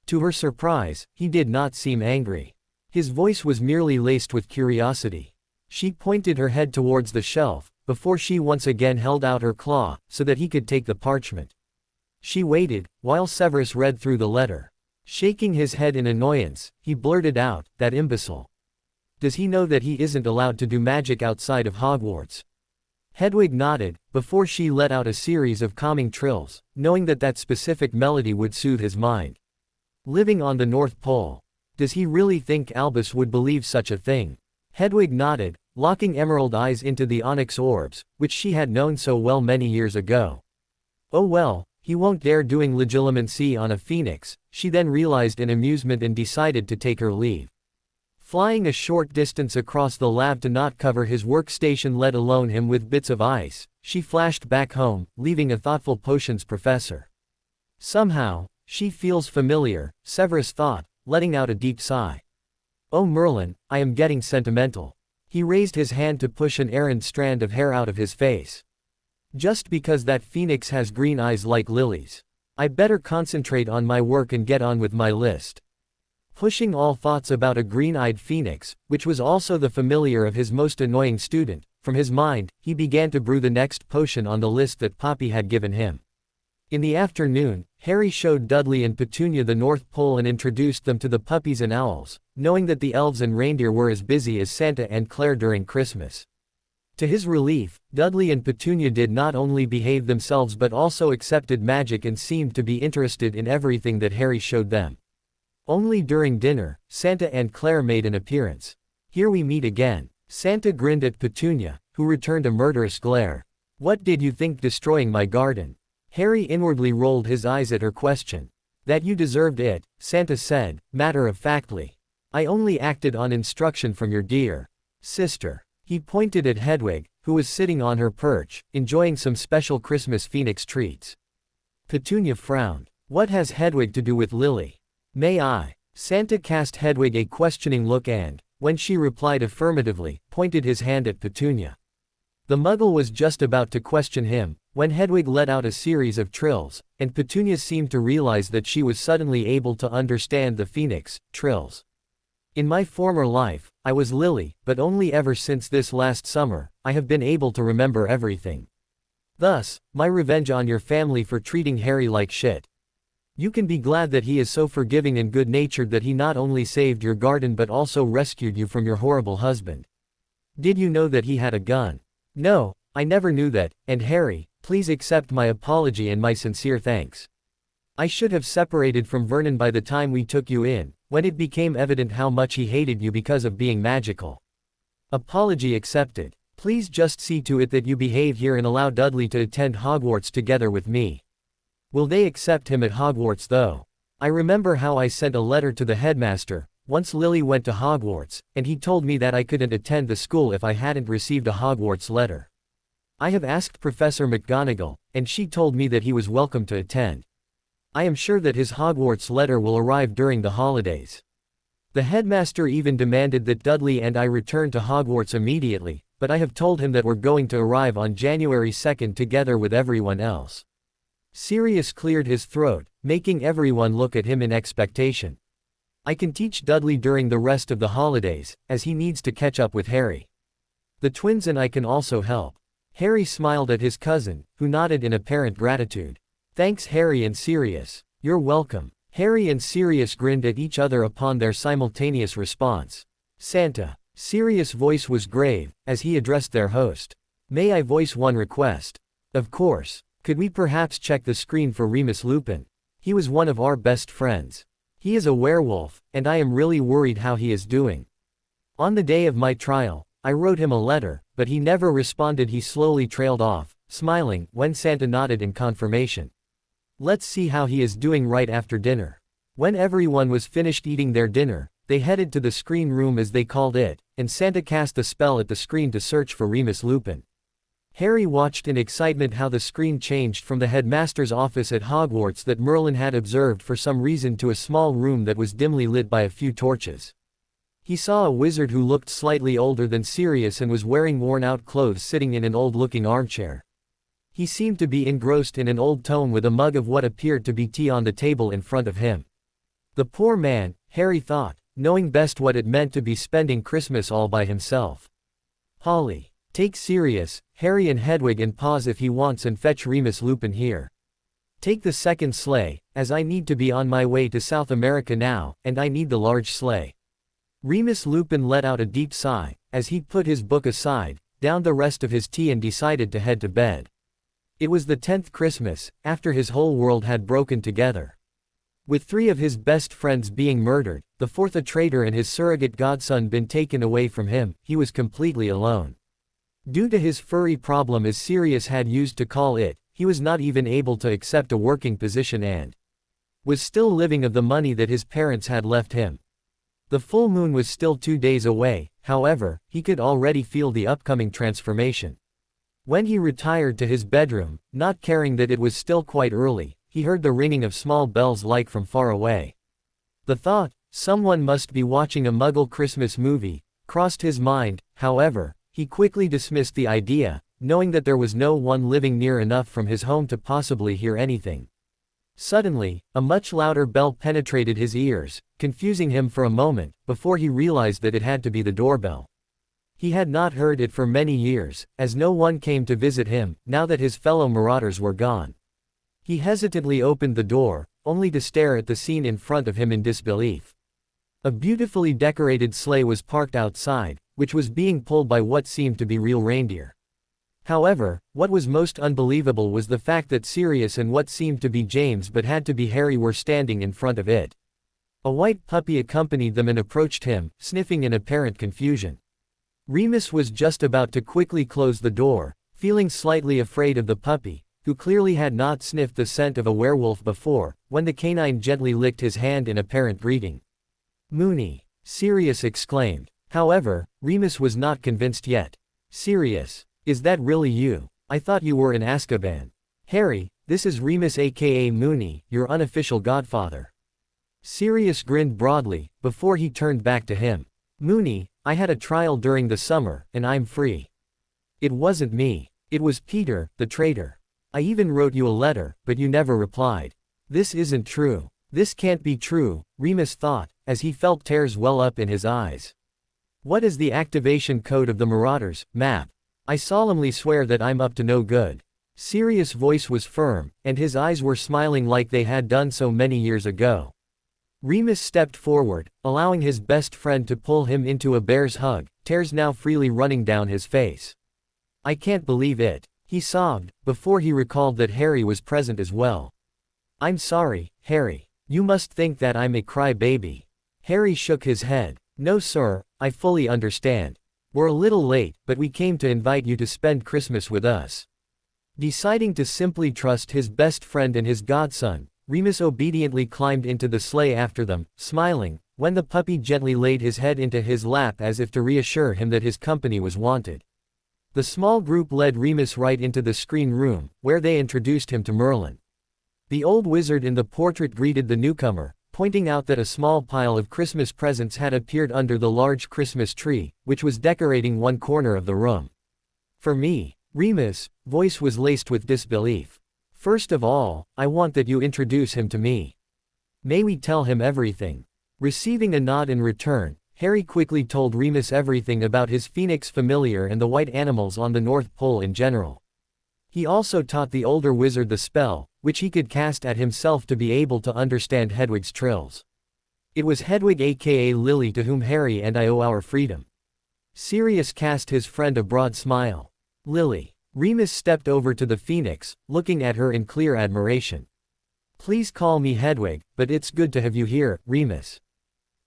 To her surprise, he did not seem angry. His voice was merely laced with curiosity. She pointed her head towards the shelf, before she once again held out her claw, so that he could take the parchment. She waited, while Severus read through the letter. Shaking his head in annoyance, he blurted out, "That imbecile. Does he know that he isn't allowed to do magic outside of Hogwarts?" Hedwig nodded, before she let out a series of calming trills, knowing that that specific melody would soothe his mind. "Living on the North Pole. Does he really think Albus would believe such a thing?" Hedwig nodded, locking emerald eyes into the onyx orbs, which she had known so well many years ago. "Oh well, he won't dare doing legilimency on a phoenix," she then realized in amusement and decided to take her leave. Flying a short distance across the lab to not cover his workstation let alone him with bits of ice, she flashed back home, leaving a thoughtful potions professor. "Somehow, she feels familiar," Severus thought, letting out a deep sigh. "Oh Merlin, I am getting sentimental." He raised his hand to push an errant strand of hair out of his face. "Just because that phoenix has green eyes like lilies. I better concentrate on my work and get on with my list." Pushing all thoughts about a green-eyed phoenix, which was also the familiar of his most annoying student, from his mind, he began to brew the next potion on the list that Poppy had given him. In the afternoon, Harry showed Dudley and Petunia the North Pole and introduced them to the puppies and owls, knowing that the elves and reindeer were as busy as Santa and Claire during Christmas. To his relief, Dudley and Petunia did not only behave themselves but also accepted magic and seemed to be interested in everything that Harry showed them. Only during dinner, Santa and Claire made an appearance. "Here we meet again." Santa grinned at Petunia, who returned a murderous glare. "What did you think destroying my garden?" Harry inwardly rolled his eyes at her question. "That you deserved it," Santa said, matter-of-factly. "I only acted on instruction from your dear sister." He pointed at Hedwig, who was sitting on her perch, enjoying some special Christmas phoenix treats. Petunia frowned. What has Hedwig to do with Lily? May I? Santa cast Hedwig a questioning look and, when she replied affirmatively, pointed his hand at Petunia. The Muggle was just about to question him, when Hedwig let out a series of trills, and Petunia seemed to realize that she was suddenly able to understand the Phoenix trills. In my former life, I was Lily, but only ever since this last summer, I have been able to remember everything. Thus, my revenge on your family for treating Harry like shit. You can be glad that he is so forgiving and good-natured that he not only saved your garden but also rescued you from your horrible husband. Did you know that he had a gun? No, I never knew that, and Harry, please accept my apology and my sincere thanks. I should have separated from Vernon by the time we took you in, when it became evident how much he hated you because of being magical. Apology accepted. Please just see to it that you behave here and allow Dudley to attend Hogwarts together with me. Will they accept him at Hogwarts though? I remember how I sent a letter to the headmaster, once Lily went to Hogwarts, and he told me that I couldn't attend the school if I hadn't received a Hogwarts letter. I have asked Professor McGonagall, and she told me that he was welcome to attend. I am sure that his Hogwarts letter will arrive during the holidays. The headmaster even demanded that Dudley and I return to Hogwarts immediately, but I have told him that we're going to arrive on January 2nd together with everyone else. Sirius cleared his throat, making everyone look at him in expectation. I can teach Dudley during the rest of the holidays, as he needs to catch up with Harry. The twins and I can also help. Harry smiled at his cousin, who nodded in apparent gratitude. Thanks Harry and Sirius. You're welcome. Harry and Sirius grinned at each other upon their simultaneous response. Santa. Sirius' voice was grave, as he addressed their host. May I voice one request? Of course. Could we perhaps check the screen for Remus Lupin? He was one of our best friends. He is a werewolf, and I am really worried how he is doing. On the day of my trial, I wrote him a letter, but he never responded. He slowly trailed off, smiling, when Santa nodded in confirmation. Let's see how he is doing right after dinner. When everyone was finished eating their dinner, they headed to the screen room as they called it, and Santa cast a spell at the screen to search for Remus Lupin. Harry watched in excitement how the screen changed from the headmaster's office at Hogwarts that Merlin had observed for some reason to a small room that was dimly lit by a few torches. He saw a wizard who looked slightly older than Sirius and was wearing worn-out clothes sitting in an old-looking armchair. He seemed to be engrossed in an old tome with a mug of what appeared to be tea on the table in front of him. The poor man, Harry thought, knowing best what it meant to be spending Christmas all by himself. Holly. Take Sirius, Harry and Hedwig and pause if he wants and fetch Remus Lupin here. Take the second sleigh, as I need to be on my way to South America now, and I need the large sleigh. Remus Lupin let out a deep sigh, as he put his book aside, downed the rest of his tea and decided to head to bed. It was the 10th Christmas, after his whole world had broken together. With 3 of his best friends being murdered, the 4th a traitor and his surrogate godson been taken away from him, he was completely alone. Due to his furry problem, as Sirius had used to call it, he was not even able to accept a working position and was still living of the money that his parents had left him. The full moon was still 2 days away, however, he could already feel the upcoming transformation. When he retired to his bedroom, not caring that it was still quite early, he heard the ringing of small bells like from far away. The thought, someone must be watching a Muggle Christmas movie, crossed his mind. However, he quickly dismissed the idea, knowing that there was no one living near enough from his home to possibly hear anything. Suddenly, a much louder bell penetrated his ears, confusing him for a moment, before he realized that it had to be the doorbell. He had not heard it for many years, as no one came to visit him, now that his fellow marauders were gone. He hesitantly opened the door, only to stare at the scene in front of him in disbelief. A beautifully decorated sleigh was parked outside, which was being pulled by what seemed to be real reindeer. However, what was most unbelievable was the fact that Sirius and what seemed to be James but had to be Harry were standing in front of it. A white puppy accompanied them and approached him, sniffing in apparent confusion. Remus was just about to quickly close the door, feeling slightly afraid of the puppy, who clearly had not sniffed the scent of a werewolf before, when the canine gently licked his hand in apparent greeting. "Moony!" Sirius exclaimed. However, Remus was not convinced yet. "Sirius, is that really you? I thought you were in Azkaban." "Harry, this is Remus aka Moony, your unofficial godfather." Sirius grinned broadly, before he turned back to him. Moony, I had a trial during the summer, and I'm free. It wasn't me. It was Peter, the traitor. I even wrote you a letter, but you never replied. This isn't true. This can't be true, Remus thought, as he felt tears well up in his eyes. What is the activation code of the Marauders, Map? I solemnly swear that I'm up to no good. Sirius' voice was firm, and his eyes were smiling like they had done so many years ago. Remus stepped forward, allowing his best friend to pull him into a bear's hug, tears now freely running down his face. I can't believe it, he sobbed, before he recalled that Harry was present as well. I'm sorry, Harry. You must think that I'm a cry-baby. Harry shook his head. No sir, I fully understand. We're a little late, but we came to invite you to spend Christmas with us. Deciding to simply trust his best friend and his godson, Remus obediently climbed into the sleigh after them, smiling, when the puppy gently laid his head into his lap as if to reassure him that his company was wanted. The small group led Remus right into the screen room, where they introduced him to Merlin. The old wizard in the portrait greeted the newcomer, pointing out that a small pile of Christmas presents had appeared under the large Christmas tree, which was decorating one corner of the room. For me, Remus' voice was laced with disbelief. First of all, I want that you introduce him to me. May we tell him everything? Receiving a nod in return, Harry quickly told Remus everything about his Phoenix familiar and the white animals on the North Pole in general. He also taught the older wizard the spell, which he could cast at himself to be able to understand Hedwig's trills. It was Hedwig aka Lily to whom Harry and I owe our freedom. Sirius cast his friend a broad smile. Lily. Remus stepped over to the Phoenix, looking at her in clear admiration. Please call me Hedwig, but it's good to have you here, Remus.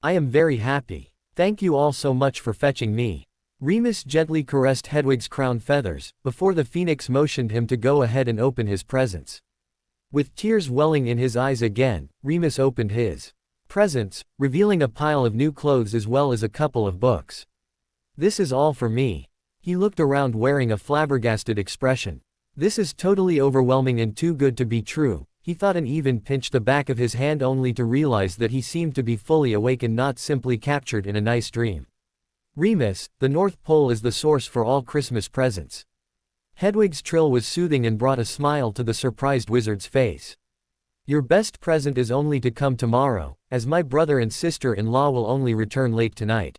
I am very happy. Thank you all so much for fetching me. Remus gently caressed Hedwig's crown feathers, before the Phoenix motioned him to go ahead and open his presents. With tears welling in his eyes again, Remus opened his presents, revealing a pile of new clothes as well as a couple of books. This is all for me. He looked around wearing a flabbergasted expression. This is totally overwhelming and too good to be true, he thought, and even pinched the back of his hand only to realize that he seemed to be fully awake and not simply captured in a nice dream. Remus, the North Pole is the source for all Christmas presents. Hedwig's trill was soothing and brought a smile to the surprised wizard's face. Your best present is only to come tomorrow, as my brother and sister-in-law will only return late tonight.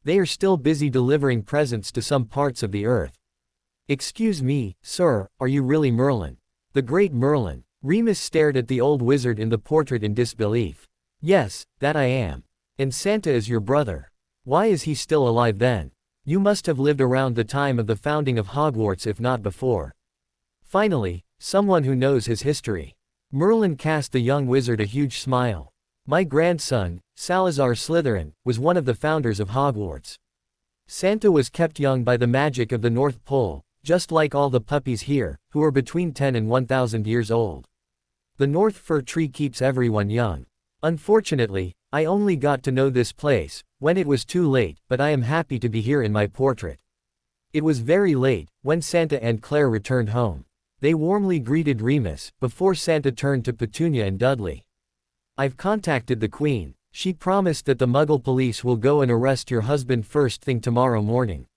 They are still busy delivering presents to some parts of the earth. Excuse me, sir, are you really Merlin? The great Merlin? Remus stared at the old wizard in the portrait in disbelief. Yes, that I am. And Santa is your brother. Why is he still alive then? You must have lived around the time of the founding of Hogwarts if not before. Finally, someone who knows his history. Merlin cast the young wizard a huge smile. My grandson, Salazar Slytherin, was one of the founders of Hogwarts. Santa was kept young by the magic of the North Pole, just like all the puppies here, who are between 10 and 1,000 years old. The North Fir Tree keeps everyone young. Unfortunately, I only got to know this place when it was too late, but I am happy to be here in my portrait. It was very late when Santa and Claire returned home. They warmly greeted Remus, before Santa turned to Petunia and Dudley. I've contacted the Queen. She promised that the Muggle police will go and arrest your husband first thing tomorrow morning.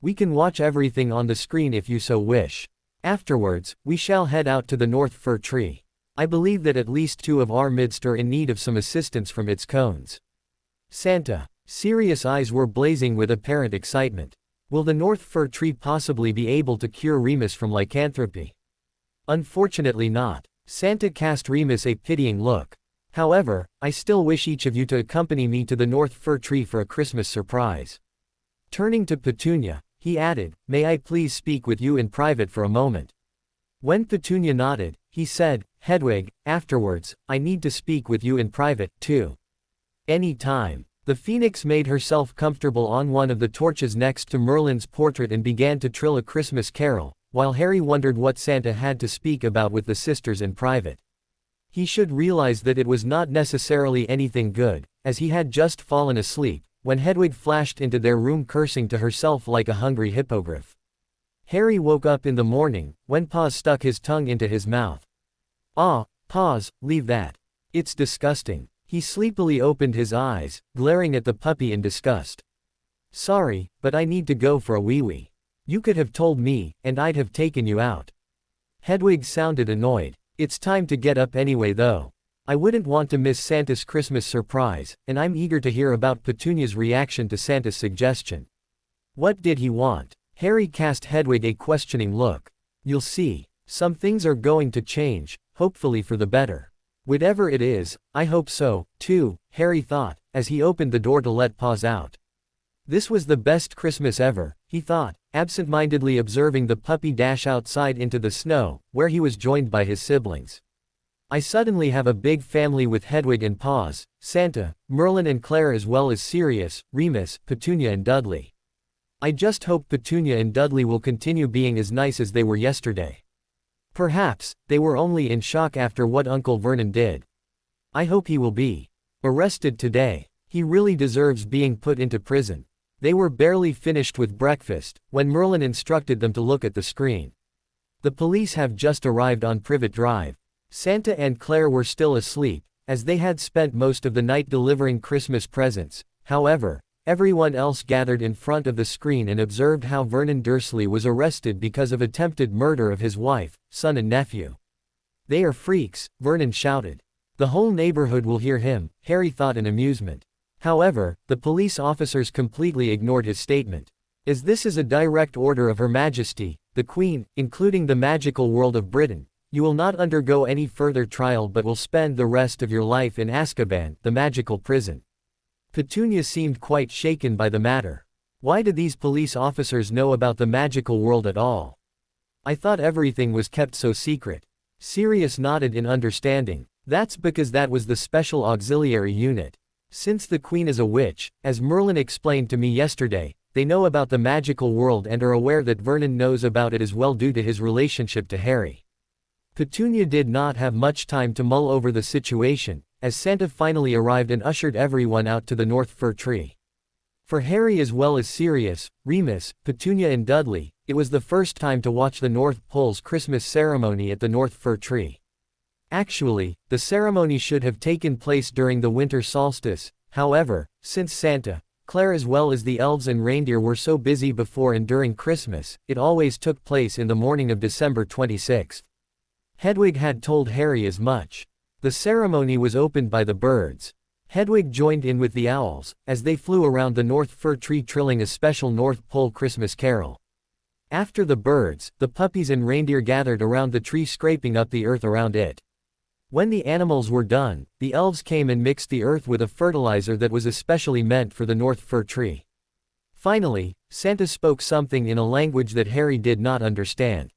We can watch everything on the screen if you so wish. Afterwards, we shall head out to the North Fir Tree. I believe that at least 2 of our midst are in need of some assistance from its cones. Santa. Sirius' eyes were blazing with apparent excitement. Will the North Fir Tree possibly be able to cure Remus from lycanthropy? Unfortunately not. Santa cast Remus a pitying look. However, I still wish each of you to accompany me to the North Fir Tree for a Christmas surprise. Turning to Petunia, he added, may I please speak with you in private for a moment? When Petunia nodded, he said, Hedwig, afterwards, I need to speak with you in private, too. Any time. The Phoenix made herself comfortable on one of the torches next to Merlin's portrait and began to trill a Christmas carol, while Harry wondered what Santa had to speak about with the sisters in private. He should realize that it was not necessarily anything good, as he had just fallen asleep, when Hedwig flashed into their room cursing to herself like a hungry hippogriff. Harry woke up in the morning, when Paws stuck his tongue into his mouth. Ah, Paws, leave that. It's disgusting. He sleepily opened his eyes, glaring at the puppy in disgust. Sorry, but I need to go for a wee-wee. You could have told me, and I'd have taken you out. Hedwig sounded annoyed. It's time to get up anyway though. I wouldn't want to miss Santa's Christmas surprise, and I'm eager to hear about Petunia's reaction to Santa's suggestion. What did he want? Harry cast Hedwig a questioning look. You'll see. Some things are going to change, hopefully for the better. Whatever it is, I hope so, too, Harry thought, as he opened the door to let Paws out. This was the best Christmas ever, he thought, absent-mindedly observing the puppy dash outside into the snow, where he was joined by his siblings. I suddenly have a big family with Hedwig and Paws, Santa, Merlin and Claire as well as Sirius, Remus, Petunia and Dudley. I just hope Petunia and Dudley will continue being as nice as they were yesterday. Perhaps, they were only in shock after what Uncle Vernon did. I hope he will be arrested today. He really deserves being put into prison. They were barely finished with breakfast, when Merlin instructed them to look at the screen. The police have just arrived on Privet Drive. Santa and Claire were still asleep, as they had spent most of the night delivering Christmas presents. However, everyone else gathered in front of the screen and observed how Vernon Dursley was arrested because of attempted murder of his wife, son and nephew. They are freaks, Vernon shouted. The whole neighborhood will hear him, Harry thought in amusement. However, the police officers completely ignored his statement. As this is a direct order of Her Majesty, the Queen, including the magical world of Britain, you will not undergo any further trial but will spend the rest of your life in Azkaban, the magical prison. Petunia seemed quite shaken by the matter. Why did these police officers know about the magical world at all? I thought everything was kept so secret. Sirius nodded in understanding. That's because that was the Special Auxiliary Unit. Since the Queen is a witch, as Merlin explained to me yesterday, they know about the magical world and are aware that Vernon knows about it as well due to his relationship to Harry. Petunia did not have much time to mull over the situation, as Santa finally arrived and ushered everyone out to the North Fir Tree. For Harry as well as Sirius, Remus, Petunia and Dudley, it was the first time to watch the North Pole's Christmas ceremony at the North Fir Tree. Actually, the ceremony should have taken place during the winter solstice. However, since Santa, Claire as well as the elves and reindeer were so busy before and during Christmas, it always took place in the morning of December 26. Hedwig had told Harry as much. The ceremony was opened by the birds. Hedwig joined in with the owls, as they flew around the North Fir Tree trilling a special North Pole Christmas carol. After the birds, the puppies and reindeer gathered around the tree scraping up the earth around it. When the animals were done, the elves came and mixed the earth with a fertilizer that was especially meant for the North Fir Tree. Finally, Santa spoke something in a language that Harry did not understand.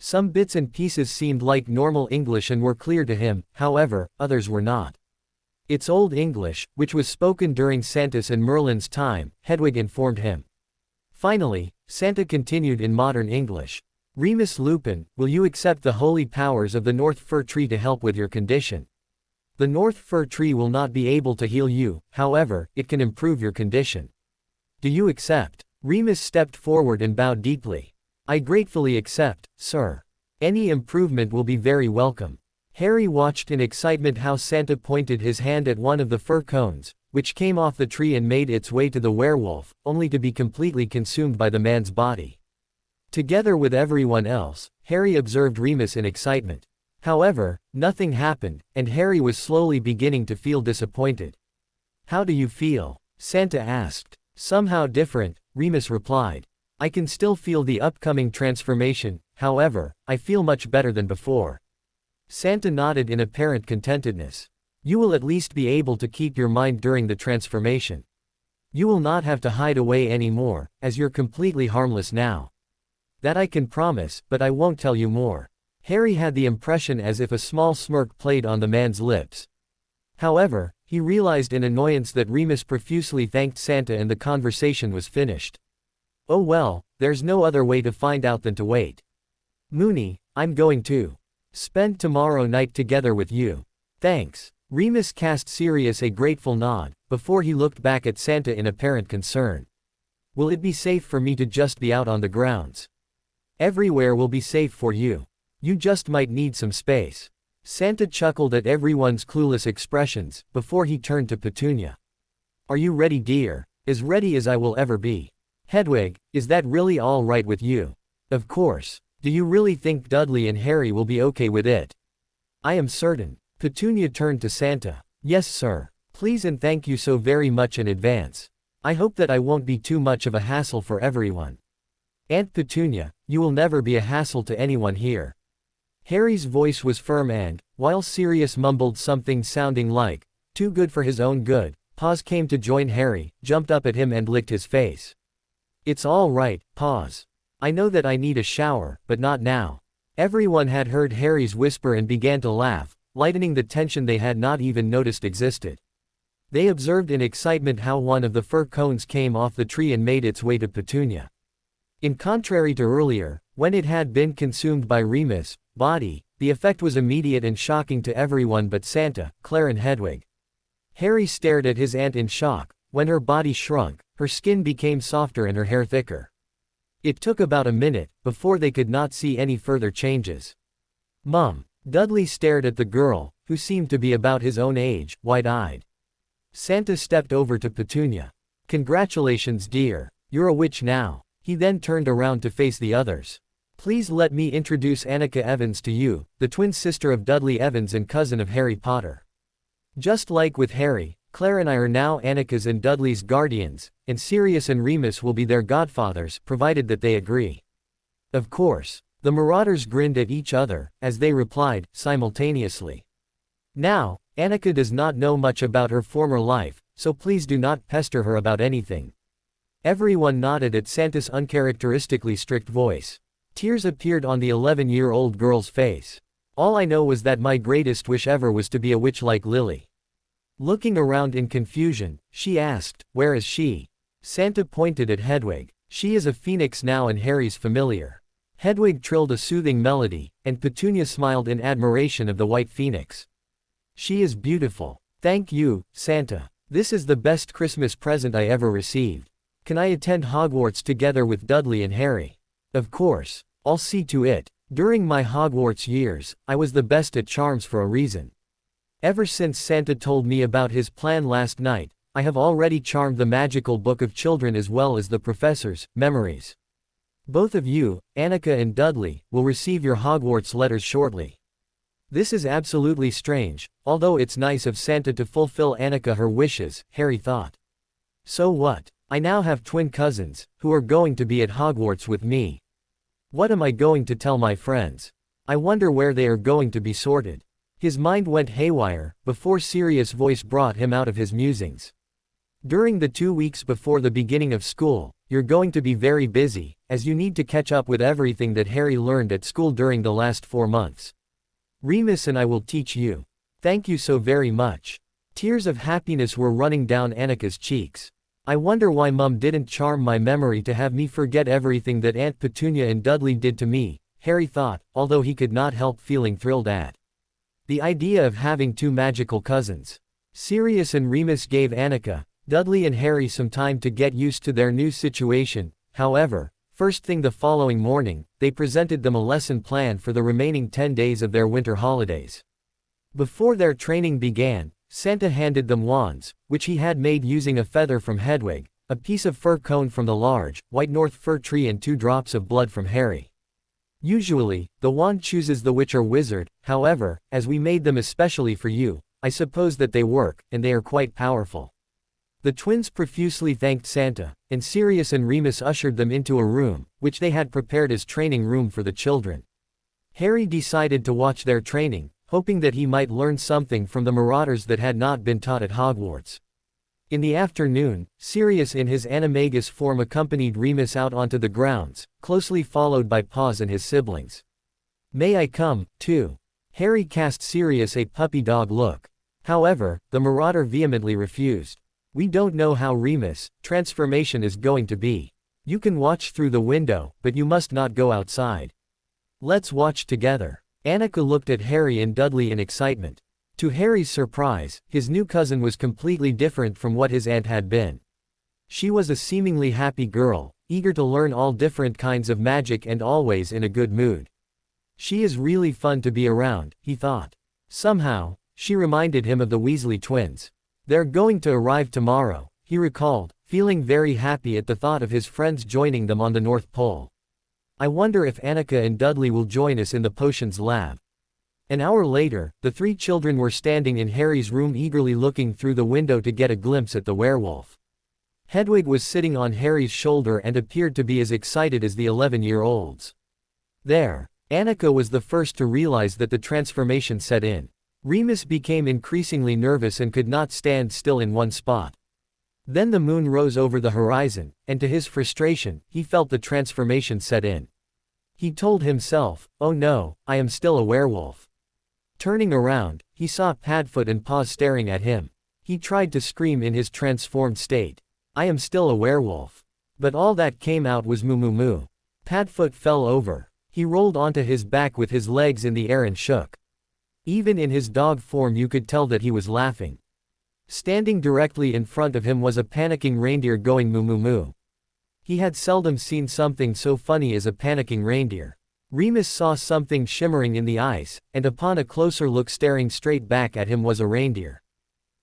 Some bits and pieces seemed like normal English and were clear to him, however, others were not. It's Old English, which was spoken during Santa's and Merlin's time, Hedwig informed him. Finally, Santa continued in modern English. Remus Lupin, will you accept the holy powers of the North Fir Tree to help with your condition? The North Fir Tree will not be able to heal you, however, it can improve your condition. Do you accept? Remus stepped forward and bowed deeply. I gratefully accept, sir. Any improvement will be very welcome. Harry watched in excitement how Santa pointed his hand at one of the fir cones, which came off the tree and made its way to the werewolf, only to be completely consumed by the man's body. Together with everyone else, Harry observed Remus in excitement. However, nothing happened, and Harry was slowly beginning to feel disappointed. How do you feel? Santa asked. Somehow different, Remus replied. I can still feel the upcoming transformation, however, I feel much better than before. Santa nodded in apparent contentedness. You will at least be able to keep your mind during the transformation. You will not have to hide away anymore, as you're completely harmless now. That I can promise, but I won't tell you more. Harry had the impression as if a small smirk played on the man's lips. However, he realized in annoyance that Remus profusely thanked Santa and the conversation was finished. Oh well, there's no other way to find out than to wait. Moony, I'm going to spend tomorrow night together with you. Thanks. Remus cast Sirius a grateful nod, before he looked back at Santa in apparent concern. Will it be safe for me to just be out on the grounds? Everywhere will be safe for you. You just might need some space. Santa chuckled at everyone's clueless expressions, before he turned to Petunia. Are you ready, dear? As ready as I will ever be. Hedwig, is that really all right with you? Of course. Do you really think Dudley and Harry will be okay with it? I am certain. Petunia turned to Santa. Yes, sir. Please and thank you so very much in advance. I hope that I won't be too much of a hassle for everyone. Aunt Petunia, you will never be a hassle to anyone here. Harry's voice was firm and, while Sirius mumbled something sounding like, too good for his own good, Paws came to join Harry, jumped up at him and licked his face. It's all right, Paws. I know that I need a shower, but not now. Everyone had heard Harry's whisper and began to laugh, lightening the tension they had not even noticed existed. They observed in excitement how one of the fir cones came off the tree and made its way to Petunia. In contrary to earlier, when it had been consumed by Remus' body, the effect was immediate and shocking to everyone but Santa, Claire and Hedwig. Harry stared at his aunt in shock. When her body shrunk, her skin became softer and her hair thicker. It took about a minute, before they could not see any further changes. Mum. Dudley stared at the girl, who seemed to be about his own age, wide-eyed. Santa stepped over to Petunia. Congratulations, dear. You're a witch now. He then turned around to face the others. Please let me introduce Annika Evans to you, the twin sister of Dudley Evans and cousin of Harry Potter. Just like with Harry, Claire and I are now Annika's and Dudley's guardians, and Sirius and Remus will be their godfathers, provided that they agree. Of course. The Marauders grinned at each other, as they replied, simultaneously. Now, Annika does not know much about her former life, so please do not pester her about anything. Everyone nodded at Santa's uncharacteristically strict voice. Tears appeared on the 11-year-old girl's face. All I know was that my greatest wish ever was to be a witch like Lily. Looking around in confusion, she asked, where is she? Santa pointed at Hedwig. She is a phoenix now and Harry's familiar. Hedwig trilled a soothing melody, and Petunia smiled in admiration of the white phoenix. She is beautiful. Thank you, Santa. This is the best Christmas present I ever received. Can I attend Hogwarts together with Dudley and Harry? Of course. I'll see to it. During my Hogwarts years, I was the best at charms for a reason. Ever since Santa told me about his plan last night, I have already charmed the magical book of children as well as the professor's memories. Both of you, Annika and Dudley, will receive your Hogwarts letters shortly. This is absolutely strange, although it's nice of Santa to fulfill Annika her wishes, Harry thought. So what? I now have twin cousins, who are going to be at Hogwarts with me. What am I going to tell my friends? I wonder where they are going to be sorted. His mind went haywire, before Sirius' voice brought him out of his musings. During the 2 weeks before the beginning of school, you're going to be very busy, as you need to catch up with everything that Harry learned at school during the last 4 months. Remus and I will teach you. Thank you so very much. Tears of happiness were running down Annika's cheeks. I wonder why Mum didn't charm my memory to have me forget everything that Aunt Petunia and Dudley did to me, Harry thought, although he could not help feeling thrilled at the idea of having 2 magical cousins. Sirius and Remus gave Annika, Dudley and Harry some time to get used to their new situation. However, first thing the following morning, they presented them a lesson plan for the remaining 10 days of their winter holidays. Before their training began, Santa handed them wands, which he had made using a feather from Hedwig, a piece of fir cone from the large, white North Fir tree and 2 drops of blood from Harry. Usually, the wand chooses the witch or wizard, however, as we made them especially for you, I suppose that they work, and they are quite powerful. The twins profusely thanked Santa, and Sirius and Remus ushered them into a room, which they had prepared as training room for the children. Harry decided to watch their training, hoping that he might learn something from the Marauders that had not been taught at Hogwarts. In the afternoon, Sirius in his animagus form accompanied Remus out onto the grounds, closely followed by Paws and his siblings. May I come, too? Harry cast Sirius a puppy dog look. However, the Marauder vehemently refused. We don't know how Remus' transformation is going to be. You can watch through the window, but you must not go outside. Let's watch together. Annika looked at Harry and Dudley in excitement. To Harry's surprise, his new cousin was completely different from what his aunt had been. She was a seemingly happy girl, eager to learn all different kinds of magic and always in a good mood. She is really fun to be around, he thought. Somehow, she reminded him of the Weasley twins. They're going to arrive tomorrow, he recalled, feeling very happy at the thought of his friends joining them on the North Pole. I wonder if Annika and Dudley will join us in the potions lab. An hour later, the three children were standing in Harry's room eagerly looking through the window to get a glimpse at the werewolf. Hedwig was sitting on Harry's shoulder and appeared to be as excited as the 11-year-olds. There, Annika was the first to realize that the transformation set in. Remus became increasingly nervous and could not stand still in one spot. Then the moon rose over the horizon, and to his frustration, he felt the transformation set in. He told himself, "Oh no, I am still a werewolf." Turning around, he saw Padfoot and Paws staring at him. He tried to scream in his transformed state. "I am still a werewolf." But all that came out was moo moo moo. Padfoot fell over. He rolled onto his back with his legs in the air and shook. Even in his dog form you could tell that he was laughing. Standing directly in front of him was a panicking reindeer going moo moo moo. He had seldom seen something so funny as a panicking reindeer. Remus saw something shimmering in the ice, and upon a closer look staring straight back at him was a reindeer.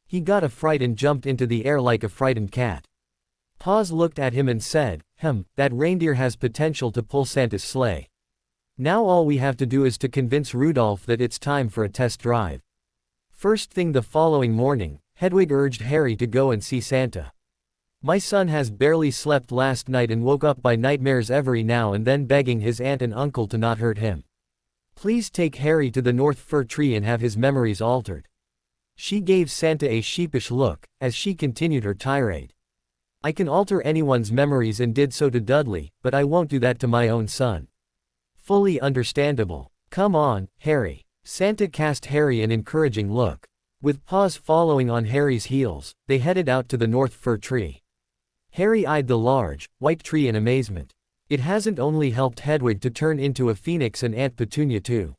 He got a fright and jumped into the air like a frightened cat. Paws looked at him and said, that reindeer has potential to pull Santa's sleigh. Now all we have to do is to convince Rudolph that it's time for a test drive." First thing the following morning, Hedwig urged Harry to go and see Santa. "My son has barely slept last night and woke up by nightmares every now and then begging his aunt and uncle to not hurt him. Please take Harry to the North Fir Tree and have his memories altered." She gave Santa a sheepish look, as she continued her tirade. "I can alter anyone's memories and did so to Dudley, but I won't do that to my own son." Fully understandable. "Come on, Harry." Santa cast Harry an encouraging look. With Paws following on Harry's heels, they headed out to the North Fir Tree. Harry eyed the large, white tree in amazement. It hasn't only helped Hedwig to turn into a phoenix and Aunt Petunia too.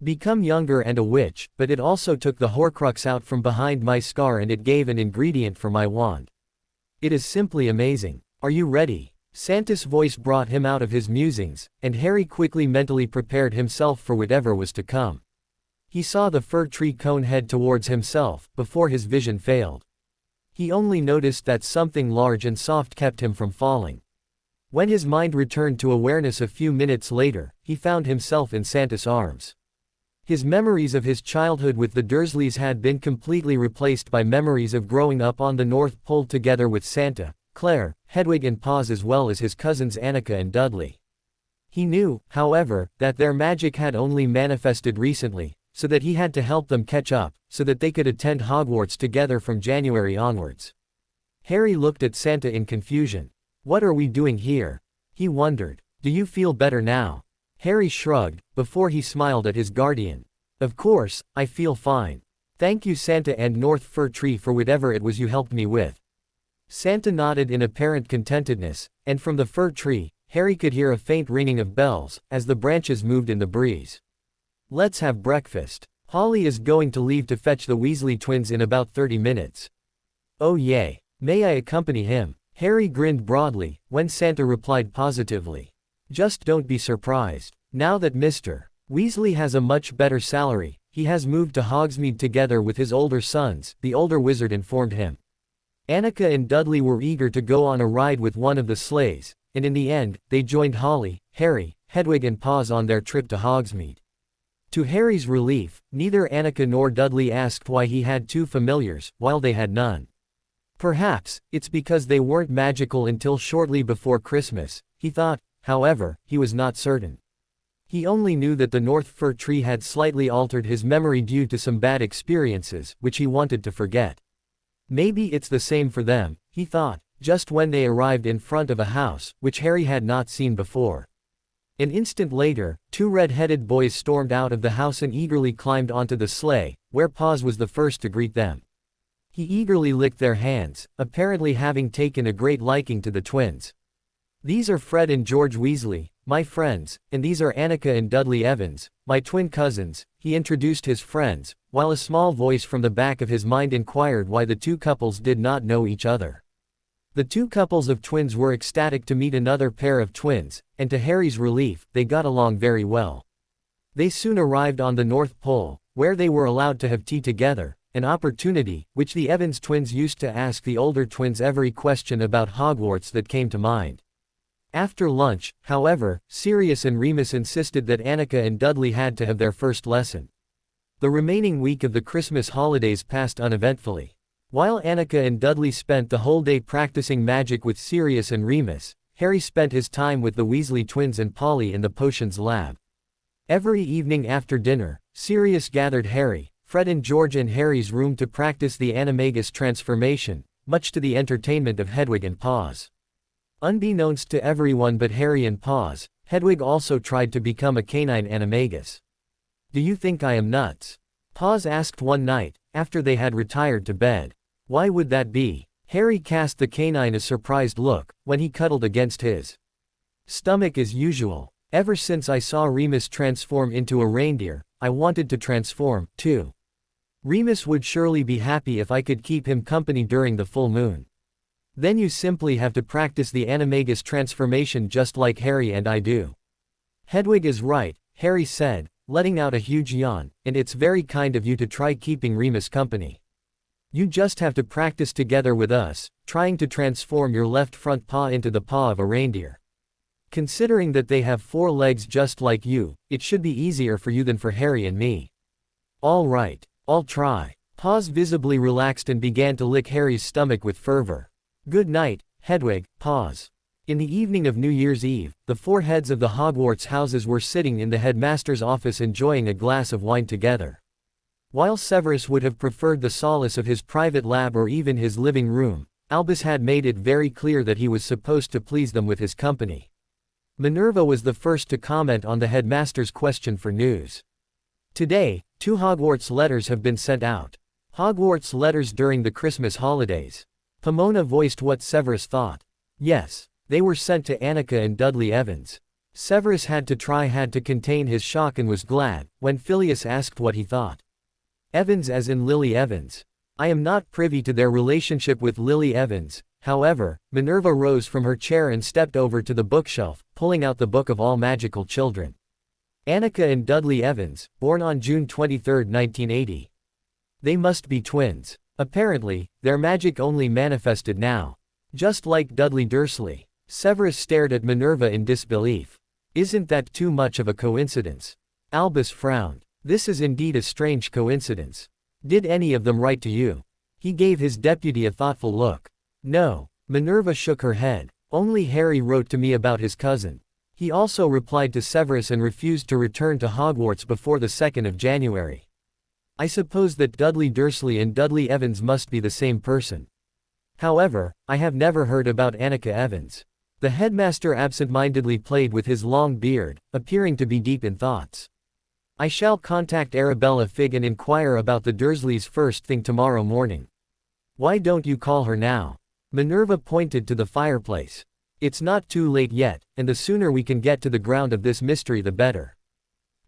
Become younger and a witch, but it also took the Horcrux out from behind my scar and it gave an ingredient for my wand. It is simply amazing. Are you ready? Santa's voice brought him out of his musings, and Harry quickly mentally prepared himself for whatever was to come. He saw the fir tree cone head towards himself, before his vision failed. He only noticed that something large and soft kept him from falling. When his mind returned to awareness a few minutes later, he found himself in Santa's arms. His memories of his childhood with the Dursleys had been completely replaced by memories of growing up on the North Pole together with Santa, Claire, Hedwig and Paws as well as his cousins Annika and Dudley. He knew, however, that their magic had only manifested recently, so that he had to help them catch up, so that they could attend Hogwarts together from January onwards. Harry looked at Santa in confusion. "What are we doing here?" he wondered. "Do you feel better now?" Harry shrugged, before he smiled at his guardian. "Of course, I feel fine. Thank you Santa and North Fir Tree for whatever it was you helped me with." Santa nodded in apparent contentedness, and from the fir tree, Harry could hear a faint ringing of bells, as the branches moved in the breeze. "Let's have breakfast. Holly is going to leave to fetch the Weasley twins in about 30 minutes. "Oh yay. May I accompany him?" Harry grinned broadly, when Santa replied positively. "Just don't be surprised. Now that Mr. Weasley has a much better salary, he has moved to Hogsmeade together with his older sons," the older wizard informed him. Annika and Dudley were eager to go on a ride with one of the sleighs, and in the end, they joined Holly, Harry, Hedwig and Paws on their trip to Hogsmeade. To Harry's relief, neither Annika nor Dudley asked why he had two familiars, while they had none. Perhaps, it's because they weren't magical until shortly before Christmas, he thought. However, he was not certain. He only knew that the North Fir Tree had slightly altered his memory due to some bad experiences, which he wanted to forget. Maybe it's the same for them, he thought, just when they arrived in front of a house, which Harry had not seen before. An instant later, two red-headed boys stormed out of the house and eagerly climbed onto the sleigh, where Paws was the first to greet them. He eagerly licked their hands, apparently having taken a great liking to the twins. "These are Fred and George Weasley, my friends, and these are Annika and Dudley Evans, my twin cousins," he introduced his friends, while a small voice from the back of his mind inquired why the two couples did not know each other. The two couples of twins were ecstatic to meet another pair of twins, and to Harry's relief, they got along very well. They soon arrived on the North Pole, where they were allowed to have tea together, an opportunity, which the Evans twins used to ask the older twins every question about Hogwarts that came to mind. After lunch, however, Sirius and Remus insisted that Annika and Dudley had to have their first lesson. The remaining week of the Christmas holidays passed uneventfully. While Annika and Dudley spent the whole day practicing magic with Sirius and Remus, Harry spent his time with the Weasley twins and Polly in the potions lab. Every evening after dinner, Sirius gathered Harry, Fred and George in Harry's room to practice the animagus transformation, much to the entertainment of Hedwig and Paws. Unbeknownst to everyone but Harry and Paws, Hedwig also tried to become a canine animagus. "Do you think I am nuts?" Paws asked one night, after they had retired to bed. "Why would that be?" Harry cast the canine a surprised look, when he cuddled against his stomach as usual. "Ever since I saw Remus transform into a reindeer, I wanted to transform, too. Remus would surely be happy if I could keep him company during the full moon. Then you simply have to practice the animagus transformation just like Harry and I do." "Hedwig is right," Harry said, letting out a huge yawn, "and it's very kind of you to try keeping Remus company. You just have to practice together with us, trying to transform your left front paw into the paw of a reindeer. Considering that they have 4 legs just like you, it should be easier for you than for Harry and me." "All right, I'll try." Paws visibly relaxed and began to lick Harry's stomach with fervor. "Good night, Hedwig, Paws." In the evening of New Year's Eve, the 4 heads of the Hogwarts houses were sitting in the headmaster's office enjoying a glass of wine together. While Severus would have preferred the solace of his private lab or even his living room, Albus had made it very clear that he was supposed to please them with his company. Minerva was the first to comment on the headmaster's question for news. "Today, 2 Hogwarts letters have been sent out. Hogwarts letters during the Christmas holidays." Pomona voiced what Severus thought. "Yes, they were sent to Annika and Dudley Evans." Severus had to contain his shock and was glad when Phileas asked what he thought. "Evans as in Lily Evans. I am not privy to their relationship with Lily Evans, however." Minerva rose from her chair and stepped over to the bookshelf, pulling out the Book of All Magical Children. "Annika and Dudley Evans, born on June 23, 1980. They must be twins. Apparently, their magic only manifested now. Just like Dudley Dursley." Severus stared at Minerva in disbelief. "Isn't that too much of a coincidence?" Albus frowned. "This is indeed a strange coincidence. Did any of them write to you?" He gave his deputy a thoughtful look. "No." Minerva shook her head. "Only Harry wrote to me about his cousin. He also replied to Severus and refused to return to Hogwarts before the 2nd of January. I suppose that Dudley Dursley and Dudley Evans must be the same person. However, I have never heard about Annika Evans." The headmaster absent-mindedly played with his long beard, appearing to be deep in thoughts. "I shall contact Arabella Figg and inquire about the Dursleys first thing tomorrow morning." "Why don't you call her now?" Minerva pointed to the fireplace. "It's not too late yet, and the sooner we can get to the ground of this mystery the better."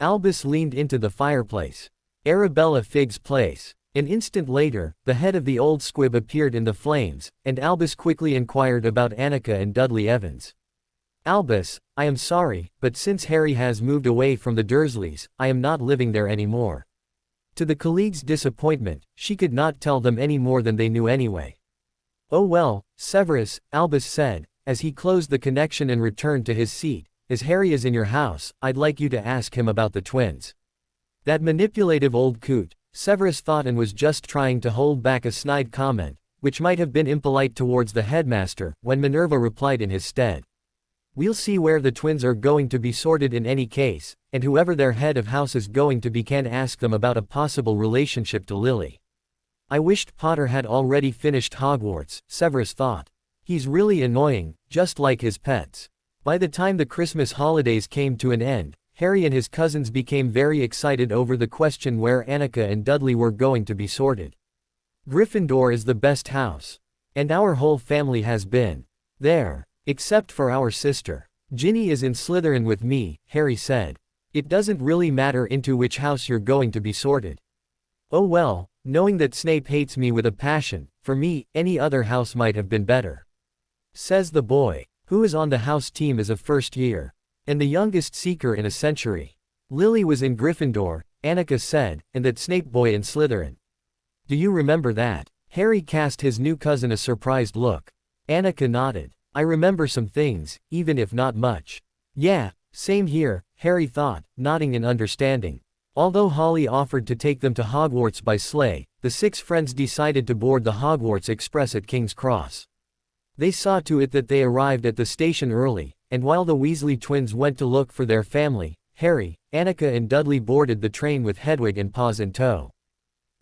Albus leaned into the fireplace. "Arabella Figg's place." An instant later, the head of the old squib appeared in the flames, and Albus quickly inquired about Annika and Dudley Evans. "Albus, I am sorry, but since Harry has moved away from the Dursleys, I am not living there anymore." To the colleague's disappointment, she could not tell them any more than they knew anyway. "Oh well, Severus," Albus said, as he closed the connection and returned to his seat, "as Harry is in your house, I'd like you to ask him about the twins." That manipulative old coot, Severus thought, and was just trying to hold back a snide comment, which might have been impolite towards the headmaster, when Minerva replied in his stead. "We'll see where the twins are going to be sorted in any case, and whoever their head of house is going to be can ask them about a possible relationship to Lily." I wished Potter had already finished Hogwarts, Severus thought. He's really annoying, just like his pets. By the time the Christmas holidays came to an end, Harry and his cousins became very excited over the question where Annika and Dudley were going to be sorted. "Gryffindor is the best house. And our whole family has been there. Except for our sister. Ginny is in Slytherin with me," Harry said. "It doesn't really matter into which house you're going to be sorted." "Oh well, knowing that Snape hates me with a passion, for me, any other house might have been better," says the boy, who is on the house team as a first year. And the youngest Seeker in a century. Lily was in Gryffindor, Annika said, and that Snape boy in Slytherin. Do you remember that? Harry cast his new cousin a surprised look. Annika nodded. I remember some things, even if not much. Yeah, same here, Harry thought, nodding in understanding. Although Holly offered to take them to Hogwarts by sleigh, the six friends decided to board the Hogwarts Express at King's Cross. They saw to it that they arrived at the station early, and while the Weasley twins went to look for their family, Harry, Annika and Dudley boarded the train with Hedwig and Paws in tow.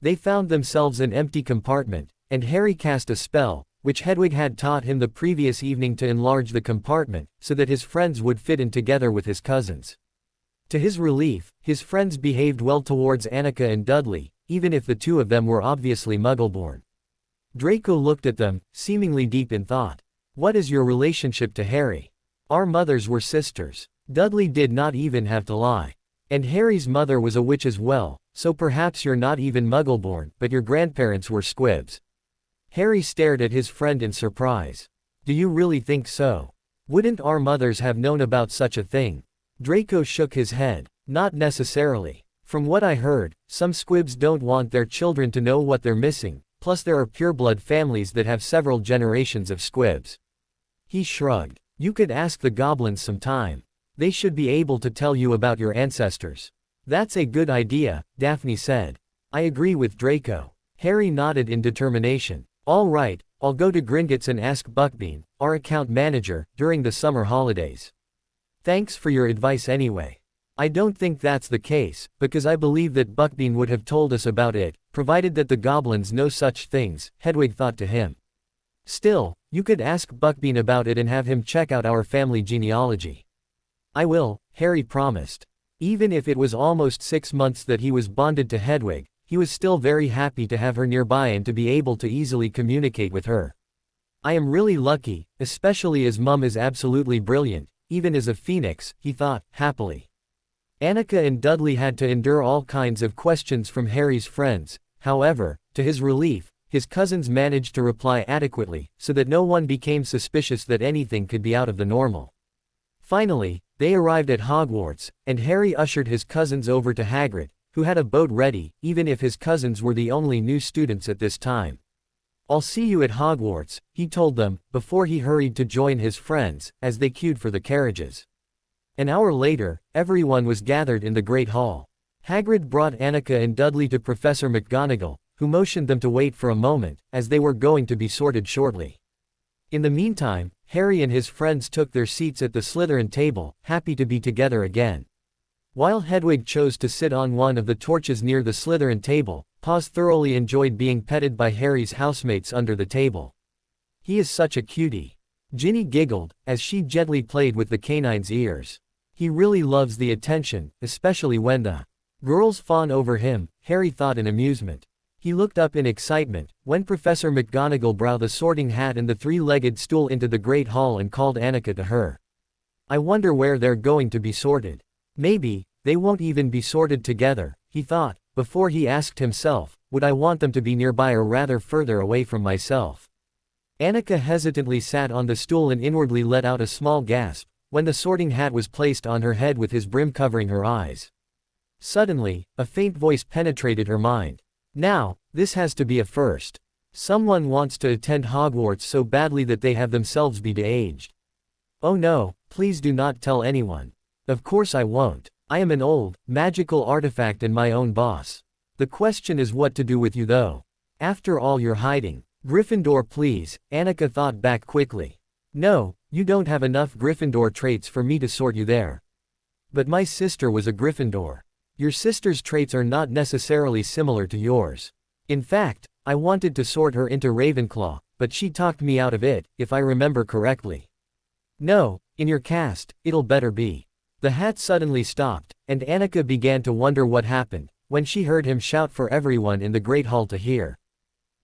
They found themselves an empty compartment, and Harry cast a spell, which Hedwig had taught him the previous evening to enlarge the compartment, so that his friends would fit in together with his cousins. To his relief, his friends behaved well towards Annika and Dudley, even if the two of them were obviously Muggle-born. Draco looked at them, seemingly deep in thought. What is your relationship to Harry? Our mothers were sisters. Dudley did not even have to lie. And Harry's mother was a witch as well, so perhaps you're not even Muggle-born, but your grandparents were squibs. Harry stared at his friend in surprise. Do you really think so? Wouldn't our mothers have known about such a thing? Draco shook his head. Not necessarily. From what I heard, some squibs don't want their children to know what they're missing, plus there are pureblood families that have several generations of squibs. He shrugged. You could ask the goblins sometime. They should be able to tell you about your ancestors. That's a good idea, Daphne said. I agree with Draco. Harry nodded in determination. All right, I'll go to Gringotts and ask Buckbean, our account manager, during the summer holidays. Thanks for your advice anyway. I don't think that's the case, because I believe that Buckbean would have told us about it, provided that the goblins know such things, Hedwig thought to him. Still, you could ask Buckbean about it and have him check out our family genealogy. I will, Harry promised. Even if it was almost 6 months that he was bonded to Hedwig, he was still very happy to have her nearby and to be able to easily communicate with her. I am really lucky, especially as Mum is absolutely brilliant, even as a phoenix, he thought, happily. Annika and Dudley had to endure all kinds of questions from Harry's friends. However, to his relief, his cousins managed to reply adequately, so that no one became suspicious that anything could be out of the normal. Finally, they arrived at Hogwarts, and Harry ushered his cousins over to Hagrid, who had a boat ready, even if his cousins were the only new students at this time. I'll see you at Hogwarts, he told them, before he hurried to join his friends, as they queued for the carriages. An hour later, everyone was gathered in the Great Hall. Hagrid brought Annika and Dudley to Professor McGonagall, who motioned them to wait for a moment, as they were going to be sorted shortly. In the meantime, Harry and his friends took their seats at the Slytherin table, happy to be together again. While Hedwig chose to sit on one of the torches near the Slytherin table, Paws thoroughly enjoyed being petted by Harry's housemates under the table. He is such a cutie. Ginny giggled, as she gently played with the canine's ears. He really loves the attention, especially when the girls fawn over him, Harry thought in amusement. He looked up in excitement, when Professor McGonagall brought the sorting hat and the three-legged stool into the Great Hall and called Annika to her. I wonder where they're going to be sorted. Maybe, they won't even be sorted together, he thought, before he asked himself, would I want them to be nearby or rather further away from myself? Annika hesitantly sat on the stool and inwardly let out a small gasp, when the sorting hat was placed on her head with his brim covering her eyes. Suddenly, a faint voice penetrated her mind. Now, this has to be a first. Someone wants to attend Hogwarts so badly that they have themselves be de-aged. Oh no, please do not tell anyone. Of course I won't. I am an old, magical artifact and my own boss. The question is what to do with you though. After all you're hiding. Gryffindor please, Annika thought back quickly. No, you don't have enough Gryffindor traits for me to sort you there. But my sister was a Gryffindor. Your sister's traits are not necessarily similar to yours. In fact, I wanted to sort her into Ravenclaw, but she talked me out of it, if I remember correctly. No, in your cast, it'll better be. The hat suddenly stopped, and Annika began to wonder what happened, when she heard him shout for everyone in the Great Hall to hear.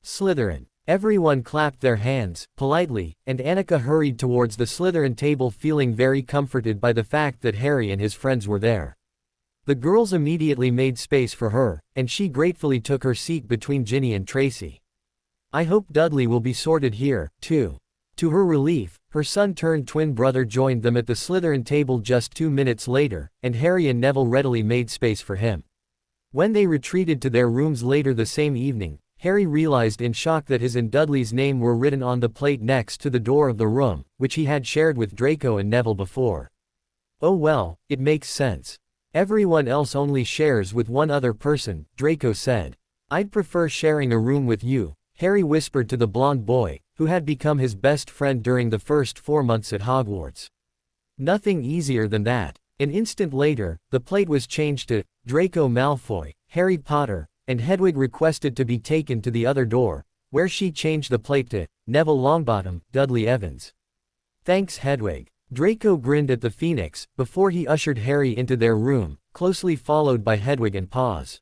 Slytherin. Everyone clapped their hands, politely, and Annika hurried towards the Slytherin table feeling very comforted by the fact that Harry and his friends were there. The girls immediately made space for her, and she gratefully took her seat between Ginny and Tracy. I hope Dudley will be sorted here, too. To her relief, her son-turned twin brother joined them at the Slytherin table just 2 minutes later, and Harry and Neville readily made space for him. When they retreated to their rooms later the same evening, Harry realized in shock that his and Dudley's name were written on the plate next to the door of the room, which he had shared with Draco and Neville before. Oh well, it makes sense. Everyone else only shares with one other person, Draco said. I'd prefer sharing a room with you, Harry whispered to the blonde boy, who had become his best friend during the first 4 months at Hogwarts. Nothing easier than that. An instant later, the plate was changed to Draco Malfoy, Harry Potter, and Hedwig requested to be taken to the other door, where she changed the plate to Neville Longbottom, Dudley Evans. Thanks Hedwig. Draco grinned at the Phoenix, before he ushered Harry into their room, closely followed by Hedwig and Paws.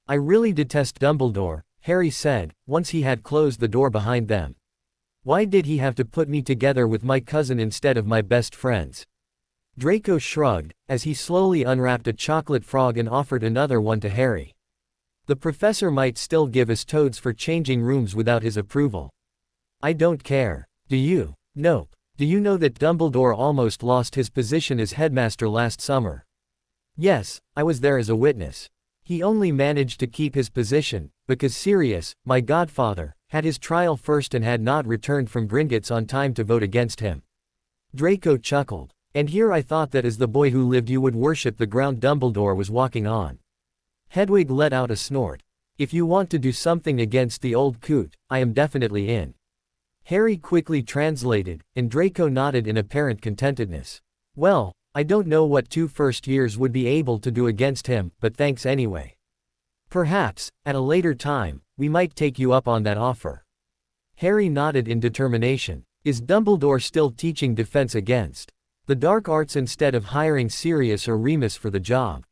I really detest Dumbledore, Harry said, once he had closed the door behind them. Why did he have to put me together with my cousin instead of my best friends? Draco shrugged, as he slowly unwrapped a chocolate frog and offered another one to Harry. The professor might still give us toads for changing rooms without his approval. I don't care. Do you? Nope. Do you know that Dumbledore almost lost his position as headmaster last summer? Yes, I was there as a witness. He only managed to keep his position, because Sirius, my godfather, had his trial first and had not returned from Gringotts on time to vote against him. Draco chuckled. And here I thought that as the boy who lived you would worship the ground Dumbledore was walking on. Hedwig let out a snort. If you want to do something against the old coot, I am definitely in. Harry quickly translated, and Draco nodded in apparent contentedness. Well, I don't know what 2 first years would be able to do against him, but thanks anyway. Perhaps, at a later time, we might take you up on that offer. Harry nodded in determination. Is Dumbledore still teaching Defense Against the Dark Arts instead of hiring Sirius or Remus for the job?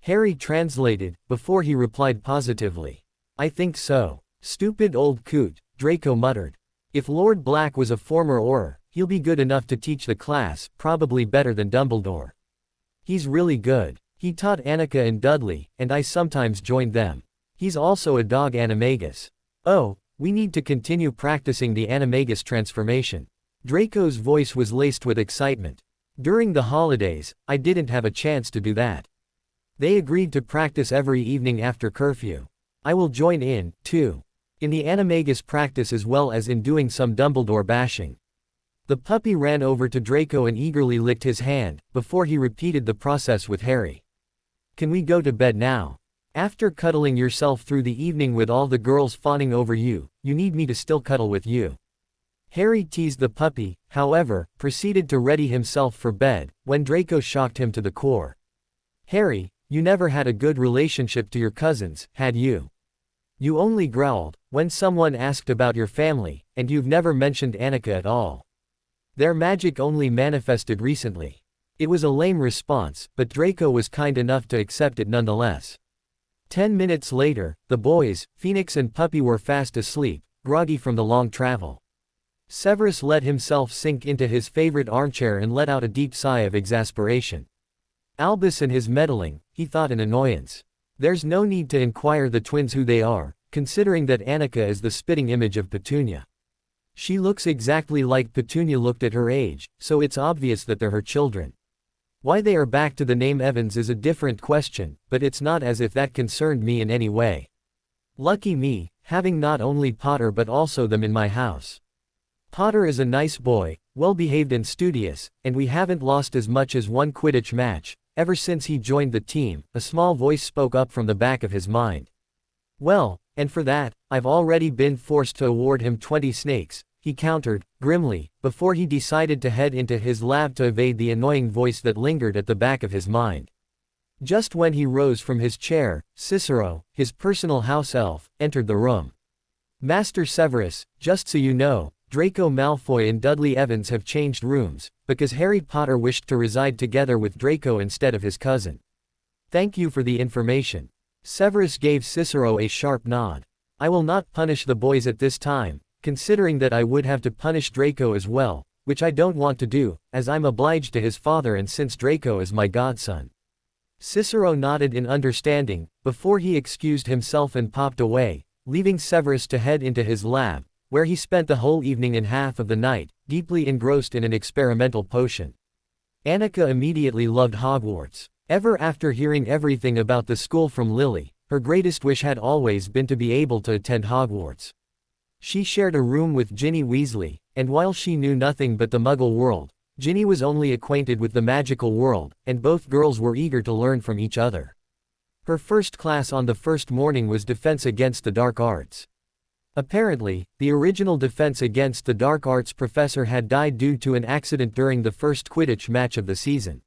Harry translated, before he replied positively. I think so. Stupid old coot, Draco muttered. If Lord Black was a former Auror, he'll be good enough to teach the class, probably better than Dumbledore. He's really good. He taught Annika and Dudley, and I sometimes joined them. He's also a dog animagus. Oh, we need to continue practicing the animagus transformation. Draco's voice was laced with excitement. During the holidays, I didn't have a chance to do that. They agreed to practice every evening after curfew. I will join in, too. In the animagus practice as well as in doing some Dumbledore bashing. The puppy ran over to Draco and eagerly licked his hand, before he repeated the process with Harry. Can we go to bed now? After cuddling yourself through the evening with all the girls fawning over you, you need me to still cuddle with you. Harry teased the puppy, however, proceeded to ready himself for bed, when Draco shocked him to the core. Harry, you never had a good relationship to your cousins, had you? You only growled when someone asked about your family, and you've never mentioned Annika at all. Their magic only manifested recently. It was a lame response, but Draco was kind enough to accept it nonetheless. 10 minutes later, the boys, Phoenix and Puppy were fast asleep, groggy from the long travel. Severus let himself sink into his favorite armchair and let out a deep sigh of exasperation. Albus and his meddling, he thought in annoyance. There's no need to inquire the twins who they are, considering that Annika is the spitting image of Petunia. She looks exactly like Petunia looked at her age, so it's obvious that they're her children. Why they are back to the name Evans is a different question, but it's not as if that concerned me in any way. Lucky me, having not only Potter but also them in my house. Potter is a nice boy, well-behaved and studious, and we haven't lost as much as one Quidditch match, ever since he joined the team, a small voice spoke up from the back of his mind. Well, and for that, I've already been forced to award him 20 snakes, he countered, grimly, before he decided to head into his lab to evade the annoying voice that lingered at the back of his mind. Just when he rose from his chair, Cicero, his personal house elf, entered the room. Master Severus, just so you know, Draco Malfoy and Dudley Evans have changed rooms, because Harry Potter wished to reside together with Draco instead of his cousin. Thank you for the information. Severus gave Cicero a sharp nod. I will not punish the boys at this time, considering that I would have to punish Draco as well, which I don't want to do, as I'm obliged to his father and since Draco is my godson. Cicero nodded in understanding, before he excused himself and popped away, leaving Severus to head into his lab, where he spent the whole evening and half of the night, deeply engrossed in an experimental potion. Annika immediately loved Hogwarts. Ever after hearing everything about the school from Lily, her greatest wish had always been to be able to attend Hogwarts. She shared a room with Ginny Weasley, and while she knew nothing but the Muggle world, Ginny was only acquainted with the magical world, and both girls were eager to learn from each other. Her first class on the first morning was Defense Against the Dark Arts. Apparently, the original Defense Against the Dark Arts professor had died due to an accident during the first Quidditch match of the season.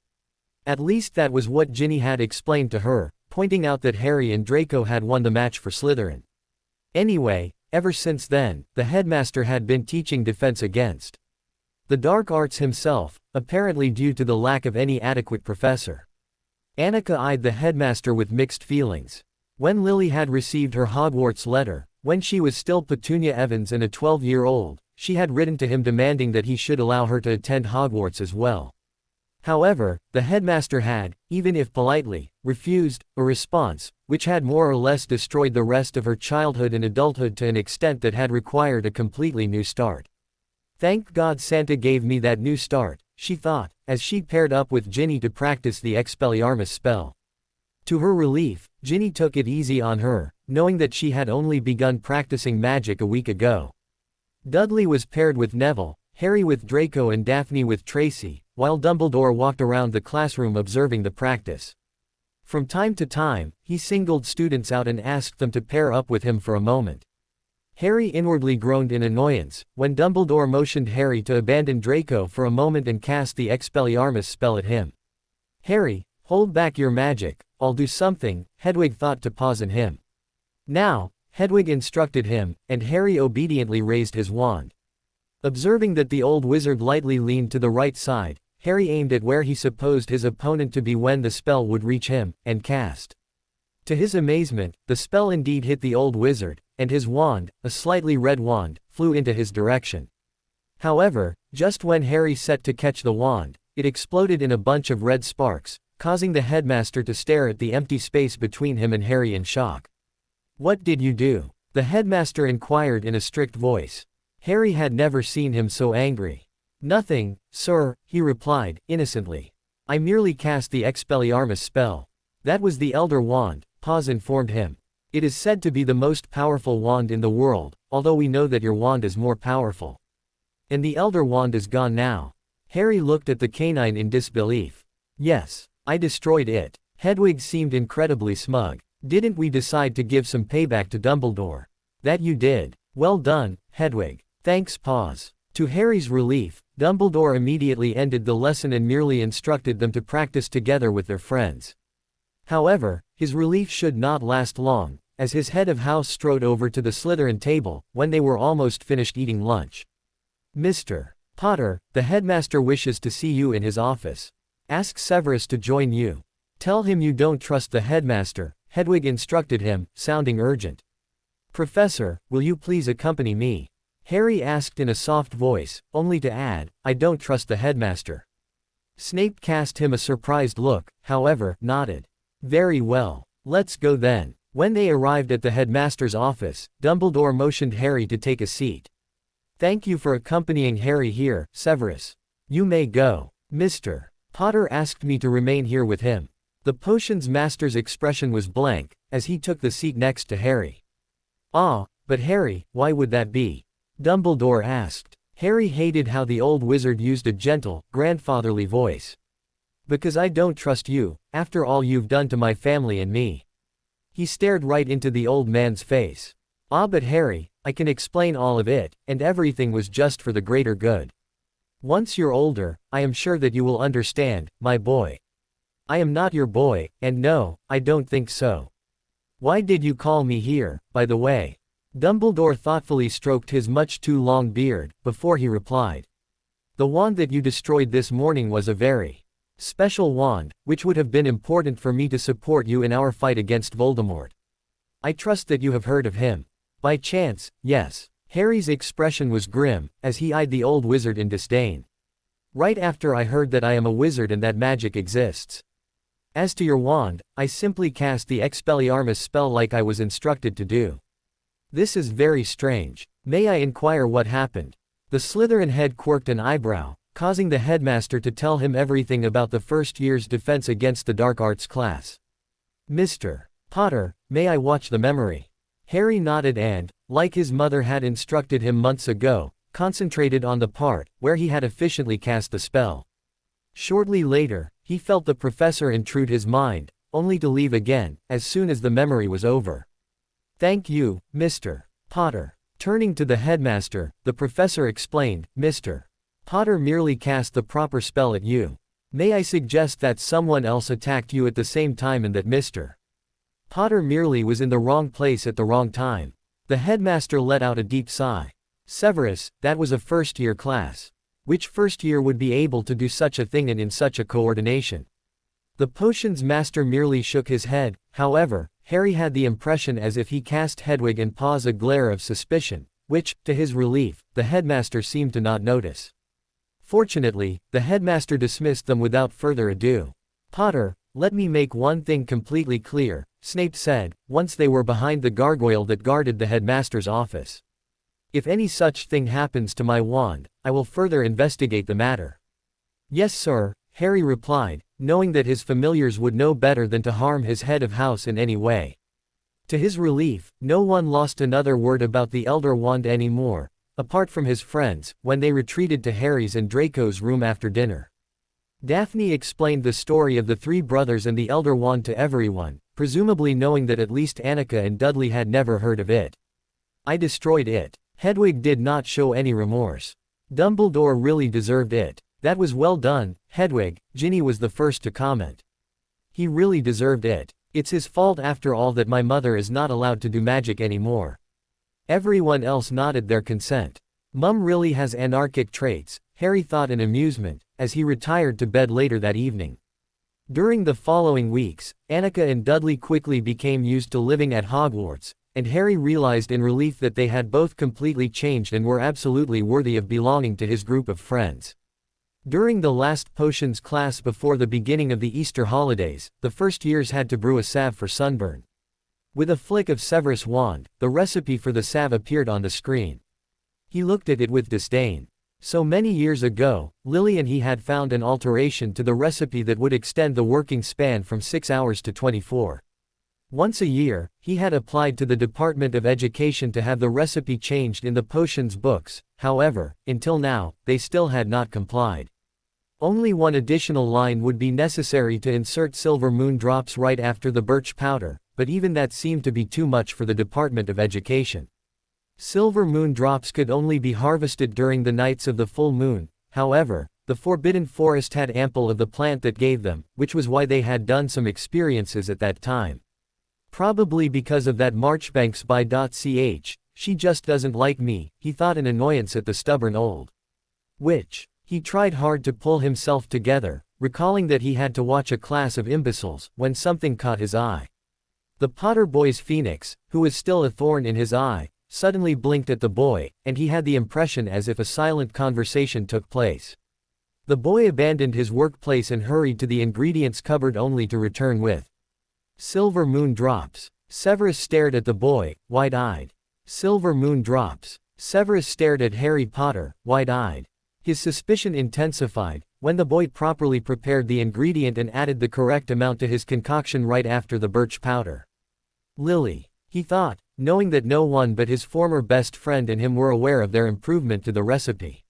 At least that was what Ginny had explained to her, pointing out that Harry and Draco had won the match for Slytherin. Anyway, ever since then, the headmaster had been teaching Defense Against the Dark Arts himself, apparently due to the lack of any adequate professor. Annika eyed the headmaster with mixed feelings. When Lily had received her Hogwarts letter, when she was still Petunia Evans and a 12-year-old, she had written to him demanding that he should allow her to attend Hogwarts as well. However, the headmaster had, even if politely, refused a response, which had more or less destroyed the rest of her childhood and adulthood to an extent that had required a completely new start. Thank God Santa gave me that new start, she thought, as she paired up with Ginny to practice the Expelliarmus spell. To her relief, Ginny took it easy on her, knowing that she had only begun practicing magic a week ago. Dudley was paired with Neville, Harry with Draco and Daphne with Tracy, while Dumbledore walked around the classroom observing the practice. From time to time, he singled students out and asked them to pair up with him for a moment. Harry inwardly groaned in annoyance when Dumbledore motioned Harry to abandon Draco for a moment and cast the Expelliarmus spell at him. "Harry, hold back your magic, I'll do something," Hedwig thought to pause in him. "Now," Hedwig instructed him, and Harry obediently raised his wand. Observing that the old wizard lightly leaned to the right side, Harry aimed at where he supposed his opponent to be when the spell would reach him, and cast. To his amazement, the spell indeed hit the old wizard, and his wand, a slightly red wand, flew into his direction. However, just when Harry set to catch the wand, it exploded in a bunch of red sparks, causing the headmaster to stare at the empty space between him and Harry in shock. "What did you do?" the headmaster inquired in a strict voice. Harry had never seen him so angry. "Nothing, sir," he replied, innocently. "I merely cast the Expelliarmus spell." "That was the Elder Wand," Paws informed him. "It is said to be the most powerful wand in the world, although we know that your wand is more powerful. And the Elder Wand is gone now." Harry looked at the canine in disbelief. "Yes, I destroyed it." Hedwig seemed incredibly smug. "Didn't we decide to give some payback to Dumbledore?" "That you did. Well done, Hedwig." "Thanks, Paws." To Harry's relief, Dumbledore immediately ended the lesson and merely instructed them to practice together with their friends. However, his relief should not last long, as his head of house strode over to the Slytherin table, when they were almost finished eating lunch. "Mr. Potter, the headmaster wishes to see you in his office. Ask Severus to join you. Tell him you don't trust the headmaster," Hedwig instructed him, sounding urgent. "Professor, will you please accompany me?" Harry asked in a soft voice, only to add, "I don't trust the headmaster." Snape cast him a surprised look, however, nodded. "Very well. Let's go then." When they arrived at the headmaster's office, Dumbledore motioned Harry to take a seat. "Thank you for accompanying Harry here, Severus. You may go. Mr. Potter asked me to remain here with him." The potions master's expression was blank, as he took the seat next to Harry. "Ah, but Harry, why would that be?" Dumbledore asked. Harry hated how the old wizard used a gentle, grandfatherly voice. "Because I don't trust you, after all you've done to my family and me." He stared right into the old man's face. "Ah, but Harry, I can explain all of it, and everything was just for the greater good. Once you're older, I am sure that you will understand, my boy." "I am not your boy, and no, I don't think so. Why did you call me here, by the way?" Dumbledore thoughtfully stroked his much too long beard, before he replied. "The wand that you destroyed this morning was a very special wand, which would have been important for me to support you in our fight against Voldemort. I trust that you have heard of him." "By chance, yes." Harry's expression was grim, as he eyed the old wizard in disdain. "Right after I heard that I am a wizard and that magic exists. As to your wand, I simply cast the Expelliarmus spell like I was instructed to do." "This is very strange. May I inquire what happened?" The Slytherin head quirked an eyebrow, causing the headmaster to tell him everything about the first year's defense against the dark arts class. "Mr. Potter, may I watch the memory?" Harry nodded and, like his mother had instructed him months ago, concentrated on the part where he had efficiently cast the spell. Shortly later, he felt the professor intrude his mind, only to leave again, as soon as the memory was over. "Thank you, Mr. Potter." Turning to the headmaster, the professor explained, "Mr. Potter merely cast the proper spell at you. May I suggest that someone else attacked you at the same time and that Mr. Potter merely was in the wrong place at the wrong time." The headmaster let out a deep sigh. Severus, that was a first-year class. Which first year would be able to do such a thing and in such a coordination? The potions master merely shook his head. However, Harry had the impression as if he cast Hedwig and Paws a glare of suspicion, which, to his relief, the headmaster seemed to not notice. Fortunately, the headmaster dismissed them without further ado. "Potter, let me make one thing completely clear," Snape said, once they were behind the gargoyle that guarded the headmaster's office. "If any such thing happens to my wand, I will further investigate the matter." "Yes, sir," Harry replied, knowing that his familiars would know better than to harm his head of house in any way. To his relief, no one lost another word about the Elder Wand anymore, apart from his friends, when they retreated to Harry's and Draco's room after dinner. Daphne explained the story of the three brothers and the Elder Wand to everyone, presumably knowing that at least Annika and Dudley had never heard of it. "I destroyed it." Hedwig did not show any remorse. "Dumbledore really deserved it." "That was well done, Hedwig," Ginny was the first to comment. "He really deserved it. It's his fault after all that my mother is not allowed to do magic anymore." Everyone else nodded their consent. "Mum really has anarchic traits," Harry thought in amusement, as he retired to bed later that evening. During the following weeks, Annika and Dudley quickly became used to living at Hogwarts, and Harry realized in relief that they had both completely changed and were absolutely worthy of belonging to his group of friends. During the last potions class before the beginning of the Easter holidays, the first years had to brew a salve for sunburn. With a flick of Severus' wand, the recipe for the salve appeared on the screen. He looked at it with disdain. So many years ago, Lily and he had found an alteration to the recipe that would extend the working span from 6 hours to 24. Once a year, he had applied to the Department of Education to have the recipe changed in the potions books. However, until now, they still had not complied. Only one additional line would be necessary to insert silver moon drops right after the birch powder, but even that seemed to be too much for the Department of Education. Silver moon drops could only be harvested during the nights of the full moon. However, the Forbidden Forest had ample of the plant that gave them, which was why they had done some experiences at that time. Probably because of that Marchbanks by.ch, "She just doesn't like me," he thought in annoyance at the stubborn old witch. He tried hard to pull himself together, recalling that he had to watch a class of imbeciles, when something caught his eye. The Potter boy's phoenix, who was still a thorn in his eye, suddenly blinked at the boy, and he had the impression as if a silent conversation took place. The boy abandoned his workplace and hurried to the ingredients cupboard only to return with silver moon drops. Severus stared at the boy, wide-eyed. Silver moon drops. Severus stared at Harry Potter, wide-eyed. His suspicion intensified when the boy properly prepared the ingredient and added the correct amount to his concoction right after the birch powder. Lily, he thought, knowing that no one but his former best friend and him were aware of their improvement to the recipe.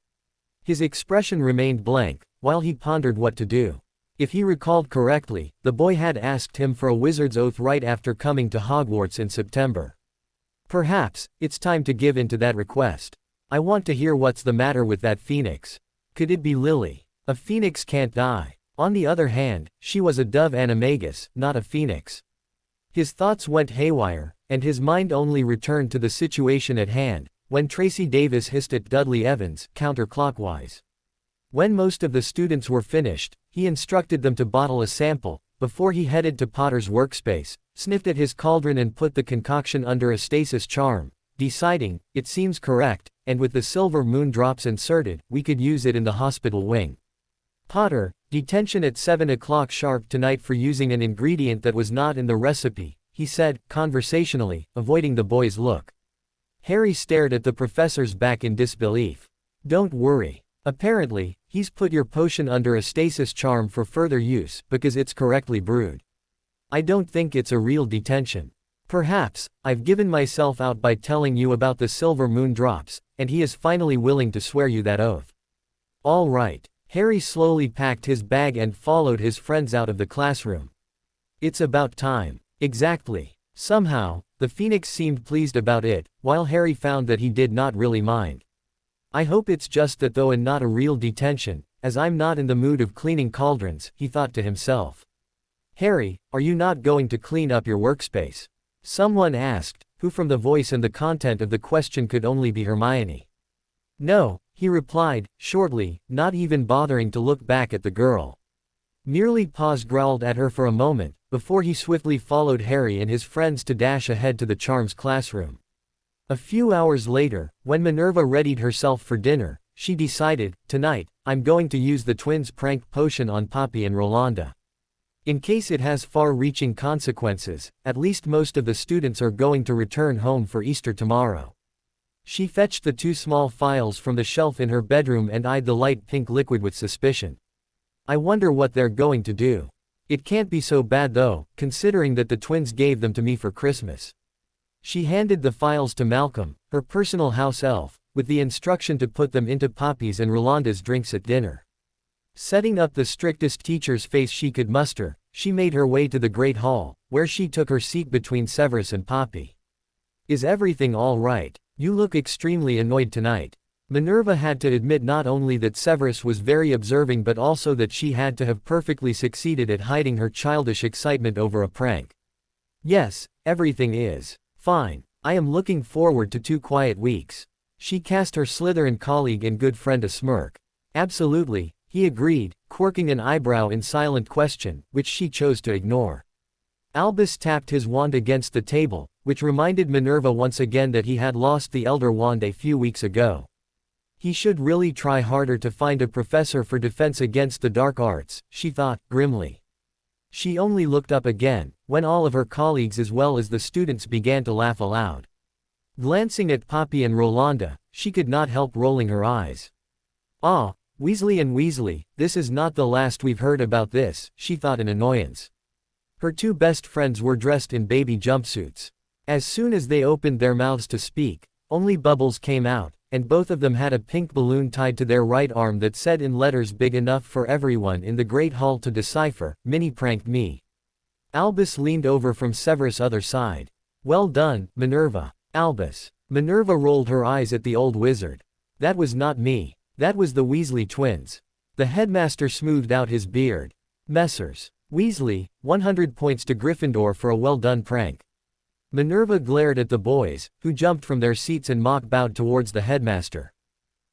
His expression remained blank, while he pondered what to do. If he recalled correctly, the boy had asked him for a wizard's oath right after coming to Hogwarts in September. Perhaps, it's time to give in to that request. I want to hear what's the matter with that phoenix. Could it be Lily? A phoenix can't die. On the other hand, she was a dove animagus, not a phoenix. His thoughts went haywire, and his mind only returned to the situation at hand, when Tracy Davis hissed at Dudley Evans, counterclockwise. When most of the students were finished, he instructed them to bottle a sample, before he headed to Potter's workspace, sniffed at his cauldron and put the concoction under a stasis charm, deciding, it seems correct, and with the silver moon drops inserted, we could use it in the hospital wing. Potter, detention at 7 o'clock sharp tonight for using an ingredient that was not in the recipe, he said, conversationally, avoiding the boy's look. Harry stared at the professor's back in disbelief. Don't worry. Apparently, he's put your potion under a stasis charm for further use because it's correctly brewed. I don't think it's a real detention. Perhaps, I've given myself out by telling you about the silver moon drops, and he is finally willing to swear you that oath. All right. Harry slowly packed his bag and followed his friends out of the classroom. It's about time. Exactly. Somehow, the Phoenix seemed pleased about it, while Harry found that he did not really mind. I hope it's just that though and not a real detention, as I'm not in the mood of cleaning cauldrons, he thought to himself. Harry, are you not going to clean up your workspace? Someone asked, who from the voice and the content of the question could only be Hermione. No, he replied, shortly, not even bothering to look back at the girl. Merely Paws growled at her for a moment, before he swiftly followed Harry and his friends to dash ahead to the charms classroom. A few hours later, when Minerva readied herself for dinner, she decided, tonight, I'm going to use the twins' prank potion on Poppy and Rolanda. In case it has far-reaching consequences, at least most of the students are going to return home for Easter tomorrow. She fetched the 2 small phials from the shelf in her bedroom and eyed the light pink liquid with suspicion. I wonder what they're going to do. It can't be so bad though, considering that the twins gave them to me for Christmas. She handed the phials to Malcolm, her personal house elf, with the instruction to put them into Poppy's and Rolanda's drinks at dinner. Setting up the strictest teacher's face she could muster, she made her way to the Great Hall, where she took her seat between Severus and Poppy. Is everything all right? You look extremely annoyed tonight. Minerva had to admit not only that Severus was very observing but also that she had to have perfectly succeeded at hiding her childish excitement over a prank. Yes, everything is fine. I am looking forward to 2 quiet weeks. She cast her Slytherin colleague and good friend a smirk. Absolutely, he agreed, quirking an eyebrow in silent question, which she chose to ignore. Albus tapped his wand against the table, which reminded Minerva once again that he had lost the Elder Wand a few weeks ago. He should really try harder to find a professor for defense against the dark arts, she thought, grimly. She only looked up again, when all of her colleagues as well as the students began to laugh aloud. Glancing at Poppy and Rolanda, she could not help rolling her eyes. Ah, Weasley and Weasley, this is not the last we've heard about this, she thought in annoyance. Her 2 best friends were dressed in baby jumpsuits. As soon as they opened their mouths to speak, only bubbles came out, and both of them had a pink balloon tied to their right arm that said in letters big enough for everyone in the Great Hall to decipher, "Minnie pranked me." Albus leaned over from Severus' other side. Well done, Minerva. Albus. Minerva rolled her eyes at the old wizard. That was not me. That was the Weasley twins. The headmaster smoothed out his beard. Messrs. Weasley, 100 points to Gryffindor for a well-done prank. Minerva glared at the boys, who jumped from their seats and mock bowed towards the headmaster.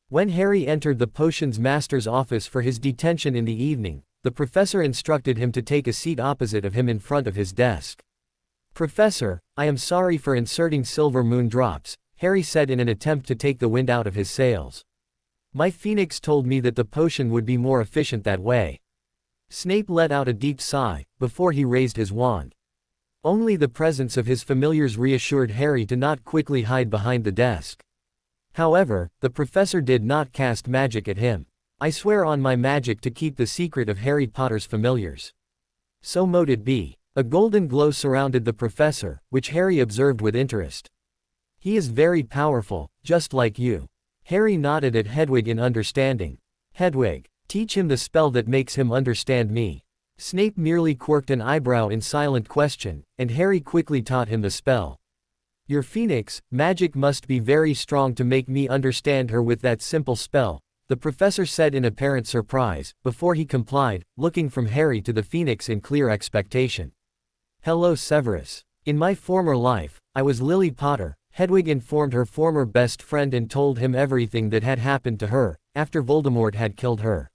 When Harry entered the potions master's office for his detention in the evening, the professor instructed him to take a seat opposite of him in front of his desk. Professor, I am sorry for inserting silver moon drops, Harry said in an attempt to take the wind out of his sails. My Phoenix told me that the potion would be more efficient that way. Snape let out a deep sigh, before he raised his wand. Only the presence of his familiars reassured Harry to not quickly hide behind the desk. However, the professor did not cast magic at him. I swear on my magic to keep the secret of Harry Potter's familiars. So mote it be. A golden glow surrounded the professor, which Harry observed with interest. He is very powerful, just like you. Harry nodded at Hedwig in understanding. Hedwig, teach him the spell that makes him understand me. Snape merely quirked an eyebrow in silent question, and Harry quickly taught him the spell. Your Phoenix, magic must be very strong to make me understand her with that simple spell, the professor said in apparent surprise, before he complied, looking from Harry to the Phoenix in clear expectation. Hello Severus. In my former life, I was Lily Potter, Hedwig informed her former best friend and told him everything that had happened to her, after Voldemort had killed her.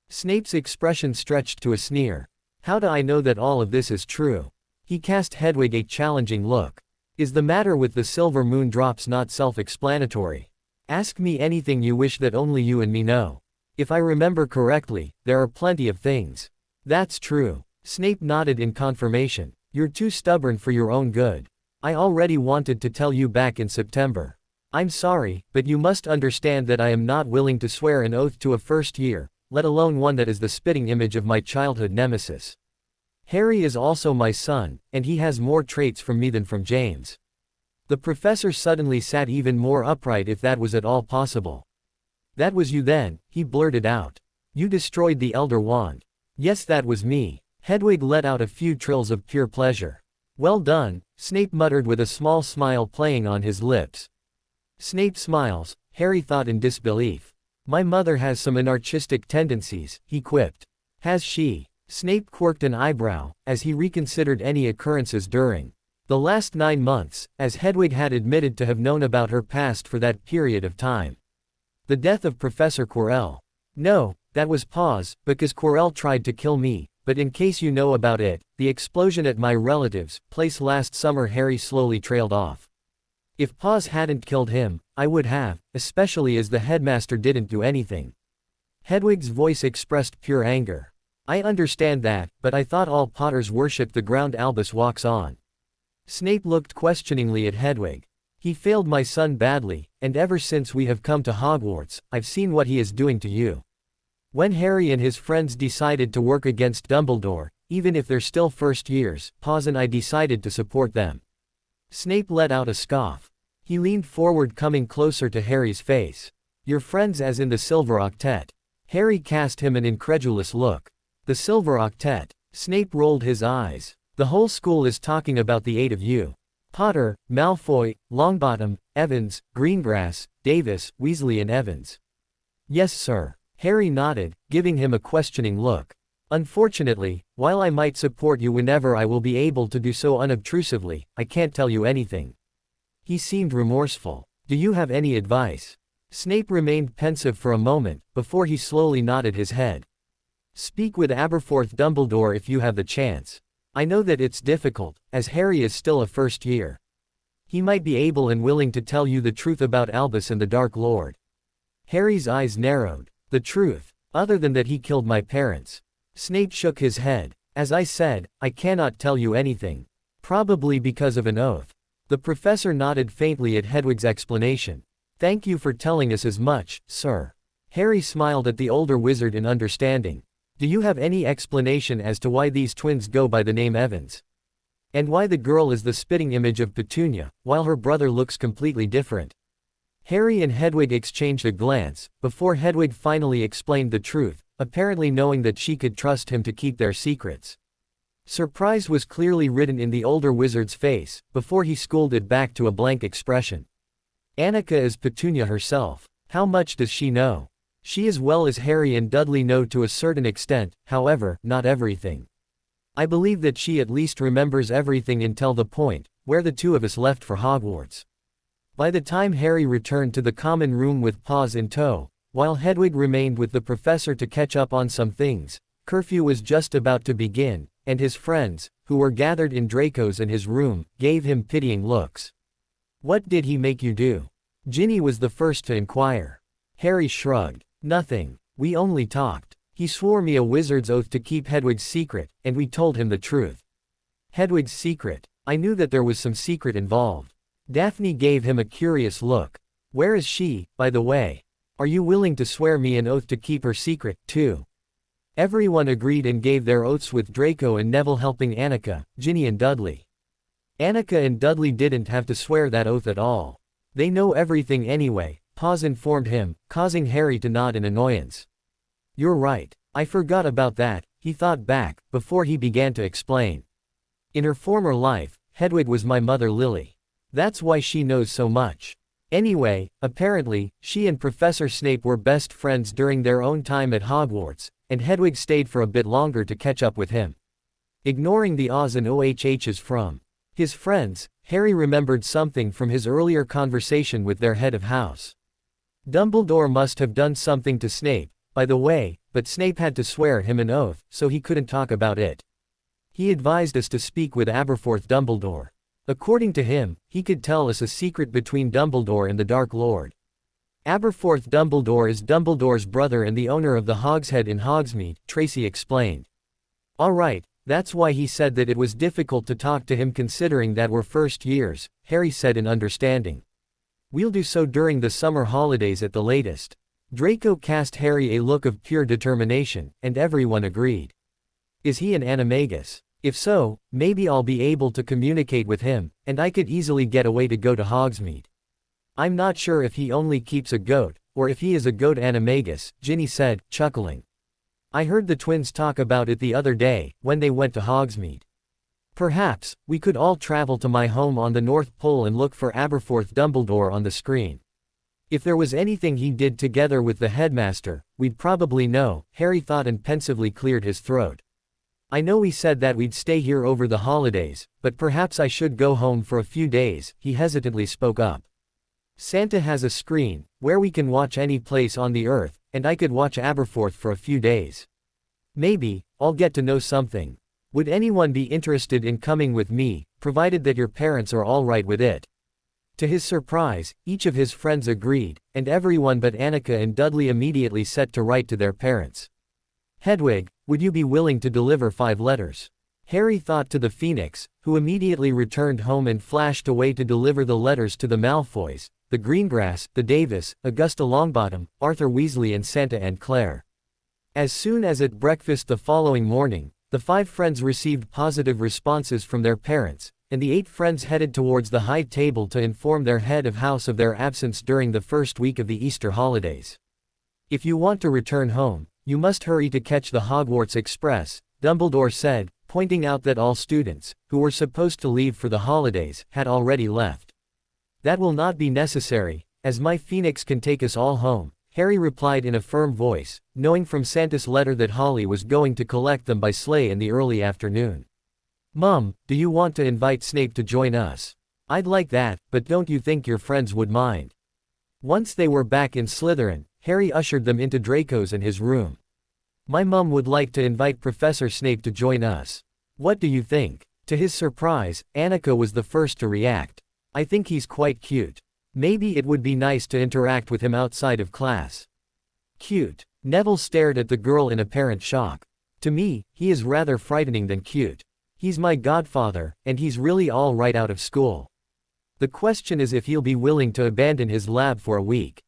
Snape's expression stretched to a sneer. How do I know that all of this is true? He cast Hedwig a challenging look. Is the matter with the silver moon drops not self-explanatory? Ask me anything you wish that only you and me know. If I remember correctly, there are plenty of things. That's true. Snape nodded in confirmation. You're too stubborn for your own good. I already wanted to tell you back in September. I'm sorry, but you must understand that I am not willing to swear an oath to a first year, let alone one that is the spitting image of my childhood nemesis. Harry is also my son, and he has more traits from me than from James. The professor suddenly sat even more upright, if that was at all possible. That was you then, he blurted out. You destroyed the Elder Wand. Yes, that was me. Hedwig let out a few trills of pure pleasure. Well done, Snape muttered with a small smile playing on his lips. Snape smiles, Harry thought in disbelief. My mother has some anarchistic tendencies, he quipped. Has she? Snape quirked an eyebrow, as he reconsidered any occurrences during the last 9 months, as Hedwig had admitted to have known about her past for that period of time. The death of Professor Quirrell. No, that was pause, because Quirrell tried to kill me, but in case you know about it, the explosion at my relative's place last summer. Harry slowly trailed off. If Paws hadn't killed him, I would have, especially as the headmaster didn't do anything. Hedwig's voice expressed pure anger. I understand that, but I thought all Potters worshipped the ground Albus walks on. Snape looked questioningly at Hedwig. He failed my son badly, and ever since we have come to Hogwarts, I've seen what he is doing to you. When Harry and his friends decided to work against Dumbledore, even if they're still first years, Paws and I decided to support them. Snape let out a scoff. He leaned forward, coming closer to Harry's face. Your friends, as in the Silver Octet? Harry cast him an incredulous look. The Silver Octet. Snape rolled his eyes. The whole school is talking about the 8 of you. Potter, Malfoy, Longbottom, Evans, Greengrass, Davis, Weasley and Evans. Yes, sir. Harry nodded, giving him a questioning look. Unfortunately, while I might support you whenever I will be able to do so unobtrusively, I can't tell you anything. He seemed remorseful. Do you have any advice? Snape remained pensive for a moment, before he slowly nodded his head. Speak with Aberforth Dumbledore if you have the chance. I know that it's difficult, as Harry is still a first year. He might be able and willing to tell you the truth about Albus and the Dark Lord. Harry's eyes narrowed. The truth, other than that he killed my parents. Snape shook his head. As I said, I cannot tell you anything. Probably because of an oath. The professor nodded faintly at Hedwig's explanation. Thank you for telling us as much, sir. Harry smiled at the older wizard in understanding. Do you have any explanation as to why these twins go by the name Evans? And why the girl is the spitting image of Petunia, while her brother looks completely different? Harry and Hedwig exchanged a glance, before Hedwig finally explained the truth, apparently knowing that she could trust him to keep their secrets. Surprise was clearly written in the older wizard's face, before he schooled it back to a blank expression. Annika is Petunia herself. How much does she know? She as well as Harry and Dudley know to a certain extent, however, not everything. I believe that she at least remembers everything until the point, where the two of us left for Hogwarts. By the time Harry returned to the common room with Paws in tow, while Hedwig remained with the professor to catch up on some things, curfew was just about to begin, and his friends, who were gathered in Draco's and his room, gave him pitying looks. What did he make you do? Ginny was the first to inquire. Harry shrugged. Nothing. We only talked. He swore me a wizard's oath to keep Hedwig's secret, and we told him the truth. Hedwig's secret. I knew that there was some secret involved. Daphne gave him a curious look. Where is she, by the way? Are you willing to swear me an oath to keep her secret, too? Everyone agreed and gave their oaths, with Draco and Neville helping Annika, Ginny and Dudley. Annika and Dudley didn't have to swear that oath at all. They know everything anyway, Paws informed him, causing Harry to nod in annoyance. You're right. I forgot about that, he thought back, before he began to explain. In her former life, Hedwig was my mother Lily. That's why she knows so much. Anyway, apparently, she and Professor Snape were best friends during their own time at Hogwarts, and Hedwig stayed for a bit longer to catch up with him. Ignoring the ahs and ohhs from his friends, Harry remembered something from his earlier conversation with their head of house. Dumbledore must have done something to Snape, by the way, but Snape had to swear him an oath, so he couldn't talk about it. He advised us to speak with Aberforth Dumbledore. According to him, he could tell us a secret between Dumbledore and the Dark Lord. Aberforth Dumbledore is Dumbledore's brother and the owner of the Hogshead in Hogsmeade, Tracy explained. All right, that's why he said that it was difficult to talk to him considering that we're first years, Harry said in understanding. We'll do so during the summer holidays at the latest. Draco cast Harry a look of pure determination, and everyone agreed. Is he an animagus? If so, maybe I'll be able to communicate with him, and I could easily get away to go to Hogsmeade. I'm not sure if he only keeps a goat, or if he is a goat animagus, Ginny said, chuckling. I heard the twins talk about it the other day, when they went to Hogsmeade. Perhaps, we could all travel to my home on the North Pole and look for Aberforth Dumbledore on the screen. If there was anything he did together with the headmaster, we'd probably know, Harry thought and pensively cleared his throat. I know we said that we'd stay here over the holidays, but perhaps I should go home for a few days, he hesitantly spoke up. Santa has a screen, where we can watch any place on the earth, and I could watch Aberforth for a few days. Maybe, I'll get to know something. Would anyone be interested in coming with me, provided that your parents are all right with it? To his surprise, each of his friends agreed, and everyone but Annika and Dudley immediately set to write to their parents. Hedwig, would you be willing to deliver 5 letters? Harry thought to the Phoenix, who immediately returned home and flashed away to deliver the letters to the Malfoys, the Greengrass, the Davis, Augusta Longbottom, Arthur Weasley and Santa and Claire. As soon as at breakfast the following morning, the 5 friends received positive responses from their parents, and the 8 friends headed towards the high table to inform their head of house of their absence during the first week of the Easter holidays. If you want to return home, you must hurry to catch the Hogwarts Express, Dumbledore said, pointing out that all students, who were supposed to leave for the holidays, had already left. That will not be necessary, as my Phoenix can take us all home, Harry replied in a firm voice, knowing from Santa's letter that Holly was going to collect them by sleigh in the early afternoon. Mum, do you want to invite Snape to join us? I'd like that, but don't you think your friends would mind? Once they were back in Slytherin, Harry ushered them into Draco's and his room. My mum would like to invite Professor Snape to join us. What do you think? To his surprise, Annika was the first to react. I think he's quite cute. Maybe it would be nice to interact with him outside of class. Cute. Neville stared at the girl in apparent shock. To me, he is rather frightening than cute. He's my godfather, and he's really all right out of school. The question is if he'll be willing to abandon his lab for a week.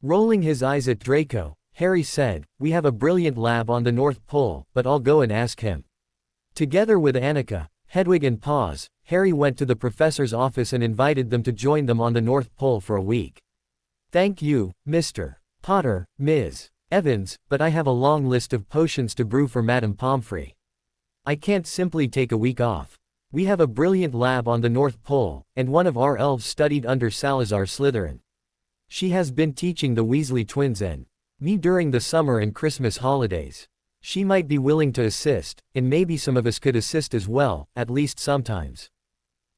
Rolling his eyes at Draco, Harry said, we have a brilliant lab on the North Pole, but I'll go and ask him. Together with Annika, Hedwig and Paws, Harry went to the professor's office and invited them to join them on the North Pole for a week. Thank you, Mr. Potter, Ms. Evans, but I have a long list of potions to brew for Madame Pomfrey. I can't simply take a week off. We have a brilliant lab on the North Pole, and one of our elves studied under Salazar Slytherin. She has been teaching the Weasley twins and me during the summer and Christmas holidays. She might be willing to assist, and maybe some of us could assist as well, at least sometimes.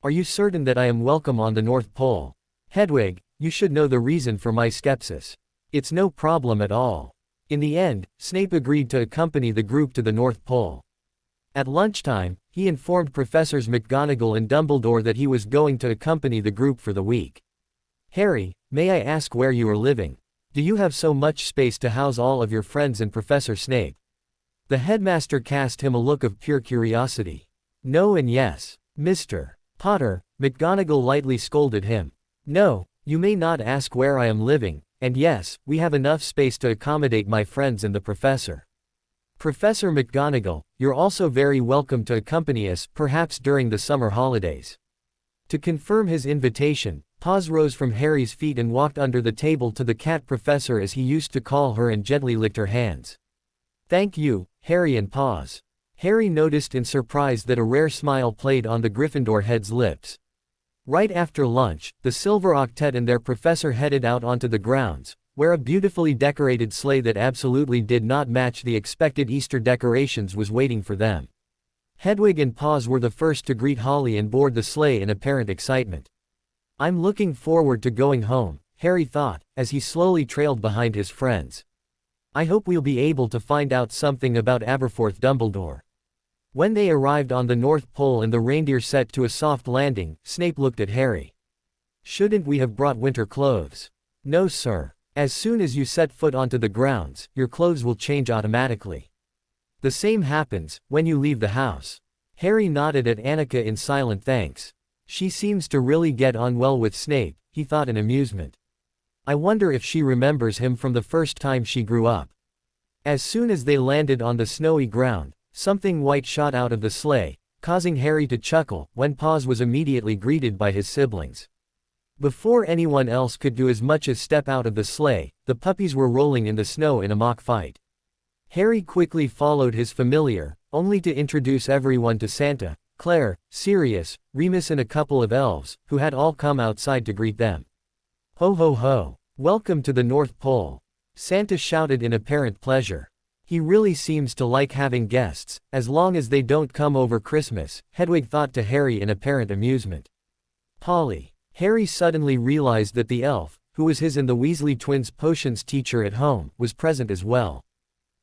Are you certain that I am welcome on the North Pole? Hedwig, you should know the reason for my skepsis. It's no problem at all. In the end, Snape agreed to accompany the group to the North Pole. At lunchtime, he informed Professors McGonagall and Dumbledore that he was going to accompany the group for the week. Harry, may I ask where you are living? Do you have so much space to house all of your friends and Professor Snape? The headmaster cast him a look of pure curiosity. No and yes. Mr. Potter, McGonagall lightly scolded him. No, you may not ask where I am living, and yes, we have enough space to accommodate my friends and the professor. Professor McGonagall, you're also very welcome to accompany us, perhaps during the summer holidays. To confirm his invitation, Paws rose from Harry's feet and walked under the table to the cat professor as he used to call her and gently licked her hands. Thank you, Harry and Paws. Harry noticed in surprise that a rare smile played on the Gryffindor head's lips. Right after lunch, the Silver Octet and their professor headed out onto the grounds, where a beautifully decorated sleigh that absolutely did not match the expected Easter decorations was waiting for them. Hedwig and Paws were the first to greet Holly and board the sleigh in apparent excitement. I'm looking forward to going home, Harry thought, as he slowly trailed behind his friends. I hope we'll be able to find out something about Aberforth Dumbledore. When they arrived on the North Pole and the reindeer set to a soft landing, Snape looked at Harry. Shouldn't we have brought winter clothes? No sir. As soon as you set foot onto the grounds, your clothes will change automatically. The same happens when you leave the house. Harry nodded at Annika in silent thanks. She seems to really get on well with Snape, he thought in amusement. I wonder if she remembers him from the first time she grew up. As soon as they landed on the snowy ground, something white shot out of the sleigh, causing Harry to chuckle, when Paws was immediately greeted by his siblings. Before anyone else could do as much as step out of the sleigh, the puppies were rolling in the snow in a mock fight. Harry quickly followed his familiar, only to introduce everyone to Santa, Claire, Sirius, Remus and a couple of elves, who had all come outside to greet them. Ho ho ho! Welcome to the North Pole! Santa shouted in apparent pleasure. He really seems to like having guests, as long as they don't come over Christmas, Hedwig thought to Harry in apparent amusement. Polly. Harry suddenly realized that the elf, who was his and the Weasley twins' potions teacher at home, was present as well.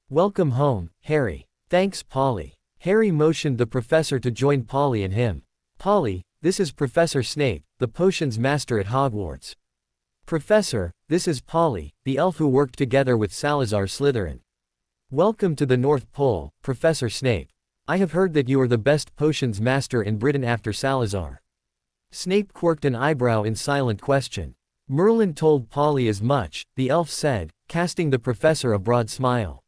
Welcome home, Harry. Thanks, Polly. Harry motioned the professor to join Polly and him. Polly, this is Professor Snape, the potions master at Hogwarts. Professor, this is Polly, the elf who worked together with Salazar Slytherin. Welcome to the North Pole, Professor Snape. I have heard that you are the best potions master in Britain after Salazar. Snape quirked an eyebrow in silent question. Merlin told Polly as much, the elf said, casting the professor a broad smile.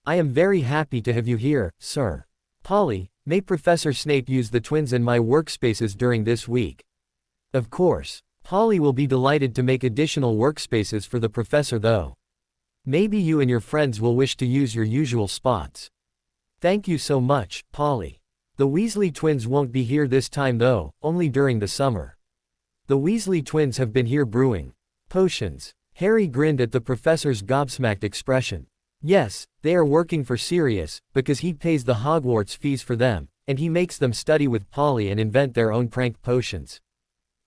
I am very happy to have you here, sir. Polly, may Professor Snape use the twins in my workspaces during this week? Of course. Polly will be delighted to make additional workspaces for the professor though. Maybe you and your friends will wish to use your usual spots. Thank you so much, Polly. The Weasley twins won't be here this time though, only during the summer. The Weasley twins have been here brewing potions. Harry grinned at the professor's gobsmacked expression. Yes, they are working for Sirius, because he pays the Hogwarts fees for them, and he makes them study with Polly and invent their own prank potions.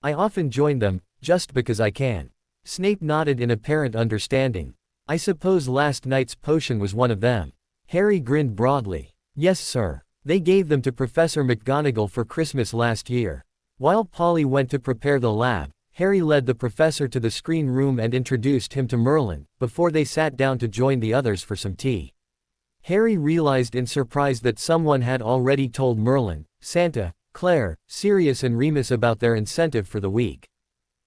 I often join them, just because I can. Snape nodded in apparent understanding. I suppose last night's potion was one of them. Harry grinned broadly. Yes sir. They gave them to Professor McGonagall for Christmas last year. While Polly went to prepare the lab, Harry led the professor to the screen room and introduced him to Merlin, before they sat down to join the others for some tea. Harry realized in surprise that someone had already told Merlin, Santa, Claire, Sirius and Remus about their incentive for the week.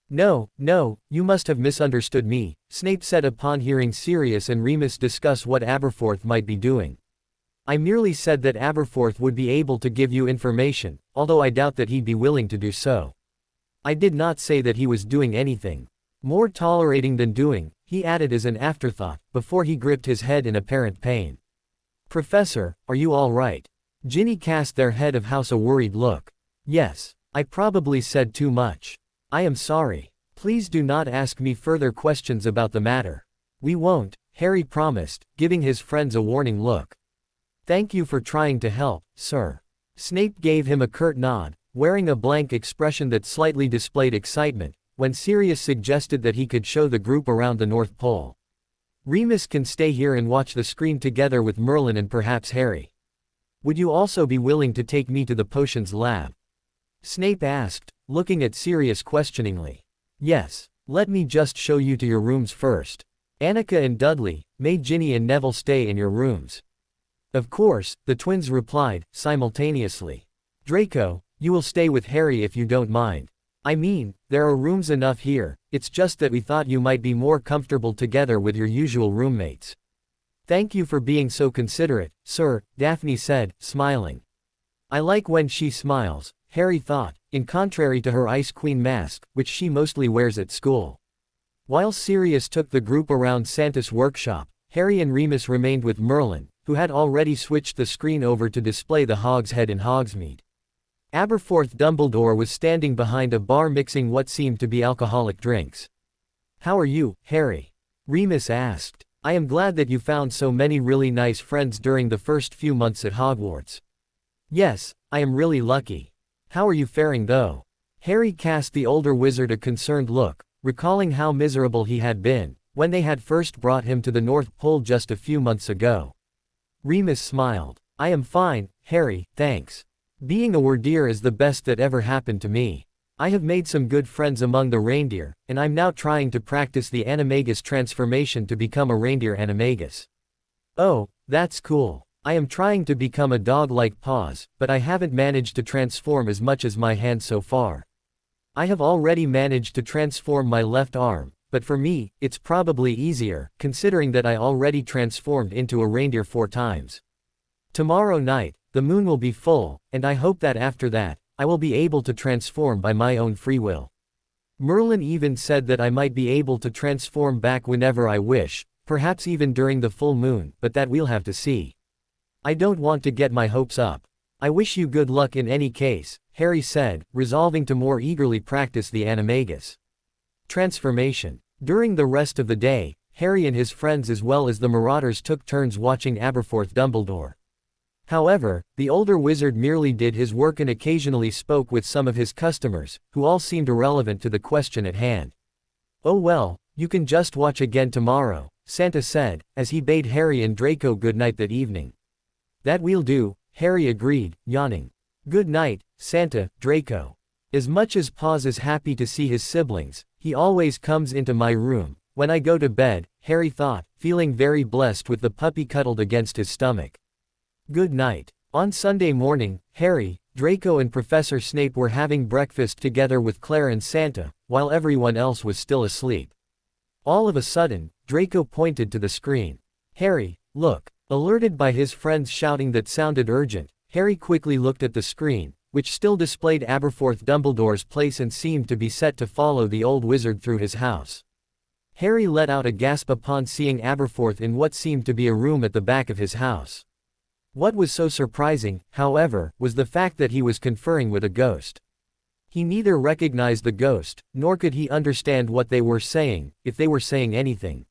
No, you must have misunderstood me, Snape said upon hearing Sirius and Remus discuss what Aberforth might be doing. I merely said that Aberforth would be able to give you information, although I doubt that he'd be willing to do so. I did not say that he was doing anything more tolerating than doing, he added as an afterthought, before he gripped his head in apparent pain. Professor, are you all right? Ginny cast their head of house a worried look. Yes, I probably said too much. I am sorry. Please do not ask me further questions about the matter. We won't, Harry promised, giving his friends a warning look. Thank you for trying to help, sir. Snape gave him a curt nod, wearing a blank expression that slightly displayed excitement, when Sirius suggested that he could show the group around the North Pole. Remus can stay here and watch the screen together with Merlin and perhaps Harry. Would you also be willing to take me to the potions lab? Snape asked, looking at Sirius questioningly. Yes, let me just show you to your rooms first. Annika and Dudley, may Ginny and Neville stay in your rooms? Of course, the twins replied, simultaneously. Draco, you will stay with Harry if you don't mind. I mean, there are rooms enough here, it's just that we thought you might be more comfortable together with your usual roommates. Thank you for being so considerate, sir, Daphne said, smiling. I like when she smiles, Harry thought, in contrary to her Ice Queen mask, which she mostly wears at school. While Sirius took the group around Santa's workshop, Harry and Remus remained with Merlin, who had already switched the screen over to display the Hog's Head in Hogsmeade. Aberforth Dumbledore was standing behind a bar mixing what seemed to be alcoholic drinks. How are you, Harry? Remus asked. I am glad that you found so many really nice friends during the first few months at Hogwarts. Yes, I am really lucky. How are you faring though? Harry cast the older wizard a concerned look, recalling how miserable he had been, when they had first brought him to the North Pole just a few months ago. Remus smiled. I am fine, Harry, thanks. Being a Wardeer is the best that ever happened to me. I have made some good friends among the reindeer, and I'm now trying to practice the Animagus transformation to become a reindeer Animagus. Oh, that's cool. I am trying to become a dog like Paws, but I haven't managed to transform as much as my hand so far. I have already managed to transform my left arm, but for me, it's probably easier, considering that I already transformed into a reindeer 4 times. Tomorrow night, the moon will be full, and I hope that after that, I will be able to transform by my own free will. Merlin even said that I might be able to transform back whenever I wish, perhaps even during the full moon, but that we'll have to see. I don't want to get my hopes up. I wish you good luck in any case, Harry said, resolving to more eagerly practice the animagus transformation. During the rest of the day, Harry and his friends as well as the Marauders took turns watching Aberforth Dumbledore. However, the older wizard merely did his work and occasionally spoke with some of his customers, who all seemed irrelevant to the question at hand. Oh well, you can just watch again tomorrow, Santa said, as he bade Harry and Draco good night that evening. That we'll do, Harry agreed, yawning. Good night, Santa, Draco. As much as Paws is happy to see his siblings, he always comes into my room when I go to bed, Harry thought, feeling very blessed with the puppy cuddled against his stomach. Good night. On Sunday morning, Harry, Draco and Professor Snape were having breakfast together with Claire and Santa, while everyone else was still asleep. All of a sudden, Draco pointed to the screen. Harry, look. Alerted by his friends shouting that sounded urgent, Harry quickly looked at the screen, which still displayed Aberforth Dumbledore's place and seemed to be set to follow the old wizard through his house. Harry let out a gasp upon seeing Aberforth in what seemed to be a room at the back of his house. What was so surprising, however, was the fact that he was conferring with a ghost. He neither recognized the ghost, nor could he understand what they were saying, if they were saying anything.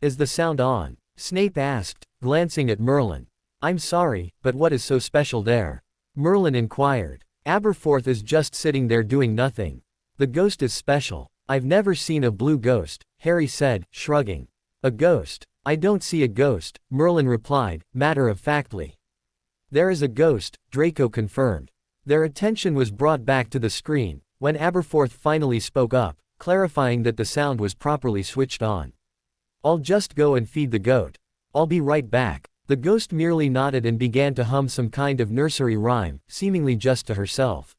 Is the sound on? Snape asked, glancing at Merlin. I'm sorry, but what is so special there? Merlin inquired. Aberforth is just sitting there doing nothing. The ghost is special. I've never seen a blue ghost, Harry said, shrugging. A ghost? I don't see a ghost, Merlin replied, matter-of-factly. There is a ghost, Draco confirmed. Their attention was brought back to the screen, when Aberforth finally spoke up, clarifying that the sound was properly switched on. I'll just go and feed the goat. I'll be right back. The ghost merely nodded and began to hum some kind of nursery rhyme, seemingly just to herself.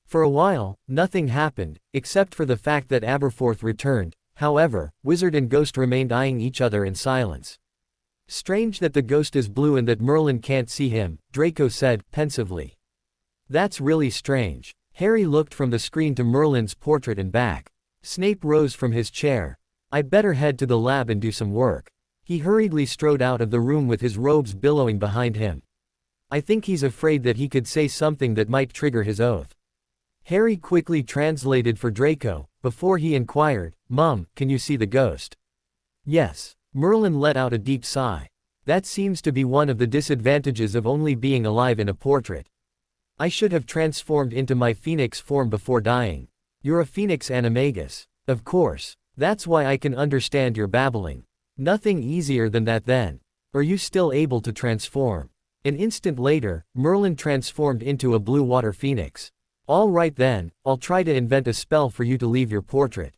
For a while, nothing happened, except for the fact that Aberforth returned. However, wizard and ghost remained eyeing each other in silence. Strange that the ghost is blue and that Merlin can't see him, Draco said, pensively. That's really strange. Harry looked from the screen to Merlin's portrait and back. Snape rose from his chair. I'd better head to the lab and do some work. He hurriedly strode out of the room with his robes billowing behind him. I think he's afraid that he could say something that might trigger his oath. Harry quickly translated for Draco, before he inquired, Mum, can you see the ghost? Yes. Merlin let out a deep sigh. That seems to be one of the disadvantages of only being alive in a portrait. I should have transformed into my phoenix form before dying. You're a phoenix animagus. Of course. That's why I can understand your babbling. Nothing easier than that then. Are you still able to transform? An instant later, Merlin transformed into a blue water phoenix. All right then, I'll try to invent a spell for you to leave your portrait.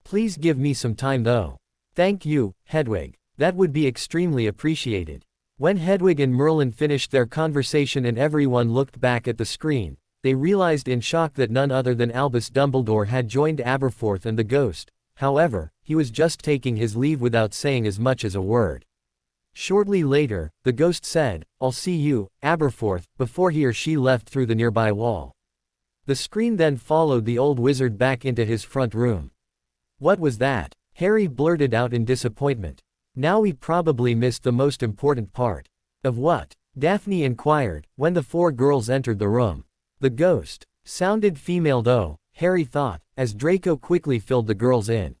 Please give me some time though. Thank you, Hedwig. That would be extremely appreciated. When Hedwig and Merlin finished their conversation and everyone looked back at the screen, they realized in shock that none other than Albus Dumbledore had joined Aberforth and the ghost. However, he was just taking his leave without saying as much as a word. Shortly later, the ghost said, I'll see you, Aberforth, before he or she left through the nearby wall. The screen then followed the old wizard back into his front room. What was that? Harry blurted out in disappointment. Now we probably missed the most important part. Of what? Daphne inquired, when the 4 girls entered the room. The ghost. Sounded female though, Harry thought, as Draco quickly filled the girls in.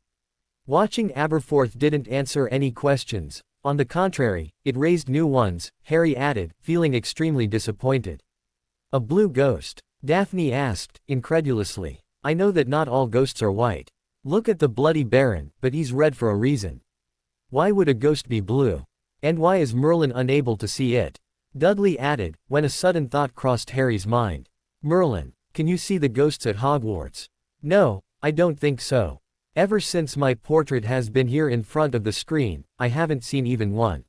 Watching Aberforth didn't answer any questions. On the contrary, it raised new ones, Harry added, feeling extremely disappointed. A blue ghost? Daphne asked, incredulously. I know that not all ghosts are white. Look at the Bloody Baron, but he's red for a reason. Why would a ghost be blue? And why is Merlin unable to see it? Dudley added, when a sudden thought crossed Harry's mind. Merlin, can you see the ghosts at Hogwarts? No, I don't think so. Ever since my portrait has been here in front of the screen, I haven't seen even one.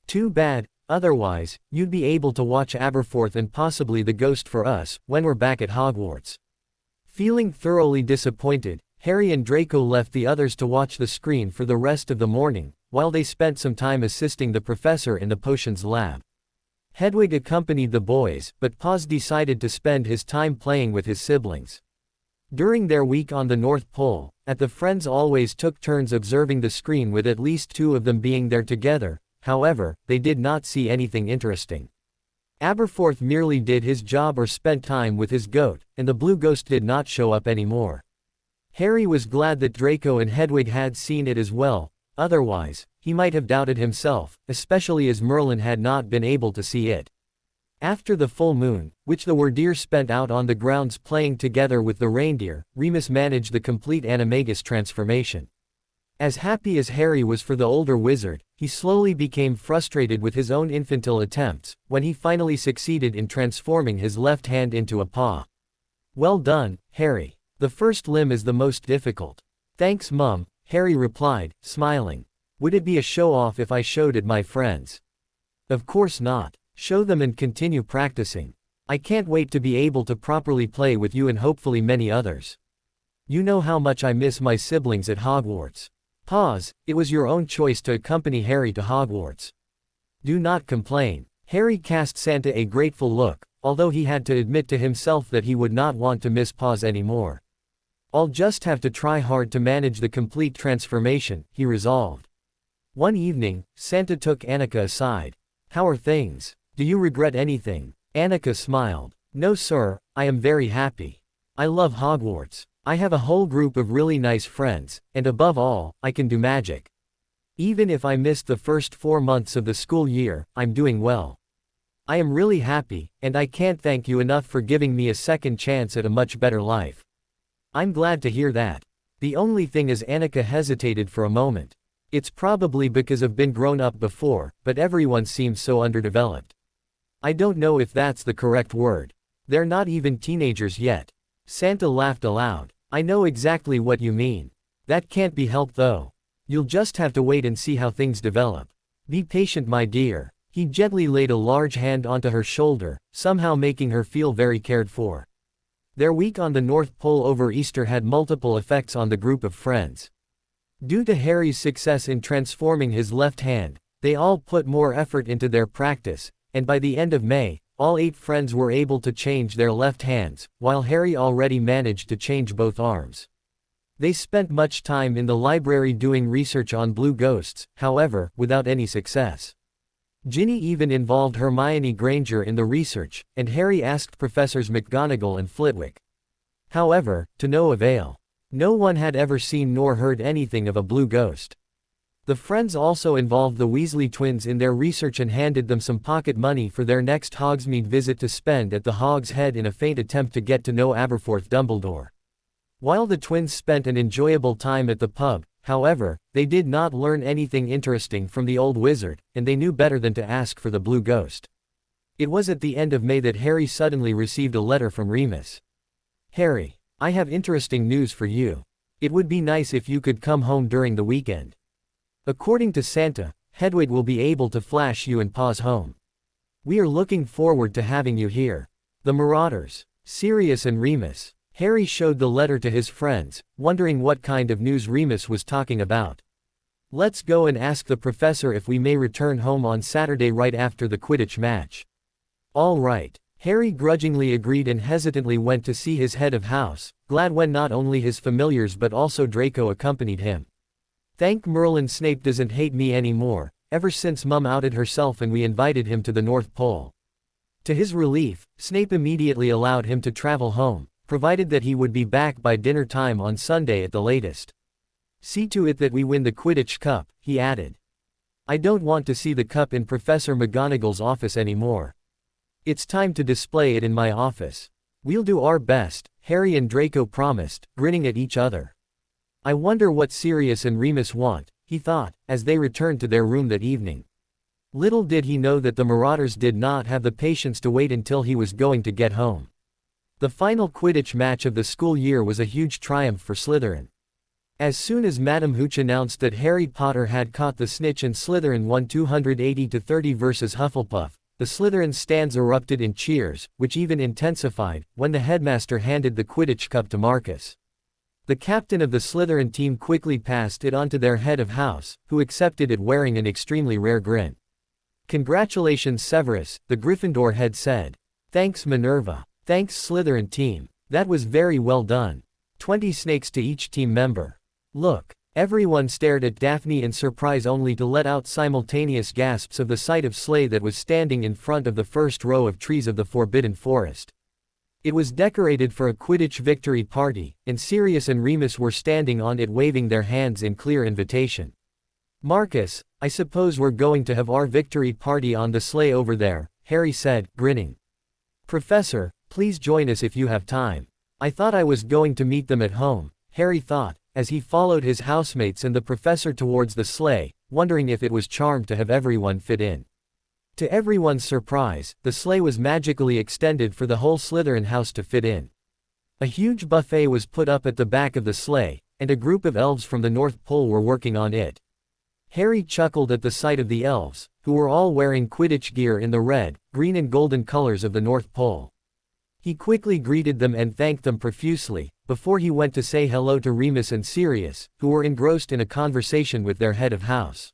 Too bad, otherwise, you'd be able to watch Aberforth and possibly the ghost for us, when we're back at Hogwarts. Feeling thoroughly disappointed, Harry and Draco left the others to watch the screen for the rest of the morning, while they spent some time assisting the professor in the potions lab. Hedwig accompanied the boys, but Paz decided to spend his time playing with his siblings. During their week on the North Pole, the friends always took turns observing the screen, with at least two of them being there together. However, they did not see anything interesting. Aberforth merely did his job or spent time with his goat, and the blue ghost did not show up anymore. Harry was glad that Draco and Hedwig had seen it as well, otherwise, he might have doubted himself, especially as Merlin had not been able to see it. After the full moon, which the Wyrdeer spent out on the grounds playing together with the reindeer, Remus managed the complete animagus transformation. As happy as Harry was for the older wizard, he slowly became frustrated with his own infantile attempts, when he finally succeeded in transforming his left hand into a paw. "Well done, Harry. The first limb is the most difficult." "Thanks, Mum," Harry replied, smiling. "Would it be a show-off if I showed it my friends?" "Of course not. Show them and continue practicing. I can't wait to be able to properly play with you and hopefully many others. You know how much I miss my siblings at Hogwarts." Pause, it was your own choice to accompany Harry to Hogwarts. Do not complain. Harry cast Santa a grateful look, although he had to admit to himself that he would not want to miss Paz anymore. "I'll just have to try hard to manage the complete transformation," he resolved. One evening, Santa took Annika aside. "How are things? Do you regret anything?" Annika smiled. "No sir, I am very happy. I love Hogwarts. I have a whole group of really nice friends, and above all, I can do magic. Even if I missed the first 4 months of the school year, I'm doing well. I am really happy, and I can't thank you enough for giving me a second chance at a much better life." "I'm glad to hear that." The only thing is, Annika hesitated for a moment. "It's probably because I've been grown up before, but everyone seems so underdeveloped." "I don't know if that's the correct word. They're not even teenagers yet." Santa laughed aloud. "I know exactly what you mean. That can't be helped though. You'll just have to wait and see how things develop. Be patient, my dear." He gently laid a large hand onto her shoulder, somehow making her feel very cared for. Their week on the North Pole over Easter had multiple effects on the group of friends. Due to Harry's success in transforming his left hand, they all put more effort into their practice, and by the end of May, all 8 friends were able to change their left hands, while Harry already managed to change both arms. They spent much time in the library doing research on blue ghosts, however, without any success. Ginny even involved Hermione Granger in the research, and Harry asked Professors McGonagall and Flitwick. However, to no avail. No one had ever seen nor heard anything of a blue ghost. The friends also involved the Weasley twins in their research and handed them some pocket money for their next Hogsmeade visit to spend at the Hog's Head in a faint attempt to get to know Aberforth Dumbledore. While the twins spent an enjoyable time at the pub, however, they did not learn anything interesting from the old wizard, and they knew better than to ask for the blue ghost. It was at the end of May that Harry suddenly received a letter from Remus. "Harry, I have interesting news for you. It would be nice if you could come home during the weekend. According to Santa, Hedwig will be able to flash you and Paz home. We are looking forward to having you here. The Marauders, Sirius and Remus." Harry showed the letter to his friends, wondering what kind of news Remus was talking about. "Let's go and ask the professor if we may return home on Saturday right after the Quidditch match." "All right." Harry grudgingly agreed and hesitantly went to see his head of house, glad when not only his familiars but also Draco accompanied him. "Thank Merlin Snape doesn't hate me anymore, ever since Mum outed herself and we invited him to the North Pole." To his relief, Snape immediately allowed him to travel home, provided that he would be back by dinner time on Sunday at the latest. "See to it that we win the Quidditch Cup," he added. "I don't want to see the cup in Professor McGonagall's office anymore. It's time to display it in my office." "We'll do our best," Harry and Draco promised, grinning at each other. "I wonder what Sirius and Remus want," he thought, as they returned to their room that evening. Little did he know that the Marauders did not have the patience to wait until he was going to get home. The final Quidditch match of the school year was a huge triumph for Slytherin. As soon as Madam Hooch announced that Harry Potter had caught the snitch and Slytherin won 280-30 versus Hufflepuff, the Slytherin stands erupted in cheers, which even intensified when the headmaster handed the Quidditch cup to Marcus. The captain of the Slytherin team quickly passed it on to their head of house, who accepted it wearing an extremely rare grin. "Congratulations Severus," the Gryffindor head said. "Thanks Minerva. Thanks Slytherin team. That was very well done. 20 snakes to each team member. Look." Everyone stared at Daphne in surprise only to let out simultaneous gasps of the sight of Slay that was standing in front of the first row of trees of the Forbidden Forest. It was decorated for a Quidditch victory party, and Sirius and Remus were standing on it waving their hands in clear invitation. "Marcus, I suppose we're going to have our victory party on the sleigh over there," Harry said, grinning. "Professor, please join us if you have time. I thought I was going to meet them at home," Harry thought, as he followed his housemates and the professor towards the sleigh, wondering if it was charmed to have everyone fit in. To everyone's surprise, the sleigh was magically extended for the whole Slytherin house to fit in. A huge buffet was put up at the back of the sleigh, and a group of elves from the North Pole were working on it. Harry chuckled at the sight of the elves, who were all wearing Quidditch gear in the red, green and golden colors of the North Pole. He quickly greeted them and thanked them profusely, before he went to say hello to Remus and Sirius, who were engrossed in a conversation with their head of house.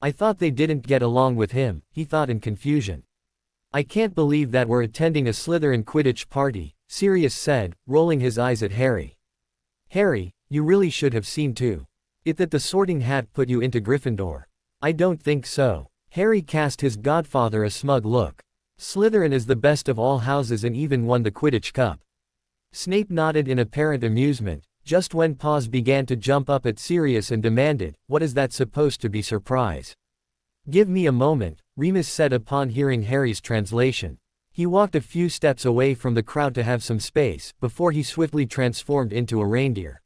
"I thought they didn't get along with him," he thought in confusion. "I can't believe that we're attending a Slytherin Quidditch party," Sirius said, rolling his eyes at Harry. "Harry, you really should have seen too. It that the Sorting Hat put you into Gryffindor." "I don't think so." Harry cast his godfather a smug look. "Slytherin is the best of all houses and even won the Quidditch Cup." Snape nodded in apparent amusement, just when Paws began to jump up at Sirius and demanded, "What is that supposed to be surprise?" "Give me a moment," Remus said upon hearing Harry's translation. He walked a few steps away from the crowd to have some space, before he swiftly transformed into a reindeer.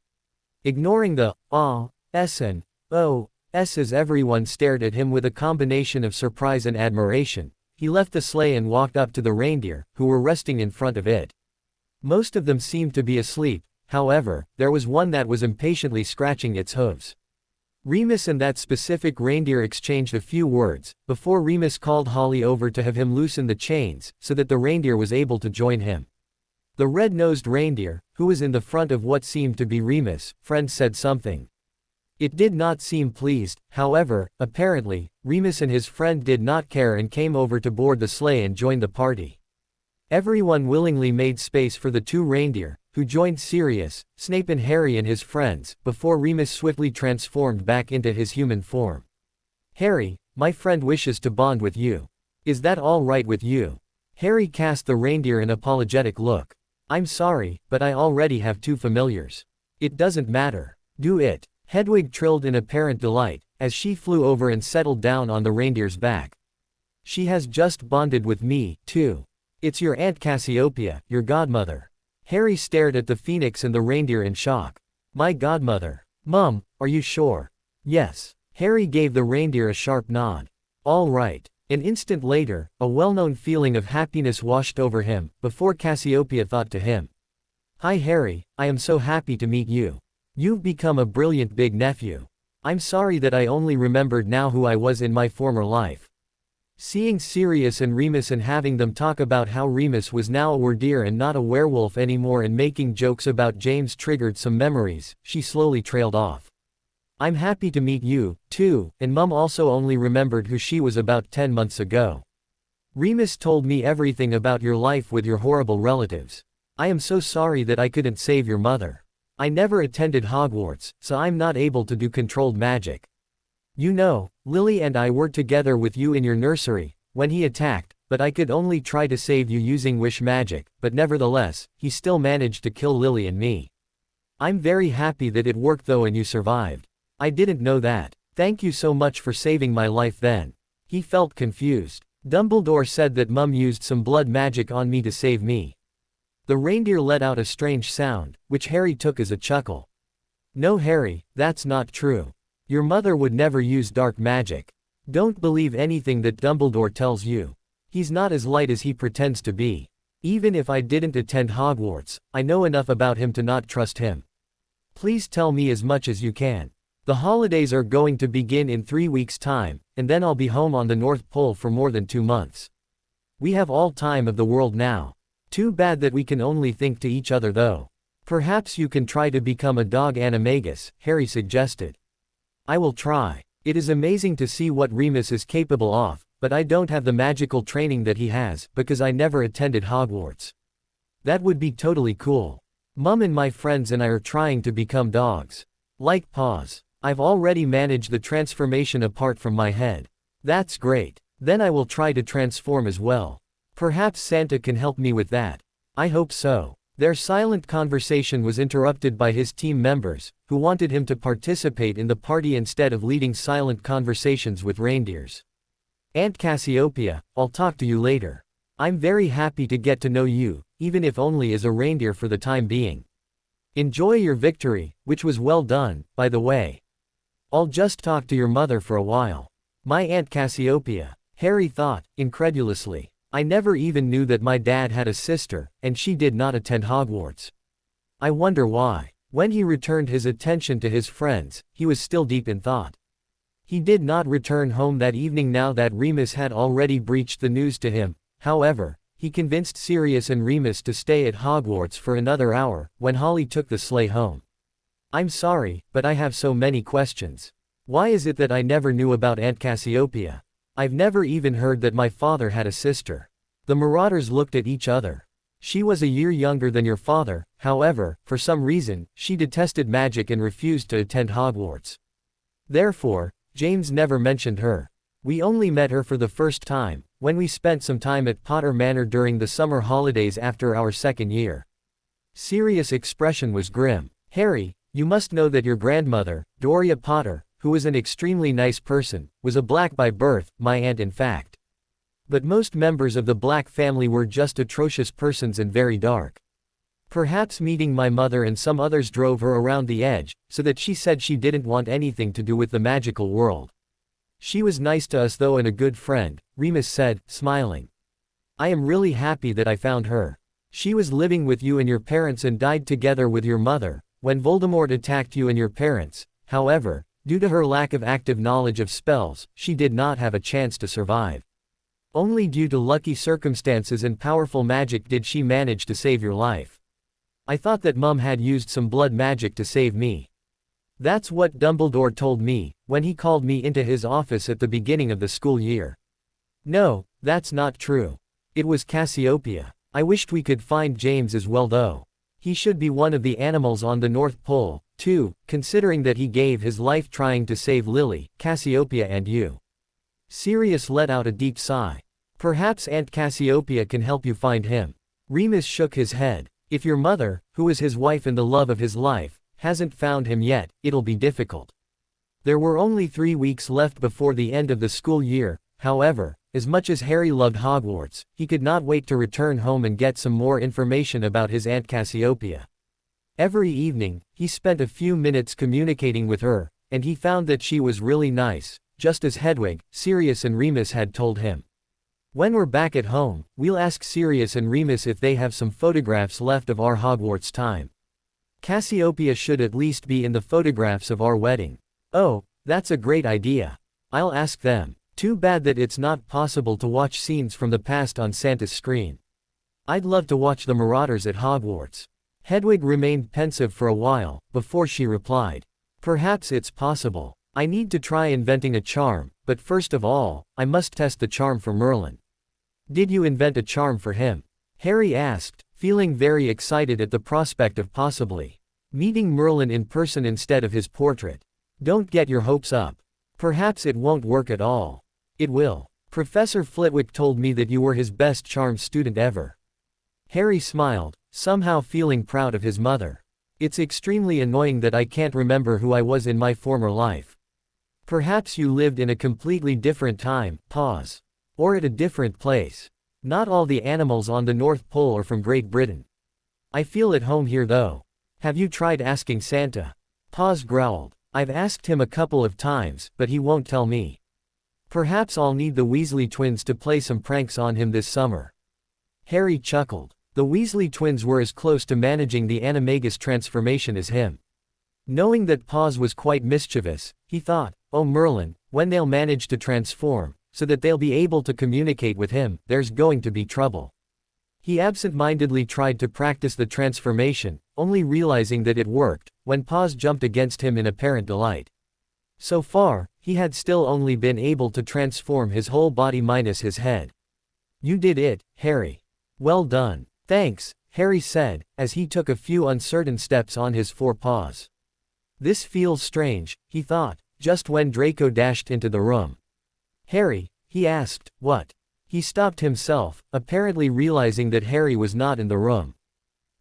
Ignoring the S and O-S as everyone stared at him with a combination of surprise and admiration, he left the sleigh and walked up to the reindeer, who were resting in front of it. Most of them seemed to be asleep. However, there was one that was impatiently scratching its hooves. Remus and that specific reindeer exchanged a few words, before Remus called Holly over to have him loosen the chains, so that the reindeer was able to join him. The red-nosed reindeer, who was in the front of what seemed to be Remus' friend, said something. It did not seem pleased, however, apparently, Remus and his friend did not care and came over to board the sleigh and joined the party. Everyone willingly made space for the two reindeer, who joined Sirius, Snape and Harry and his friends, before Remus swiftly transformed back into his human form. "Harry, my friend wishes to bond with you. Is that all right with you?" Harry cast the reindeer an apologetic look. "I'm sorry, but I already have two familiars." "It doesn't matter. Do it," Hedwig trilled in apparent delight, as she flew over and settled down on the reindeer's back. "She has just bonded with me, too. It's your Aunt Cassiopeia, your godmother." Harry stared at the phoenix and the reindeer in shock. "My godmother. Mum, are you sure?" "Yes." Harry gave the reindeer a sharp nod. "All right." An instant later, a well-known feeling of happiness washed over him, before Cassiopeia thought to him. "Hi Harry, I am so happy to meet you. You've become a brilliant big nephew. I'm sorry that I only remembered now who I was in my former life." Seeing Sirius and Remus and having them talk about how Remus was now a werewolf and not a werewolf anymore and making jokes about James triggered some memories, she slowly trailed off. "I'm happy to meet you, too, and Mum also only remembered who she was about 10 months ago. Remus told me everything about your life with your horrible relatives. I am so sorry that I couldn't save your mother. I never attended Hogwarts, so I'm not able to do controlled magic. You know, Lily and I were together with you in your nursery, when he attacked, but I could only try to save you using wish magic, but nevertheless, he still managed to kill Lily and me. I'm very happy that it worked though and you survived. I didn't know that. Thank you so much for saving my life then." He felt confused. "Dumbledore said that Mum used some blood magic on me to save me." The reindeer let out a strange sound, which Harry took as a chuckle. "No Harry, that's not true. Your mother would never use dark magic. Don't believe anything that Dumbledore tells you. He's not as light as he pretends to be. Even if I didn't attend Hogwarts, I know enough about him to not trust him. Please tell me as much as you can. The holidays are going to begin in 3 weeks' time, and then I'll be home on the North Pole for more than 2 months. We have all time of the world now. Too bad that we can only think to each other though. Perhaps you can try to become a dog animagus, Harry suggested. I will try. It is amazing to see what Remus is capable of, but I don't have the magical training that he has, because I never attended Hogwarts. That would be totally cool. Mum and my friends and I are trying to become dogs. Like Paws. I've already managed the transformation apart from my head. That's great. Then I will try to transform as well. Perhaps Santa can help me with that. I hope so. Their silent conversation was interrupted by his team members, who wanted him to participate in the party instead of leading silent conversations with reindeers. Aunt Cassiopeia, I'll talk to you later. I'm very happy to get to know you, even if only as a reindeer for the time being. Enjoy your victory, which was well done, by the way. I'll just talk to your mother for a while. My Aunt Cassiopeia, Harry thought, incredulously. I never even knew that my dad had a sister, and she did not attend Hogwarts. I wonder why. When he returned his attention to his friends, he was still deep in thought. He did not return home that evening now that Remus had already breached the news to him. However, he convinced Sirius and Remus to stay at Hogwarts for another hour, when Holly took the sleigh home. I'm sorry, but I have so many questions. Why is it that I never knew about Aunt Cassiopeia? I've never even heard that my father had a sister. The Marauders looked at each other. She was a year younger than your father, however, for some reason, she detested magic and refused to attend Hogwarts. Therefore, James never mentioned her. We only met her for the first time, when we spent some time at Potter Manor during the summer holidays after our second year. Sirius' expression was grim. Harry, you must know that your grandmother, Doria Potter, who was an extremely nice person, was a Black by birth, my aunt in fact. But most members of the Black family were just atrocious persons and very dark. Perhaps meeting my mother and some others drove her around the edge, so that she said she didn't want anything to do with the magical world. She was nice to us though and a good friend, Remus said, smiling. I am really happy that I found her. She was living with you and your parents and died together with your mother, when Voldemort attacked you and your parents. However, due to her lack of active knowledge of spells, she did not have a chance to survive. Only due to lucky circumstances and powerful magic did she manage to save your life. I thought that Mum had used some blood magic to save me. That's what Dumbledore told me, when he called me into his office at the beginning of the school year. No, that's not true. It was Cassiopeia. I wished we could find James as well though. He should be one of the animals on the North Pole, too, considering that he gave his life trying to save Lily, Cassiopeia and you. Sirius let out a deep sigh. Perhaps Aunt Cassiopeia can help you find him. Remus shook his head. If your mother, who is his wife and the love of his life, hasn't found him yet, it'll be difficult. There were only 3 weeks left before the end of the school year. However, as much as Harry loved Hogwarts, he could not wait to return home and get some more information about his Aunt Cassiopeia. Every evening, he spent a few minutes communicating with her, and he found that she was really nice, just as Hedwig, Sirius and Remus had told him. When we're back at home, we'll ask Sirius and Remus if they have some photographs left of our Hogwarts time. Cassiopeia should at least be in the photographs of our wedding. Oh, that's a great idea. I'll ask them. Too bad that it's not possible to watch scenes from the past on Santa's screen. I'd love to watch the Marauders at Hogwarts. Hedwig remained pensive for a while, before she replied. Perhaps it's possible. I need to try inventing a charm, but first of all, I must test the charm for Merlin. Did you invent a charm for him? Harry asked, feeling very excited at the prospect of possibly meeting Merlin in person instead of his portrait. Don't get your hopes up. Perhaps it won't work at all. It will. Professor Flitwick told me that you were his best charm student ever. Harry smiled, somehow feeling proud of his mother. It's extremely annoying that I can't remember who I was in my former life. Perhaps you lived in a completely different time, pause. Or at a different place. Not all the animals on the North Pole are from Great Britain. I feel at home here though. Have you tried asking Santa? Pause growled. I've asked him a couple of times, but he won't tell me. Perhaps I'll need the Weasley twins to play some pranks on him this summer. Harry chuckled. The Weasley twins were as close to managing the animagus transformation as him. Knowing that Paws was quite mischievous, he thought, oh Merlin, when they'll manage to transform, so that they'll be able to communicate with him. There's going to be trouble. He absent-mindedly tried to practice the transformation, only realizing that it worked, when Paz jumped against him in apparent delight. So far, he had still only been able to transform his whole body minus his head. You did it, Harry. Well done. Thanks, Harry said, as he took a few uncertain steps on his four paws. This feels strange, he thought, just when Draco dashed into the room. Harry, he asked, what? He stopped himself, apparently realizing that Harry was not in the room.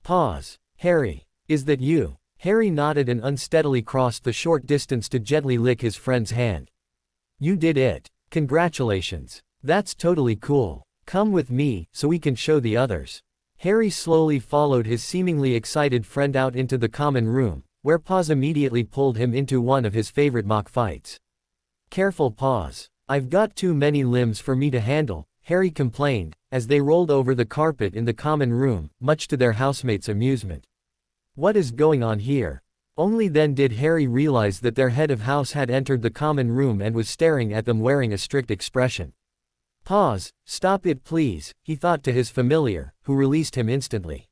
Pause. Harry, is that you? Harry nodded and unsteadily crossed the short distance to gently lick his friend's hand. You did it. Congratulations. That's totally cool. Come with me, so we can show the others. Harry slowly followed his seemingly excited friend out into the common room, where Paz immediately pulled him into one of his favorite mock fights. Careful, Paz. I've got too many limbs for me to handle, Harry complained, as they rolled over the carpet in the common room, much to their housemates' amusement. What is going on here? Only then did Harry realize that their head of house had entered the common room and was staring at them wearing a strict expression. Pause, stop it please, he thought to his familiar, who released him instantly.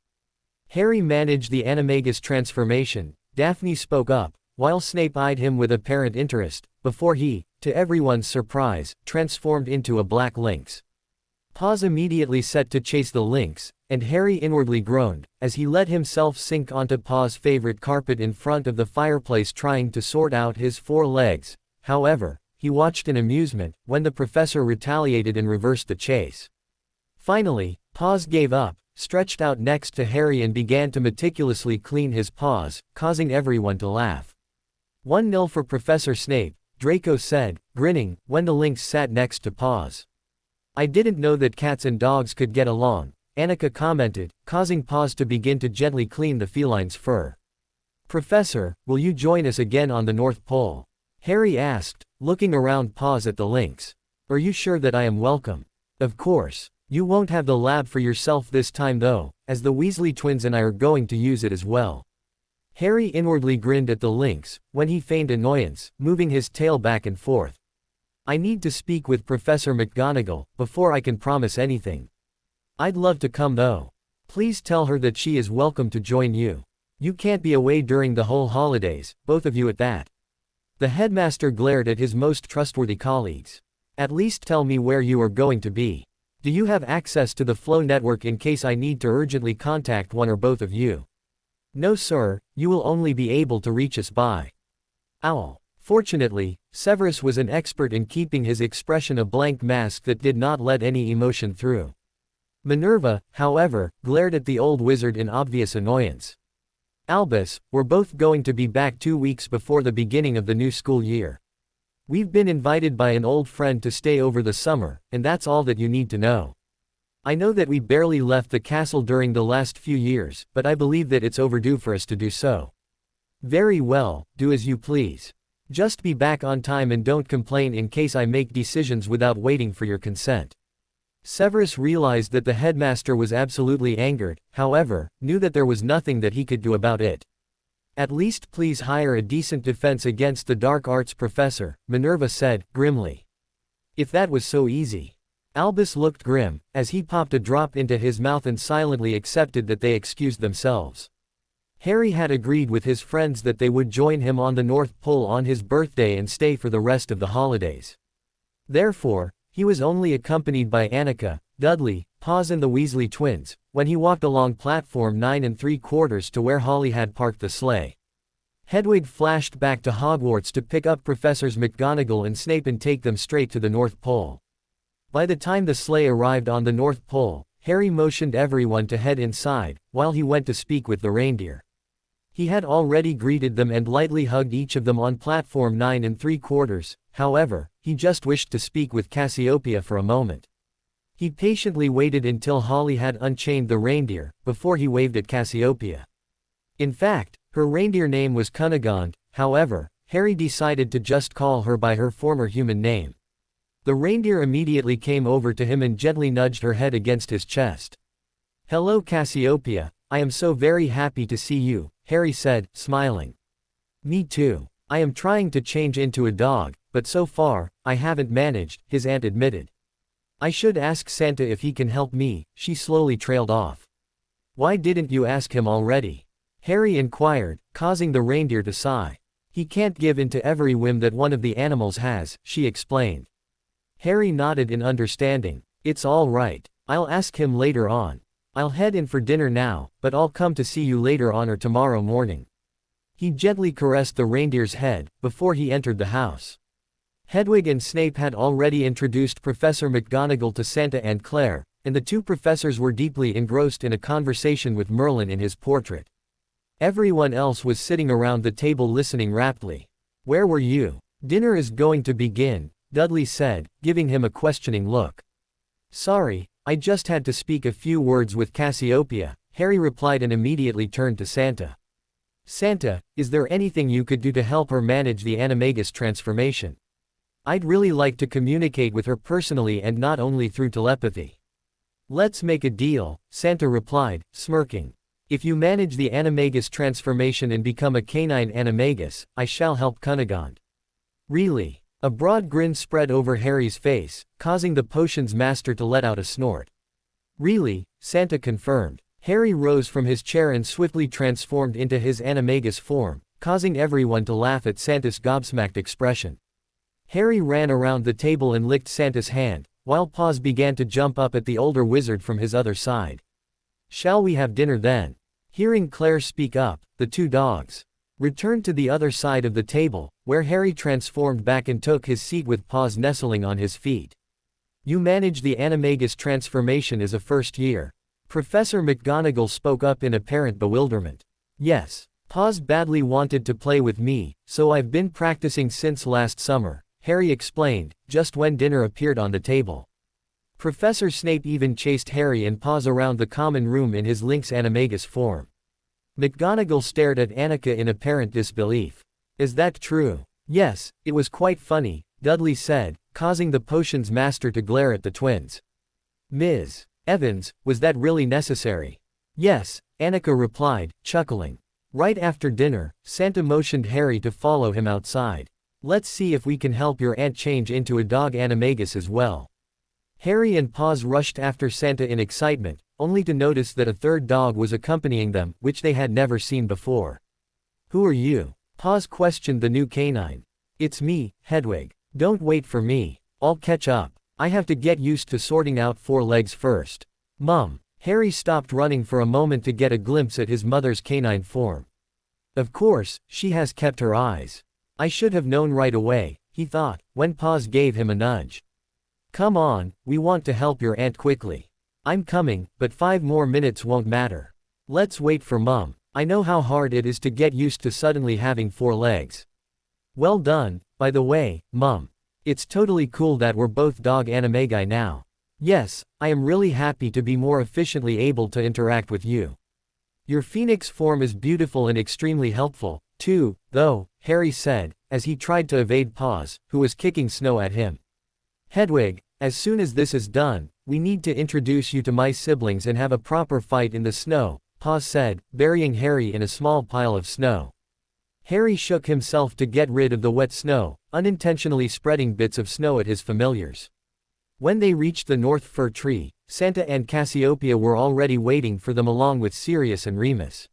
Harry managed the animagus transformation. Daphne spoke up, while Snape eyed him with apparent interest, before he, to everyone's surprise, transformed into a black lynx. Paz immediately set to chase the lynx, and Harry inwardly groaned, as he let himself sink onto Paz's favorite carpet in front of the fireplace trying to sort out his four legs. However, he watched in amusement, when the professor retaliated and reversed the chase. Finally, Paz gave up, stretched out next to Harry and began to meticulously clean his paws, causing everyone to laugh. 1-0 for Professor Snape, Draco said, grinning, when the lynx sat next to Paz. I didn't know that cats and dogs could get along, Annika commented, causing Paz to begin to gently clean the feline's fur. Professor, will you join us again on the North Pole? Harry asked, looking around Paz at the lynx. Are you sure that I am welcome? Of course. You won't have the lab for yourself this time though, as the Weasley twins and I are going to use it as well. Harry inwardly grinned at the lynx, when he feigned annoyance, moving his tail back and forth. I need to speak with Professor McGonagall, before I can promise anything. I'd love to come though. Please tell her that she is welcome to join you. You can't be away during the whole holidays, both of you at that. The headmaster glared at his most trustworthy colleagues. At least tell me where you are going to be. Do you have access to the Flow network in case I need to urgently contact one or both of you? No sir, you will only be able to reach us by Owl. Fortunately, Severus was an expert in keeping his expression a blank mask that did not let any emotion through. Minerva, however, glared at the old wizard in obvious annoyance. Albus, we're both going to be back 2 weeks before the beginning of the new school year. We've been invited by an old friend to stay over the summer, and that's all that you need to know. I know that we barely left the castle during the last few years, but I believe that it's overdue for us to do so. Very well, do as you please. Just be back on time and don't complain in case I make decisions without waiting for your consent. Severus realized that the headmaster was absolutely angered, however, knew that there was nothing that he could do about it. At least please hire a decent defense against the dark arts professor, Minerva said, grimly. If that was so easy. Albus looked grim, as he popped a drop into his mouth and silently accepted that they excused themselves. Harry had agreed with his friends that they would join him on the North Pole on his birthday and stay for the rest of the holidays. Therefore, he was only accompanied by Annika, Dudley, Paz and the Weasley twins, when he walked along platform 9 3/4 to where Holly had parked the sleigh. Hedwig flashed back to Hogwarts to pick up Professors McGonagall and Snape and take them straight to the North Pole. By the time the sleigh arrived on the North Pole, Harry motioned everyone to head inside, while he went to speak with the reindeer. He had already greeted them and lightly hugged each of them on platform 9 3/4, however, he just wished to speak with Cassiopeia for a moment. He patiently waited until Holly had unchained the reindeer, before he waved at Cassiopeia. In fact, her reindeer name was Cunegonde, however, Harry decided to just call her by her former human name. The reindeer immediately came over to him and gently nudged her head against his chest. Hello Cassiopeia, I am so very happy to see you, Harry said, smiling. Me too. I am trying to change into a dog, but so far, I haven't managed, his aunt admitted. I should ask Santa if he can help me, she slowly trailed off. Why didn't you ask him already? Harry inquired, causing the reindeer to sigh. He can't give in to every whim that one of the animals has, she explained. Harry nodded in understanding. It's all right. I'll ask him later on. I'll head in for dinner now, but I'll come to see you later on or tomorrow morning. He gently caressed the reindeer's head, before he entered the house. Hedwig and Snape had already introduced Professor McGonagall to Santa and Claire, and the two professors were deeply engrossed in a conversation with Merlin in his portrait. Everyone else was sitting around the table listening raptly. Where were you? Dinner is going to begin, Dudley said, giving him a questioning look. Sorry, I just had to speak a few words with Cassiopeia, Harry replied and immediately turned to Santa. Santa, is there anything you could do to help her manage the animagus transformation? I'd really like to communicate with her personally and not only through telepathy. Let's make a deal, Santa replied, smirking. If you manage the animagus transformation and become a canine animagus, I shall help Cunegonde. Really? A broad grin spread over Harry's face, causing the potion's master to let out a snort. Really, Santa confirmed. Harry rose from his chair and swiftly transformed into his animagus form, causing everyone to laugh at Santa's gobsmacked expression. Harry ran around the table and licked Santa's hand, while Paws began to jump up at the older wizard from his other side. Shall we have dinner then? Hearing Claire speak up, the two dogs returned to the other side of the table, where Harry transformed back and took his seat with Paws nestling on his feet. You managed the animagus transformation as a first year. Professor McGonagall spoke up in apparent bewilderment. Yes. Paws badly wanted to play with me, so I've been practicing since last summer, Harry explained, just when dinner appeared on the table. Professor Snape even chased Harry and Paws around the common room in his lynx animagus form. McGonagall stared at Annika in apparent disbelief. Is that true? Yes, it was quite funny, Dudley said, causing the potion's master to glare at the twins. Ms. Evans, was that really necessary? Yes, Annika replied, chuckling. Right after dinner, Santa motioned Harry to follow him outside. Let's see if we can help your aunt change into a dog animagus as well. Harry and Paws rushed after Santa in excitement, only to notice that a third dog was accompanying them, which they had never seen before. Who are you? Paws questioned the new canine. It's me, Hedwig. Don't wait for me. I'll catch up. I have to get used to sorting out four legs first. Mum. Harry stopped running for a moment to get a glimpse at his mother's canine form. Of course, she has kept her eyes. I should have known right away, he thought, when Paws gave him a nudge. Come on, we want to help your aunt quickly. I'm coming, but 5 more minutes won't matter. Let's wait for Mum. I know how hard it is to get used to suddenly having 4 legs. Well done, by the way, Mum. It's totally cool that we're both dog animagi now. Yes, I am really happy to be more efficiently able to interact with you. Your phoenix form is beautiful and extremely helpful, too, though, Harry said, as he tried to evade Paws, who was kicking snow at him. Hedwig, as soon as this is done, we need to introduce you to my siblings and have a proper fight in the snow, Paws said, burying Harry in a small pile of snow. Harry shook himself to get rid of the wet snow, unintentionally spreading bits of snow at his familiars. When they reached the North Fir Tree, Santa and Cassiopeia were already waiting for them along with Sirius and Remus.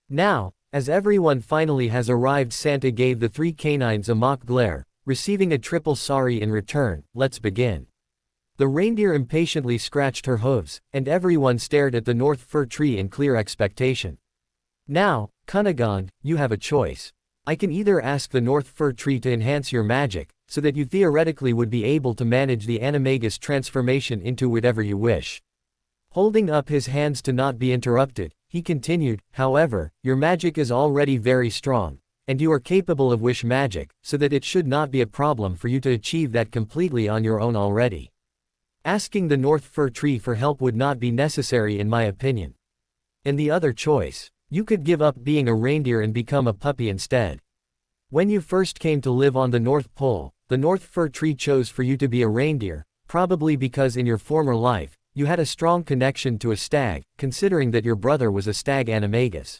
Now, as everyone finally has arrived, Santa gave the 3 canines a mock glare, receiving a triple sorry in return. Let's begin. The reindeer impatiently scratched her hooves, and everyone stared at the North Fir Tree in clear expectation. Now, Cunegonde, you have a choice. I can either ask the North Fir Tree to enhance your magic, so that you theoretically would be able to manage the animagus transformation into whatever you wish. Holding up his hands to not be interrupted, he continued, however, your magic is already very strong, and you are capable of wish magic, so that it should not be a problem for you to achieve that completely on your own already. Asking the North Fir Tree for help would not be necessary in my opinion. And the other choice, you could give up being a reindeer and become a puppy instead. When you first came to live on the North Pole, the North Fir Tree chose for you to be a reindeer, probably because in your former life, you had a strong connection to a stag, considering that your brother was a stag animagus.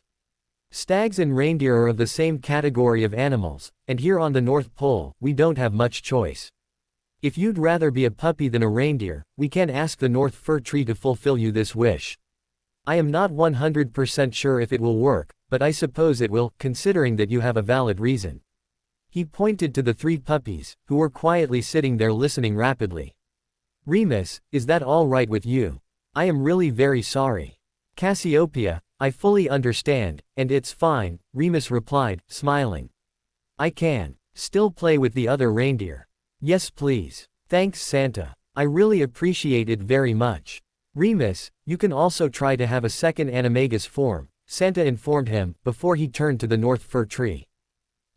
Stags and reindeer are of the same category of animals, and here on the North Pole, we don't have much choice. If you'd rather be a puppy than a reindeer, we can ask the North Fir Tree to fulfill you this wish. I am not 100% sure if it will work, but I suppose it will, considering that you have a valid reason. He pointed to the 3 puppies, who were quietly sitting there listening rapidly. Remus, is that all right with you? I am really very sorry. Cassiopeia, I fully understand, and it's fine, Remus replied, smiling. I can still play with the other reindeer. Yes please. Thanks Santa. I really appreciate it very much. Remus, you can also try to have a second animagus form, Santa informed him, before he turned to the North Fir Tree.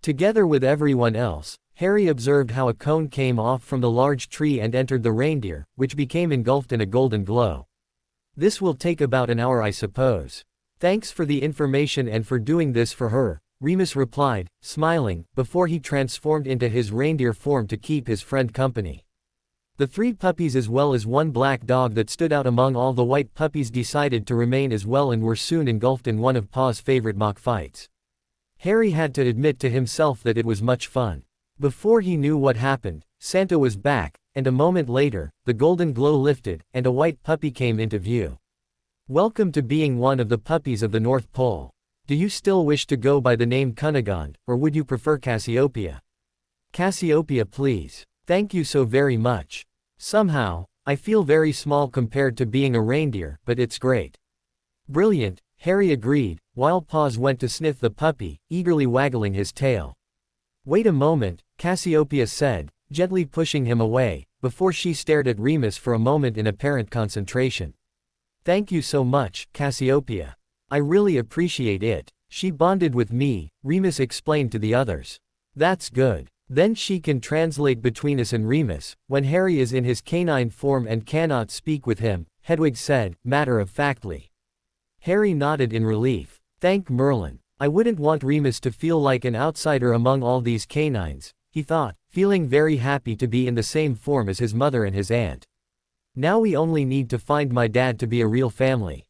Together with everyone else, Harry observed how a cone came off from the large tree and entered the reindeer, which became engulfed in a golden glow. This will take about an hour I suppose. Thanks for the information and for doing this for her, Remus replied, smiling, before he transformed into his reindeer form to keep his friend company. The 3 puppies as well as 1 black dog that stood out among all the white puppies decided to remain as well and were soon engulfed in one of Pa's favorite mock fights. Harry had to admit to himself that it was much fun. Before he knew what happened, Santa was back, and a moment later, the golden glow lifted, and a white puppy came into view. Welcome to being one of the puppies of the North Pole. Do you still wish to go by the name Cunegonde, or would you prefer Cassiopeia? Cassiopeia please. Thank you so very much. Somehow, I feel very small compared to being a reindeer, but it's great. Brilliant, Harry agreed, while Paws went to sniff the puppy, eagerly waggling his tail. Wait a moment, Cassiopeia said, gently pushing him away, before she stared at Remus for a moment in apparent concentration. Thank you so much, Cassiopeia. I really appreciate it. She bonded with me, Remus explained to the others. That's good. Then she can translate between us and Remus, when Harry is in his canine form and cannot speak with him, Hedwig said, matter-of-factly. Harry nodded in relief. Thank Merlin. I wouldn't want Remus to feel like an outsider among all these canines, he thought, feeling very happy to be in the same form as his mother and his aunt. Now we only need to find my dad to be a real family.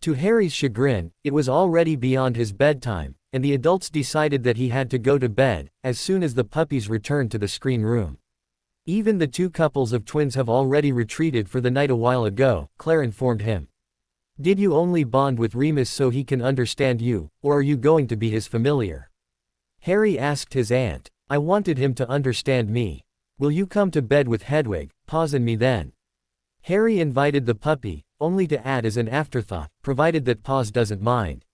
To Harry's chagrin, it was already beyond his bedtime, and the adults decided that he had to go to bed, as soon as the puppies returned to the screen room. Even the 2 couples of twins have already retreated for the night a while ago, Claire informed him. Did you only bond with Remus so he can understand you, or are you going to be his familiar? Harry asked his aunt. I wanted him to understand me. Will you come to bed with Hedwig, Paws and me then? Harry invited the puppy, only to add as an afterthought, provided that Paws doesn't mind.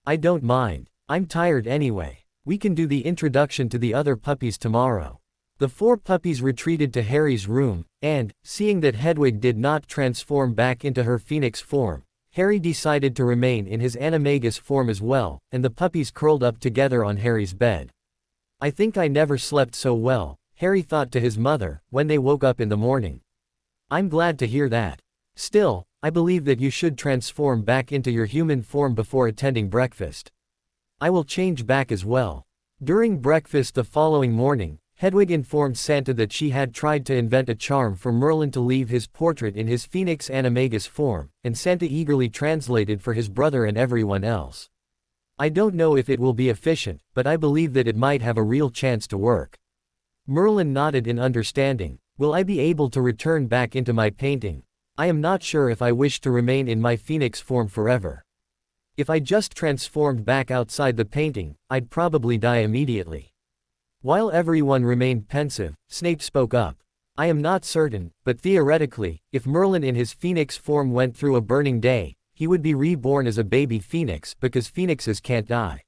I don't mind. I'm tired anyway. We can do the introduction to the other puppies tomorrow. The 4 puppies retreated to Harry's room, and, seeing that Hedwig did not transform back into her phoenix form, Harry decided to remain in his animagus form as well, and the puppies curled up together on Harry's bed. I think I never slept so well, Harry thought to his mother, when they woke up in the morning. I'm glad to hear that. Still, I believe that you should transform back into your human form before attending breakfast. I will change back as well. During breakfast the following morning, Hedwig informed Santa that she had tried to invent a charm for Merlin to leave his portrait in his Phoenix Animagus form, and Santa eagerly translated for his brother and everyone else. I don't know if it will be efficient, but I believe that it might have a real chance to work. Merlin nodded in understanding. Will I be able to return back into my painting? I am not sure if I wish to remain in my Phoenix form forever. If I just transformed back outside the painting, I'd probably die immediately. While everyone remained pensive, Snape spoke up. I am not certain, but theoretically, if Merlin in his Phoenix form went through a burning day, he would be reborn as a baby Phoenix because Phoenixes can't die.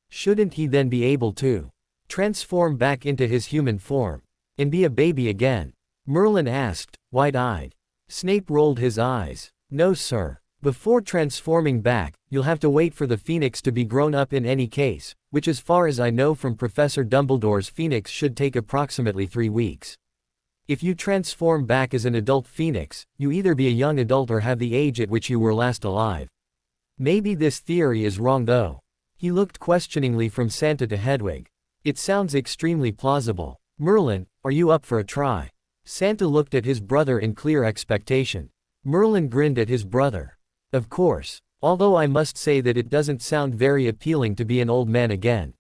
Shouldn't he then be able to transform back into his human form and be a baby again? Merlin asked, wide-eyed. Snape rolled his eyes. No sir. Before transforming back, you'll have to wait for the Phoenix to be grown up in any case, which as far as I know from Professor Dumbledore's Phoenix should take approximately 3 weeks. If you transform back as an adult Phoenix, you either be a young adult or have the age at which you were last alive. Maybe this theory is wrong though. He looked questioningly from Santa to Hedwig. It sounds extremely plausible. Merlin, are you up for a try? Santa looked at his brother in clear expectation. Merlin grinned at his brother. Of course. Although I must say that it doesn't sound very appealing to be an old man again.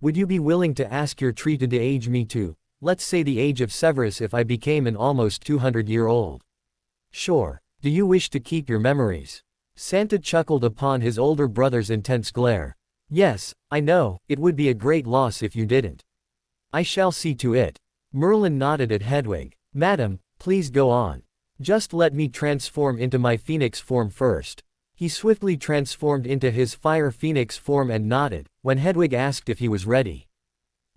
Would you be willing to ask your tree to de-age me to, let's say the age of Severus if I became an almost 200-year-old? Sure. Do you wish to keep your memories? Santa chuckled upon his older brother's intense glare. Yes, I know, it would be a great loss if you didn't. I shall see to it. Merlin nodded at Hedwig. Madam, please go on. Just let me transform into my phoenix form first. He swiftly transformed into his fire phoenix form and nodded, when Hedwig asked if he was ready.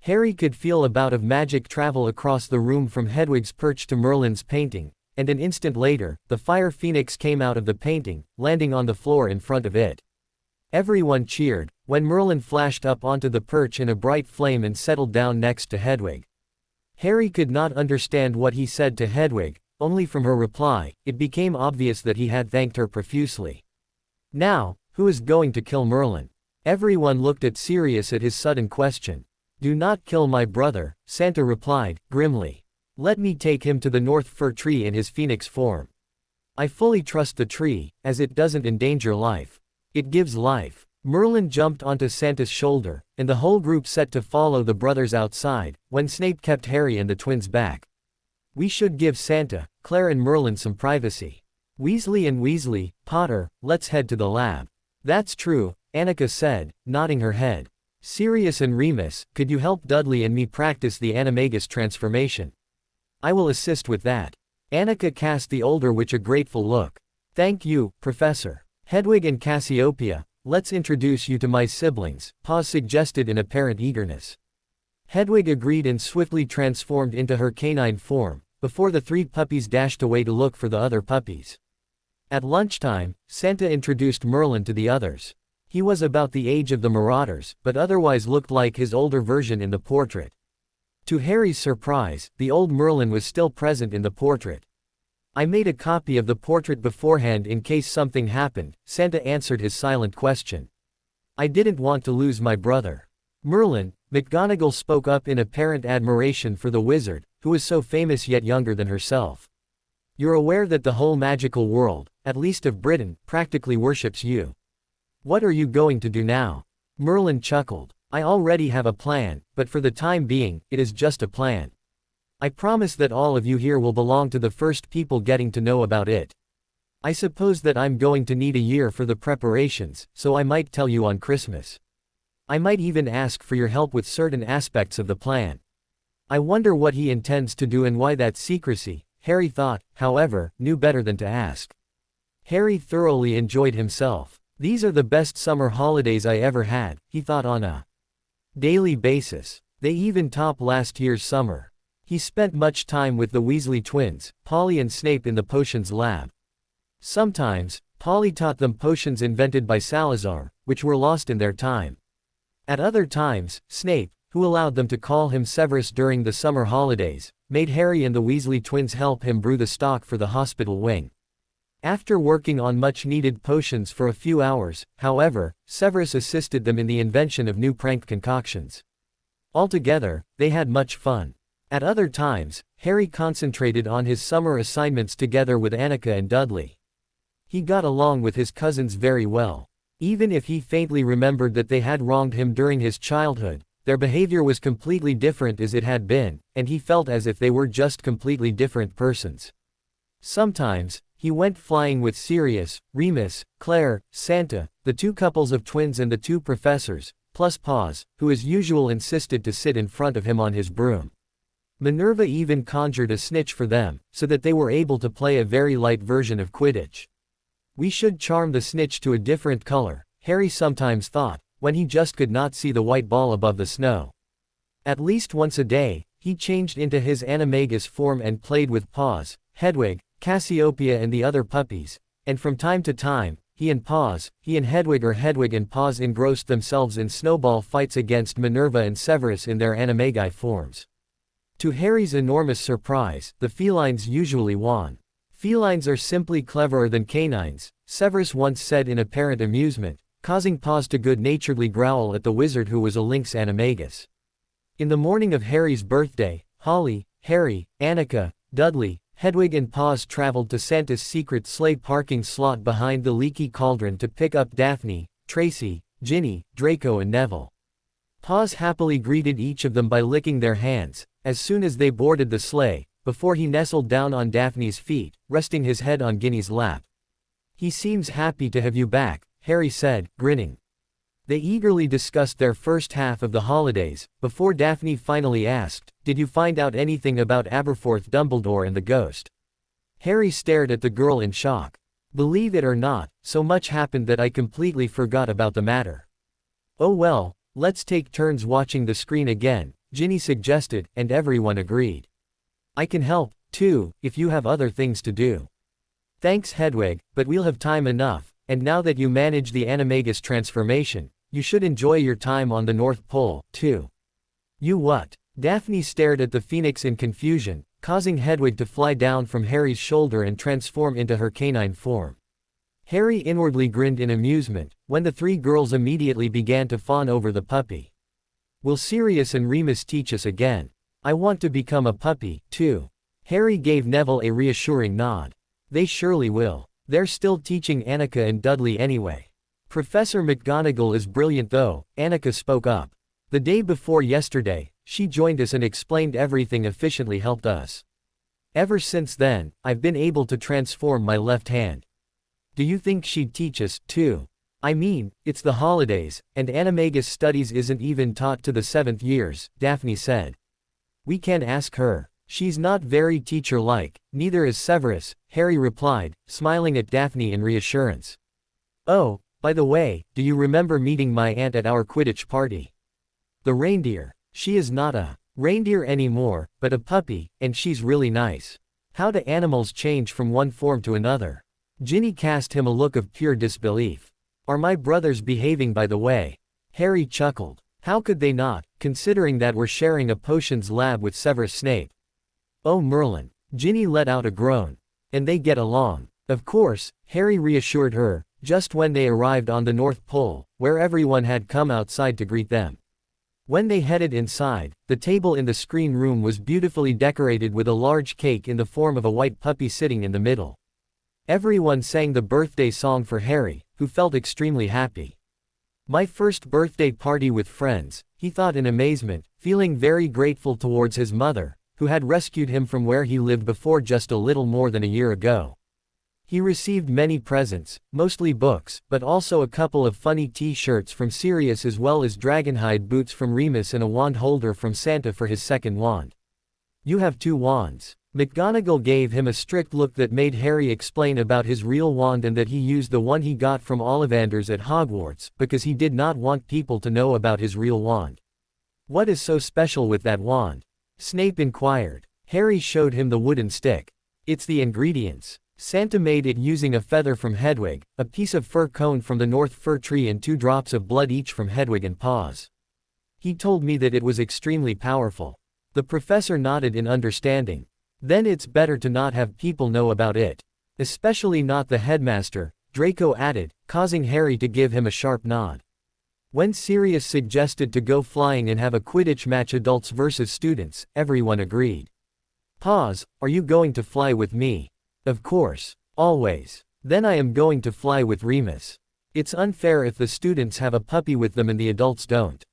Harry could feel a bout of magic travel across the room from Hedwig's perch to Merlin's painting, and an instant later, the fire phoenix came out of the painting, landing on the floor in front of it. Everyone cheered, when Merlin flashed up onto the perch in a bright flame and settled down next to Hedwig. Harry could not understand what he said to Hedwig, only from her reply, it became obvious that he had thanked her profusely. Now, who is going to kill Merlin? Everyone looked at Sirius at his sudden question. Do not kill my brother, Santa replied, grimly. Let me take him to the North Fir tree in his phoenix form. I fully trust the tree, as it doesn't endanger life. It gives life. Merlin jumped onto Santa's shoulder, and the whole group set to follow the brothers outside, when Snape kept Harry and the twins back. We should give Santa, Claire and Merlin some privacy. Weasley and Weasley, Potter, let's head to the lab. That's true, Annika said, nodding her head. Sirius and Remus, could you help Dudley and me practice the animagus transformation? I will assist with that. Annika cast the older witch a grateful look. Thank you, Professor. Hedwig and Cassiopeia, let's introduce you to my siblings, Paws suggested in apparent eagerness. Hedwig agreed and swiftly transformed into her canine form, before the three puppies dashed away to look for the other puppies. At lunchtime, Santa introduced Merlin to the others. He was about the age of the Marauders, but otherwise looked like his older version in the portrait. To Harry's surprise, the old Merlin was still present in the portrait. I made a copy of the portrait beforehand in case something happened, Santa answered his silent question. I didn't want to lose my brother. Merlin, McGonagall spoke up in apparent admiration for the wizard, who was so famous yet younger than herself. You're aware that the whole magical world, at least of Britain, practically worships you. What are you going to do now? Merlin chuckled. I already have a plan, but for the time being, it is just a plan. I promise that all of you here will belong to the first people getting to know about it. I suppose that I'm going to need a year for the preparations, so I might tell you on Christmas. I might even ask for your help with certain aspects of the plan. I wonder what he intends to do and why that secrecy, Harry thought, however, knew better than to ask. Harry thoroughly enjoyed himself. These are the best summer holidays I ever had, he thought on a daily basis. They even top last year's summer. He spent much time with the Weasley twins, Polly and Snape in the potions lab. Sometimes, Polly taught them potions invented by Salazar, which were lost in their time. At other times, Snape, who allowed them to call him Severus during the summer holidays, made Harry and the Weasley twins help him brew the stock for the hospital wing. After working on much-needed potions for a few hours, however, Severus assisted them in the invention of new prank concoctions. Altogether, they had much fun. At other times, Harry concentrated on his summer assignments together with Annika and Dudley. He got along with his cousins very well. Even if he faintly remembered that they had wronged him during his childhood, their behavior was completely different as it had been, and he felt as if they were just completely different persons. Sometimes, he went flying with Sirius, Remus, Claire, Santa, the two couples of twins and the two professors, plus Paws, who as usual insisted to sit in front of him on his broom. Minerva even conjured a snitch for them, so that they were able to play a very light version of Quidditch. We should charm the snitch to a different color, Harry sometimes thought, when he just could not see the white ball above the snow. At least once a day, he changed into his animagus form and played with Paws, Hedwig, Cassiopeia and the other puppies, and from time to time, he and Hedwig or Hedwig and Paws engrossed themselves in snowball fights against Minerva and Severus in their animagi forms. To Harry's enormous surprise, the felines usually won. Felines are simply cleverer than canines, Severus once said in apparent amusement, causing Paws to good-naturedly growl at the wizard who was a lynx animagus. In the morning of Harry's birthday, Holly, Harry, Annika, Dudley, Hedwig and Paz traveled to Santa's secret sleigh parking slot behind the leaky cauldron to pick up Daphne, Tracy, Ginny, Draco and Neville. Paz happily greeted each of them by licking their hands, as soon as they boarded the sleigh, before he nestled down on Daphne's feet, resting his head on Ginny's lap. "He seems happy to have you back," Harry said, grinning. They eagerly discussed their first half of the holidays, before Daphne finally asked, "Did you find out anything about Aberforth Dumbledore and the ghost?" Harry stared at the girl in shock. "Believe it or not, so much happened that I completely forgot about the matter." "Oh well, let's take turns watching the screen again," Ginny suggested, and everyone agreed. "I can help, too, if you have other things to do." "Thanks Hedwig, but we'll have time enough, and now that you manage the Animagus transformation, you should enjoy your time on the North Pole, too." "You what?" Daphne stared at the phoenix in confusion, causing Hedwig to fly down from Harry's shoulder and transform into her canine form. Harry inwardly grinned in amusement, when the three girls immediately began to fawn over the puppy. "Will Sirius and Remus teach us again? I want to become a puppy, too." Harry gave Neville a reassuring nod. "They surely will. They're still teaching Annika and Dudley anyway." "Professor McGonagall is brilliant though," Annika spoke up. "The day before yesterday, she joined us and explained everything efficiently helped us. Ever since then, I've been able to transform my left hand. Do you think she'd teach us, too? I mean, it's the holidays, and Animagus studies isn't even taught to the 7th years," Daphne said. "We can ask her. She's not very teacher-like, neither is Severus," Harry replied, smiling at Daphne in reassurance. "Oh, by the way, do you remember meeting my aunt at our Quidditch party? The reindeer. She is not a reindeer anymore, but a puppy, and she's really nice. How do animals change from one form to another?" Ginny cast him a look of pure disbelief. "Are my brothers behaving by the way?" Harry chuckled. "How could they not, considering that we're sharing a potions lab with Severus Snape?" "Oh Merlin." Ginny let out a groan. "And they get along." "Of course," Harry reassured her, just when they arrived on the North Pole, where everyone had come outside to greet them. When they headed inside, the table in the screen room was beautifully decorated with a large cake in the form of a white puppy sitting in the middle. Everyone sang the birthday song for Harry, who felt extremely happy. "My first birthday party with friends," he thought in amazement, feeling very grateful towards his mother, who had rescued him from where he lived before just a little more than a year ago. He received many presents, mostly books, but also a couple of funny t-shirts from Sirius as well as dragonhide boots from Remus and a wand holder from Santa for his second wand. "You have 2 wands. McGonagall gave him a strict look that made Harry explain about his real wand and that he used the one he got from Ollivanders at Hogwarts, because he did not want people to know about his real wand. "What is so special with that wand?" Snape inquired. Harry showed him the wooden stick. "It's the ingredients. Santa made it using a feather from Hedwig, a piece of fir cone from the North Fir Tree and 2 drops of blood each from Hedwig and Paz. He told me that it was extremely powerful." The professor nodded in understanding. "Then it's better to not have people know about it. Especially not the headmaster," Draco added, causing Harry to give him a sharp nod. When Sirius suggested to go flying and have a Quidditch match adults versus students, everyone agreed. "Paz, are you going to fly with me?" "Of course. Always." "Then I am going to fly with Remus. It's unfair if the students have a puppy with them and the adults don't."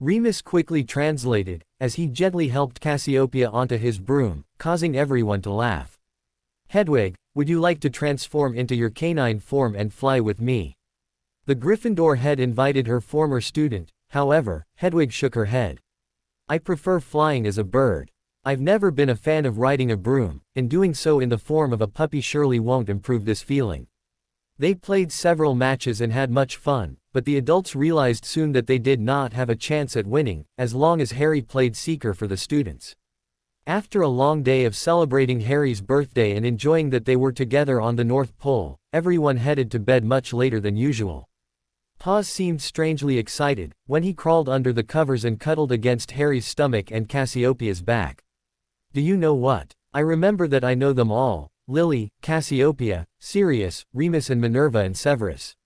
Remus quickly translated, as he gently helped Cassiopeia onto his broom, causing everyone to laugh. "Hedwig, would you like to transform into your canine form and fly with me?" The Gryffindor had invited her former student, however, Hedwig shook her head. "I prefer flying as a bird. I've never been a fan of riding a broom, and doing so in the form of a puppy surely won't improve this feeling." They played several matches and had much fun, but the adults realized soon that they did not have a chance at winning, as long as Harry played Seeker for the students. After a long day of celebrating Harry's birthday and enjoying that they were together on the North Pole, everyone headed to bed much later than usual. Paz seemed strangely excited, when he crawled under the covers and cuddled against Harry's stomach and Cassiopeia's back. "Do you know what? I remember that I know them all, Lily, Cassiopeia, Sirius, Remus and Minerva and Severus.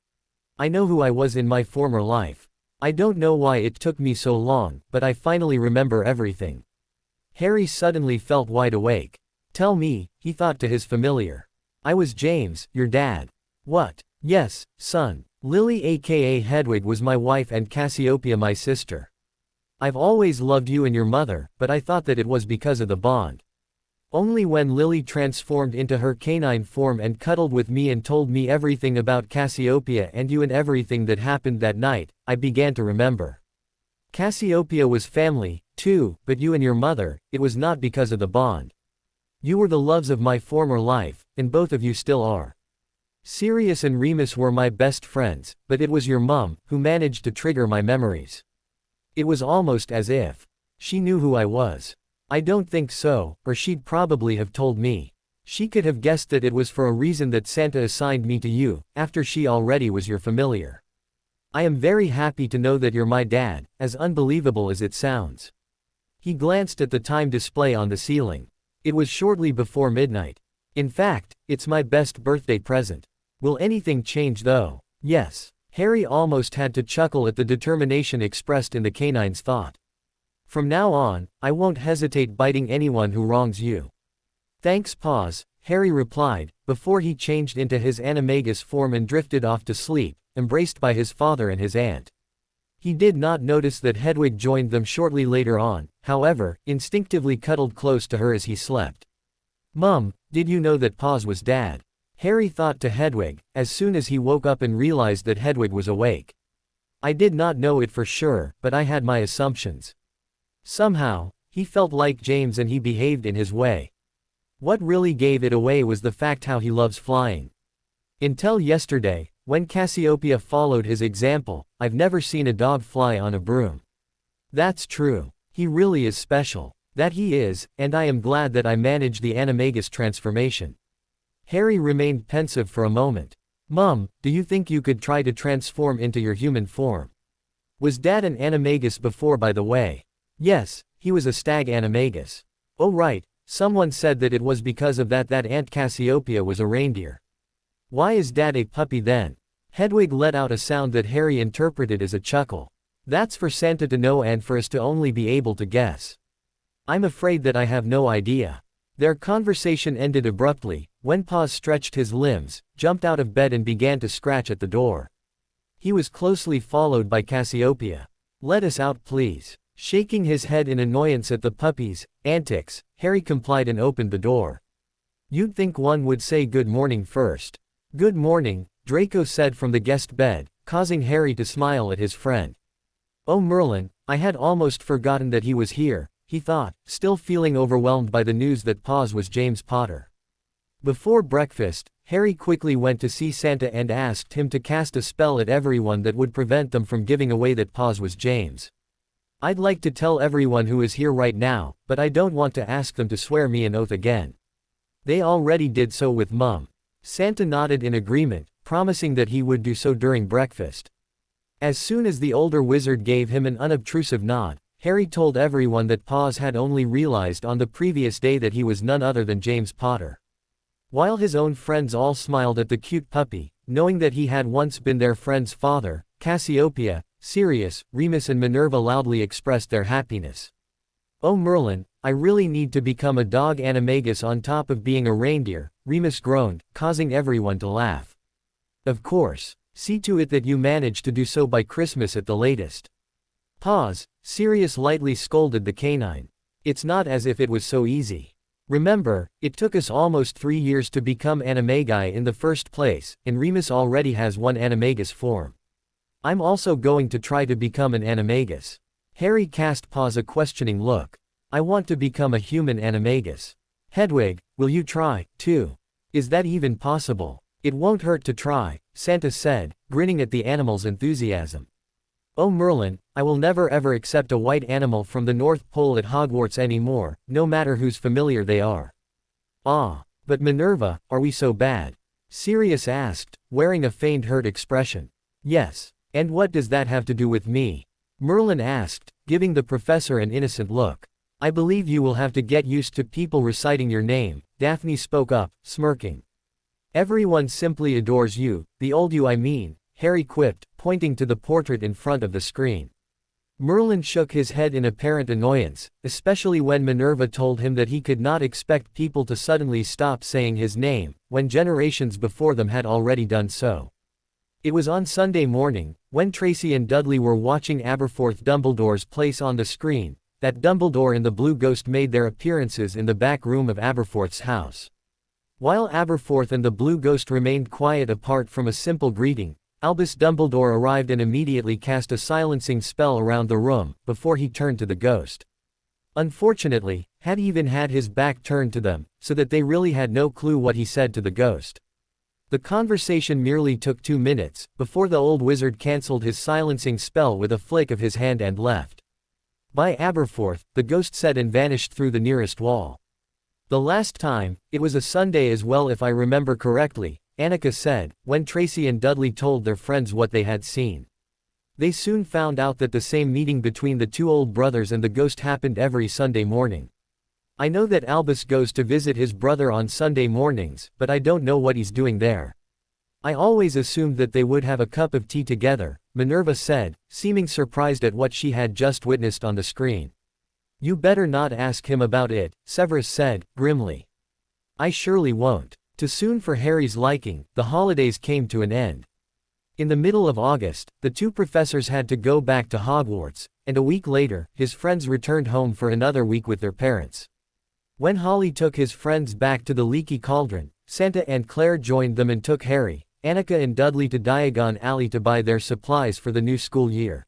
I know who I was in my former life. I don't know why it took me so long, but I finally remember everything." Harry suddenly felt wide awake. Tell me, he thought to his familiar. I was James, your dad. What? Yes, son. Lily aka Hedwig was my wife and Cassiopeia my sister. I've always loved you and your mother, but I thought that it was because of the bond. Only when Lily transformed into her canine form and cuddled with me and told me everything about Cassiopeia and you and everything that happened that night, I began to remember. Cassiopeia was family, too, but you and your mother, it was not because of the bond. You were the loves of my former life, and both of you still are. Sirius and Remus were my best friends, but it was your mum who managed to trigger my memories. It was almost as if she knew who I was. I don't think so, or she'd probably have told me. She could have guessed that it was for a reason that Santa assigned me to you, after she already was your familiar. I am very happy to know that you're my dad, as unbelievable as it sounds. He glanced at the time display on the ceiling. It was shortly before midnight. In fact, it's my best birthday present. Will anything change though? Yes. Harry almost had to chuckle at the determination expressed in the canine's thought. From now on, I won't hesitate biting anyone who wrongs you. Thanks, Paws, Harry replied, before he changed into his animagus form and drifted off to sleep, embraced by his father and his aunt. He did not notice that Hedwig joined them shortly later on, however, instinctively cuddled close to her as he slept. Mum, did you know that Paws was dad? Harry thought to Hedwig, as soon as he woke up and realized that Hedwig was awake. I did not know it for sure, but I had my assumptions. Somehow, he felt like James and he behaved in his way. What really gave it away was the fact how he loves flying. Until yesterday, when Cassiopeia followed his example, I've never seen a dog fly on a broom. That's true. He really is special. That he is, and I am glad that I managed the animagus transformation. Harry remained pensive for a moment. Mum, do you think you could try to transform into your human form? Was Dad an animagus before, by the way? Yes, he was a stag animagus. Oh right, someone said that it was because of that Aunt Cassiopeia was a reindeer. Why is Dad a puppy then? Hedwig let out a sound that Harry interpreted as a chuckle. That's for Santa to know and for us to only be able to guess. I'm afraid that I have no idea. Their conversation ended abruptly, when Paws stretched his limbs, jumped out of bed and began to scratch at the door. He was closely followed by Cassiopeia. Let us out please. Shaking his head in annoyance at the puppy's antics, Harry complied and opened the door. You'd think one would say good morning first. Good morning, Draco said from the guest bed, causing Harry to smile at his friend. Oh Merlin, I had almost forgotten that he was here, he thought, still feeling overwhelmed by the news that Paws was James Potter. Before breakfast, Harry quickly went to see Santa and asked him to cast a spell at everyone that would prevent them from giving away that Paws was James. I'd like to tell everyone who is here right now, but I don't want to ask them to swear me an oath again. They already did so with Mum. Santa nodded in agreement, promising that he would do so during breakfast. As soon as the older wizard gave him an unobtrusive nod, Harry told everyone that Paws had only realized on the previous day that he was none other than James Potter. While his own friends all smiled at the cute puppy, knowing that he had once been their friend's father, Cassiopeia, Sirius, Remus and Minerva loudly expressed their happiness. Oh Merlin, I really need to become a dog animagus on top of being a reindeer, Remus groaned, causing everyone to laugh. Of course. See to it that you manage to do so by Christmas at the latest. Paws, Sirius lightly scolded the canine. It's not as if it was so easy. Remember, it took us almost 3 years to become animagi in the first place, and Remus already has one animagus form. I'm also going to try to become an animagus. Harry cast Paws a questioning look. I want to become a human animagus. Hedwig, will you try, too? Is that even possible? It won't hurt to try, Santa said, grinning at the animal's enthusiasm. Oh Merlin, I will never ever accept a white animal from the North Pole at Hogwarts anymore, no matter whose familiar they are. Ah, but Minerva, are we so bad? Sirius asked, wearing a feigned hurt expression. Yes, and what does that have to do with me? Merlin asked, giving the professor an innocent look. I believe you will have to get used to people reciting your name, Daphne spoke up, smirking. Everyone simply adores you, the old you I mean, Harry quipped, pointing to the portrait in front of the screen. Merlin shook his head in apparent annoyance, especially when Minerva told him that he could not expect people to suddenly stop saying his name, when generations before them had already done so. It was on Sunday morning, when Tracy and Dudley were watching Aberforth Dumbledore's place on the screen, that Dumbledore and the Blue Ghost made their appearances in the back room of Aberforth's house. While Aberforth and the Blue Ghost remained quiet apart from a simple greeting, Albus Dumbledore arrived and immediately cast a silencing spell around the room, before he turned to the ghost. Unfortunately, had even had his back turned to them, so that they really had no clue what he said to the ghost. The conversation merely took 2 minutes, before the old wizard cancelled his silencing spell with a flick of his hand and left. "By Aberforth," the ghost said and vanished through the nearest wall. "The last time, it was a Sunday as well if I remember correctly," Annika said, when Tracy and Dudley told their friends what they had seen. They soon found out that the same meeting between the 2 old brothers and the ghost happened every Sunday morning. "I know that Albus goes to visit his brother on Sunday mornings, but I don't know what he's doing there. I always assumed that they would have a cup of tea together," Minerva said, seeming surprised at what she had just witnessed on the screen. "You better not ask him about it," Severus said, grimly. "I surely won't." Too soon for Harry's liking, the holidays came to an end. In the middle of August, the 2 professors had to go back to Hogwarts, and a week later, his friends returned home for another week with their parents. When Holly took his friends back to the Leaky Cauldron, Santa and Claire joined them and took Harry, Annika and Dudley to Diagon Alley to buy their supplies for the new school year.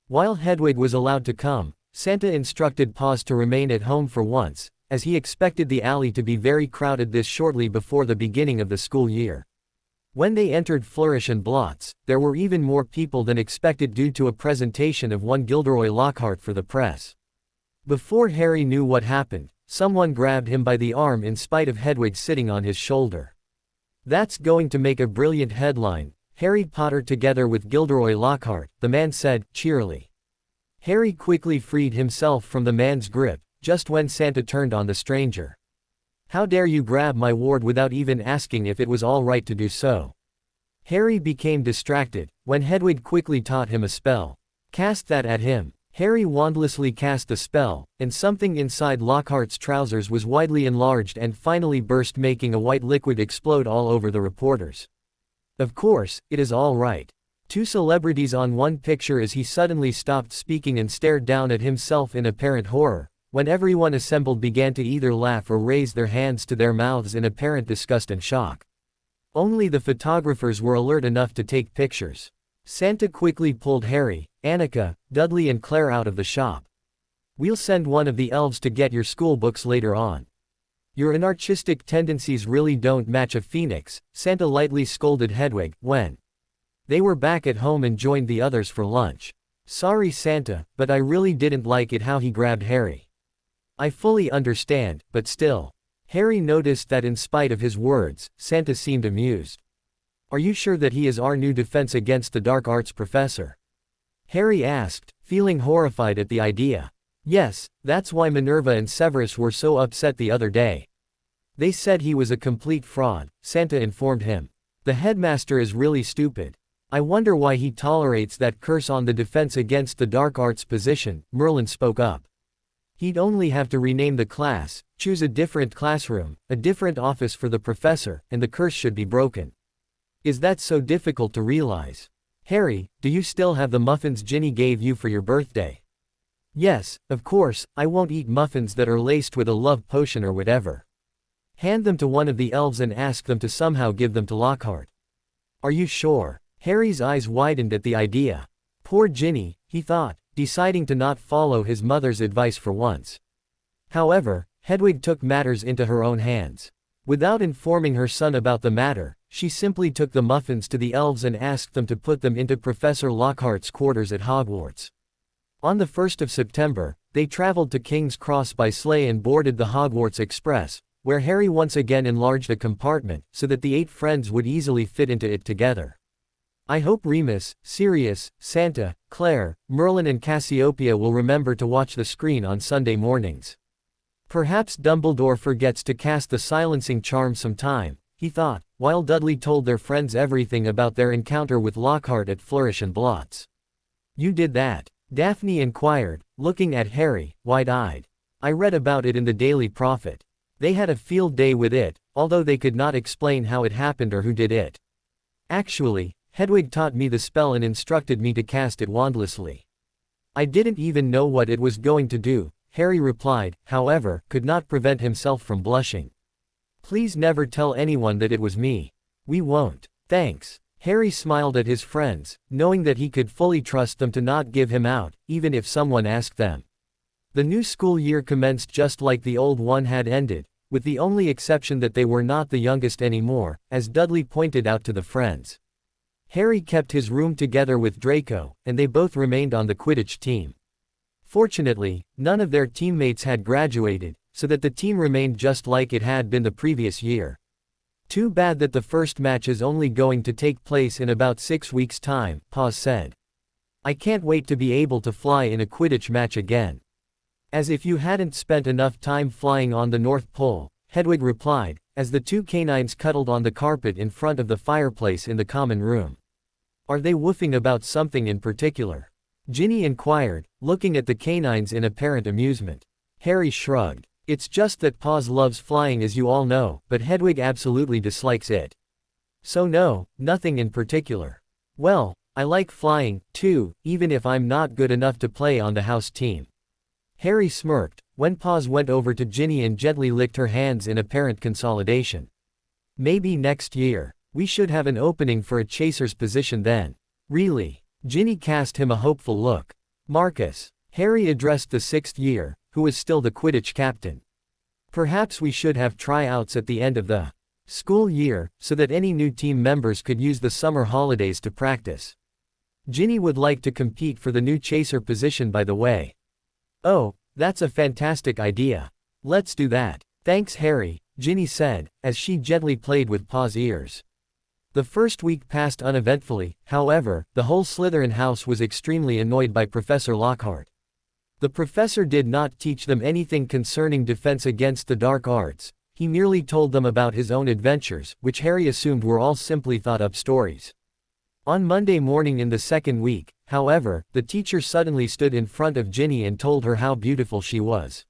While Hedwig was allowed to come, Santa instructed Paws to remain at home for once, as he expected the alley to be very crowded this shortly before the beginning of the school year. When they entered Flourish and Blotts, there were even more people than expected due to a presentation of one Gilderoy Lockhart for the press. Before Harry knew what happened, someone grabbed him by the arm in spite of Hedwig sitting on his shoulder. "That's going to make a brilliant headline, Harry Potter together with Gilderoy Lockhart," the man said, cheerily. Harry quickly freed himself from the man's grip, just when Santa turned on the stranger. "How dare you grab my ward without even asking if it was all right to do so?" Harry became distracted, when Hedwig quickly taught him a spell. "Cast that at him." Harry wandlessly cast the spell, and something inside Lockhart's trousers was widely enlarged and finally burst, making a white liquid explode all over the reporters. "Of course, it is all right." 2 celebrities on one picture as he suddenly stopped speaking and stared down at himself in apparent horror, when everyone assembled began to either laugh or raise their hands to their mouths in apparent disgust and shock. Only the photographers were alert enough to take pictures. Santa quickly pulled Harry, Annika, Dudley and Claire out of the shop. "We'll send one of the elves to get your school books later on. Your anarchistic tendencies really don't match a phoenix," Santa lightly scolded Hedwig, when they were back at home and joined the others for lunch. "Sorry Santa, but I really didn't like it how he grabbed Harry." "I fully understand, but still." Harry noticed that in spite of his words, Santa seemed amused. "Are you sure that he is our new defense against the dark arts professor?" Harry asked, feeling horrified at the idea. "Yes, that's why Minerva and Severus were so upset the other day. They said he was a complete fraud," Santa informed him. "The headmaster is really stupid. I wonder why he tolerates that curse on the defense against the dark arts position," Merlin spoke up. "He'd only have to rename the class, choose a different classroom, a different office for the professor, and the curse should be broken. Is that so difficult to realize? Harry, do you still have the muffins Ginny gave you for your birthday?" "Yes, of course, I won't eat muffins that are laced with a love potion or whatever. Hand them to one of the elves and ask them to somehow give them to Lockhart." "Are you sure?" Harry's eyes widened at the idea. Poor Ginny, he thought, deciding to not follow his mother's advice for once. However, Hedwig took matters into her own hands. Without informing her son about the matter, she simply took the muffins to the elves and asked them to put them into Professor Lockhart's quarters at Hogwarts. On the 1st of September, they traveled to King's Cross by sleigh and boarded the Hogwarts Express, where Harry once again enlarged a compartment so that the 8 friends would easily fit into it together. "I hope Remus, Sirius, Santa, Claire, Merlin and Cassiopeia will remember to watch the screen on Sunday mornings. Perhaps Dumbledore forgets to cast the silencing charm sometime," he thought, while Dudley told their friends everything about their encounter with Lockhart at Flourish and Blotts. "You did that. Daphne inquired, looking at Harry, wide-eyed. I read about it in the Daily Prophet. They had a field day with it, although they could not explain how it happened or who did it. Actually, Hedwig taught me the spell and instructed me to cast it wandlessly. I didn't even know what it was going to do, Harry replied, however, could not prevent himself from blushing. Please never tell anyone that it was me. We won't. Thanks. Harry smiled at his friends, knowing that he could fully trust them to not give him out, even if someone asked them. The new school year commenced just like the old one had ended, with the only exception that they were not the youngest anymore, as Dudley pointed out to the friends. Harry kept his room together with Draco, and they both remained on the Quidditch team. Fortunately, none of their teammates had graduated, so that the team remained just like it had been the previous year. Too bad that the first match is only going to take place in about 6 weeks' time, Paws said. I can't wait to be able to fly in a Quidditch match again. As if you hadn't spent enough time flying on the North Pole, Hedwig replied, as the two canines cuddled on the carpet in front of the fireplace in the common room. Are they woofing about something in particular? Ginny inquired, looking at the canines in apparent amusement. Harry shrugged. It's just that Paws loves flying, as you all know, but Hedwig absolutely dislikes it. So no, nothing in particular. Well, I like flying, too, even if I'm not good enough to play on the house team. Harry smirked, when Paws went over to Ginny and gently licked her hands in apparent consolidation. Maybe next year. We should have an opening for a chaser's position then. Really? Ginny cast him a hopeful look. Marcus. Harry addressed the 6th year, who was still the Quidditch captain. Perhaps we should have tryouts at the end of the school year, so that any new team members could use the summer holidays to practice. Ginny would like to compete for the new chaser position, by the way. Oh, that's a fantastic idea. Let's do that. Thanks, Harry, Ginny said, as she gently played with Paws' ears. The first week passed uneventfully, however, the whole Slytherin house was extremely annoyed by Professor Lockhart. The professor did not teach them anything concerning defense against the dark arts, he merely told them about his own adventures, which Harry assumed were all simply thought-up stories. On Monday morning in the second week, however, the teacher suddenly stood in front of Ginny and told her how beautiful she was.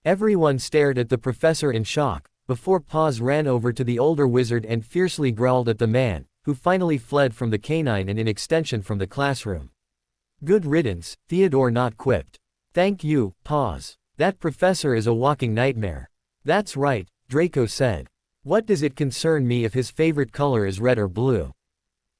Everyone stared at the professor in shock, before Paws ran over to the older wizard and fiercely growled at the man, who finally fled from the canine and in extension from the classroom. Good riddance, Theodore not quipped. Thank you, Paws. That professor is a walking nightmare. That's right, Draco said. What does it concern me if his favorite color is red or blue?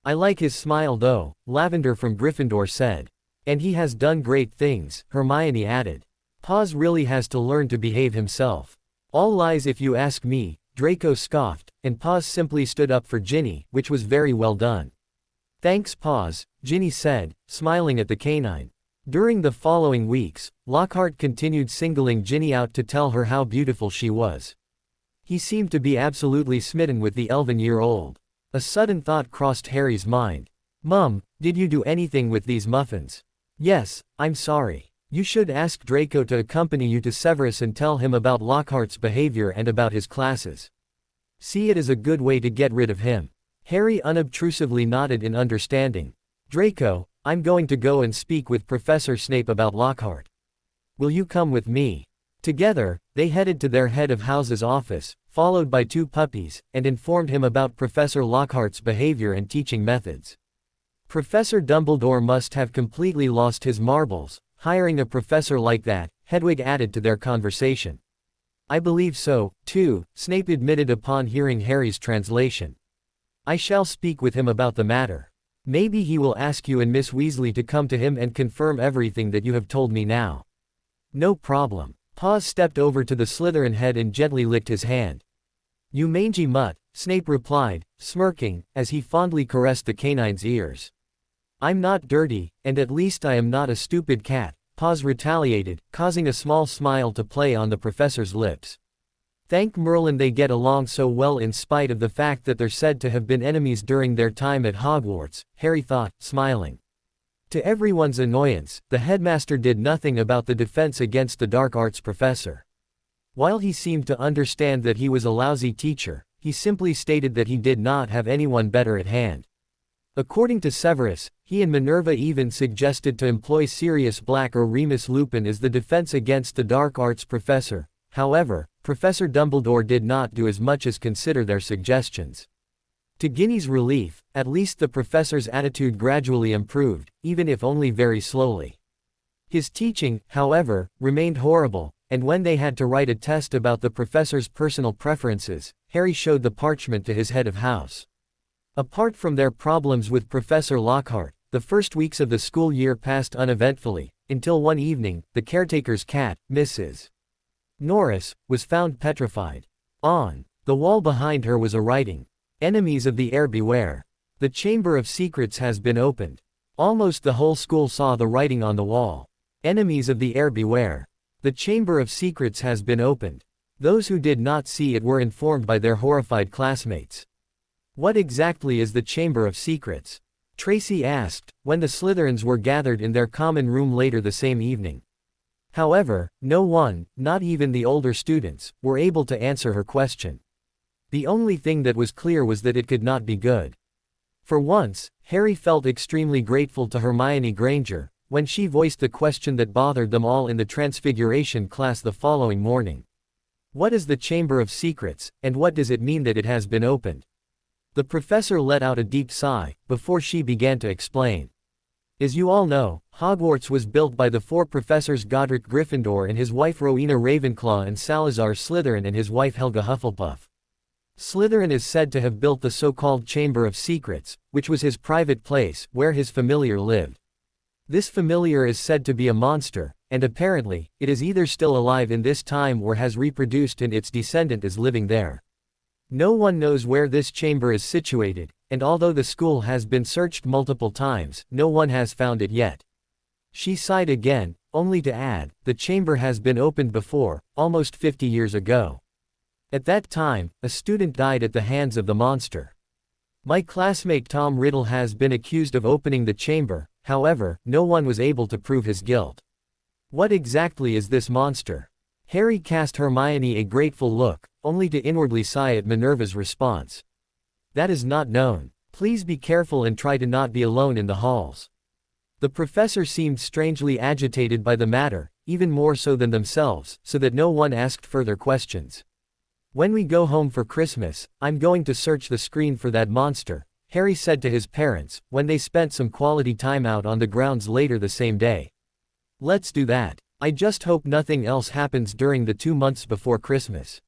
I like his smile though, Lavender from Gryffindor said. And he has done great things, Hermione added. Paws really has to learn to behave himself. All lies if you ask me, Draco scoffed, and Paws simply stood up for Ginny, which was very well done. Thanks, Paws, Ginny said, smiling at the canine. During the following weeks, Lockhart continued singling Ginny out to tell her how beautiful she was. He seemed to be absolutely smitten with the 11-year-old. A sudden thought crossed Harry's mind. Mum, did you do anything with these muffins? Yes, I'm sorry. You should ask Draco to accompany you to Severus and tell him about Lockhart's behavior and about his classes. See it as a good way to get rid of him. Harry unobtrusively nodded in understanding. Draco, I'm going to go and speak with Professor Snape about Lockhart. Will you come with me? Together, they headed to their head of house's office, followed by two puppies, and informed him about Professor Lockhart's behavior and teaching methods. Professor Dumbledore must have completely lost his marbles, hiring a professor like that, Hedwig added to their conversation. I believe so, too, Snape admitted upon hearing Harry's translation. I shall speak with him about the matter. Maybe he will ask you and Miss Weasley to come to him and confirm everything that you have told me now. No problem. Paws stepped over to the Slytherin head and gently licked his hand. You mangy mutt, Snape replied, smirking, as he fondly caressed the canine's ears. I'm not dirty, and at least I am not a stupid cat, Paws retaliated, causing a small smile to play on the professor's lips. Thank Merlin they get along so well in spite of the fact that they're said to have been enemies during their time at Hogwarts, Harry thought, smiling. To everyone's annoyance, the headmaster did nothing about the defense against the dark arts professor. While he seemed to understand that he was a lousy teacher, he simply stated that he did not have anyone better at hand. According to Severus, He and Minerva even suggested to employ Sirius Black or Remus Lupin as the defense against the dark arts professor. However, Professor Dumbledore did not do as much as consider their suggestions. To Ginny's relief, at least the professor's attitude gradually improved, even if only very slowly. His teaching, however, remained horrible, and when they had to write a test about the professor's personal preferences, Harry showed the parchment to his head of house. Apart from their problems with Professor Lockhart, the first weeks of the school year passed uneventfully, until one evening, the caretaker's cat, Mrs. Norris, was found petrified. On the wall behind her was a writing. "Enemies of the air beware. The Chamber of Secrets has been opened." Almost the whole school saw the writing on the wall. "Enemies of the air beware. The Chamber of Secrets has been opened." Those who did not see it were informed by their horrified classmates. "What exactly is the Chamber of Secrets?" Tracy asked, when the Slytherins were gathered in their common room later the same evening. However, no one, not even the older students, were able to answer her question. The only thing that was clear was that it could not be good. For once, Harry felt extremely grateful to Hermione Granger, when she voiced the question that bothered them all in the Transfiguration class the following morning. What is the Chamber of Secrets, and what does it mean that it has been opened? The professor let out a deep sigh, before she began to explain. As you all know, Hogwarts was built by the four professors Godric Gryffindor and his wife Rowena Ravenclaw and Salazar Slytherin and his wife Helga Hufflepuff. Slytherin is said to have built the so-called Chamber of Secrets, which was his private place, where his familiar lived. This familiar is said to be a monster, and apparently, it is either still alive in this time or has reproduced and its descendant is living there. No one knows where this chamber is situated, and although the school has been searched multiple times, no one has found it yet. She sighed again, only to add, the chamber has been opened before, almost 50 years ago. At that time, a student died at the hands of the monster. My classmate Tom Riddle has been accused of opening the chamber, however, no one was able to prove his guilt. What exactly is this monster? Harry cast Hermione a grateful look, only to inwardly sigh at Minerva's response. That is not known. Please be careful and try to not be alone in the halls. The professor seemed strangely agitated by the matter, even more so than themselves, so that no one asked further questions. When we go home for Christmas, I'm going to search the screen for that monster, Harry said to his parents, when they spent some quality time out on the grounds later the same day. Let's do that. I just hope nothing else happens during the 2 months before Christmas.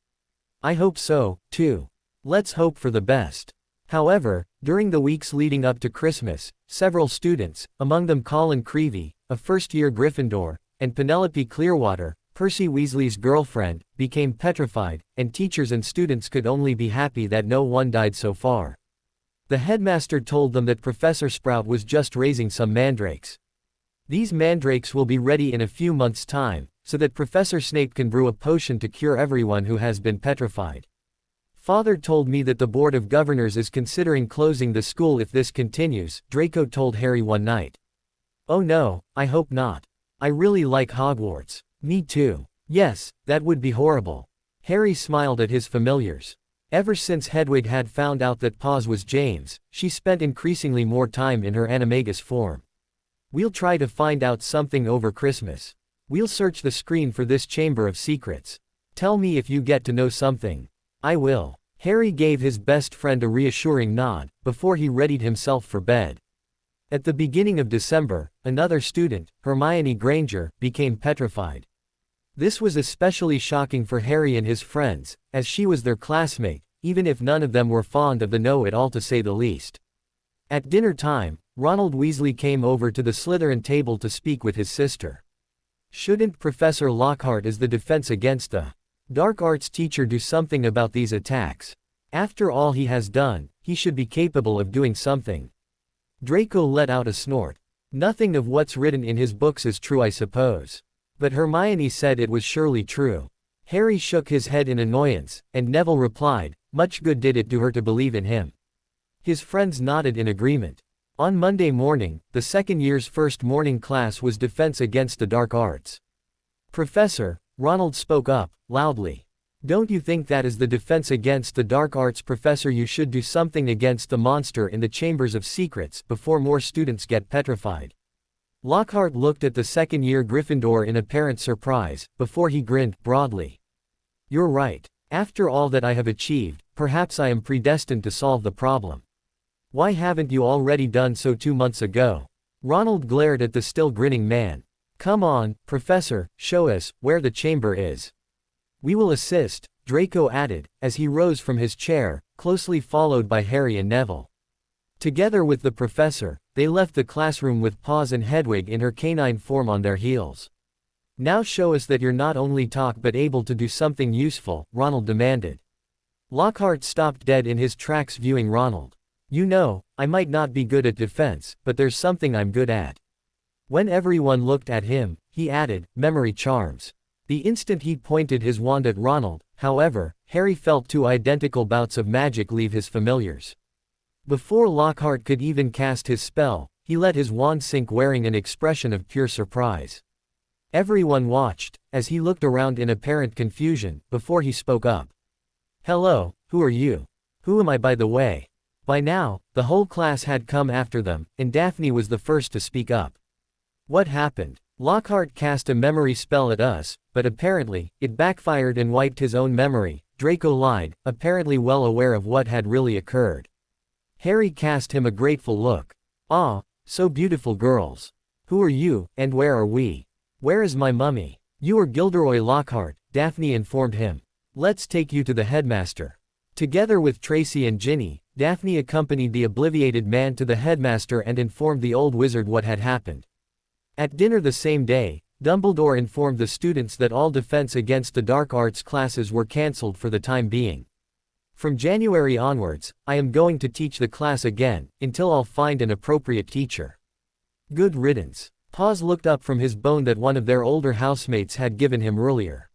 I hope so, too. Let's hope for the best. However, during the weeks leading up to Christmas, several students, among them Colin Creevey, a first-year Gryffindor, and Penelope Clearwater, Percy Weasley's girlfriend, became petrified, and teachers and students could only be happy that no one died so far. The headmaster told them that Professor Sprout was just raising some mandrakes. These mandrakes will be ready in a few months' time, so that Professor Snape can brew a potion to cure everyone who has been petrified. Father told me that the Board of Governors is considering closing the school if this continues, Draco told Harry one night. Oh no, I hope not. I really like Hogwarts. Me too. Yes, that would be horrible. Harry smiled at his familiars. Ever since Hedwig had found out that Paws was James, she spent increasingly more time in her animagus form. We'll try to find out something over Christmas. We'll search the screen for this Chamber of Secrets. Tell me if you get to know something. I will. Harry gave his best friend a reassuring nod, before he readied himself for bed. At the beginning of December, another student, Hermione Granger, became petrified. This was especially shocking for Harry and his friends, as she was their classmate, even if none of them were fond of the know-it-all to say the least. At dinner time, Ronald Weasley came over to the Slytherin table to speak with his sister. Shouldn't Professor Lockhart as the defense against the dark arts teacher do something about these attacks? After all he has done, he should be capable of doing something. Draco let out a snort. Nothing of what's written in his books is true, I suppose. But Hermione said it was surely true. Harry shook his head in annoyance, and Neville replied, much good did it do her to believe in him. His friends nodded in agreement. On Monday morning, the second year's first morning class was Defense Against the Dark Arts. Professor, Ronald spoke up, loudly. Don't you think that is the defense against the dark arts, Professor? You should do something against the monster in the Chambers of Secrets before more students get petrified. Lockhart looked at the second-year Gryffindor in apparent surprise, before he grinned broadly. You're right. After all that I have achieved, perhaps I am predestined to solve the problem. Why haven't you already done so 2 months ago? Ronald glared at the still grinning man. Come on, Professor, show us where the chamber is. We will assist, Draco added, as he rose from his chair, closely followed by Harry and Neville. Together with the professor, they left the classroom with Paws and Hedwig in her canine form on their heels. Now show us that you're not only talk but able to do something useful, Ronald demanded. Lockhart stopped dead in his tracks viewing Ronald. You know, I might not be good at defense, but there's something I'm good at. When everyone looked at him, he added, memory charms. The instant he pointed his wand at Ronald, however, Harry felt 2 identical bouts of magic leave his familiars. Before Lockhart could even cast his spell, he let his wand sink wearing an expression of pure surprise. Everyone watched, as he looked around in apparent confusion, before he spoke up. Hello, who are you? Who am I, by the way? By now, the whole class had come after them, and Daphne was the first to speak up. What happened? Lockhart cast a memory spell at us, but apparently, it backfired and wiped his own memory, Draco lied, apparently well aware of what had really occurred. Harry cast him a grateful look. Ah, so beautiful girls. Who are you, and where are we? Where is my mummy? You are Gilderoy Lockhart, Daphne informed him. Let's take you to the headmaster. Together with Tracy and Ginny, Daphne accompanied the obliviated man to the headmaster and informed the old wizard what had happened. At dinner the same day, Dumbledore informed the students that all defense against the dark arts classes were cancelled for the time being. From January onwards, I am going to teach the class again, until I'll find an appropriate teacher. Good riddance. Paws looked up from his bone that one of their older housemates had given him earlier.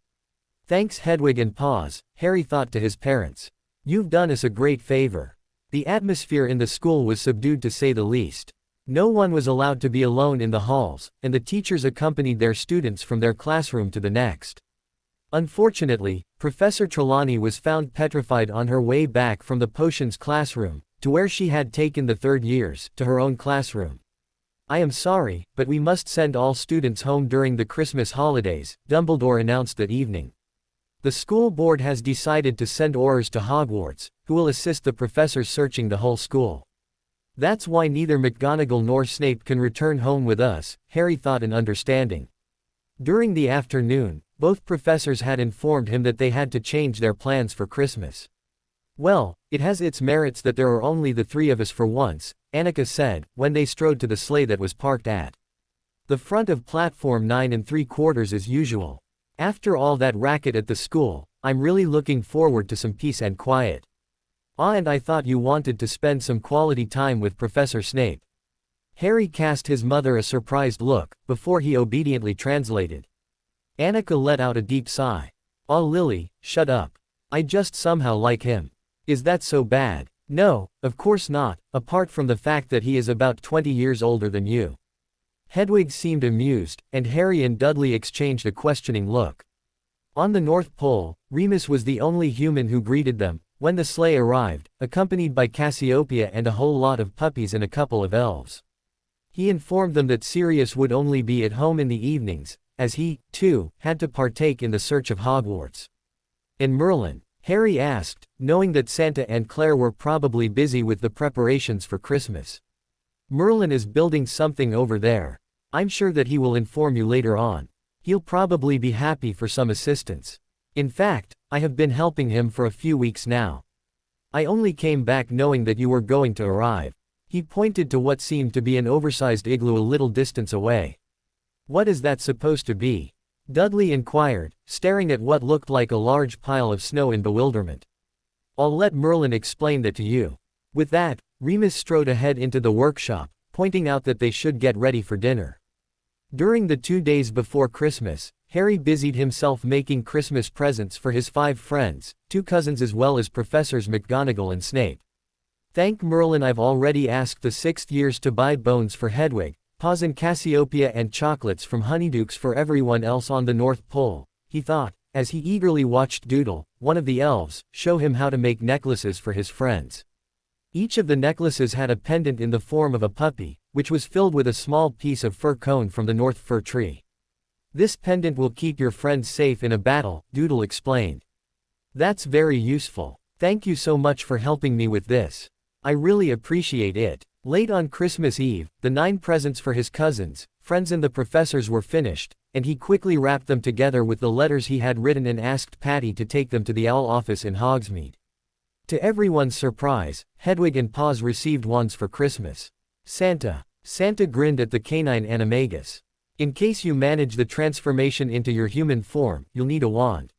Thanks Hedwig and Paws, Harry thought to his parents. You've done us a great favor. The atmosphere in the school was subdued to say the least. No one was allowed to be alone in the halls, and the teachers accompanied their students from their classroom to the next. Unfortunately, Professor Trelawney was found petrified on her way back from the potions classroom, to where she had taken the third years, to her own classroom. I am sorry, but we must send all students home during the Christmas holidays, Dumbledore announced that evening. The school board has decided to send Aurors to Hogwarts, who will assist the professors searching the whole school. That's why neither McGonagall nor Snape can return home with us, Harry thought in understanding. During the afternoon, both professors had informed him that they had to change their plans for Christmas. Well, it has its merits that there are only the 3 of us for once, Annika said, when they strode to the sleigh that was parked at the front of platform 9 3/4 as usual. After all that racket at the school, I'm really looking forward to some peace and quiet. Ah, and I thought you wanted to spend some quality time with Professor Snape. Harry cast his mother a surprised look, before he obediently translated. Annika let out a deep sigh. Ah, Lily, shut up. I just somehow like him. Is that so bad? No, of course not, apart from the fact that he is about 20 years older than you. Hedwig seemed amused, and Harry and Dudley exchanged a questioning look. On the North Pole, Remus was the only human who greeted them, when the sleigh arrived, accompanied by Cassiopeia and a whole lot of puppies and a couple of elves. He informed them that Sirius would only be at home in the evenings, as he, too, had to partake in the search of Hogwarts. And Merlin? Harry asked, knowing that Santa and Claire were probably busy with the preparations for Christmas. Merlin is building something over there. I'm sure that he will inform you later on. He'll probably be happy for some assistance. In fact, I have been helping him for a few weeks now. I only came back knowing that you were going to arrive. He pointed to what seemed to be an oversized igloo a little distance away. What is that supposed to be? Dudley inquired, staring at what looked like a large pile of snow in bewilderment. I'll let Merlin explain that to you. With that, Remus strode ahead into the workshop, pointing out that they should get ready for dinner. During the 2 days before Christmas, Harry busied himself making Christmas presents for his 5 friends, 2 cousins as well as Professors McGonagall and Snape. Thank Merlin, I've already asked the 6th years to buy bones for Hedwig, Paws and Cassiopeia and chocolates from Honeydukes for everyone else on the North Pole, he thought, as he eagerly watched Doodle, one of the elves, show him how to make necklaces for his friends. Each of the necklaces had a pendant in the form of a puppy, which was filled with a small piece of fir cone from the North Fir tree. This pendant will keep your friends safe in a battle, Doodle explained. That's very useful. Thank you so much for helping me with this. I really appreciate it. Late on Christmas Eve, the 9 presents for his cousins, friends and the professors were finished, and he quickly wrapped them together with the letters he had written and asked Patty to take them to the owl office in Hogsmeade. To everyone's surprise, Hedwig and Paws received wands for Christmas. Santa grinned at the canine animagus. In case you manage the transformation into your human form, you'll need a wand.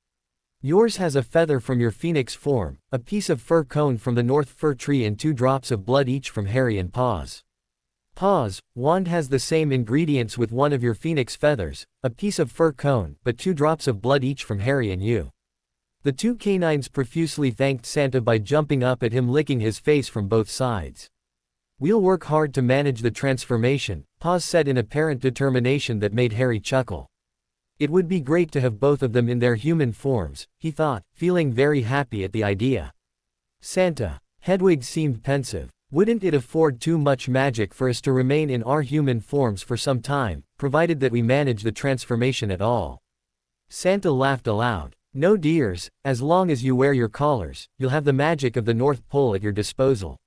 Yours has a feather from your phoenix form, a piece of fir cone from the North Fir tree and 2 drops of blood each from Harry and Paws. Paws, wand has the same ingredients with one of your phoenix feathers, a piece of fir cone, but 2 drops of blood each from Harry and you. The 2 canines profusely thanked Santa by jumping up at him, licking his face from both sides. We'll work hard to manage the transformation, Paws said in apparent determination that made Harry chuckle. It would be great to have both of them in their human forms, he thought, feeling very happy at the idea. Santa. Hedwig seemed pensive. Wouldn't it afford too much magic for us to remain in our human forms for some time, provided that we manage the transformation at all? Santa laughed aloud. No dears, as long as you wear your collars, you'll have the magic of the North Pole at your disposal.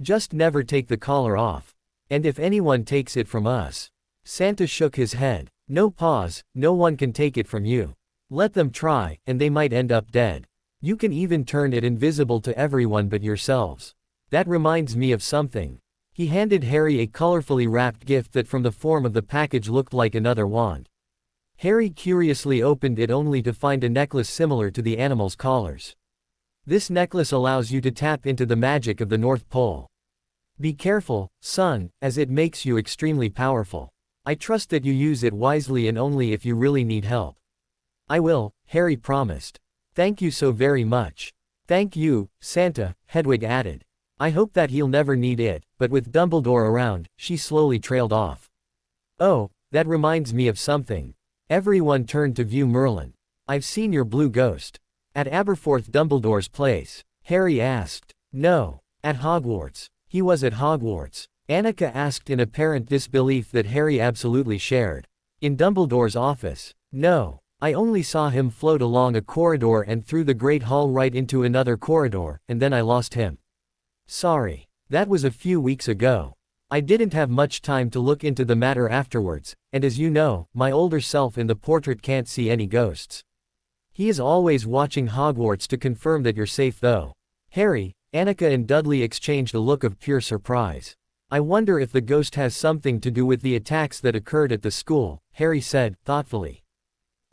Just never take the collar off. And if anyone takes it from us. Santa shook his head. No, Paws, no one can take it from you. Let them try, and they might end up dead. You can even turn it invisible to everyone but yourselves. That reminds me of something. He handed Harry a colorfully wrapped gift that from the form of the package looked like another wand. Harry curiously opened it only to find a necklace similar to the animal's collars. This necklace allows you to tap into the magic of the North Pole. Be careful, son, as it makes you extremely powerful. I trust that you use it wisely and only if you really need help. I will, Harry promised. Thank you so very much. Thank you, Santa, Hedwig added. I hope that he'll never need it, but with Dumbledore around, she slowly trailed off. Oh, that reminds me of something. Everyone turned to view Merlin. I've seen your blue ghost. At Aberforth Dumbledore's place? Harry asked. No. At Hogwarts. He was at Hogwarts. Annika asked in apparent disbelief that Harry absolutely shared. In Dumbledore's office? No. I only saw him float along a corridor and through the Great Hall right into another corridor, and then I lost him. Sorry. That was a few weeks ago. I didn't have much time to look into the matter afterwards, and as you know, my older self in the portrait can't see any ghosts. He is always watching Hogwarts to confirm that you're safe though. Harry, Annika and Dudley exchanged a look of pure surprise. I wonder if the ghost has something to do with the attacks that occurred at the school, Harry said, thoughtfully.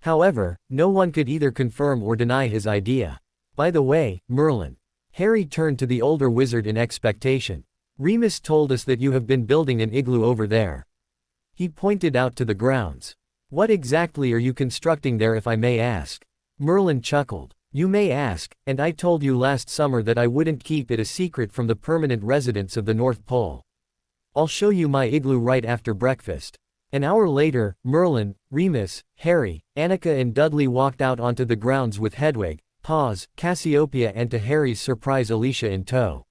However, no one could either confirm or deny his idea. By the way, Merlin. Harry turned to the older wizard in expectation. Remus told us that you have been building an igloo over there. He pointed out to the grounds. What exactly are you constructing there, if I may ask? Merlin chuckled. You may ask, and I told you last summer that I wouldn't keep it a secret from the permanent residents of the North Pole. I'll show you my igloo right after breakfast. An hour later, Merlin, Remus, Harry, Annika and Dudley walked out onto the grounds with Hedwig, Paws, Cassiopeia and to Harry's surprise Alicia in tow.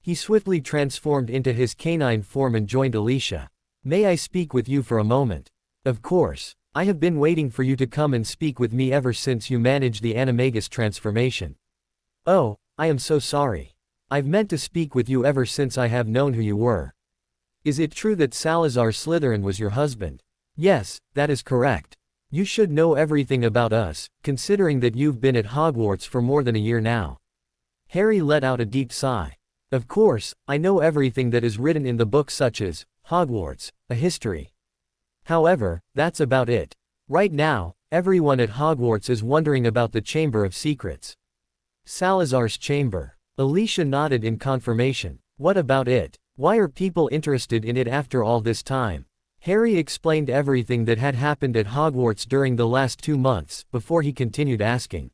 He swiftly transformed into his canine form and joined Alicia. May I speak with you for a moment? Of course. I have been waiting for you to come and speak with me ever since you managed the animagus transformation. Oh, I am so sorry. I've meant to speak with you ever since I have known who you were. Is it true that Salazar Slytherin was your husband? Yes, that is correct. You should know everything about us, considering that you've been at Hogwarts for more than a year now. Harry let out a deep sigh. Of course, I know everything that is written in the books such as Hogwarts, a history. However, that's about it. Right now, everyone at Hogwarts is wondering about the Chamber of Secrets. Salazar's chamber. Alicia nodded in confirmation. What about it? Why are people interested in it after all this time? Harry explained everything that had happened at Hogwarts during the last 2 months, before he continued asking.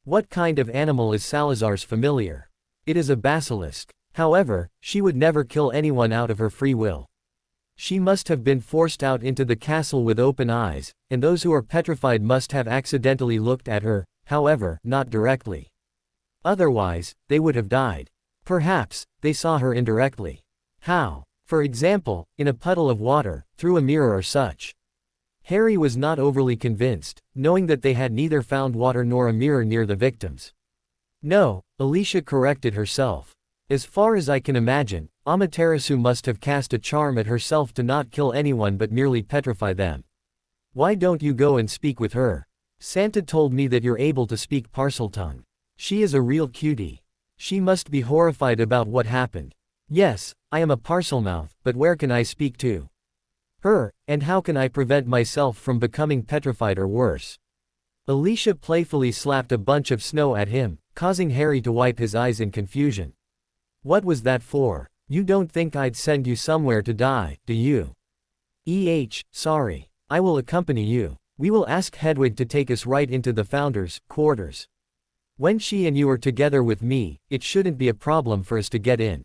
What kind of animal is Salazar's familiar? It is a basilisk. However, she would never kill anyone out of her free will. She must have been forced out into the castle with open eyes, and those who are petrified must have accidentally looked at her, however, not directly. Otherwise, they would have died. Perhaps, they saw her indirectly. How? For example, in a puddle of water, through a mirror or such. Harry was not overly convinced, knowing that they had neither found water nor a mirror near the victims. No, Alicia corrected herself. As far as I can imagine, Amaterasu must have cast a charm at herself to not kill anyone but merely petrify them. Why don't you go and speak with her? Santa told me that you're able to speak Parseltongue. She is a real cutie. She must be horrified about what happened. Yes, I am a Parselmouth, but where can I speak to her, and how can I prevent myself from becoming petrified or worse? Alicia playfully slapped a bunch of snow at him, causing Harry to wipe his eyes in confusion. What was that for? You don't think I'd send you somewhere to die, do you? Sorry. I will accompany you. We will ask Hedwig to take us right into the Founder's quarters. When she and you are together with me, it shouldn't be a problem for us to get in.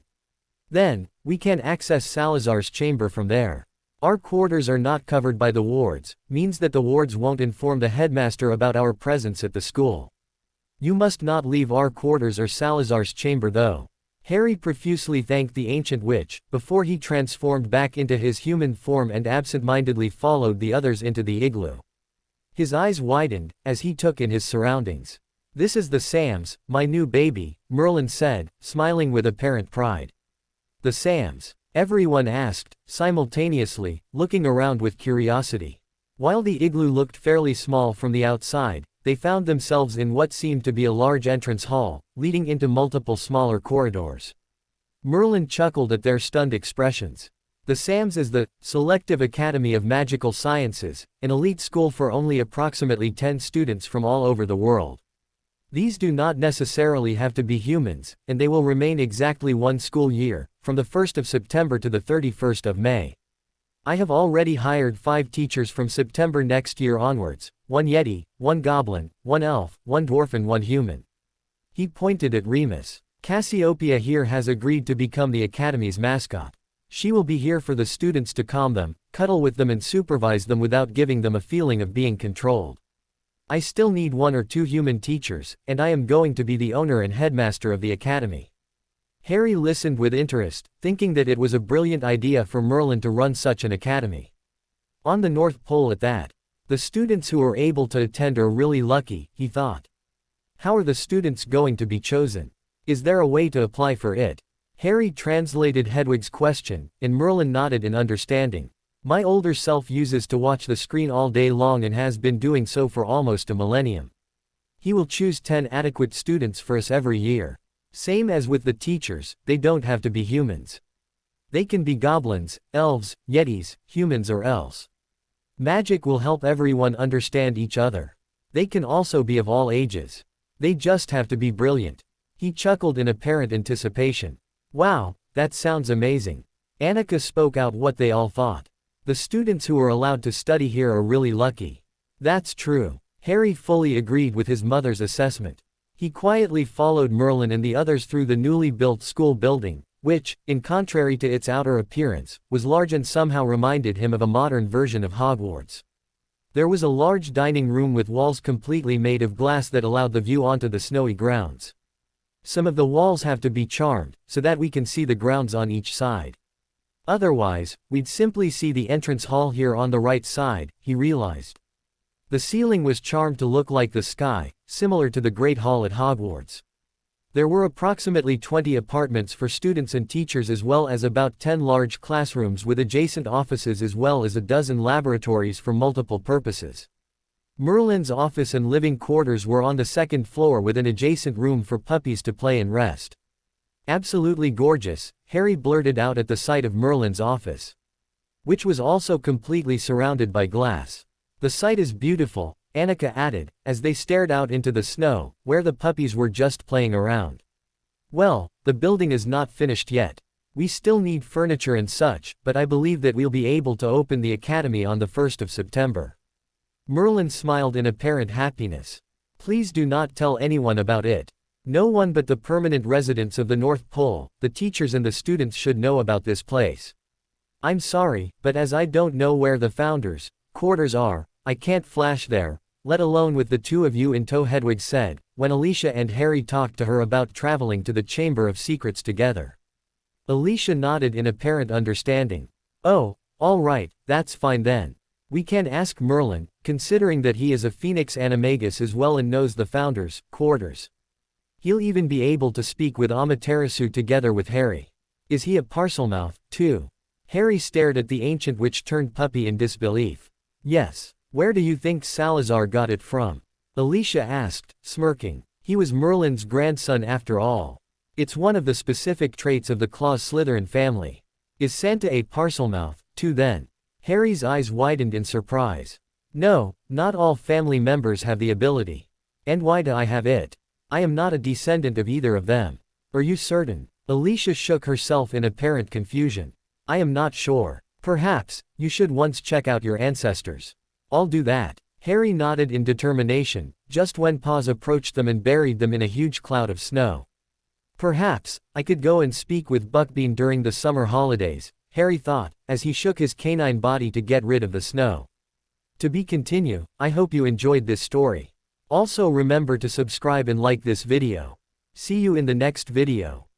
Then, we can access Salazar's chamber from there. Our quarters are not covered by the wards, means that the wards won't inform the headmaster about our presence at the school. You must not leave our quarters or Salazar's chamber though. Harry profusely thanked the ancient witch, before he transformed back into his human form and absent-mindedly followed the others into the igloo. His eyes widened, as he took in his surroundings. This is the Sams, my new baby, Merlin said, smiling with apparent pride. The Sams? Everyone asked, simultaneously, looking around with curiosity. While the igloo looked fairly small from the outside, they found themselves in what seemed to be a large entrance hall, leading into multiple smaller corridors. Merlin chuckled at their stunned expressions. The SAMS is the Selective Academy of Magical Sciences, an elite school for only approximately 10 students from all over the world. These do not necessarily have to be humans, and they will remain exactly one school year, from the 1st of September to the 31st of May. I have already hired 5 teachers from September next year onwards, 1 Yeti, 1 Goblin, 1 Elf, 1 Dwarf and 1 Human. He pointed at Remus. Cassiopeia here has agreed to become the Academy's mascot. She will be here for the students to calm them, cuddle with them and supervise them without giving them a feeling of being controlled. I still need 1 or 2 human teachers, and I am going to be the owner and headmaster of the academy. Harry listened with interest, thinking that it was a brilliant idea for Merlin to run such an academy. On the North Pole at that. The students who are able to attend are really lucky, he thought. How are the students going to be chosen? Is there a way to apply for it? Harry translated Hedwig's question, and Merlin nodded in understanding. My older self uses to watch the screen all day long and has been doing so for almost a millennium. He will choose 10 adequate students for us every year. Same as with the teachers, they don't have to be humans. They can be goblins, elves, yetis, humans or else. Magic will help everyone understand each other. They can also be of all ages. They just have to be brilliant. He chuckled in apparent anticipation. Wow, that sounds amazing. Annika spoke out what they all thought. The students who are allowed to study here are really lucky. That's true. Harry fully agreed with his mother's assessment. He quietly followed Merlin and the others through the newly built school building, which, in contrary to its outer appearance, was large and somehow reminded him of a modern version of Hogwarts. There was a large dining room with walls completely made of glass that allowed the view onto the snowy grounds. Some of the walls have to be charmed, so that we can see the grounds on each side. Otherwise, we'd simply see the entrance hall here on the right side, he realized. The ceiling was charmed to look like the sky, similar to the Great Hall at Hogwarts. There were approximately 20 apartments for students and teachers as well as about 10 large classrooms with adjacent offices as well as a dozen laboratories for multiple purposes. Merlin's office and living quarters were on the 2nd floor with an adjacent room for puppies to play and rest. Absolutely gorgeous, Harry blurted out at the sight of Merlin's office. Which was also completely surrounded by glass. The sight is beautiful, Annika added, as they stared out into the snow, where the puppies were just playing around. Well, the building is not finished yet. We still need furniture and such, but I believe that we'll be able to open the academy on the 1st of September. Merlin smiled in apparent happiness. Please do not tell anyone about it. No one but the permanent residents of the North Pole, the teachers and the students should know about this place. I'm sorry, but as I don't know where the founders' quarters are, I can't flash there, let alone with the two of you in tow, Hedwig said, when Alicia and Harry talked to her about traveling to the Chamber of Secrets together. Alicia nodded in apparent understanding. Oh, all right, that's fine then. We can ask Merlin, considering that he is a Phoenix Animagus as well and knows the founders' quarters. He'll even be able to speak with Amaterasu together with Harry. Is he a Parselmouth, too? Harry stared at the ancient witch-turned puppy in disbelief. Yes. Where do you think Salazar got it from? Alicia asked, smirking. He was Merlin's grandson after all. It's one of the specific traits of the Claus Slytherin family. Is Santa a Parselmouth, too then? Harry's eyes widened in surprise. No, not all family members have the ability. And why do I have it? I am not a descendant of either of them. Are you certain? Alicia shook herself in apparent confusion. I am not sure. Perhaps, you should once check out your ancestors. I'll do that. Harry nodded in determination, just when Paws approached them and buried them in a huge cloud of snow. Perhaps, I could go and speak with Buckbean during the summer holidays, Harry thought, as he shook his canine body to get rid of the snow. To be continued. I hope you enjoyed this story. Also remember to subscribe and like this video. See you in the next video.